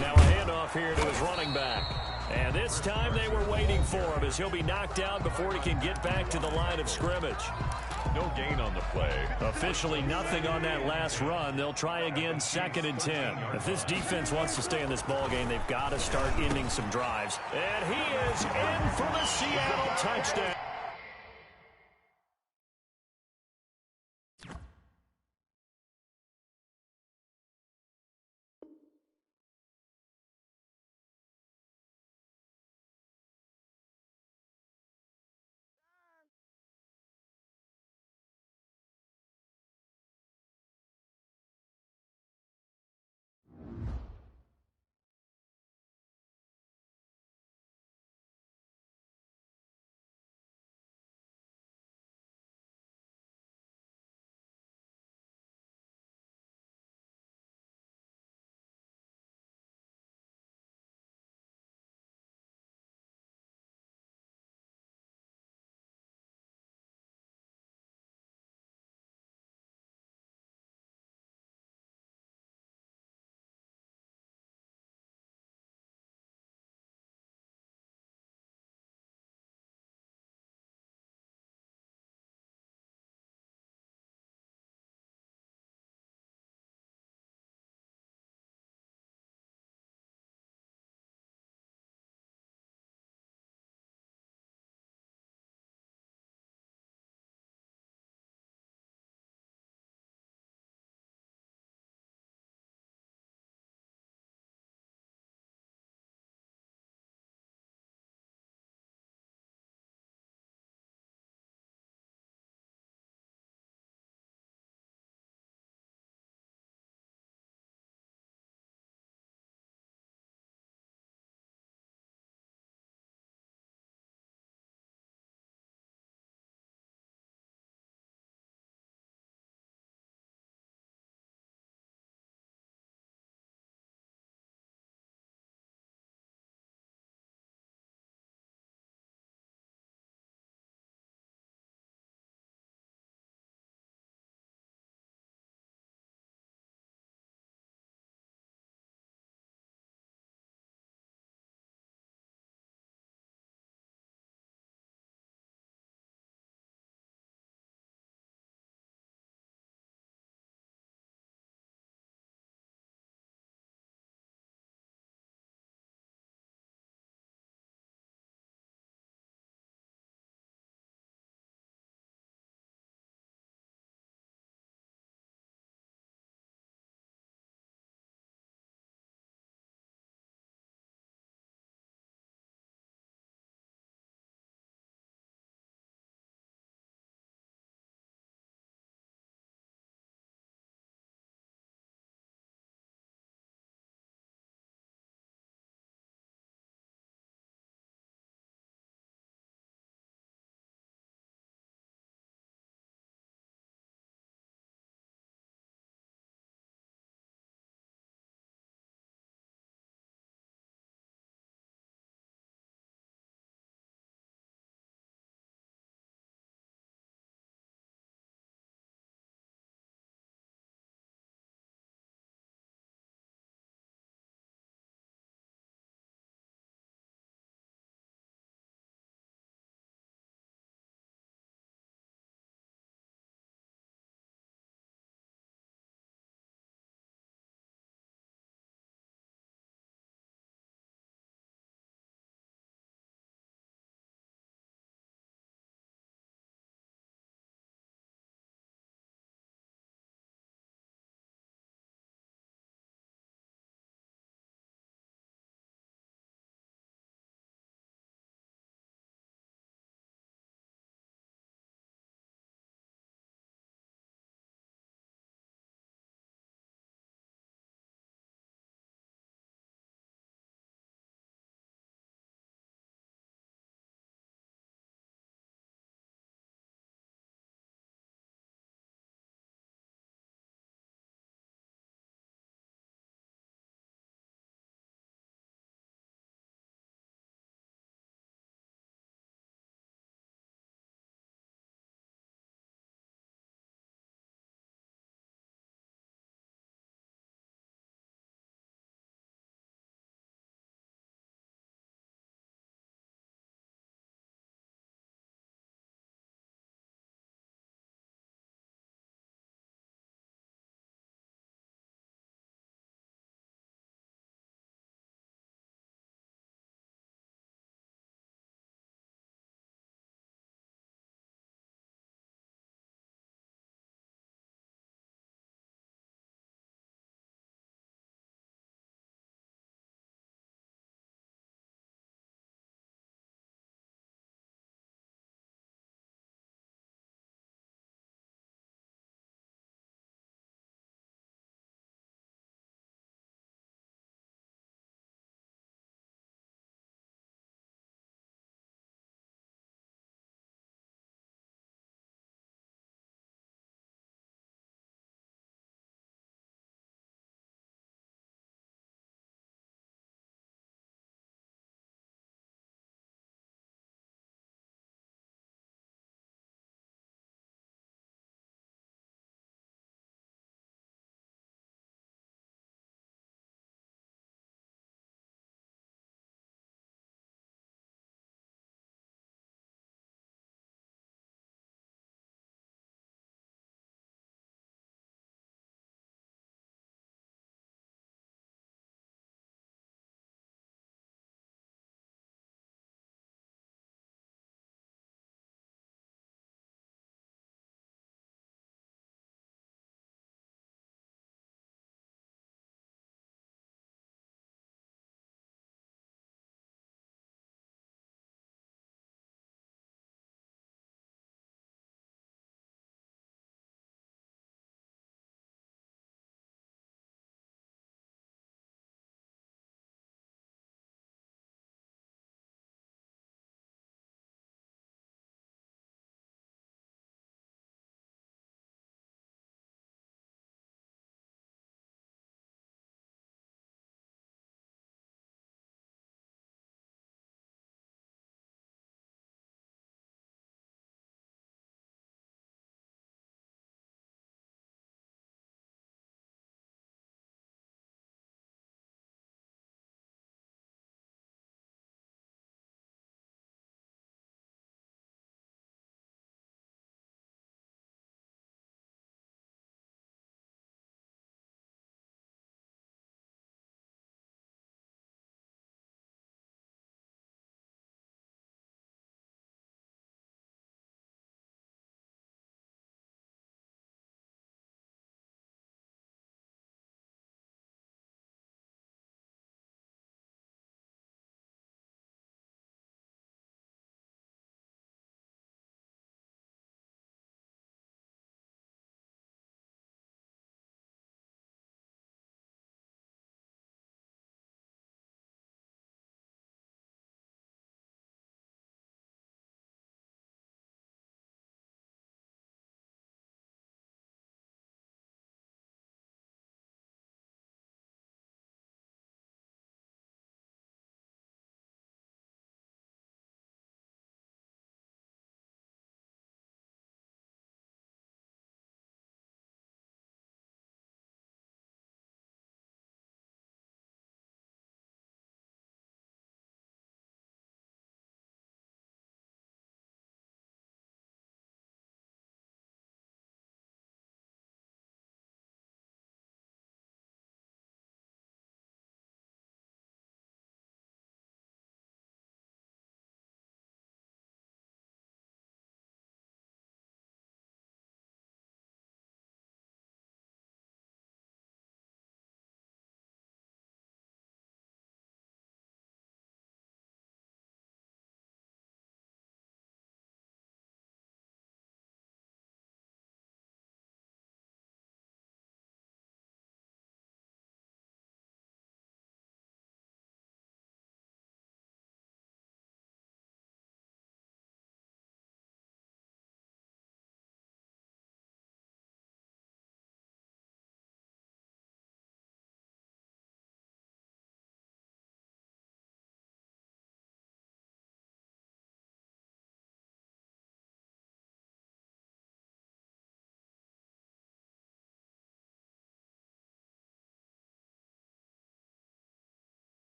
Now a handoff here to his running back. And this time they were waiting for him as he'll be knocked out before he can get back to the line of scrimmage. No gain on the play. Officially nothing on that last run. They'll try again 2nd and 10. If this defense wants to stay in this ballgame, they've got to start ending some drives. And he is in for the Seattle touchdown.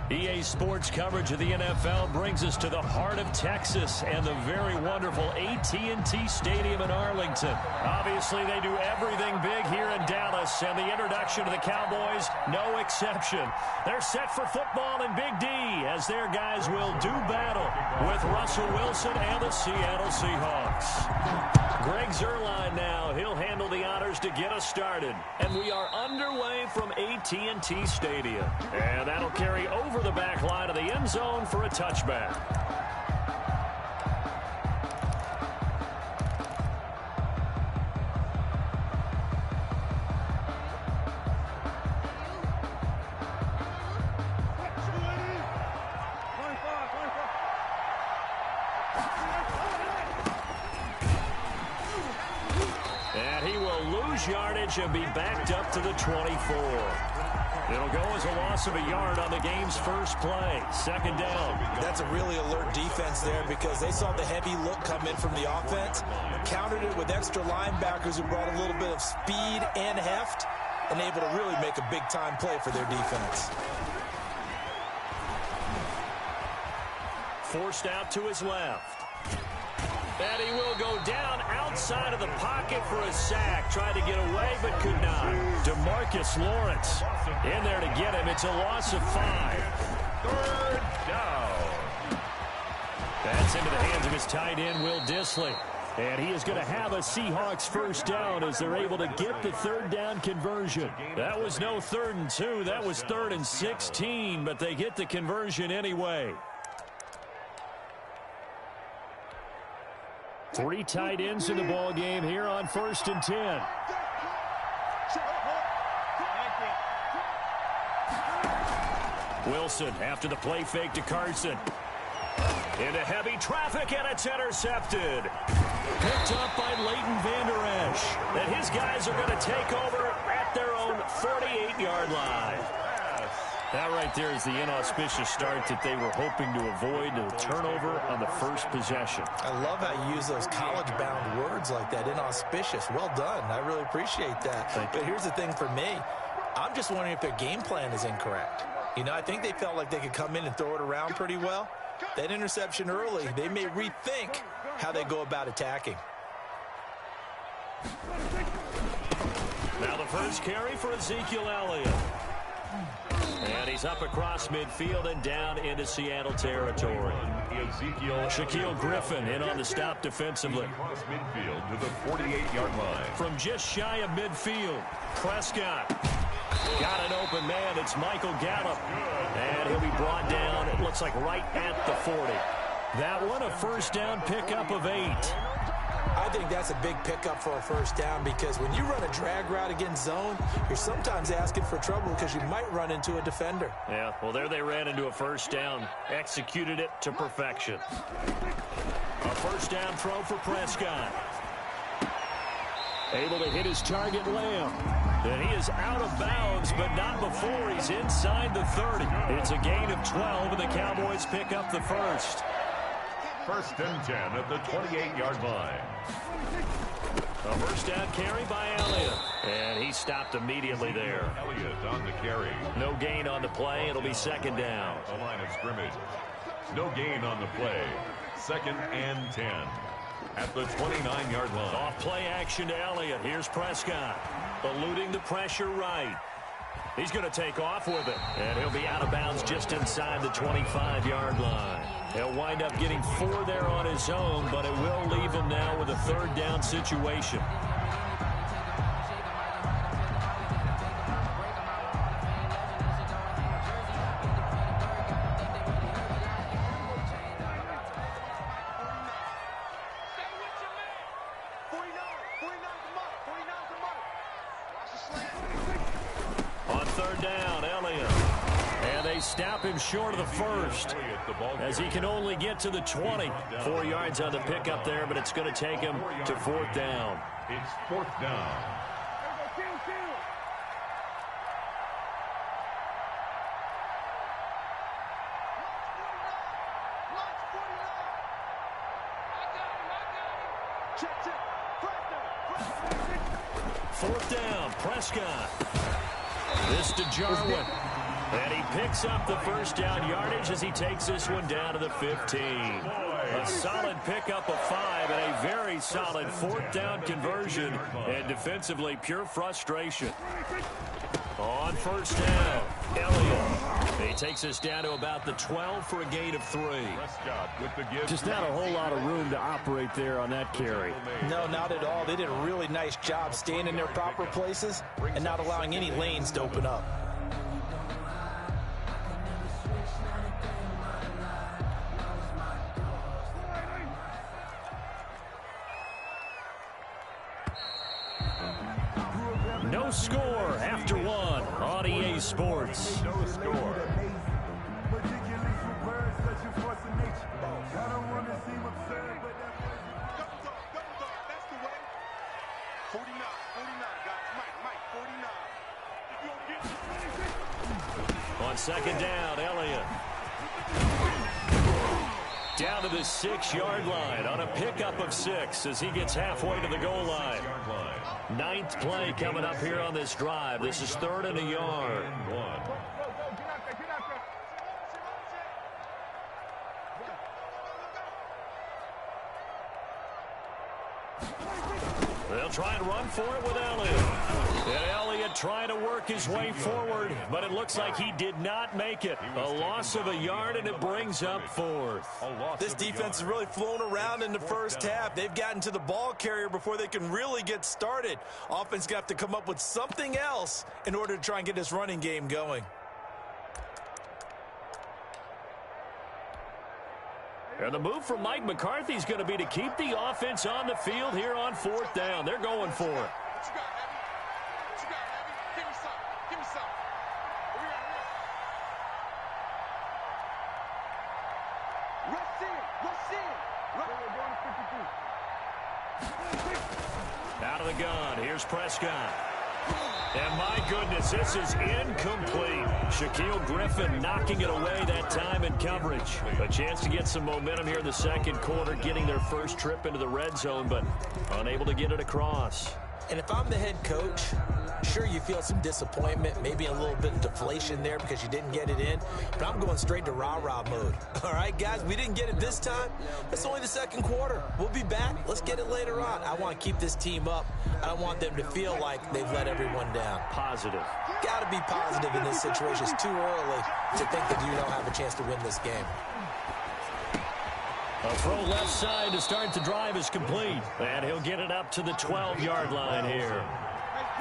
EA Sports coverage of the NFL brings us to the heart of Texas and the very wonderful AT&T Stadium in Arlington. Obviously, they do everything big here in Dallas, and the introduction to the Cowboys, no exception. They're set for football in Big D as their guys will do battle with Russell Wilson and the Seattle Seahawks. Greg Zuerlein now. He'll handle the honors to get us started. And we are underway from AT&T Stadium. And that'll carry over the back line of the end zone for a touchback. Yardage and be backed up to the 24. It'll go as a loss of a yard on the game's first play. Second down. That's a really alert defense there because they saw the heavy look come in from the offense, countered it with extra linebackers who brought a little bit of speed and heft, and able to really make a big-time play for their defense. Forced out to his left. And he will go down outside of the pocket for a sack. Tried to get away, but could not. DeMarcus Lawrence in there to get him. It's a loss of 5. Third down. That's into the hands of his tight end, Will Dissly. And he is going to have a Seahawks first down as they're able to get the third down conversion. That was no 3rd and 2. That was 3rd and 16, but they get the conversion anyway. 3 tight ends in the ball game here on 1st and 10. Wilson after the play fake to Carson. Into heavy traffic, and it's intercepted. Picked up by Leighton Vander Esch. And his guys are going to take over at their own 48-yard line. That right there is the inauspicious start that they were hoping to avoid, a turnover on the first possession. I love how you use those college-bound words like that, inauspicious. Well done. I really appreciate that. But here's the thing for me. I'm just wondering if their game plan is incorrect. You know, I think they felt like they could come in and throw it around pretty well. That interception early, they may rethink how they go about attacking. Now the first carry for Ezekiel Elliott. And he's up across midfield and down into Seattle territory. Shaquille Griffin in on the stop defensively. Across midfield to the 48-yard line. From just shy of midfield, Prescott. Got an open man. It's Michael Gallup. And he'll be brought down, it looks like right at the 40. That one a first down pickup of 8. I think that's a big pickup for a first down because when you run a drag route against zone, you're sometimes asking for trouble because you might run into a defender. Yeah, well, there they ran into a first down. Executed it to perfection. A first down throw for Prescott. Able to hit his target, Lamb. And he is out of bounds, but not before he's inside the 30. It's a gain of 12, and the Cowboys pick up the first. 1st and 10 at the 28-yard line. A first down carry by Elliott. And he stopped immediately there. Elliott on the carry. No gain on the play. It'll be second down. The line of scrimmage. No gain on the play. 2nd and 10 at the 29-yard line. Off play action to Elliott. Here's Prescott. Eluding the pressure right. He's going to take off with it. And he'll be out of bounds just inside the 25-yard line. He'll wind up getting 4 there on his own, but it will leave him now with a third down situation. On third down, Elliott. And they stop him short of the first as he can only get to the 20. 4 yards on the pickup there, but it's going to take him to 4th down. It's 4th down. Fourth down, Prescott. This to Jarwin. And he picks up the first down yardage as he takes this one down to the 15. A solid pickup of 5 and a very solid fourth down conversion. And defensively, pure frustration. On first down, Elliott. He takes us down to about the 12 for a gain of 3. Just not a whole lot of room to operate there on that carry. No, not at all. They did a really nice job staying in their proper places and not allowing any lanes to open up. No score after 1 on EA Sports. No score. On second down, Elliott. Down to the 6-yard line on a pickup of 6 as he gets halfway to the goal line. 9th play coming up here on this drive. This is 3rd and a yard. They'll try and run for it with Elliott. And Elliott trying to work his way forward, but it looks like he did not make it. A loss of a yard, and it brings up 4th. This defense has really flown around in the first half. They've gotten to the ball carrier before they can really get started. Offense got to come up with something else in order to try and get this running game going. And the move from Mike McCarthy is going to be to keep the offense on the field here on 4th down. They're going for it. Out of the gun, here's Prescott. And my goodness, this is incomplete. Shaquille Griffin knocking it away that time in coverage. A chance to get some momentum here in the second quarter, getting their first trip into the red zone, but unable to get it across. And if I'm the head coach, sure, you feel some disappointment, maybe a little bit of deflation there because you didn't get it in, but I'm going straight to rah-rah mode. All right, guys, we didn't get it this time. It's only the second quarter. We'll be back. Let's get it later on. I want to keep this team up. I don't want them to feel like they've let everyone down. Positive. Got to be positive in this situation. It's too early to think that you don't have a chance to win this game. A throw left side to start the drive is complete. And he'll get it up to the 12-yard line here.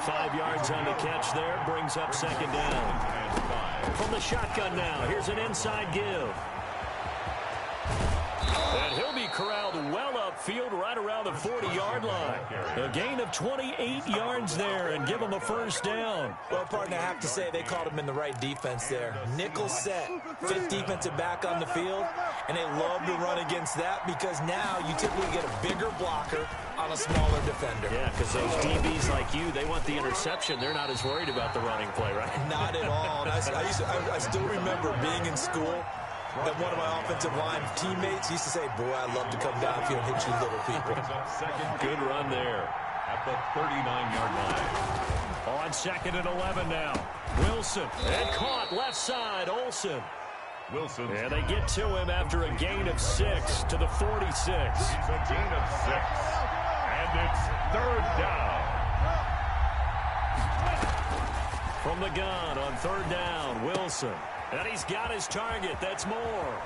5 yards on the catch there. Brings up second down. From the shotgun now. Here's an inside give. And he'll be corralled well upfield right around the 40-yard line. A gain of 28 yards there and give him a first down. Well, partner, I have to say they called him in the right defense there. Nickel set, 5th defensive back on the field, and they love to run against that because now you typically get a bigger blocker on a smaller defender. Yeah, because those DBs like you, they want the interception. They're not as worried about the running play, right? Not at all. And I still remember being in school, and one of my offensive line teammates used to say, boy, I'd love to come downfield and hit you little people. Good run there. At the 39-yard line. On 2nd and 11 now. Wilson. And caught left side. Olsen. Wilson. And they get to him after a gain of 6 to the 46. It's a gain of 6. And it's 3rd down. From the gun on 3rd down, Wilson. And he's got his target. That's more.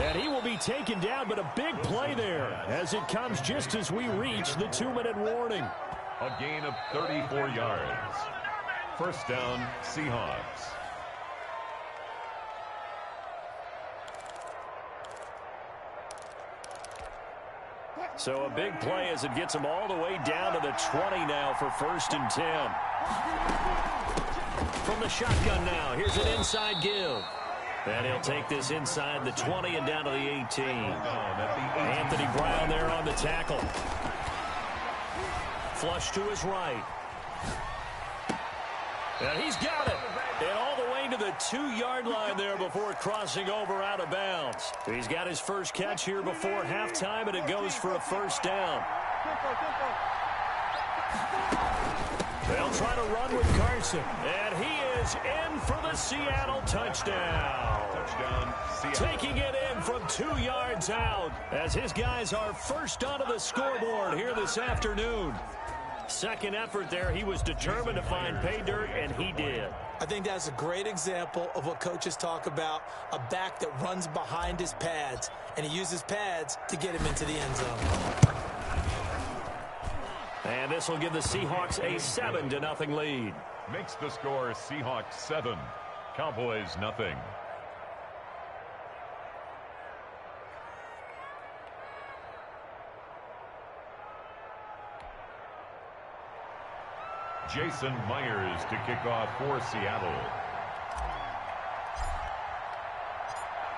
And he will be taken down, but a big play there as it comes just as we reach the 2-minute warning. A gain of 34 yards. First down, Seahawks. So a big play as it gets him all the way down to the 20 now for 1st and 10. From the shotgun now, here's an inside give. And he'll take this inside the 20 and down to the 18. Anthony Brown there on the tackle. Flush to his right. And he's got it. And all the way to the 2-yard line there before crossing over out of bounds. He's got his first catch here before halftime, and it goes for a first down. They'll try to run with Carson. And he is in for the Seattle touchdown. Touchdown, Seattle. Taking it in from 2 yards out as his guys are first onto the scoreboard here this afternoon. Second effort there. He was determined to find pay dirt, and he did. I think that's a great example of what coaches talk about, a back that runs behind his pads, and he uses pads to get him into the end zone. And this will give the Seahawks a 7-0 lead. Makes the score Seahawks 7, Cowboys nothing. Jason Myers to kick off for Seattle.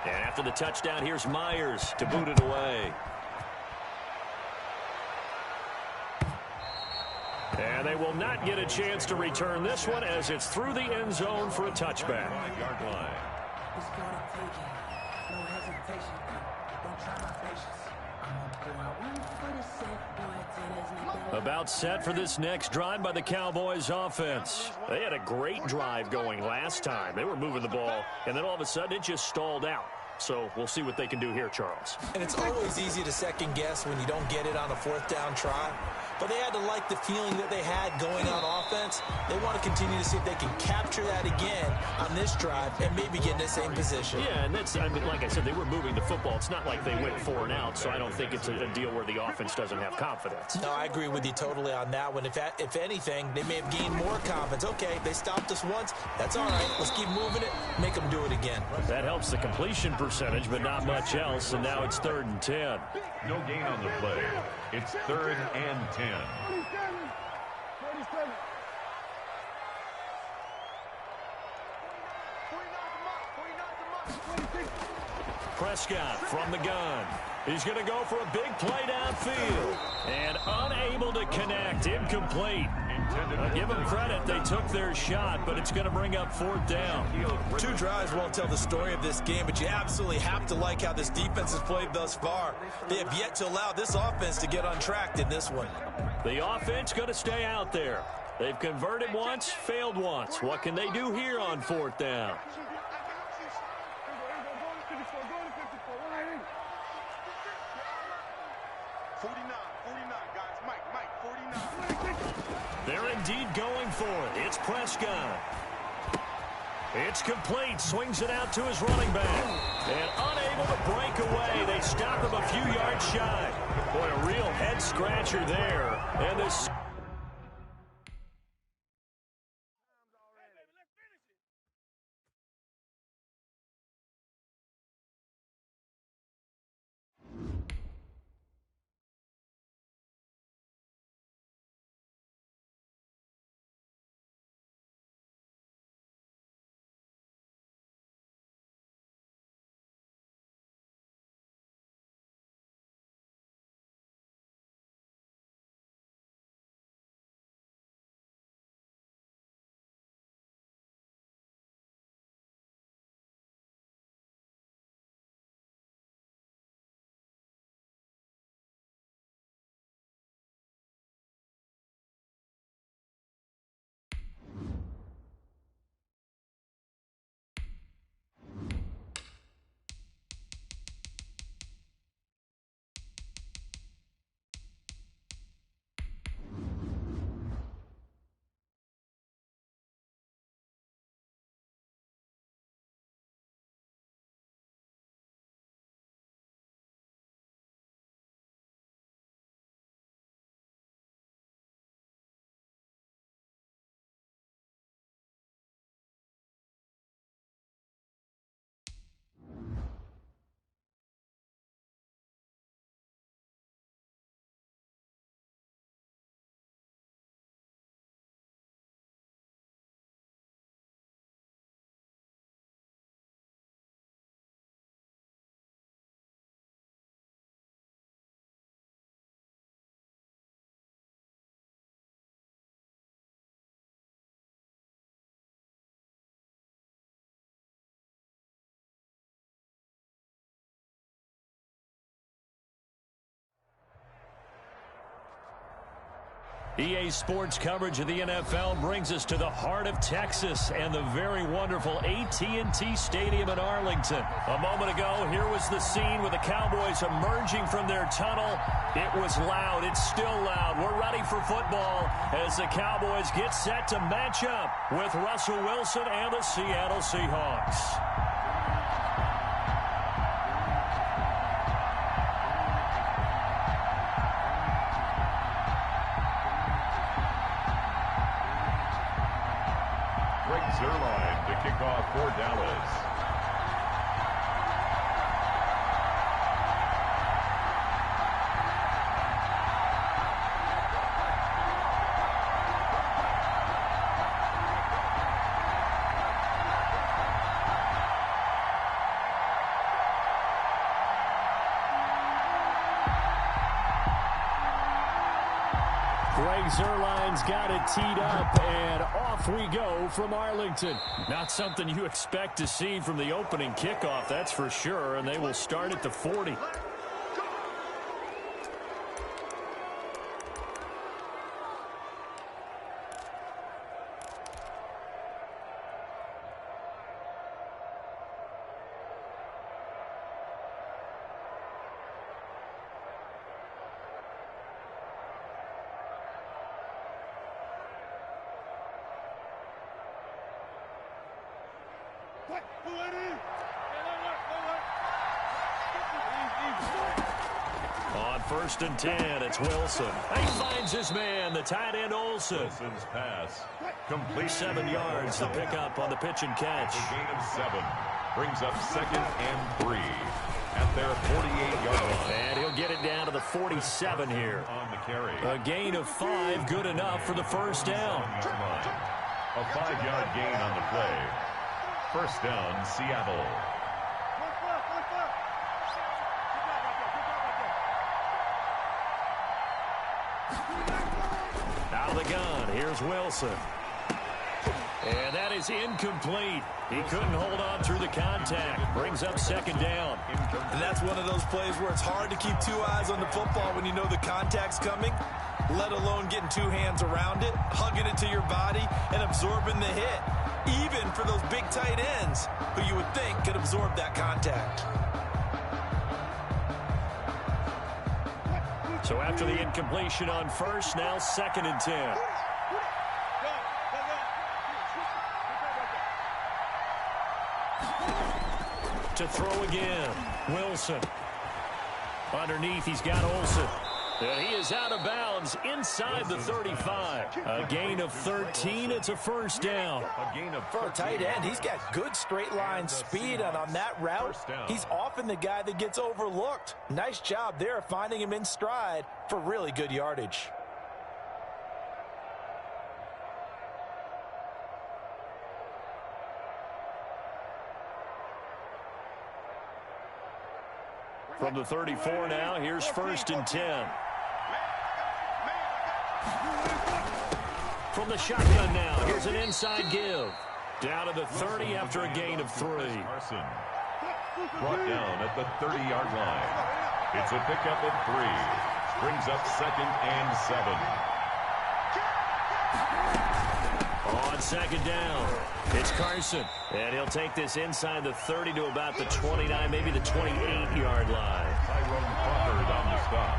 And after the touchdown, here's Myers to boot it away. And they will not get a chance to return this one as it's through the end zone for a touchback. 5-yard line. About set for this next drive by the Cowboys offense. They had a great drive going last time. They were moving the ball, and then all of a sudden it just stalled out. So we'll see what they can do here, Charles. And it's always easy to second guess when you don't get it on a fourth down try. But they had to like the feeling that they had going on offense. They want to continue to see if they can capture that again on this drive and maybe get in the same position. Yeah, and that's, I mean, like I said, they were moving the football. It's not like they went 4 and out, so I don't think it's a deal where the offense doesn't have confidence. No, I agree with you totally on that one. If anything, they may have gained more confidence. Okay, they stopped us once. That's all right. Let's keep moving it. Make them do it again. That helps the completion percentage, but not much else, and now it's 3rd and 10. No gain on the play. It's 3rd and 10. Prescott from the gun. He's going to go for a big play downfield. And unable to connect. Incomplete. Give them credit. They took their shot, but it's going to bring up 4th down. 2 drives won't tell the story of this game, but you absolutely have to like how this defense has played thus far. They have yet to allow this offense to get untracked in this one. The offense going to stay out there. They've converted once, failed once. What can they do here on 4th down? They're indeed going for it. It's Prescott. It's complete. Swings it out to his running back. And unable to break away. They stop him a few yards shy. Boy, a real head-scratcher there. And this... EA Sports coverage of the NFL brings us to the heart of Texas and the very wonderful AT&T Stadium in Arlington. A moment ago, here was the scene with the Cowboys emerging from their tunnel. It was loud. It's still loud. We're ready for football as the Cowboys get set to match up with Russell Wilson and the Seattle Seahawks. Zerline to kick off for Dallas. Greg Zerline's got it teed up, and off we go from Arlington. Not something you expect to see from the opening kickoff, that's for sure, and they will start at the 40. On 1st and 10, it's Wilson. He finds his man, the tight end Olsen. Wilson's pass complete. 7 yards to pick up on the pitch and catch. A gain of 7 brings up 2nd and 3 at their 48-yard line. And he'll get it down to the 47 here. On the carry. A gain of 5, good enough for the first down. A 5-yard gain on the play. First down, Seattle. Out of the gun, here's Wilson. And that is incomplete. He couldn't hold on through the contact. Brings up 2nd down. And that's one of those plays where it's hard to keep 2 eyes on the football when you know the contact's coming, let alone getting 2 hands around it, hugging it to your body, and absorbing the hit. Even for those big tight ends who you would think could absorb that contact. So after the incompletion on first, now 2nd and 10. To throw again, Wilson. Underneath, he's got Olsen. And he is out of bounds inside the 35. A gain of 13. It's a first down. A gain of For a tight end, he's got good straight line speed, and on that route, he's often the guy that gets overlooked. Nice job there finding him in stride for really good yardage. From the 34 now, here's 1st and 10. From the shotgun now, here's an inside give. Down to the 30 after a gain of 3. Carson brought down at the 30-yard line. It's a pickup of 3. Brings up 2nd and 7. On 2nd down, it's Carson. And he'll take this inside the 30 to about the 29, maybe the 28-yard line. Tyrone Crawford on the stop.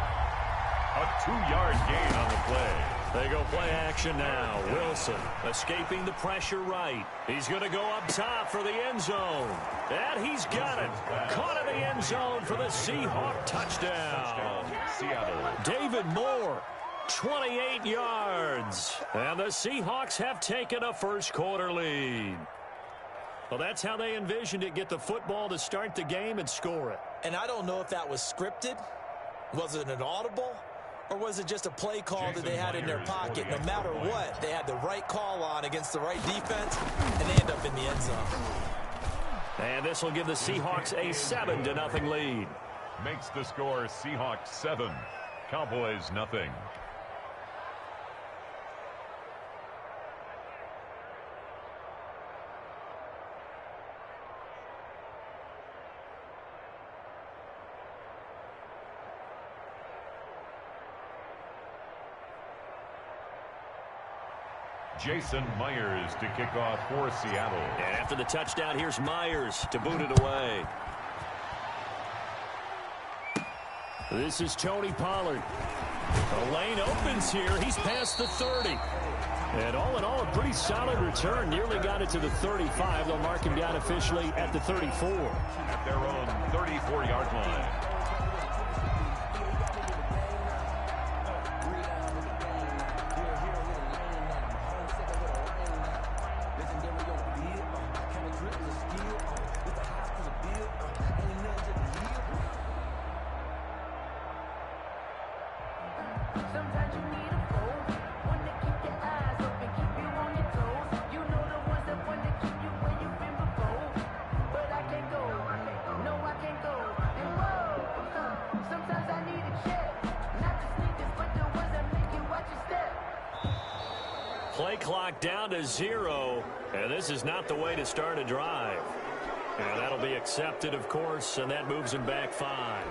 A 2-yard gain on the play. They go play action now. Wilson escaping the pressure right. He's going to go up top for the end zone. And he's got it. Caught in the end zone for the Seahawk touchdown. Seattle. David Moore, 28 yards. And the Seahawks have taken a first quarter lead. Well, that's how they envisioned it. Get the football to start the game and score it. And I don't know if that was scripted. Was it an audible? Or was it just a play call that they had in their pocket? No matter what, they had the right call on against the right defense, and they end up in the end zone. And this will give the Seahawks a 7-0 lead. Makes the score Seahawks 7, Cowboys nothing. Jason Myers to kick off for Seattle. And after the touchdown, here's Myers to boot it away. This is Tony Pollard. The lane opens here. He's past the 30. And all in all, a pretty solid return. Nearly got it to the 35. They'll mark him down officially at the 34. At their own 34-yard line. Play clock down to 0, and this is not the way to start a drive. And that'll be accepted, of course, and that moves him back 5.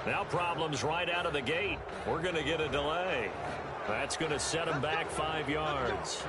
Now problems right out of the gate. We're going to get a delay. That's going to set him back 5 yards.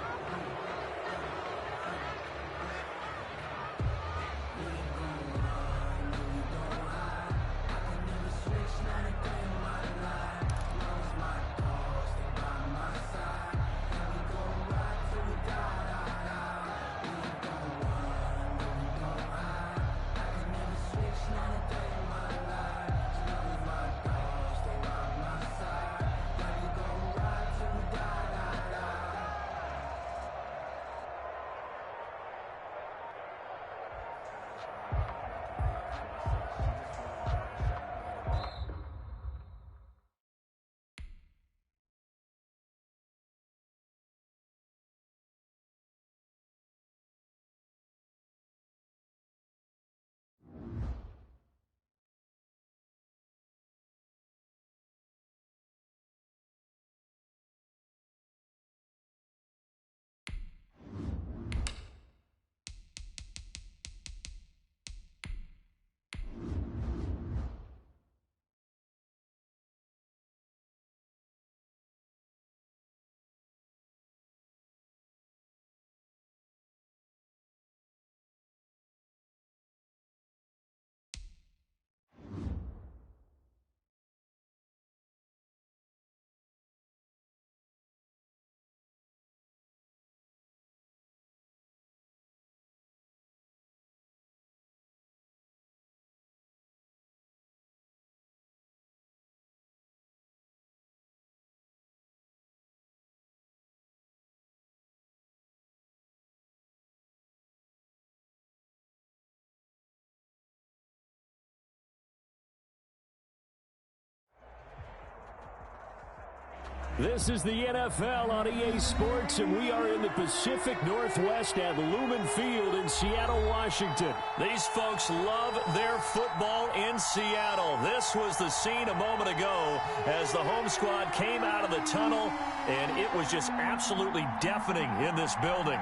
This is the NFL on EA Sports, and we are in the Pacific Northwest at Lumen Field in Seattle, Washington. These folks love their football in Seattle. This was the scene a moment ago as the home squad came out of the tunnel, and it was just absolutely deafening in this building.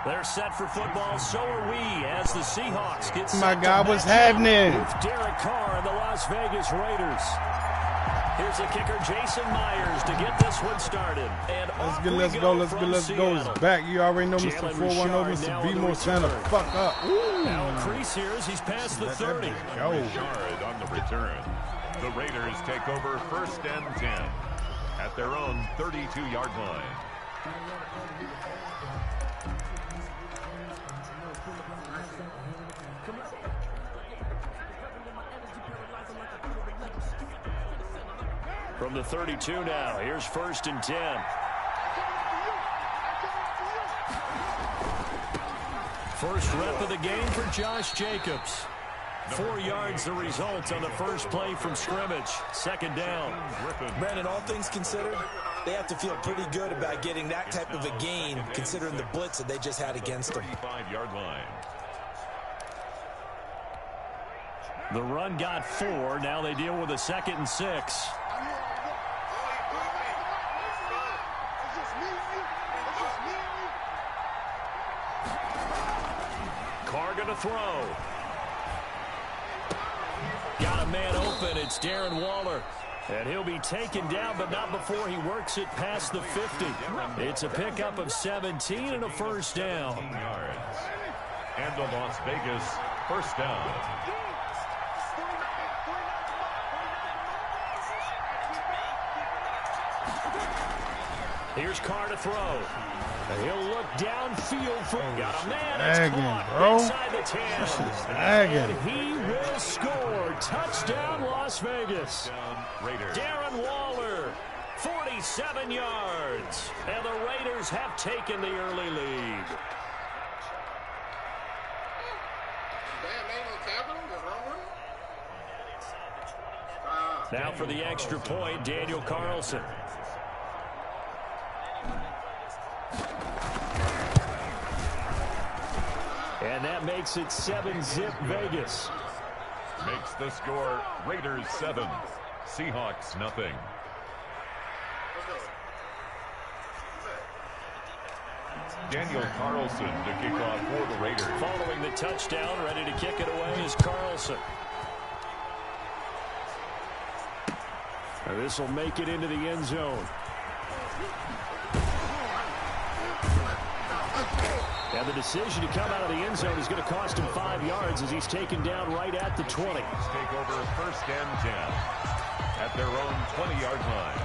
They're set for football, so are we, as the Seahawks get set. My God, what's happening? With Derek Carr and the Las Vegas Raiders. Here's the kicker, Jason Myers, to get this one started. And let's go. It's back. You already know Mr. 410, Mr. B-More, stand the fuck up. Now a crease here as he's past the 30. Richard on the return. The Raiders take over 1st and 10 at their own 32-yard line. From the 32 now, here's 1st and 10. First rep of the game for Josh Jacobs. 4 yards the result on the first play from scrimmage. Second down. Brandon, all things considered, they have to feel pretty good about getting that type of a gain, considering the blitz that they just had against them. 35-yard line. The run got 4. Now they deal with a 2nd and 6. Carr going to throw. Got a man open. It's Darren Waller. And he'll be taken down, but not before he works it past the 50. It's a pickup of 17 and a first down. Yards. And the Las Vegas first down. Here's Carr to throw. And he'll look downfield for got a man. Snagging, it's caught bro. inside the 10. Snagging. And he will score. Touchdown, Las Vegas. Darren Waller, 47 yards. And the Raiders have taken the early lead. Now for the extra point, Daniel Carlson. And that makes it 7-zip Vegas. Makes the score Raiders 7, Seahawks nothing. Daniel Carlson to kick off for the Raiders. Following the touchdown, ready to kick it away is Carlson. This will make it into the end zone. And the decision to come out of the end zone is going to cost him 5 yards as he's taken down right at the 20. Take over first and 10 at their own 20-yard line.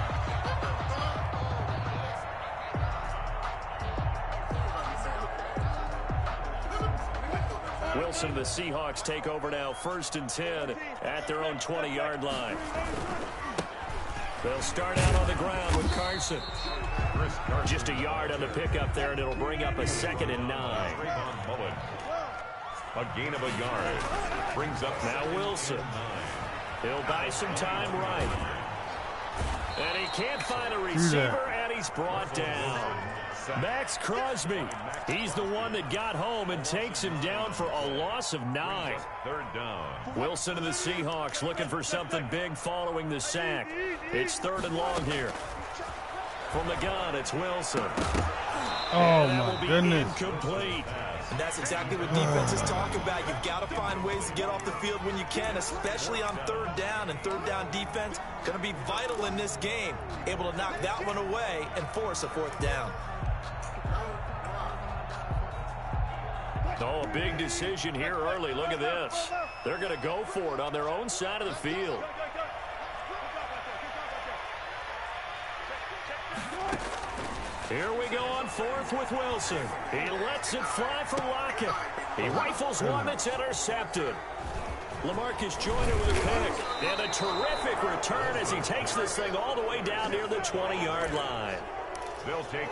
Wilson, the Seahawks take over now, first and 10 at their own 20-yard line. They'll start out on the ground with Carson. Just a yard on the pickup there, and it'll bring up a 2nd and 9. A gain of a yard. Brings up now Wilson. He'll buy some time right. And he can't find a receiver, and he's brought down. Max Crosby. He's the one that got home and takes him down for a loss of 9. Third down. Wilson and the Seahawks looking for something big following the sack. It's 3rd and long here. From the gun, it's Wilson. Oh, my goodness. Incomplete. And that's exactly what defenses talk about. You've got to find ways to get off the field when you can, especially on 3rd down. And 3rd down defense going to be vital in this game. Able to knock that one away and force a 4th down. Oh, a big decision here early. Look at this. They're going to go for it on their own side of the field. Here we go on 4th with Wilson. He lets it fly for Lockett. He rifles one that's intercepted. LaMarcus Joyner with a pick. And a terrific return as he takes this thing all the way down near the 20-yard line.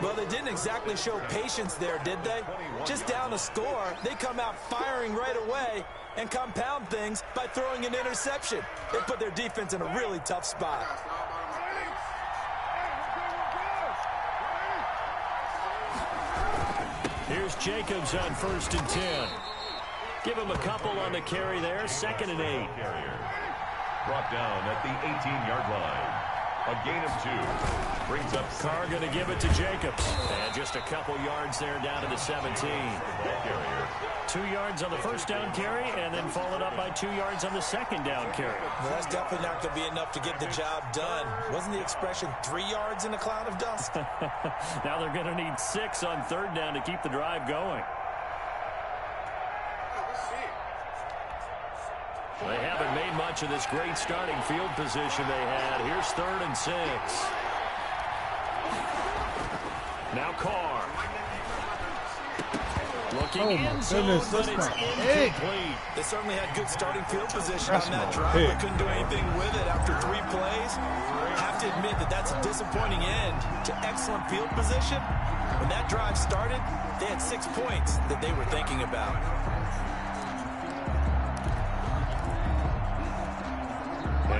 Well, they didn't exactly show patience there, did they? Just down a score, they come out firing right away and compound things by throwing an interception. They put their defense in a really tough spot. Here's Jacobs on 1st and 10. Give him a couple on the carry there, 2nd and 8. Brought down at the 18-yard line. A gain of 2. Brings up Carr going to give it to Jacobs. And just a couple yards there down to the 17. 2 yards on the first down carry, and then followed up by 2 yards on the 2nd down carry. Well, that's definitely not going to be enough to get the job done. Wasn't the expression 3 yards in a cloud of dust? Now they're going to need 6 on 3rd down to keep the drive going. They haven't made much of this great starting field position they had. Here's 3rd and 6. Now Carr. Looking in zone, but it's incomplete. They certainly had good starting field position on that drive, but couldn't do anything with it after 3 plays. I have to admit that that's a disappointing end to excellent field position. When that drive started, they had 6 points that they were thinking about.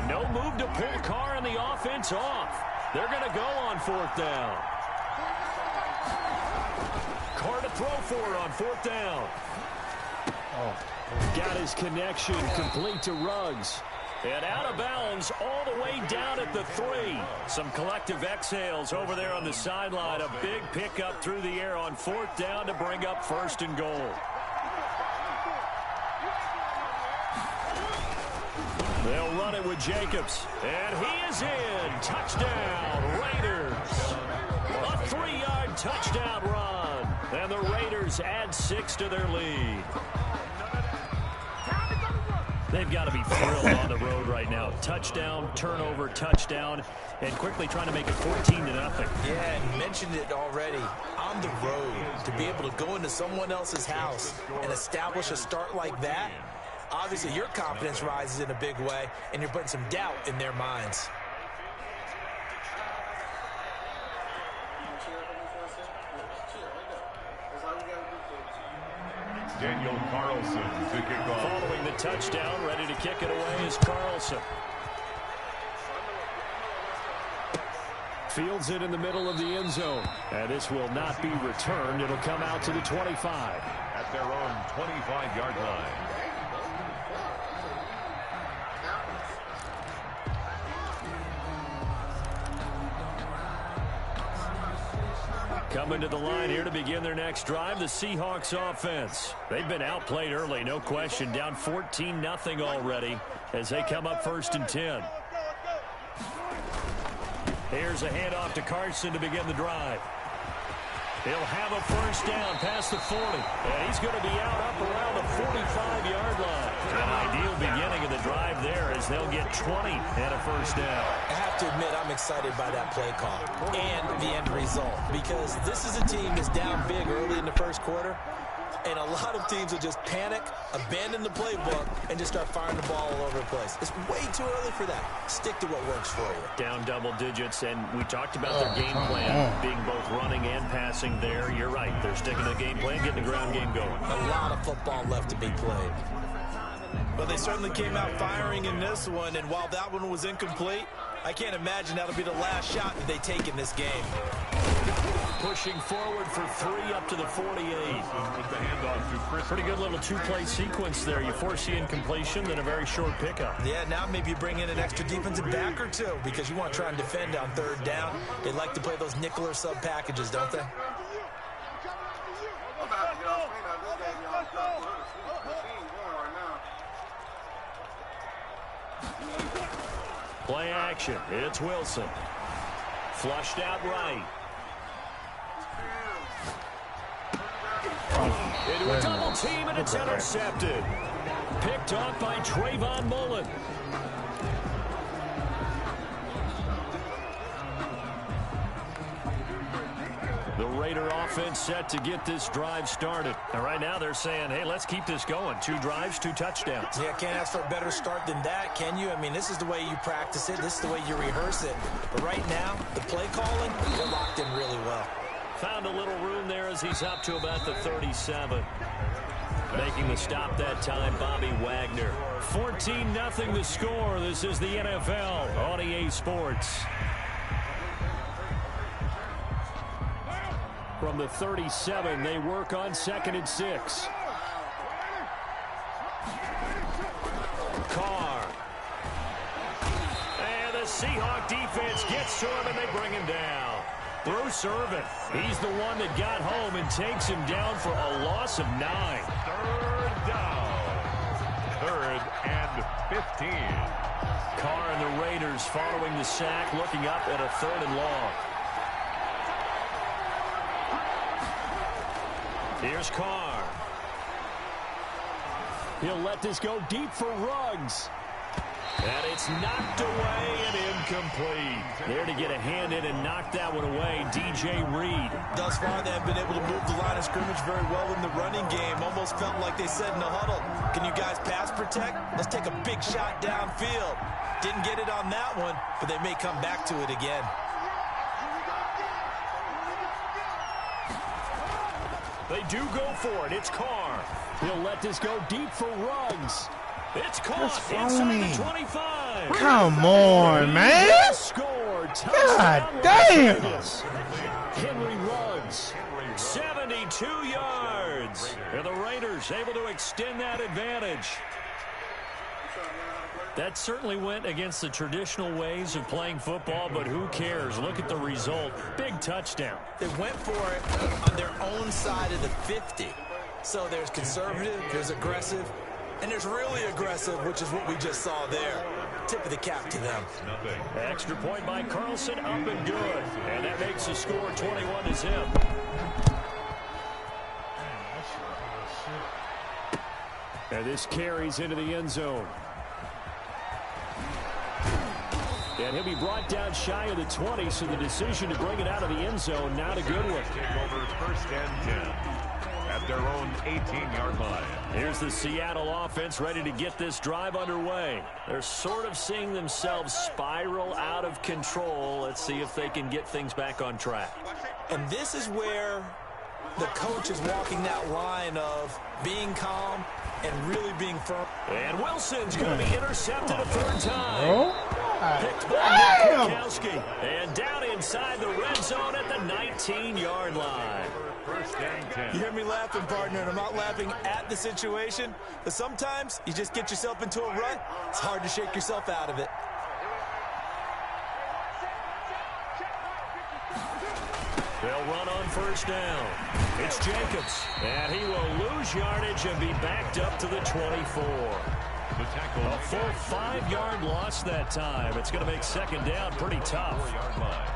And no move to pull Carr and the offense off. They're going to go on 4th down. Carr to throw for it on 4th down. Got his connection complete to Ruggs. And out of bounds all the way down at the 3. Some collective exhales over there on the sideline. A big pickup through the air on 4th down to bring up 1st and goal. They'll run it with Jacobs. And he is in. Touchdown, Raiders. A 3-yard touchdown run. And the Raiders add 6 to their lead. They've got to be thrilled on the road right now. Touchdown, turnover, touchdown, and quickly trying to make it 14-0. Yeah, and mentioned it already. On the road, to be able to go into someone else's house and establish a start like that, obviously your confidence rises in a big way, and you're putting some doubt in their minds. Daniel Carlson to kick off. Following the touchdown, ready to kick it away is Carlson. Fields it in the middle of the end zone. And this will not be returned. It'll come out to the 25. At their own 25-yard line. Coming to the line here to begin their next drive, the Seahawks offense. They've been outplayed early, no question. Down 14-0 already as they come up 1st and 10. Here's a handoff to Carson to begin the drive. He'll have a 1st down past the 40. And he's going to be out up around the 45-yard line. An ideal beginning of the drive there as they'll get 20 and a 1st down. I have to admit, I'm excited by that play call and the end result, because this is a team that's down big early in the 1st quarter, and a lot of teams will just panic, abandon the playbook, and just start firing the ball all over the place. It's way too early for that. Stick to what works for you. Down double digits, and we talked about their game plan being both running and passing there. You're right. They're sticking to the game plan, getting the ground game going. A lot of football left to be played. Well, they certainly came out firing in this one, and while that one was incomplete, I can't imagine that'll be the last shot that they take in this game. Pushing forward for 3 up to the 48. With the handoff to Chris. Pretty good little 2-play sequence there. You force the incompletion, then a very short pickup. Yeah, now maybe you bring in an extra defensive back or two because you want to try and defend on 3rd down. They like to play those nickel or sub packages, don't they? Play action. It's Wilson. Flushed out right. Into a double team, and it's intercepted. Picked off by Trayvon Mullen. The Raider offense set to get this drive started. And right now they're saying, hey, let's keep this going. 2 drives, 2 touchdowns. Yeah, can't ask for a better start than that, can you? I mean, this is the way you practice it. This is the way you rehearse it. But right now, the play calling, they're locked in really well. Found a little room there as he's up to about the 37. Making the stop that time, Bobby Wagner. 14-0 the score. This is the NFL on EA Sports. From the 37, they work on 2nd and 6. Carr. And the Seahawk defense gets to him, and they bring him down. Bruce Irvin, he's the one that got home and takes him down for a loss of 9. 3rd down. 3rd and 15. Carr and the Raiders following the sack, looking up at a 3rd and long. Here's Carr. He'll let this go deep for Ruggs. And it's knocked away and incomplete. There to get a hand in and knock that one away, DJ Reed. Thus far, they have been able to move the line of scrimmage very well in the running game. Almost felt like they said in the huddle, can you guys pass protect? Let's take a big shot downfield. Didn't get it on that one, but they may come back to it again. They do go for it. It's Carr. He'll let this go deep for Ruggs. It's caught inside the 25. time. Come on, man. Score. God damn. Henry Ruggs, 72 yards. And the Raiders able to extend that advantage. That certainly went against the traditional ways of playing football, but who cares? Look at the result. Big touchdown. They went for it on their own side of the 50. So there's conservative, there's aggressive, and there's really aggressive, which is what we just saw there. Tip of the cap to them. Extra point by Carlson, up and good. And that makes the score 21-zip. And this carries into the end zone. And he'll be brought down shy of the 20, so the decision to bring it out of the end zone, not a good one. Take over first and 10 at their own 18-yard line. Here's the Seattle offense ready to get this drive underway. They're sort of seeing themselves spiral out of control. Let's see if they can get things back on track. And this is where the coach is walking that line of being calm and really being firm. And Wilson's going to be intercepted a third time. Picked by Nick Kwiatkowski. And down inside the red zone at the 19-yard line. First and 10. You hear me laughing, partner, and I'm not laughing at the situation. But sometimes you just get yourself into a rut. It's hard to shake yourself out of it. They'll run on first down. It's Jacobs. And he will lose yardage and be backed up to the 24. The tackle. A full 5-yard loss that time. It's going to make second down pretty tough. 4-yard line.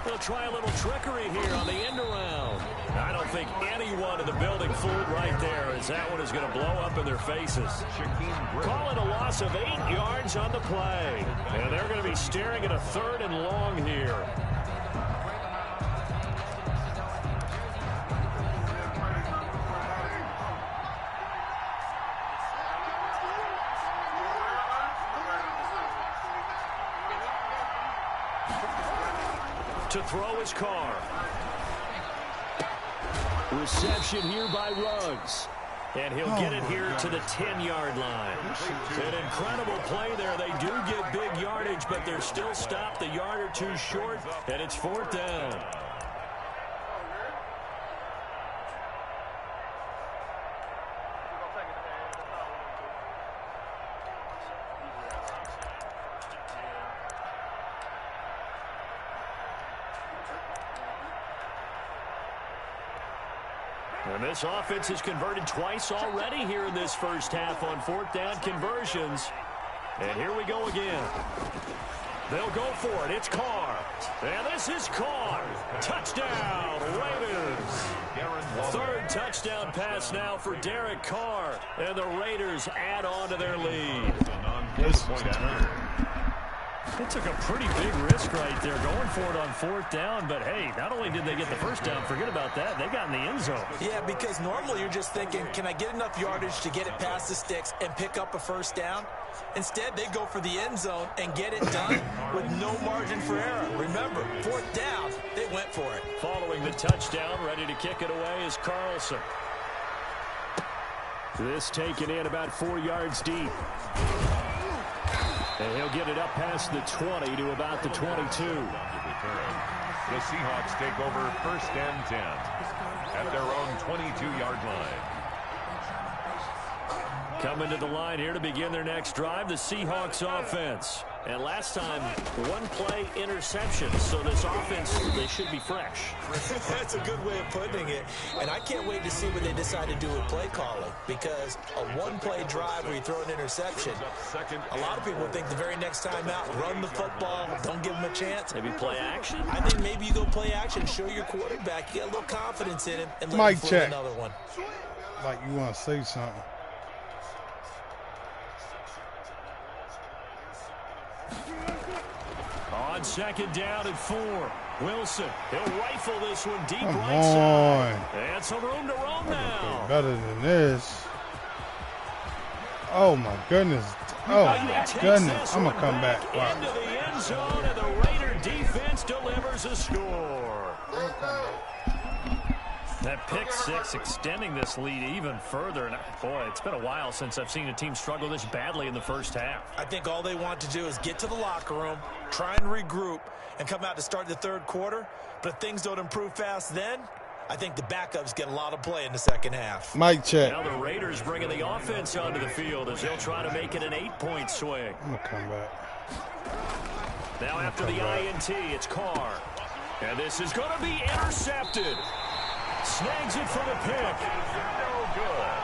They'll try a little trickery here on the end around. I don't think anyone in the building fooled right there, as that one is going to blow up in their faces. Call it a loss of 8 yards on the play. And they're going to be staring at a 3rd and long here. To throw his car. Reception here by Ruggs. And he'll get it here to the 10-yard line. An incredible play there. They do get big yardage, but they're still stopped a yard or two short, and it's 4th down. And this offense has converted twice already here in this first half on 4th down conversions. And here we go again. They'll go for it. It's Carr. And this is Carr. Touchdown, Raiders. 3rd touchdown pass now for Derek Carr. And the Raiders add on to their lead. They took a pretty big risk right there going for it on 4th down. But, hey, not only did they get the first down, forget about that, they got in the end zone. Yeah, because normally you're just thinking, can I get enough yardage to get it past the sticks and pick up a first down? Instead, they go for the end zone and get it done with no margin for error. Remember, 4th down, they went for it. Following the touchdown, ready to kick it away is Carlson. This taken in about 4 yards deep. And he'll get it up past the 20 to about the 22. The Seahawks take over first and 10 at their own 22-yard line. Coming to the line here to begin their next drive, the Seahawks offense. And last time, one-play interception. So this offense, they should be fresh. That's a good way of putting it. And I can't wait to see what they decide to do with play calling, because a one-play drive where you throw an interception, a lot of people think the very next time out, run the football, don't give them a chance. Maybe play action? I think maybe you go play action, show your quarterback, you get a little confidence in him, and let Mike him check. another one. Like you want to say something. On second down and 4. Wilson, he'll rifle this one deep Come right on. side. And some room to roam now. Better than this. Oh my goodness. Oh my goodness. I'm gonna come back. Wow. Into the end zone, and the Raider defense delivers a score. That pick six extending this lead even further. And boy, it's been a while since I've seen a team struggle this badly in the first half. I think all they want to do is get to the locker room, try and regroup, and come out to start the third quarter. But if things don't improve fast then, I think the backups get a lot of play in the second half. Mike check. Now the Raiders bringing the offense onto the field as they'll try to make it an 8-point swing. I'm gonna come back. Now after the INT, it's Carr. And this is going to be intercepted. Snags it for the pick. No good.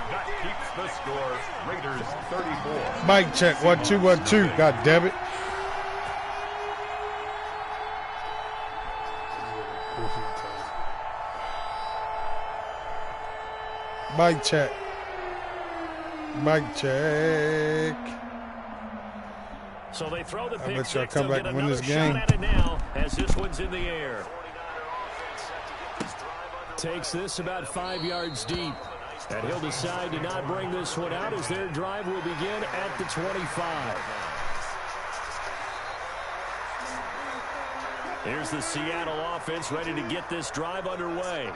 That keeps the score. Raiders 34. Mike check. 1-2, 1-2. God damn it. Mike check. Mike check. So they throw the I pick bet y'all six. come They'll back get and win this another game. shot at it now as this one's in the air. Takes this about 5 yards deep. And he'll decide to not bring this one out as their drive will begin at the 25. Here's the Seattle offense ready to get this drive underway.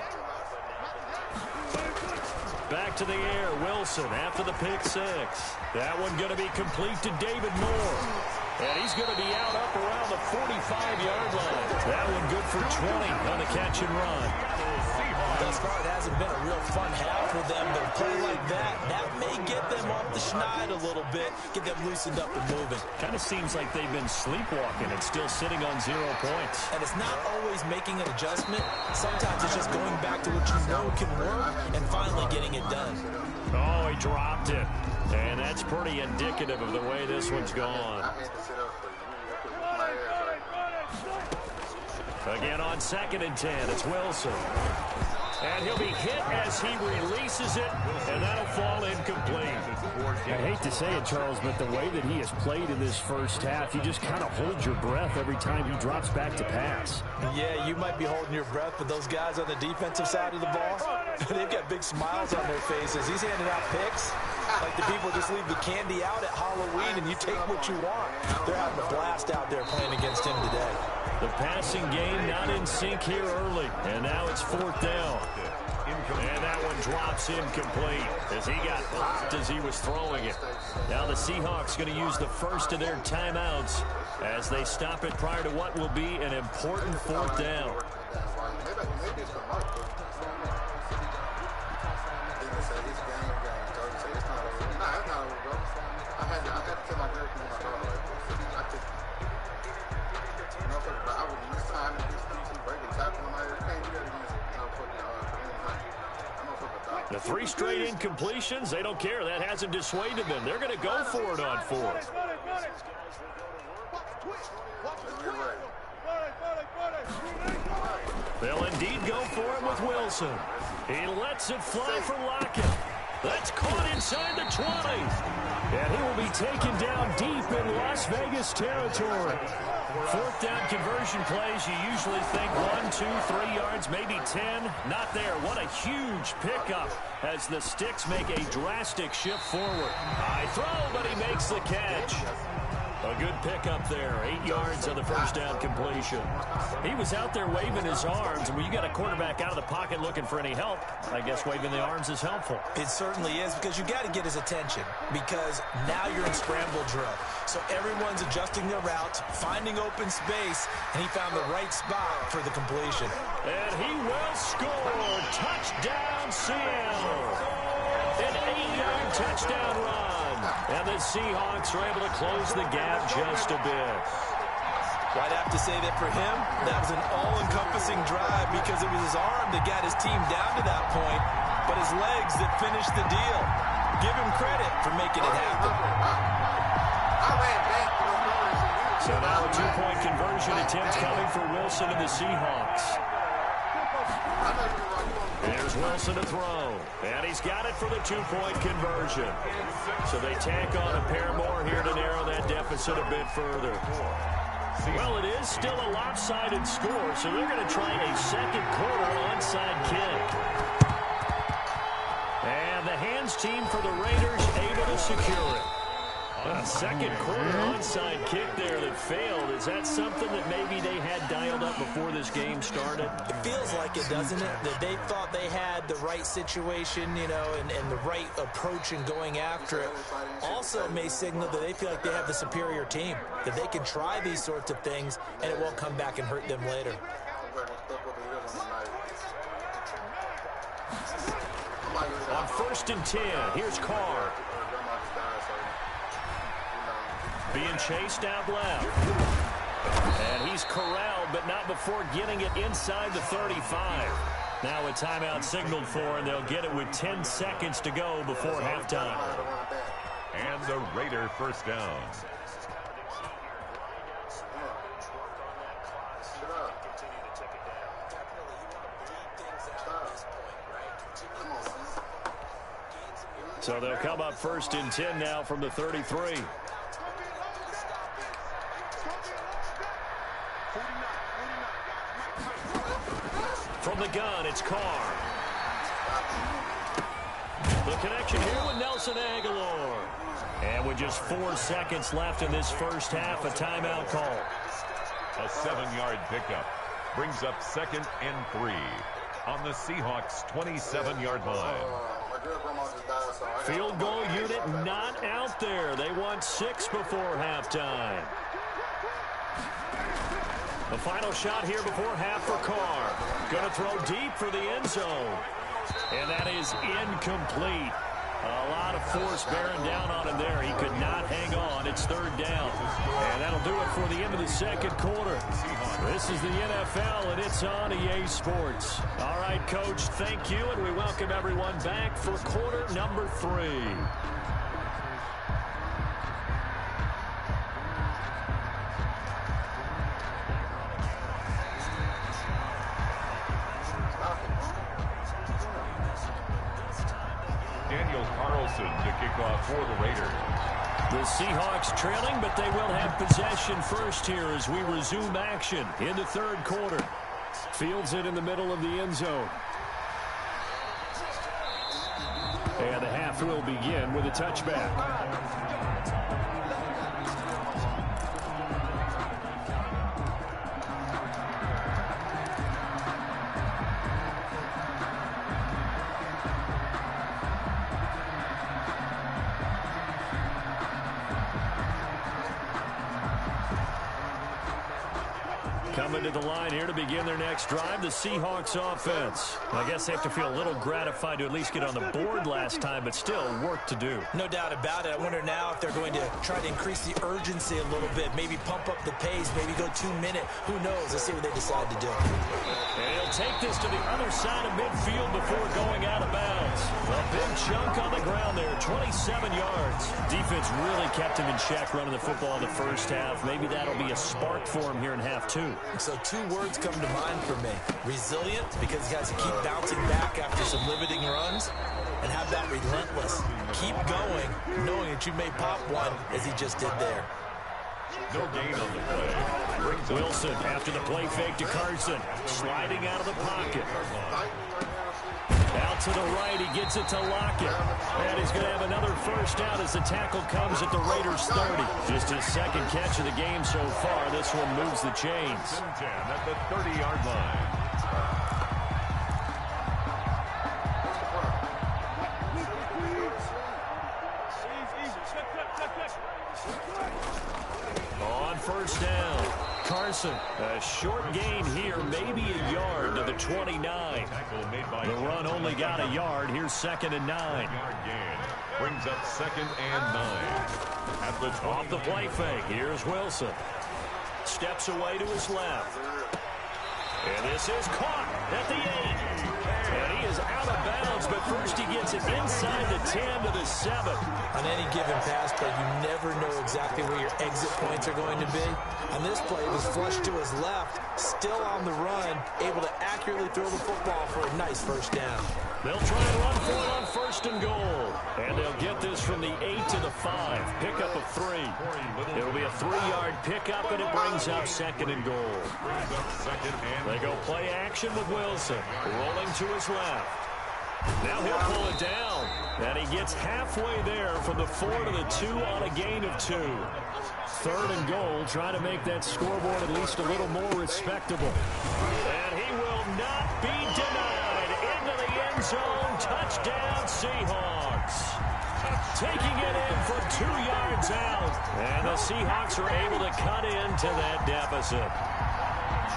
Back to the air, Wilson after the pick six. That one going to be complete to David Moore. And he's going to be out up around the 45-yard line. That one good for 20 on the catch and run. Thus far, it hasn't been a real fun half for them, but a play like that may get them off the schneid a little bit, get them loosened up and moving. Kind of seems like they've been sleepwalking and still sitting on 0 points. And it's not always making an adjustment. Sometimes it's just going back to what you know can work and finally getting it done. Oh, he dropped it. And that's pretty indicative of the way this one's gone. Again on 2nd and 10, it's Wilson. And he'll be hit as he releases it, and that'll fall incomplete. I hate to say it, Charles, but the way that he has played in this first half, you just kind of hold your breath every time he drops back to pass. Yeah, you might be holding your breath, but those guys on the defensive side of the ball, they've got big smiles on their faces. He's handing out picks like the people just leave the candy out at Halloween and you take what you want. They're having a blast out there playing against him today. The passing game not in sync here early, and now it's 4th down. And that one drops incomplete as he got popped as he was throwing it. Now the Seahawks going to use the first of their timeouts as they stop it prior to what will be an important 4th down. The 3 straight incompletions, they don't care. That hasn't dissuaded them. They're going to go for it on 4th. They'll indeed go for it with Wilson. He lets it fly for Lockett. That's caught inside the 20. And he will be taken down deep in Las Vegas territory. 4th down conversion plays, you usually think 1, 2, 3 yards, maybe 10. Not there. What a huge pickup as the Sticks make a drastic shift forward. High throw, but he makes the catch. A good pickup there. 8 yards on the first down completion. He was out there waving his arms. When you got a quarterback out of the pocket looking for any help, I guess waving the arms is helpful. It certainly is, because you got to get his attention, because now you're in scramble drill. So everyone's adjusting their routes, finding open space, and he found the right spot for the completion. And he will score. Touchdown, Seattle. An 8-yard touchdown run. And the Seahawks are able to close the gap just a bit. I'd have to say that for him, that was an all-encompassing drive because it was his arm that got his team down to that point, but his legs that finished the deal. Give him credit for making it happen. So now a two-point conversion attempt coming for Wilson and the Seahawks. There's Wilson to throw. And he's got it for the two-point conversion. So they tack on a pair more here to narrow that deficit a bit further. Well, it is still a lopsided score, so they're going to try a second quarter onside kick. And the hands team for the Raiders able to secure it. A second quarter onside kick there that failed. Is that something that maybe they had dialed up before this game started? It feels like it, doesn't it? That they thought they had the right situation, you know, and the right approach in going after it. Also may signal that they feel like they have the superior team, that they can try these sorts of things and it won't come back and hurt them later. On 1st and 10, here's Carr. Being chased out left. And he's corralled, but not before getting it inside the 35. Now a timeout signaled for, and they'll get it with 10 seconds to go before halftime. And the Raider first down. So they'll come up 1st and 10 now from the 33. From the gun, it's Carr. The connection here with Nelson Aguilar. And with just 4 seconds left in this first half, a timeout call. A 7-yard pickup brings up 2nd and 3 on the Seahawks' 27-yard line. Field goal unit not out there. They want 6 before halftime. The final shot here before half for Carr. Going to throw deep for the end zone. And that is incomplete. A lot of force bearing down on him there. He could not hang on. It's 3rd down. And that'll do it for the end of the second quarter. This is the NFL, and it's on EA Sports. All right, Coach, thank you, and we welcome everyone back for quarter number 3. To kick off for the Raiders. The Seahawks trailing, but they will have possession first here as we resume action in the 3rd quarter. Fields it in the middle of the end zone. And the half will begin with a touchback. Coming to the line here to begin their next drive, the Seahawks offense. I guess they have to feel a little gratified to at least get on the board last time, but still work to do. No doubt about it. I wonder now if they're going to try to increase the urgency a little bit, maybe pump up the pace, maybe go 2-minute. Who knows? Let's see what they decide to do. And he'll take this to the other side of midfield before going out of bounds. A big chunk on the ground there, 27 yards. Defense really kept him in check running the football in the first half. Maybe that'll be a spark for him here in half 2. So 2 words come to mind for me. Resilient, because he has to keep bouncing back after some limiting runs. And how about relentless? Keep going, knowing that you may pop one, as he just did there. No gain on the play. Wilson after the play fake to Carson. Sliding out of the pocket. Out to the right, he gets it to Lockett. And he's going to have another first down as the tackle comes at the Raiders' 30. Just his 2nd catch of the game so far. This one moves the chains. 10 at the 30-yard line. On 1st down, Carson, a short gain here, maybe a yard to the 29. The run only got a yard. Here's 2nd and 9. Brings up 2nd and 9. At the 20. Off the play fake. Here's Wilson. Steps away to his left. And this is caught at the 8. And he is out of bounds, but first he gets it inside the 10 to the 7. On any given pass play, you never know exactly where your exit points are going to be. On this play, he was flushed to his left, still on the run, able to accurately throw the football for a nice first down. They'll try and run for it on 1st and goal. And they'll get this from the 8 to the 5. Pickup of 3. It'll be a 3-yard pickup, and it brings up 2nd and goal. They go play action with Wilson. Rolling to his left. Now he'll pull it down. And he gets halfway there from the 4 to the 2 on a gain of 2. 3rd and goal, trying to make that scoreboard at least a little more respectable. And he will not be denied. Into the end zone. Touchdown, Seahawks. Taking it in from 2 yards out. And the Seahawks are able to cut into that deficit.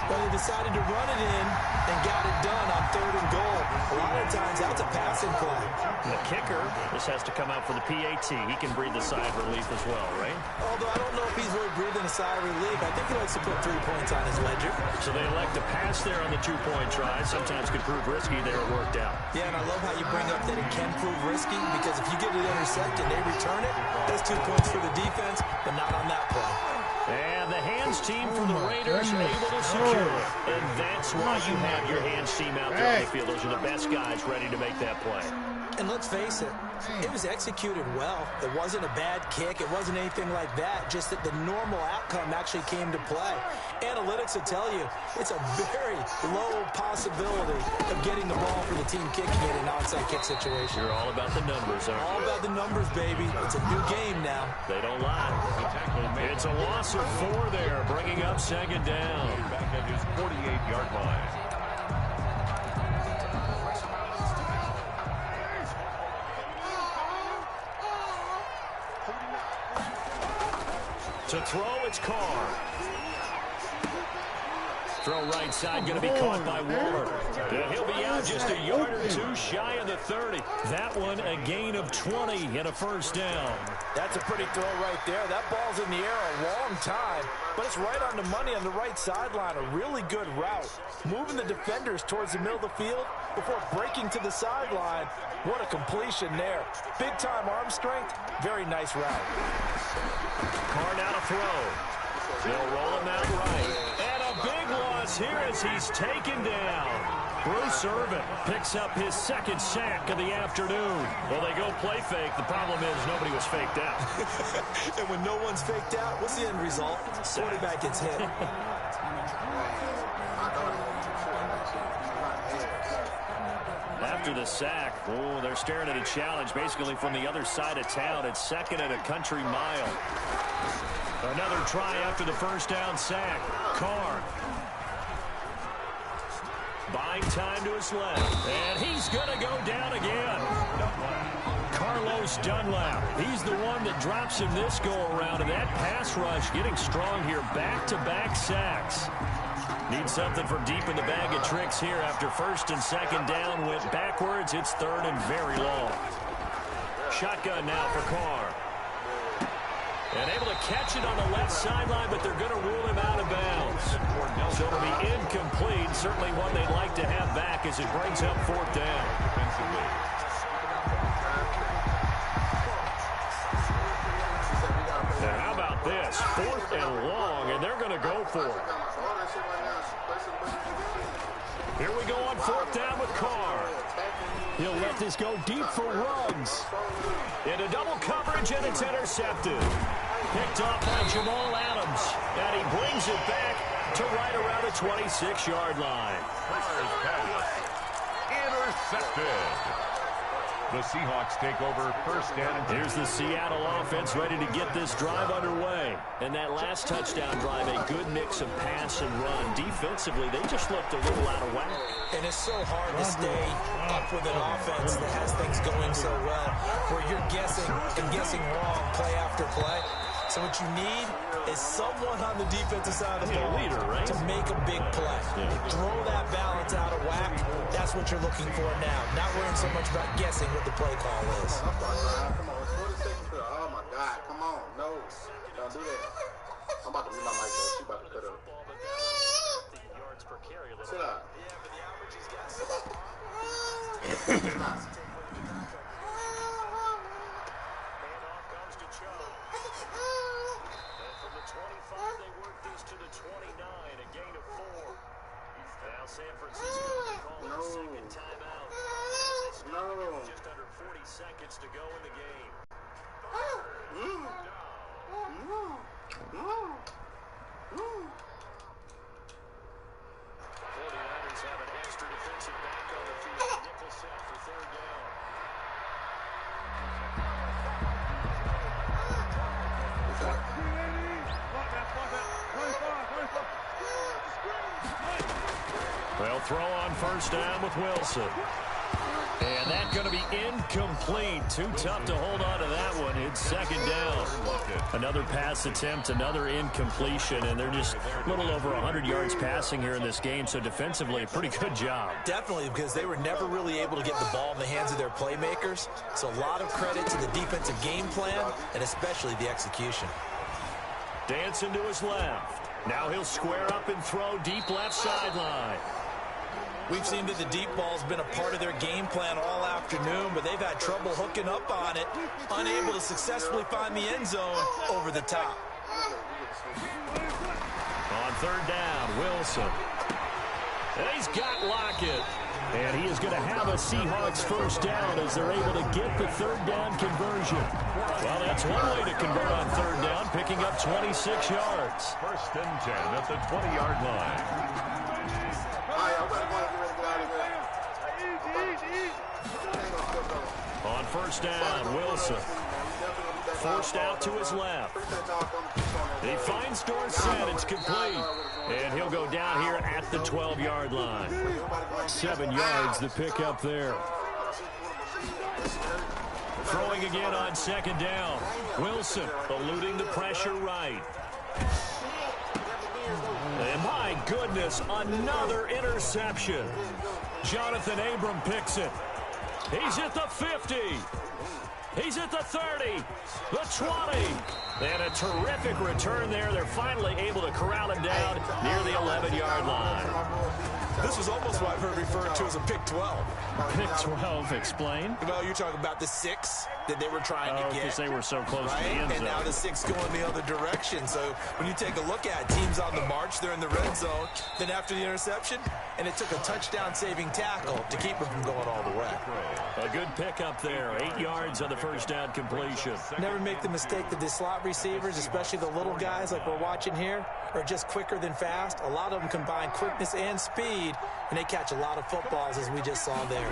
Well, they decided to run it in and got it done on 3rd and goal. A lot of times, that's a passing play. The kicker, this has to come out for the PAT. He can breathe a sigh of relief as well, right? Although I don't know if he's really breathing a sigh of relief. I think he likes to put 3 points on his ledger. So they elect to pass there on the 2-point try. Sometimes could prove risky. They were worked out. Yeah, and I love how you bring up that it can prove risky, because if you get it intercepted and they return it, that's 2 points for the defense, but not on that play. And the hands team for the Raiders able to secure it. And that's why you have your hands team out there on the field. Those are the best guys ready to make that play. And let's face it, it was executed well. It wasn't a bad kick. It wasn't anything like that. Just that the normal outcome actually came to play. Analytics will tell you it's a very low possibility of getting the ball for the team kicking it in an onside kick situation. You're all about the numbers, aren't you? All about the numbers, baby. It's a new game now. They don't lie. It's a loss of 4 there, bringing up 2nd down. Back at his 48-yard line. To throw, it's Carr. Throw right side, going to be caught by Ward. And he'll be out just a yard or 2 shy of the 30. That one a gain of 20 and a first down. That's a pretty throw right there. That ball's in the air a long time, but it's right on the money on the right sideline. A really good route. Moving the defenders towards the middle of the field before breaking to the sideline. What a completion there. Big-time arm strength. Very nice route. Carr now to throw. They'll roll him out right. And a big loss here as he's taken down. Bruce Irvin picks up his 2nd sack of the afternoon. Well, they go play fake. The problem is nobody was faked out. And when no one's faked out, what's the end result? Quarterback gets hit. After the sack, they're staring at a challenge basically from the other side of town. It's 2nd and a country mile. Another try after the first down sack. Carr. Buying time to his left. And he's going to go down again. Carlos Dunlap. He's the one that drops him this go-around. And that pass rush getting strong here. Back-to-back sacks. Need something from deep in the bag of tricks here after 1st and 2nd down. Went backwards. It's 3rd and very long. Shotgun now for Carr. And able to catch it on the left sideline, but they're going to rule him out of bounds. So it'll be incomplete. Certainly one they'd like to have back as it brings up 4th down. Now how about this? 4th and long, and they're going to go for it. Here we go on 4th down with Carr. He'll let this go deep for Ruggs. Into double coverage, and it's intercepted. Picked off by Jamal Adams. And he brings it back to right around the 26-yard line. Intercepted. The Seahawks take over 1st down. Here's the Seattle offense ready to get this drive underway. And that last touchdown drive, a good mix of pass and run. Defensively, they just looked a little out of whack. And it's so hard to stay up with an offense that has things going so well, where you're guessing and guessing wrong play after play. So what you need is someone on the defensive side of the ball to make a big play. Throw that balance out of whack. That's what you're looking for now. Not worrying so much about guessing what the play call is. Come on, 40 seconds. Oh, my God. Come on. No. Don't do that. I'm about to mute my mic, though. She about to cut up. Sit out. San Francisco calling a second timeout. Just under 40 seconds to go in the game. 49ers have an extra defensive back on the field. Nickel set for third down. Well, throw on first down with Wilson. And that's going to be incomplete. Too tough to hold on to that one. It's second down. Another pass attempt, another incompletion, and they're just a little over 100 yards passing here in this game. So defensively, a pretty good job. Definitely, because they were never really able to get the ball in the hands of their playmakers. So a lot of credit to the defensive game plan and especially the execution. Dancing to his left. Now he'll square up and throw deep left sideline. We've seen that the deep ball's been a part of their game plan all afternoon, but they've had trouble hooking up on it, unable to successfully find the end zone over the top. On third down, Wilson. And he's got Lockett. And he is going to have a Seahawks first down as they're able to get the third down conversion. Well, that's one way to convert on third down, picking up 26 yards. First and 10 at the 20-yard line. On first down, Wilson. Forced out to his left. He finds Dorsett. It's complete. And he'll go down here at the 12-yard line. 7 yards the pick up there. Throwing again on second down. Wilson eluding the pressure right. And my goodness, another interception. Jonathan Abram picks it. He's at the 50. He's at the 30, the 20. And a terrific return there. They're finally able to corral him down near the 11-yard line. This was almost what I've heard referred to as a pick 12. Pick 12, explain. Well, you're talking about the 6 that they were trying to get. Because they were so close to the end zone. And now the 6 going the other direction. So when you take a look at teams on the march, they're in the red zone. Then after the interception, and it took a touchdown-saving tackle to keep them from going all the way. A good pickup there. 8 yards on the first down completion. Never make the mistake that the slot receivers, especially the little guys like we're watching here, are just quicker than fast. A lot of them combine quickness and speed, and they catch a lot of footballs, as we just saw there.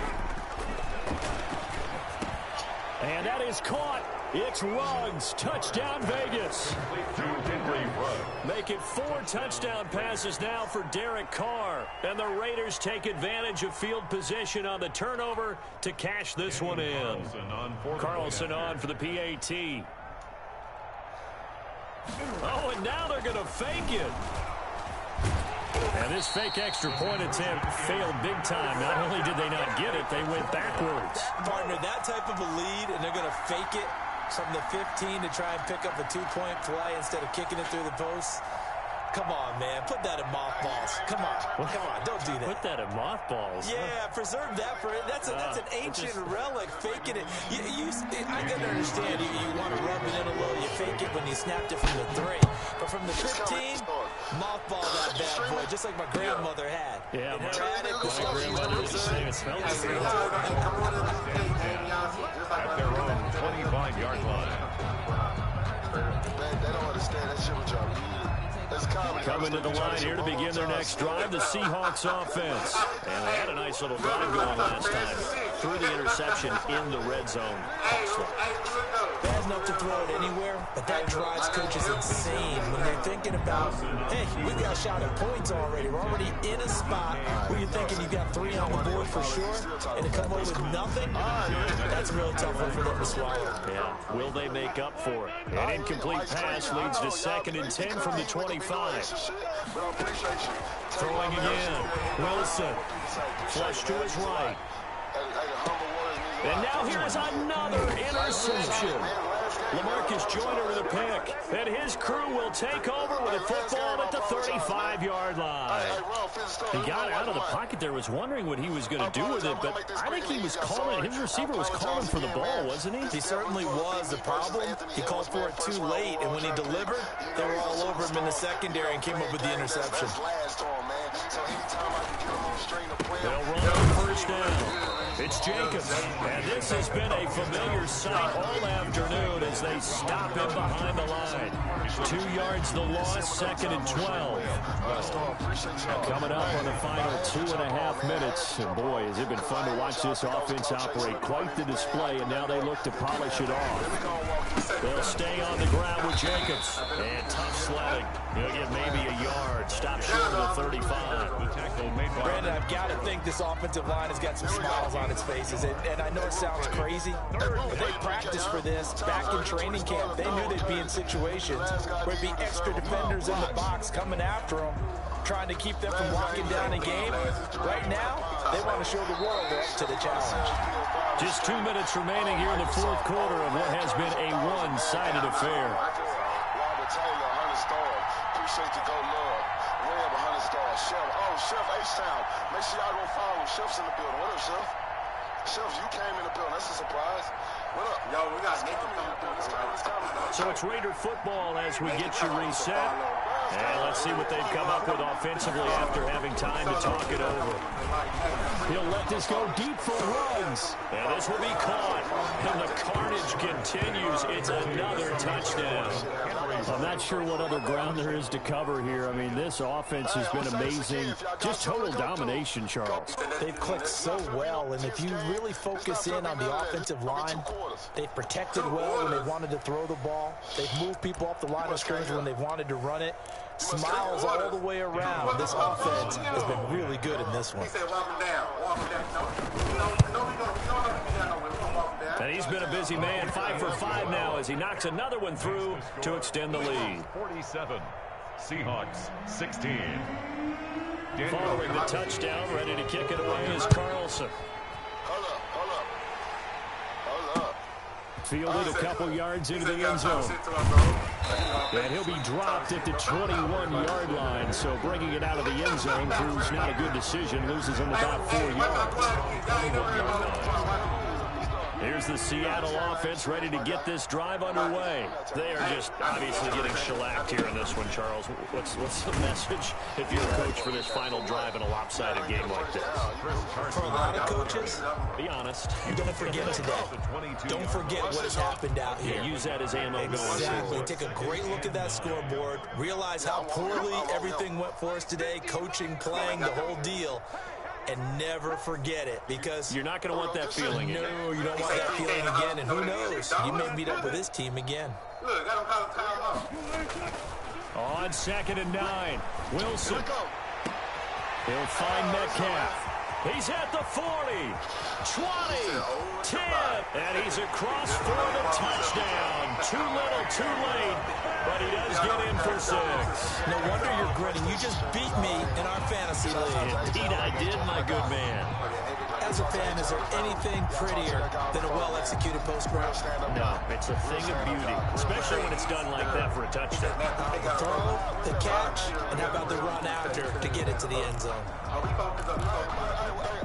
And that is caught. It's Ruggs. Touchdown, Vegas. Make it 4 touchdown passes now for Derek Carr. And the Raiders take advantage of field position on the turnover to cash this one in. Carlson on for the PAT. Oh, and now they're going to fake it. And this fake extra point attempt failed big time. Not only did they not get it, they went backwards. Partner, that type of a lead, and they're going to fake it from the 15 to try and pick up a 2-point play instead of kicking it through the posts. Come on, man. Put that in mothballs. Come on. Come on. Don't do that. Put that in mothballs. Yeah, preserve that for it. That's an ancient relic. Faking it. I can understand you want to rub it in a little. You fake it when you snapped it from the 3. But from the 15, mothball that bad boy, just like my grandmother had. Yeah, my grandmother was the same. It smells good. At their own 25-yard line. They don't understand that shit with y'all. Coming to the line here to begin their next drive, the Seahawks offense. And they had a nice little drive going last time. Threw the interception in the red zone. Bad enough to throw it anywhere, but that drives coaches insane when they're thinking about, hey, we've got a shot at points already. We're already in a spot where you're thinking you've got 3 on the board for sure, and to come away with nothing, that's a really tough one for them to swallow. Yeah, will they make up for it? An incomplete pass leads to 2nd and 10 from the 25. Throwing again. Wilson. Flush to his right. And now here's another interception. LaMarcus Joyner with a pick. And his crew will take over with a football at the 35-yard line. He got out of the pocket there, was wondering what he was going to do with it, but I think he was calling, his receiver was calling for the ball, wasn't he? He certainly was. The problem, he called for it too late, and when he delivered, they were all over him in the secondary and came up with the interception. They'll run on first down. It's Jacobs, and this has been a familiar sight all afternoon as they stop him behind the line. 2 yards the loss, 2nd and 12. Coming up on the final 2.5 minutes. And boy, has it been fun to watch this offense operate. Quite the display, and now they look to polish it off. They'll stay on the ground with Jacobs. And tough sledding. He'll get maybe a yard. Stop short of the 35. Brandon, I've got to think this offensive line has got some smiles on its faces. And I know it sounds crazy, but they practiced for this back in training camp. They knew they'd be in situations where it'd be extra defenders in the box coming after them, trying to keep them from locking down a game. Right now, they want to show the world they're up to the challenge. Just 2 minutes remaining here in the 4th quarter of what has been a one-sided affair. Appreciate the go love. Web 100 stars. Chef. Oh, Chef H-Town. Make sure y'all go follow him. Chef's in the building. What up, Chef? Chef, you came in the building. That's a surprise. What up? Yo, we got Nathan in the building. So it's Raider football as we get you reset. And let's see what they've come up with offensively after having time to talk it over. He'll let this go deep for runs. And this will be caught. And the carnage continues. It's another touchdown. I'm not sure what other ground there is to cover here. I mean, this offense has been amazing. Just total domination, Charles. They've clicked so well, and if you really focus in on the offensive line, they've protected well when they wanted to throw the ball. They've moved people off the line of scrimmage when they've wanted to run it. Smiles all the way around. This offense has been really good in this one. And he's been a busy man, 5 for 5 now as he knocks another one through to extend the lead. 47, Seahawks 16. Following the touchdown, ready to kick it away is Carlson. Fielded a couple yards into the end zone. And he'll be dropped at the 21-yard line. So bringing it out of the end zone proves not a good decision. Loses him about 4 yards. Here's the Seattle offense ready to get this drive underway. They are just obviously getting shellacked here in this one, Charles. What's the message if you're a coach for this final drive in a lopsided game like this? For a lot of coaches, be honest. Don't forget today. Don't forget what has happened out here. Yeah, use that as ammo going forward. Exactly. Take a great look at that scoreboard. Realize how poorly everything went for us today. Coaching, playing, the whole deal. And never forget it, because you're not going to want that feeling. No, you don't want that feeling again. And who knows? You may meet up with this team again. On 2nd and 9, Wilson. He'll find Metcalf. He's at the 40, 20, 10, and he's across for the touchdown. Too little, too late, but he does get in for 6. No wonder you're grinning. You just beat me in our fantasy league. Indeed I did, my good man. As a fan, is there anything prettier than a well-executed post-round? No, it's a thing of beauty, especially when it's done like that for a touchdown. The throw, the catch, and how about the run after to get it to the end zone?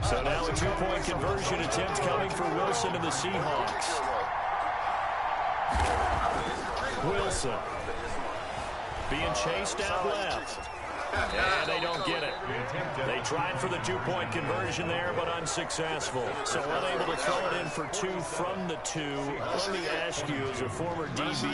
So now a 2-point conversion attempt coming for Wilson and the Seahawks. Wilson being chased out left. And they don't get it. They tried for the 2-point conversion there, but unsuccessful. So unable to throw it in for 2 from the 2. Let me ask you, as a former DB,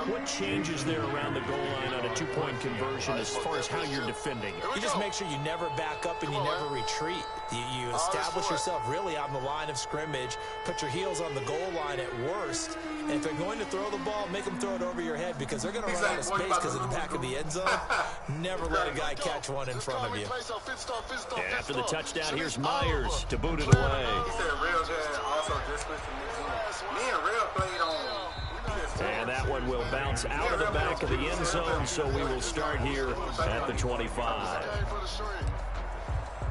what changes there around the goal line on a 2-point conversion as far as how you're defending it? You just make sure you never back up and you never retreat. You establish yourself really on the line of scrimmage, put your heels on the goal line at worst, and if they're going to throw the ball, make them throw it over your head because they're going to run out of space because of the back of the end zone. Never let a guy catch one in front of you. And after the touchdown, here's Myers to boot it away. He said Real Jazz also just switched to Mizzou. Me and Real played on. And that one will bounce out of the back of the end zone, so we will start here at the 25.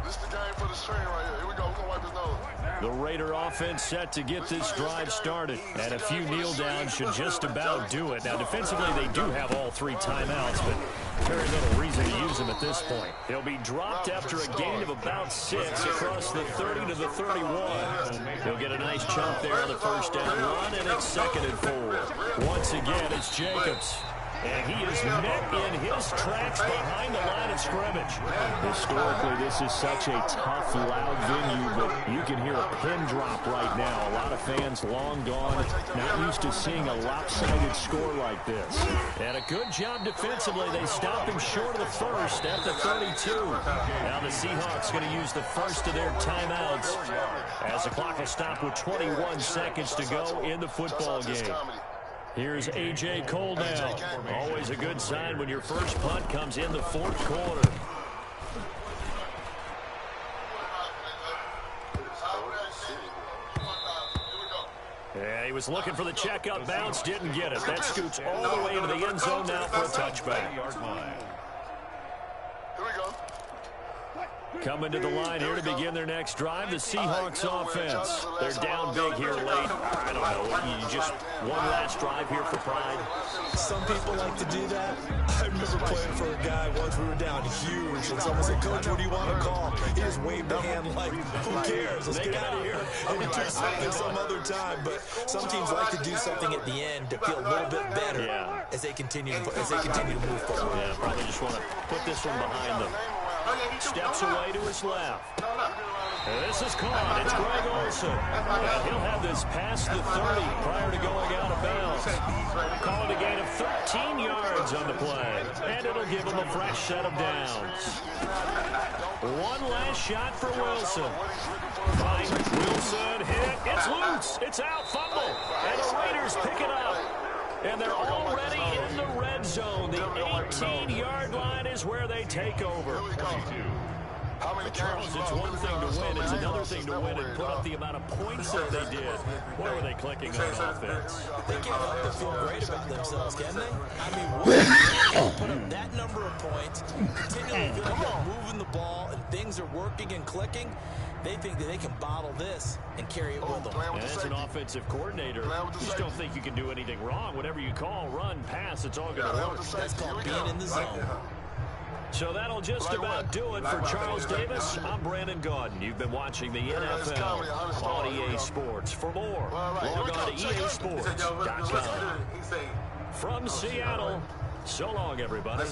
This is the game for the string right here. Here we go. We're going to wipe his nose. The Raider offense set to get this drive started. And a few kneel downs should just about do it. Now, defensively, they do have all 3 timeouts, but very little reason to use them at this point. He'll be dropped after a gain of about 6 across the 30 to the 31. He'll get a nice chunk there on the first down run, and it's 2nd and 4. Once again, it's Jacobs. And he is met in his tracks behind the line of scrimmage. Historically, this is such a tough, loud venue, but you can hear a pin drop right now. A lot of fans long gone, not used to seeing a lopsided score like this. And a good job defensively. They stop him short of the first at the 32. Now the Seahawks going to use the first of their timeouts as the clock will stop with 21 seconds to go in the football game. Here's A.J. Cole now. Always a good sign when your first punt comes in the 4th quarter. Yeah, he was looking for the checkup bounce, didn't get it. That scoots all the way into the end zone now for a touchback. Here we go. Coming to the line here to begin their next drive, the Seahawks offense. They're down big here late. I don't know, you just one last drive here for pride. Some people like to do that. I remember playing for a guy once. We were down huge, and someone said, "Coach, what do you want to call?" He just waved a hand like, "Who cares? Let's get out of here." And he took something some other time. But some teams like to do something at the end to feel a little bit better as they continue to move forward. Yeah, probably just want to put this one behind them. Steps away to his left. This is caught. It's Greg Olsen. And he'll have this past the 30 prior to going out of bounds. Calling a gain of 13 yards on the play. And it'll give him a fresh set of downs. One last shot for Wilson. Finds Wilson. Hit. It's loose. It's out. Fumble. And the Raiders pick it up. And they're already in the red zone. The 18-yard line is where they take over. Charles, it's one thing to win. It's another thing to win and put up the amount of points that they did. What were they clicking on offense? They can't help but feel great about themselves, can they? I mean, put up that number of points, continually feel like they're moving the ball, and things are working and clicking. They think that they can bottle this and carry it with them. And as an offensive coordinator, you just don't think you can do anything wrong. Whatever you call, run, pass, it's all going to work. That's called being in the zone. So that'll just about do it for Charles Davis. I'm Brandon Gaudin. You've been watching the NFL on EA Sports. For more, log on to EASports.com. From Seattle, so long, everybody.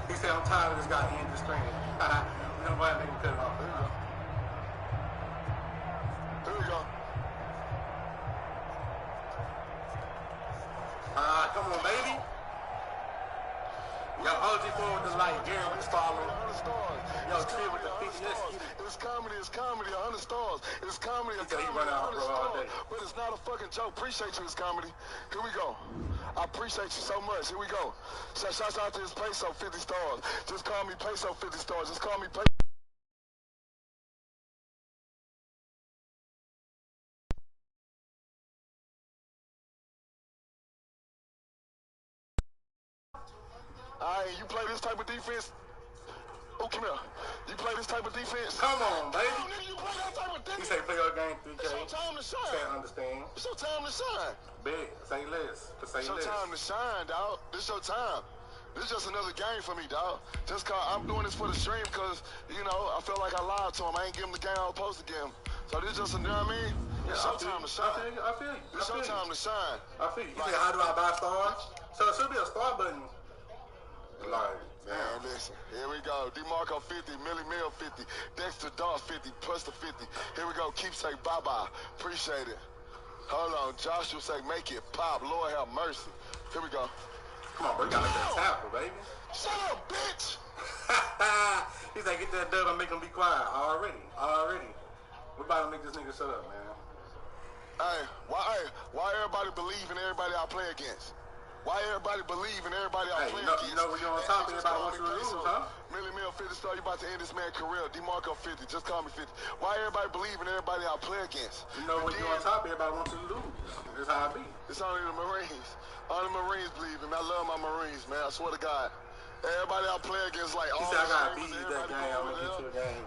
He said, "I'm tired of this guy in the string." We're going to make him cut it off. Here we go. Come on, baby. Yo, OG forward the light. Gary with the star. Yo, Trey with the 50. It's comedy. It's comedy. 100 stars. It's comedy. It's he run out, bro, all day. But it's not a fucking joke. Appreciate you. It's comedy. Here we go. I appreciate you so much. Here we go. So shouts out to this Peso 50 stars. Just call me Peso 50 stars. Just call me Peso. Alright, you play this type of defense? Oh, come here. You play this type of defense? Come on, baby. Oh, nigga, you play that type of defense? He say play your game 3K. It's your time to shine. Say understand. It's your time to shine. Big. Say less. Say It's your less. time to shine, dog. This your time. This is just another game for me, dog. Just cause I'm doing this for the stream because, you know, I feel like I lied to him. I ain't give him the game I was supposed to give him. So this just, you know what I mean? It's your time to shine. I feel you. It's your time to shine. I feel you. You say, how do I buy stars? So it should be a star button. Like, man, listen. Here we go. DeMarco 50, Millie Mill 50, Dexter Dawes 50, plus the 50. Here we go. Keepsake, bye-bye. Appreciate it. Hold on. Joshua say, make it pop. Lord have mercy. Here we go. Come on, bro. You gotta let that tackle, baby. Shut up, bitch. He said, get that dub and make him be quiet. Already. We about to make this nigga shut up, man. Hey, why everybody believe in everybody I play against? Why everybody believe in everybody I play against? You know when you're on top, everybody wants you to lose, huh? Millie Mill 50 star, you about to end this man's career. DeMarco 50, just call me 50. Why everybody believe in everybody I play against? You know when you're on top, everybody wants you to lose. That's how it be. It's only the Marines. Only the Marines believe in me. I love my Marines, man. I swear to God. Everybody I play against, like, all the I got beat that game. I'm going to get you a game.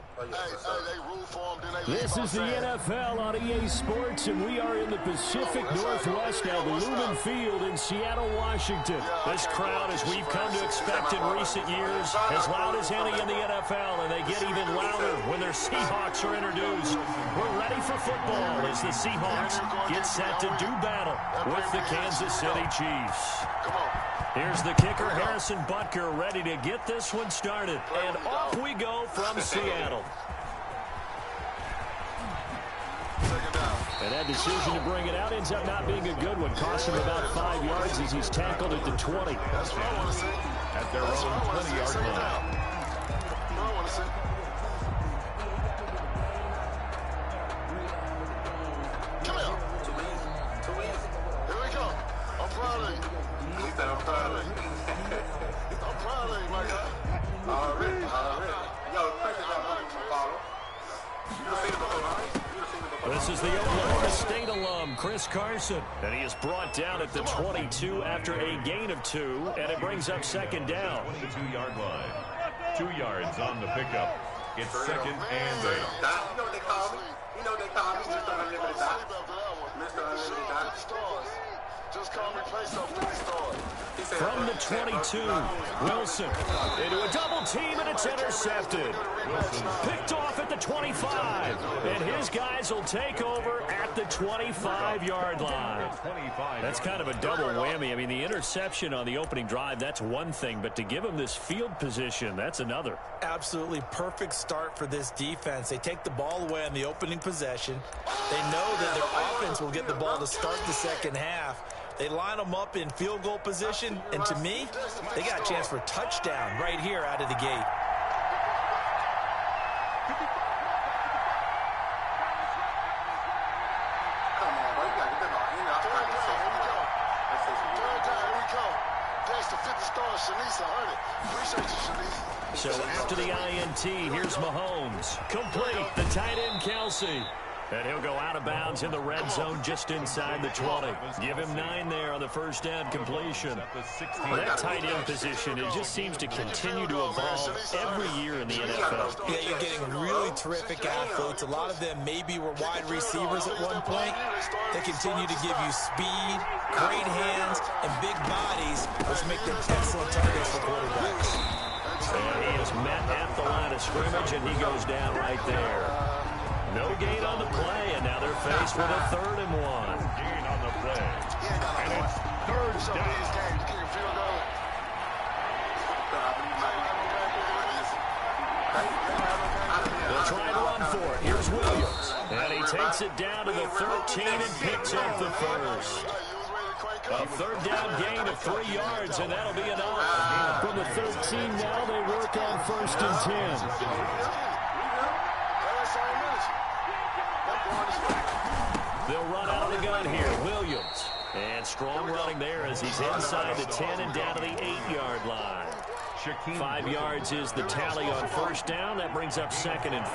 They root for them, then they This is the NFL on EA Sports, and we are in the Pacific Northwest at Lumen Field in Seattle, Washington. This crowd, as we've come to expect in recent years, as loud as any in the NFL, and they get even louder when their Seahawks are introduced. We're ready for football as the Seahawks get set to do battle with the Kansas City Chiefs. Here's the kicker, Harrison Butker, ready to get this one started. And off we go from Seattle. And that decision to bring it out ends up not being a good one. Cost him about 5 yards as he's tackled at the 20. That's what I want to see. At their own 20-yard line. I want to see. Come here. Too easy. Here we go. I'm proud of you. He said, I'm proud of you. I'm proud of you, my guy. Already. Yo, pressure that money to follow. You done seen it before, huh? This is the Oklahoma State alum, Chris Carson. And he is brought down at the 22 after a gain of 2, and it brings up second down. 22-yard line. 2 yards on the pickup. It's second and 8. You know what they call me? Mr. Unlimited Dot. Mr. Unlimited Dot. Just call me play something 50 stars. From the 22, Wilson into a double team, and it's intercepted. Picked off at the 25, and his guys will take over at the 25-yard line. That's kind of a double whammy. I mean, the interception on the opening drive, that's one thing, but to give him this field position, that's another. Absolutely perfect start for this defense. They take the ball away on the opening possession. They know that their offense will get the ball to start the second half. They line them up in field goal position, and to me, they got a chance for a touchdown right here out of the gate. So after the INT, here's Mahomes. Complete, the tight end Kelsey. And he'll go out of bounds in the red zone just inside the 20. Give him 9 there on the first down completion. That tight end position, it just seems to continue to evolve every year in the NFL. Yeah, you're getting really terrific athletes. A lot of them maybe were wide receivers at one point. They continue to give you speed, great hands, and big bodies, which make them excellent targets for quarterbacks. And he is met at the line of scrimmage, and he goes down right there. No gain on the play, and now they're faced with a 3rd and 1. Gain on the play. And it's 3rd down. They'll try and run for it. Here's Williams. And he takes it down to the 13 and picks up the first. A 3rd down gain of 3 yards, and that'll be enough. From the 13 now, they work on 1st and 10. They'll run out of the gun here. Williams. And strong running there as he's inside the 10 and down to the 8-yard line. 5 yards is the tally on 1st down. That brings up 2nd and 5.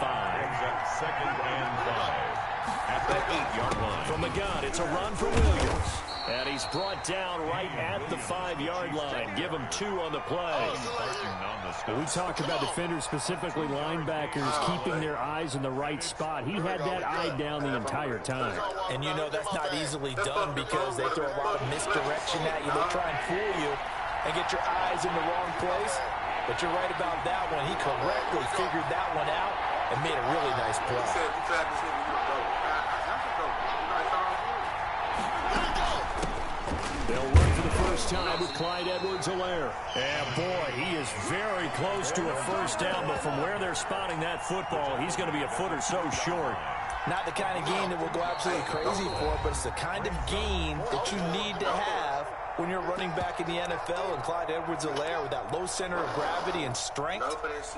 Second and 5. At the 8-yard line. From the gun, it's a run for Williams. And he's brought down right at the 5-yard line. Give him 2 on the play. We talked about defenders, specifically linebackers, keeping their eyes in the right spot. He had that eye down the entire time. And you know that's not easily done because they throw a lot of misdirection at you. They try and fool you and get your eyes in the wrong place. But you're right about that one. He correctly figured that one out and made a really nice play. They'll run for the first time with Clyde Edwards-Helaire. And boy, he is very close to a 1st down, but from where they're spotting that football, he's going to be a foot or so short. Not the kind of gain that we'll go absolutely crazy for, but it's the kind of gain that you need to have when you're running back in the NFL and Clyde Edwards-Helaire with that low center of gravity and strength,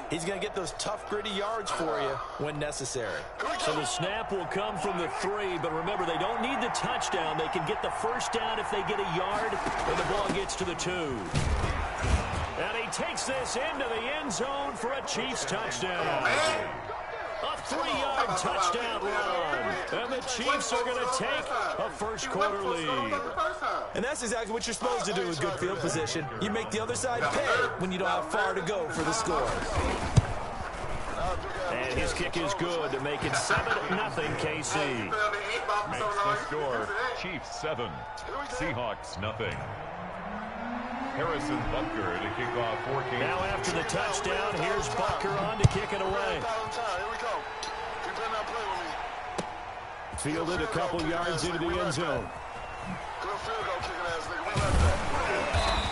he's going to get those tough, gritty yards for you when necessary. So the snap will come from the 3, but remember, they don't need the touchdown. They can get the first down if they get a yard, and the ball gets to the 2. And he takes this into the end zone for a Chiefs touchdown. A 3-yard touchdown run. And the Chiefs are going to take a first-quarter lead. And that's exactly what you're supposed to do with good field position. You make the other side pay when you don't have far to go for the score. And his kick is good to make it 7-0 KC. Makes the score Chiefs 7, Seahawks nothing. Harrison Butker to kick off for Kansas. Now after the touchdown, here's Butker on to kick it away. Fielded a couple yards into the end zone.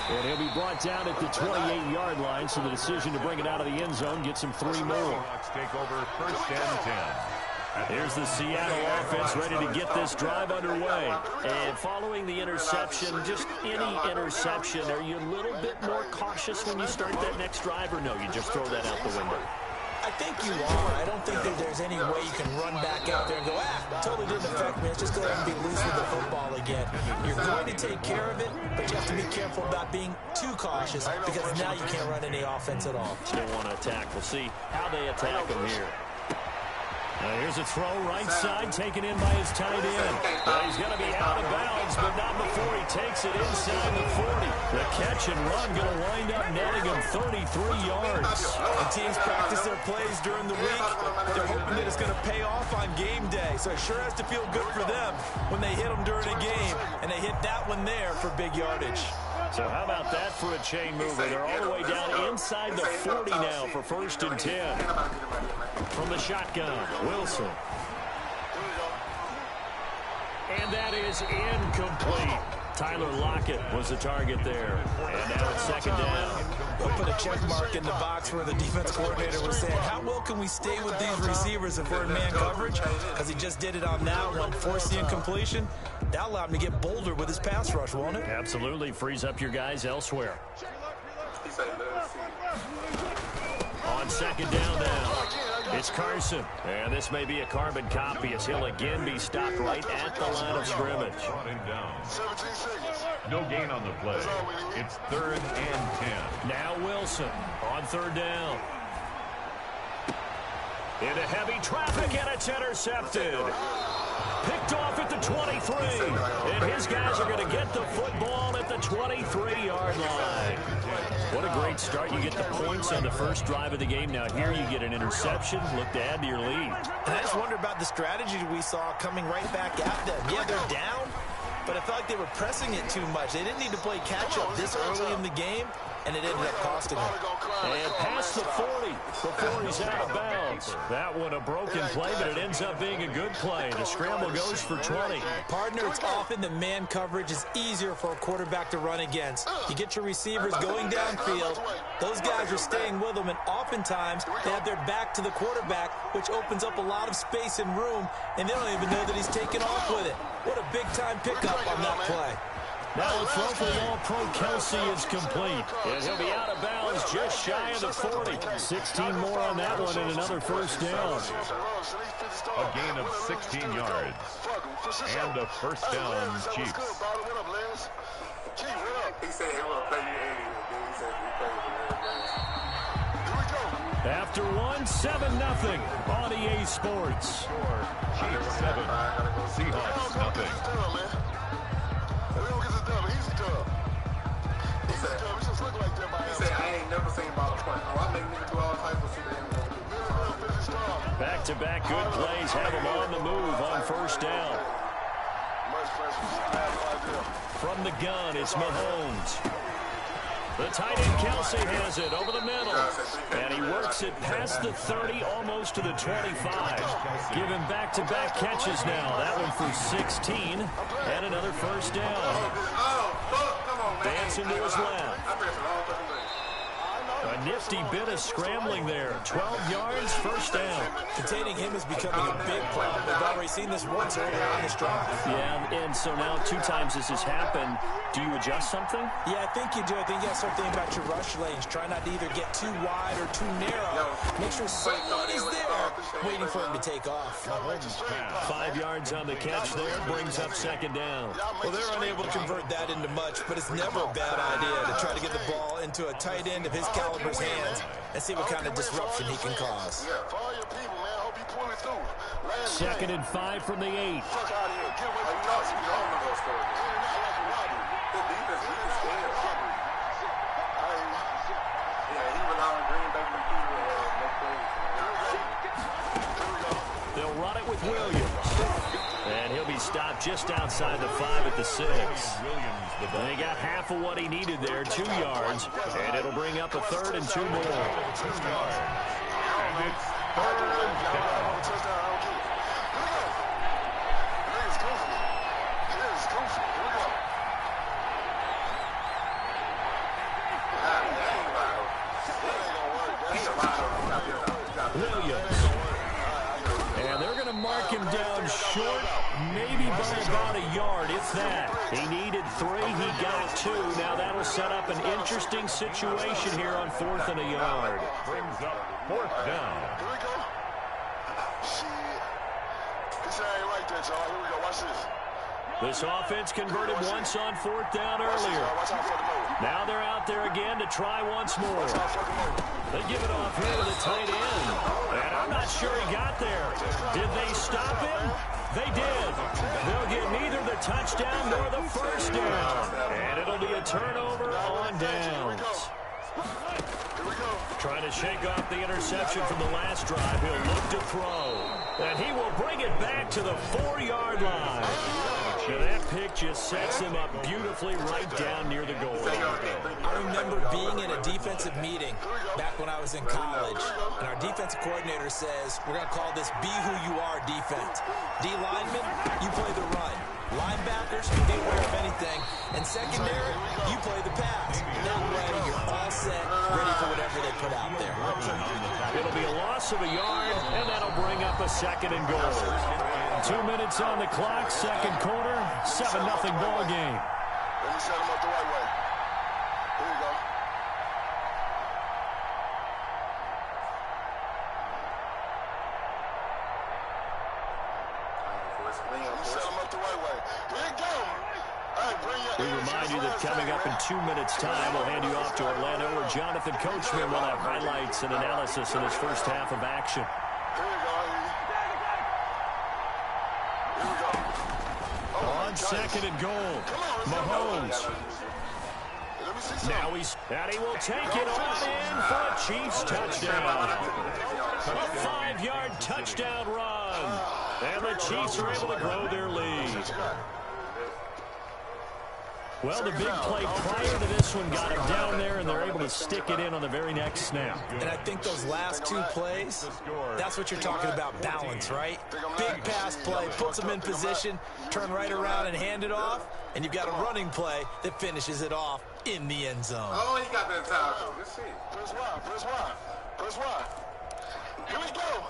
And he'll be brought down at the 28-yard line, so the decision to bring it out of the end zone gets him 3 more. Seahawks take over first and 10. Here's the Seattle offense ready to get this drive underway. And following the interception, just any interception, are you a little bit more cautious when you start that next drive, or no, you just throw that out the window? I think you are. I don't think that there's any way you can run back out there and go, totally didn't affect me. Let's just go ahead and be loose with the football again. You're going to take care of it, but you have to be careful about being too cautious because now you can't run any offense at all. Still want to attack. We'll see how they attack him here. Here's a throw right side, taken in by his tight end. He's going to be out of bounds, but not before he takes it inside the 40. The catch and run going to wind up netting him 33 yards. The teams practice their plays during the week. They're hoping that it's going to pay off on game day, so it sure has to feel good for them when they hit them during a game, and they hit that one there for big yardage. So how about that for a chain mover? They're all the way down inside the 40 now for 1st and 10. From the shotgun, Wilson. And that is incomplete. Tyler Lockett was the target there. And now it's 2nd down. We'll put a check mark in the box where the defense coordinator was saying, how well can we stay with these receivers if we're in man coverage? Because he just did it on that one, forced the incompletion. That allowed him to get bolder with his pass rush, won't it? Absolutely. Frees up your guys elsewhere. On 2nd down now, it's Carson. And this may be a carbon copy as he'll again be stopped right at the line of scrimmage. Brought him down. No gain on the play. It's 3rd and 10. Now Wilson on 3rd down. Into heavy traffic, and it's intercepted. Picked off at the 23. And his guys are going to get the football at the 23-yard line. What a great start. You get the points on the first drive of the game. Now here you get an interception. Look to add to your lead. And I just wonder about the strategy we saw coming right back at them. Yeah, they're down, but I felt like they were pressing it too much. They didn't need to play catch-up this early in the game, and it ended up costing them. And past the 40 before he's out of bounds. That one a broken play, but it ends up being a good play. The scramble goes for 20. Partner, it's often that man coverage is easier for a quarterback to run against. You get your receivers going downfield. Those guys are staying with them, and oftentimes they have their back to the quarterback, which opens up a lot of space and room, and they don't even know that he's taken off with it. What a big-time pickup on that play. Now a throw for the All-Pro Kelsey is complete. And he'll be out of bounds just shy of the 40. 16 more on that one and another first down. A gain of 16 yards. And a first down, Chiefs. He said he want to play you anyway. He said he plays. After one, 7-0 on EA Sports. Chiefs 7, Seahawks nothing. He said, I ain't never seen about a point. Oh, I make niggas do all types of shit. Back-to-back good plays have him on the move on first down. From the gun, it's Mahomes. The tight end Kelsey has it over the middle. And he works it past the 30, almost to the 25. Give him back-to-back catches now. That one for 16. And another first down. Dancing to his left. A nifty bit of scrambling there. 12 yards, first down. Containing him is becoming a big problem. We've already seen this once earlier on this drive. Yeah, and so now 2 times this has happened. Do you adjust something? Yeah, I think you do. I think you have to start thinking about your rush lanes. Try not to either get too wide or too narrow. Make sure someone is there waiting for him to take off. 5 yards on the catch there, brings up second down. Well, they're unable to convert that into much, but it's never a bad idea to try to get the ball into a tight end of his caliber's hands and see what kind of disruption he can cause. Yeah, follow your people, man. Hope you pull it through. Second and 5 from the 8. Fuck out of here. Get away from us. You know I'm not going to score again. The defense is scared. Yeah, he was on Green Bay next play. They'll run it with Williams. And he'll be stopped just outside the 5 at the 6. They got half of what he needed there, 2 yards. And it'll bring up a 3rd and 2 more. And it's 3rd down. Williams. And they're going to mark him down short, maybe by about a yard, if that. He needed 3, he got 2. Now that'll set up an interesting situation here on 4th and a yard. Brings up 4th down. Here we go. Shit. This ain't like that, y'all. Here we go. Watch this. This offense converted once on 4th down earlier. Now they're out there again to try once more. They give it off here to the tight end. And I'm not sure he got there. Did they stop him? They did. They'll get neither the touchdown nor the first down. And it'll be a turnover on downs. Trying to shake off the interception from the last drive. He'll look to throw. And he will bring it back to the 4-yard line. Now that pick just sets him up beautifully right down near the goal line. I remember being in a defensive meeting back when I was in college, and our defensive coordinator says, we're going to call this Be Who You Are defense. D linemen, you play the run. Linebackers, be aware of anything. And secondary, you play the pass. That way, you're all set, ready for whatever they put out there. It'll be a loss of a yard, and that'll bring up a 2nd and goal. 2 minutes on the clock, second quarter, 7-0 ball game. Let me set him up the right way. Here you go. Set him up the right way. Here you go. We remind you that coming up in 2 minutes' time, we'll hand you off to Orlando, where Jonathan Coachman will have highlights and analysis in his first half of action. Here you go. On 2nd and goal, Mahomes. Now he will take it on in for a Chiefs touchdown. A 5-yard touchdown run. And the Chiefs are able to grow their lead. Well, the big play prior to this one got him down there, and they're able to stick it in on the very next snap. And I think those last 2 plays, that's what you're talking about, balance, right? Big pass play, puts them in position, turn right around and hand it off, and you've got a running play that finishes it off in the end zone. Oh, he got that time. Let's see. Press Y. Here we go.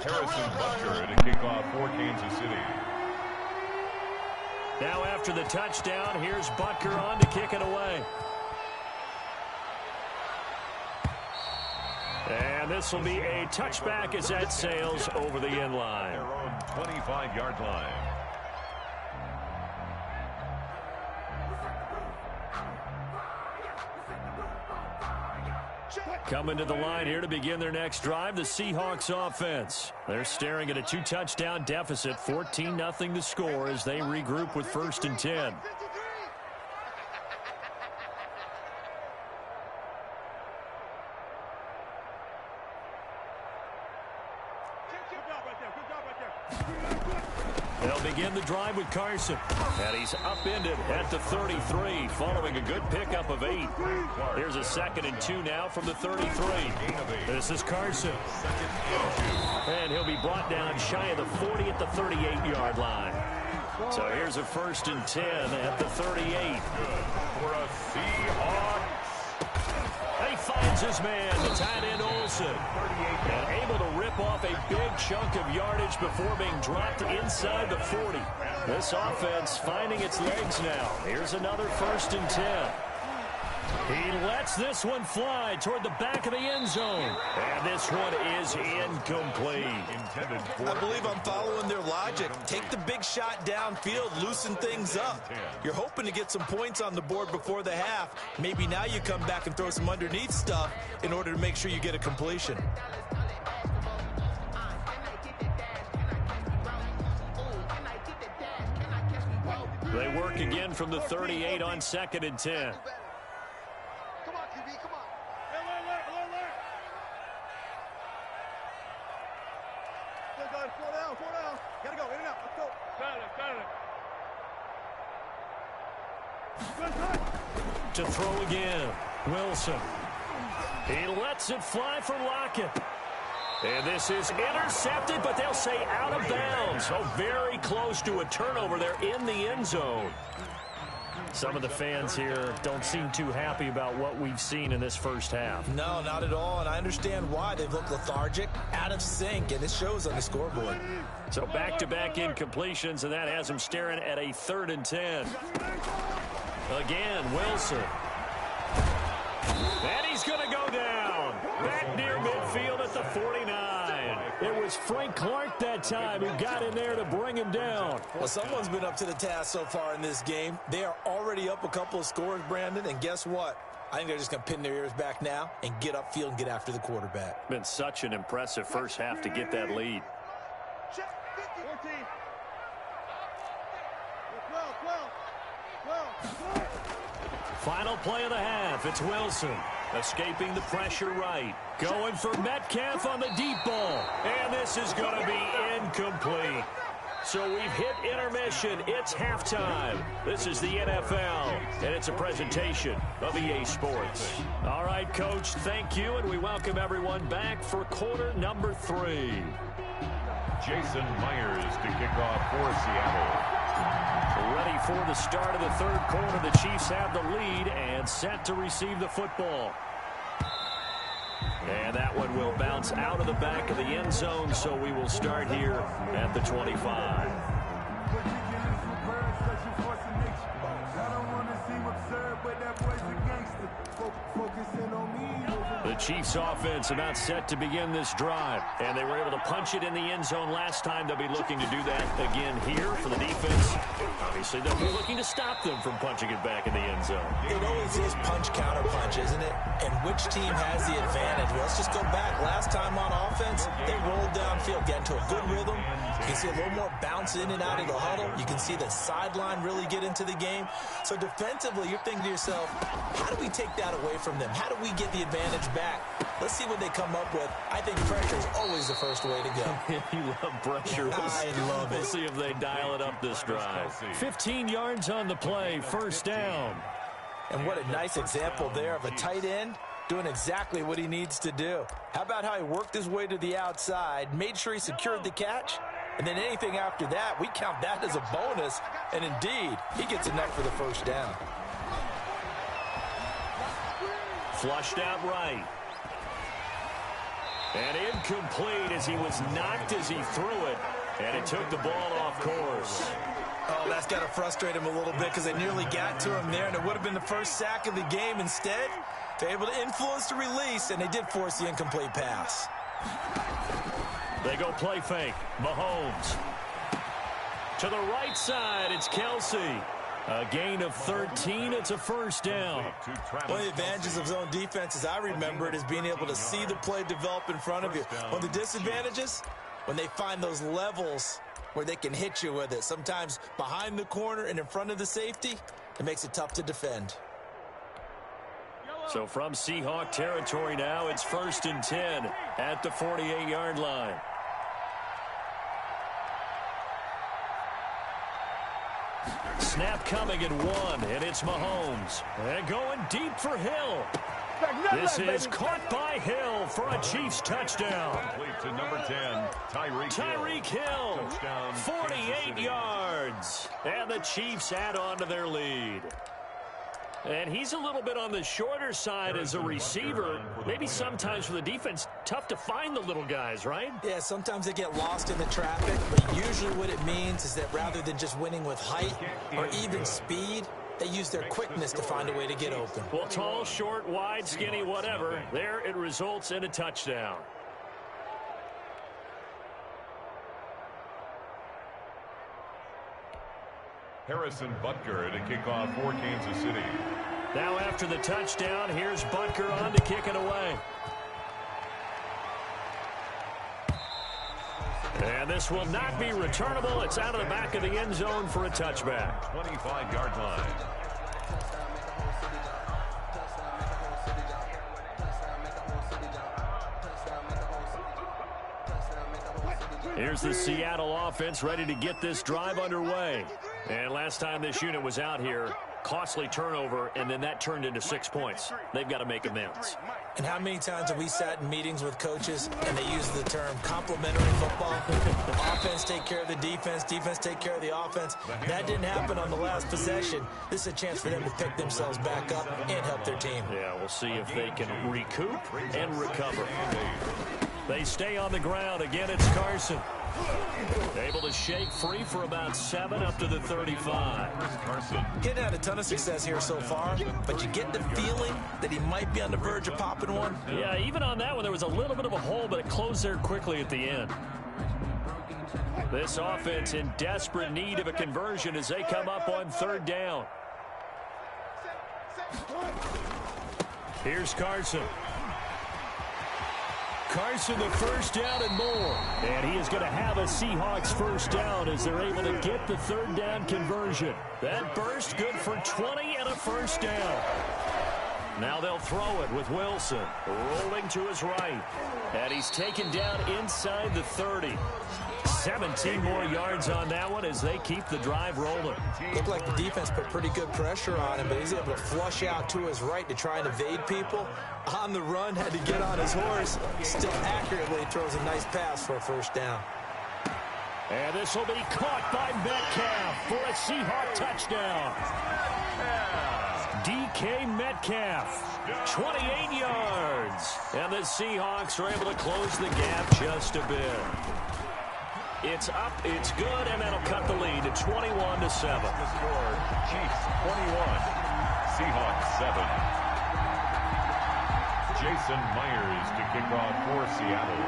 Harrison Butker to kick off for Kansas City. Now after the touchdown, here's Butker on to kick it away. And this will be a touchback as that sails over the end line. Their own 25-yard line. Coming to the line here to begin their next drive, the Seahawks offense. They're staring at a 2-touchdown deficit, 14-0 the score as they regroup with 1st and 10. They'll begin the drive with Carson. And he's upended at the 33 following a good pickup of 8. Here's a 2nd and 2 now from the 33. This is Carson. And he'll be brought down shy of the 40 at the 38-yard line. So here's a 1st and 10 at the 38. For a Seahawks. He finds finds his man, the tight end Olsen. And able to rip off a big chunk of yardage before being dropped inside the 40. This offense finding its legs now. Here's another 1st and 10. He lets this one fly toward the back of the end zone. And this one is incomplete. I believe I'm following their logic. Take the big shot downfield, loosen things up. You're hoping to get some points on the board before the half. Maybe now you come back and throw some underneath stuff in order to make sure you get a completion. They work again from the 38 on 2nd and 10. To throw again, Wilson. He lets it fly for Lockett. And this is intercepted, but they'll say out of bounds. So very close to a turnover there in the end zone. Some of the fans here don't seem too happy about what we've seen in this first half. No, not at all, and I understand why. They've looked lethargic, out of sync, and it shows on the scoreboard. So back-to-back incompletions, and that has them staring at a 3rd and 10. Again, Wilson. And he's going to go down. Back near midfield at the 49. It was Frank Clark that time who got in there to bring him down. Well, someone's been up to the task so far in this game. They are already up a couple of scores, Brandon, and guess what? I think they're just going to pin their ears back now and get upfield and get after the quarterback. Been such an impressive first half to get that lead. Final play of the half. It's Wilson. Escaping the pressure right. Going for Metcalf on the deep ball. And this is going to be incomplete. So we've hit intermission. It's halftime. This is the NFL, and it's a presentation of EA Sports. All right, Coach, thank you, and we welcome everyone back for quarter number 3. Jason Myers to kick off for Seattle. Ready for the start of the 3rd quarter. The Chiefs have the lead and set to receive the football. And that one will bounce out of the back of the end zone, so we will start here at the 25. The Chiefs offense about set to begin this drive, and they were able to punch it in the end zone last time. They'll be looking to do that again here for the defense. Obviously, they'll be looking to stop them from punching it back in the end zone. It always is punch-counter-punch, isn't it? And which team has the advantage? Well, let's just go back. Last time on offense, they rolled downfield, get into a good rhythm. You can see a little more bounce in and out of the huddle. You can see the sideline really get into the game. So defensively, you're thinking to yourself, how do we take that away from them? How do we get the advantage back? Let's see what they come up with. I think pressure is always the first way to go. You love pressure. I love it. We'll see if they dial it up this drive. 15 yards on the play, 1st down. And what a nice example there of a tight end doing exactly what he needs to do. How about how he worked his way to the outside, made sure he secured the catch, and then anything after that, we count that as a bonus. And indeed, he gets enough for the 1st down. Flushed out right. And incomplete as he was knocked as he threw it. And it took the ball off course. Oh, that's got to frustrate him a little bit because they nearly got to him there, and it would have been the first sack of the game. Instead, they're able to influence the release, and they did force the incomplete pass. They go play fake. Mahomes. To the right side, it's Kelsey. A gain of 13. It's a 1st down. One of the advantages of zone defense, as I remember it, is being able to see the play develop in front of you. One of the disadvantages, when they find those levels where they can hit you with it, sometimes behind the corner and in front of the safety, it makes it tough to defend. So from Seahawk territory now, it's 1st and 10 at the 48-yard line. Snap coming at 1, and it's Mahomes. And going deep for Hill. This is caught by Hill for a Chiefs touchdown. Complete to number 10, Tyreek Hill. 48 yards. And the Chiefs add on to their lead. And he's a little bit on the shorter side as a receiver. Maybe sometimes for the defense, tough to find the little guys, right? Yeah, sometimes they get lost in the traffic, but usually what it means is that rather than just winning with height or even speed, they use their quickness to find a way to get open. Well, tall, short, wide, skinny, whatever, there it results in a touchdown. Harrison Butker to kick off for Kansas City. Now after the touchdown, here's Butker on to kick it away. And this will not be returnable. It's out of the back of the end zone for a touchback. 25-yard line. Here's the Seattle offense ready to get this drive underway. And last time this unit was out here, costly turnover, and then that turned into 6 points. They've got to make amends. And how many times have we sat in meetings with coaches and they use the term complementary football? Offense take care of the defense, defense take care of the offense. That didn't happen on the last possession. This is a chance for them to pick themselves back up and help their team. Yeah, we'll see if they can recoup and recover. They stay on the ground. Again, it's Carson. Able to shake free for about 7 up to the 35. Getting had a ton of success here so far, but you get the feeling that he might be on the verge of popping one. Yeah, even on that one, there was a little bit of a hole, but it closed there quickly at the end. This offense in desperate need of a conversion as they come up on 3rd down. Here's Carson. Carson, the first down and more. And he is going to have a Seahawks first down as they're able to get the 3rd down conversion. That burst good for 20 and a first down. Now they'll throw it with Wilson rolling to his right. And he's taken down inside the 30. 17 more yards on that one as they keep the drive rolling. Looked like the defense put pretty good pressure on him, but he's able to flush out to his right to try and evade people. On the run, had to get on his horse. Still accurately throws a nice pass for a first down. And this will be caught by Metcalf for a Seahawk touchdown. DK Metcalf, 28 yards. And the Seahawks are able to close the gap just a bit. It's up, it's good, and that'll cut the lead to 21-7. The score, Chiefs 21, Seahawks 7. Jason Myers to kick off for Seattle.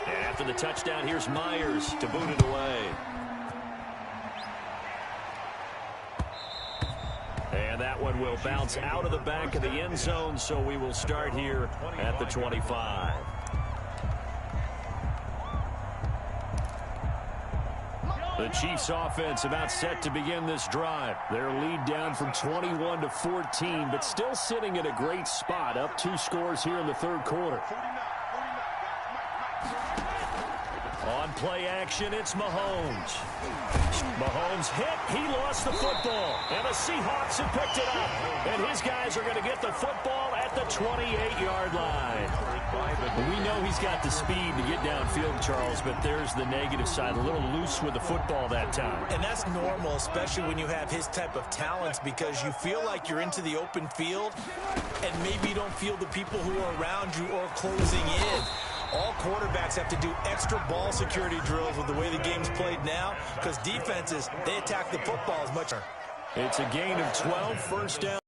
And after the touchdown, here's Myers to boot it away. And that one will bounce out of the back of the end zone, so we will start here at the 25. The Chiefs offense about set to begin this drive. Their lead down from 21 to 14, but still sitting at a great spot, up 2 scores here in the 3rd quarter. On play action, it's Mahomes. Mahomes hit. He lost the football. And the Seahawks have picked it up. And his guys are going to get the football at the 28-yard line. We know he's got the speed to get downfield, Charles, but there's the negative side. A little loose with the football that time. And that's normal, especially when you have his type of talents, because you feel like you're into the open field, and maybe you don't feel the people who are around you or closing in. All quarterbacks have to do extra ball security drills with the way the game's played now, because defenses, they attack the football as much. It's a gain of 12, first down.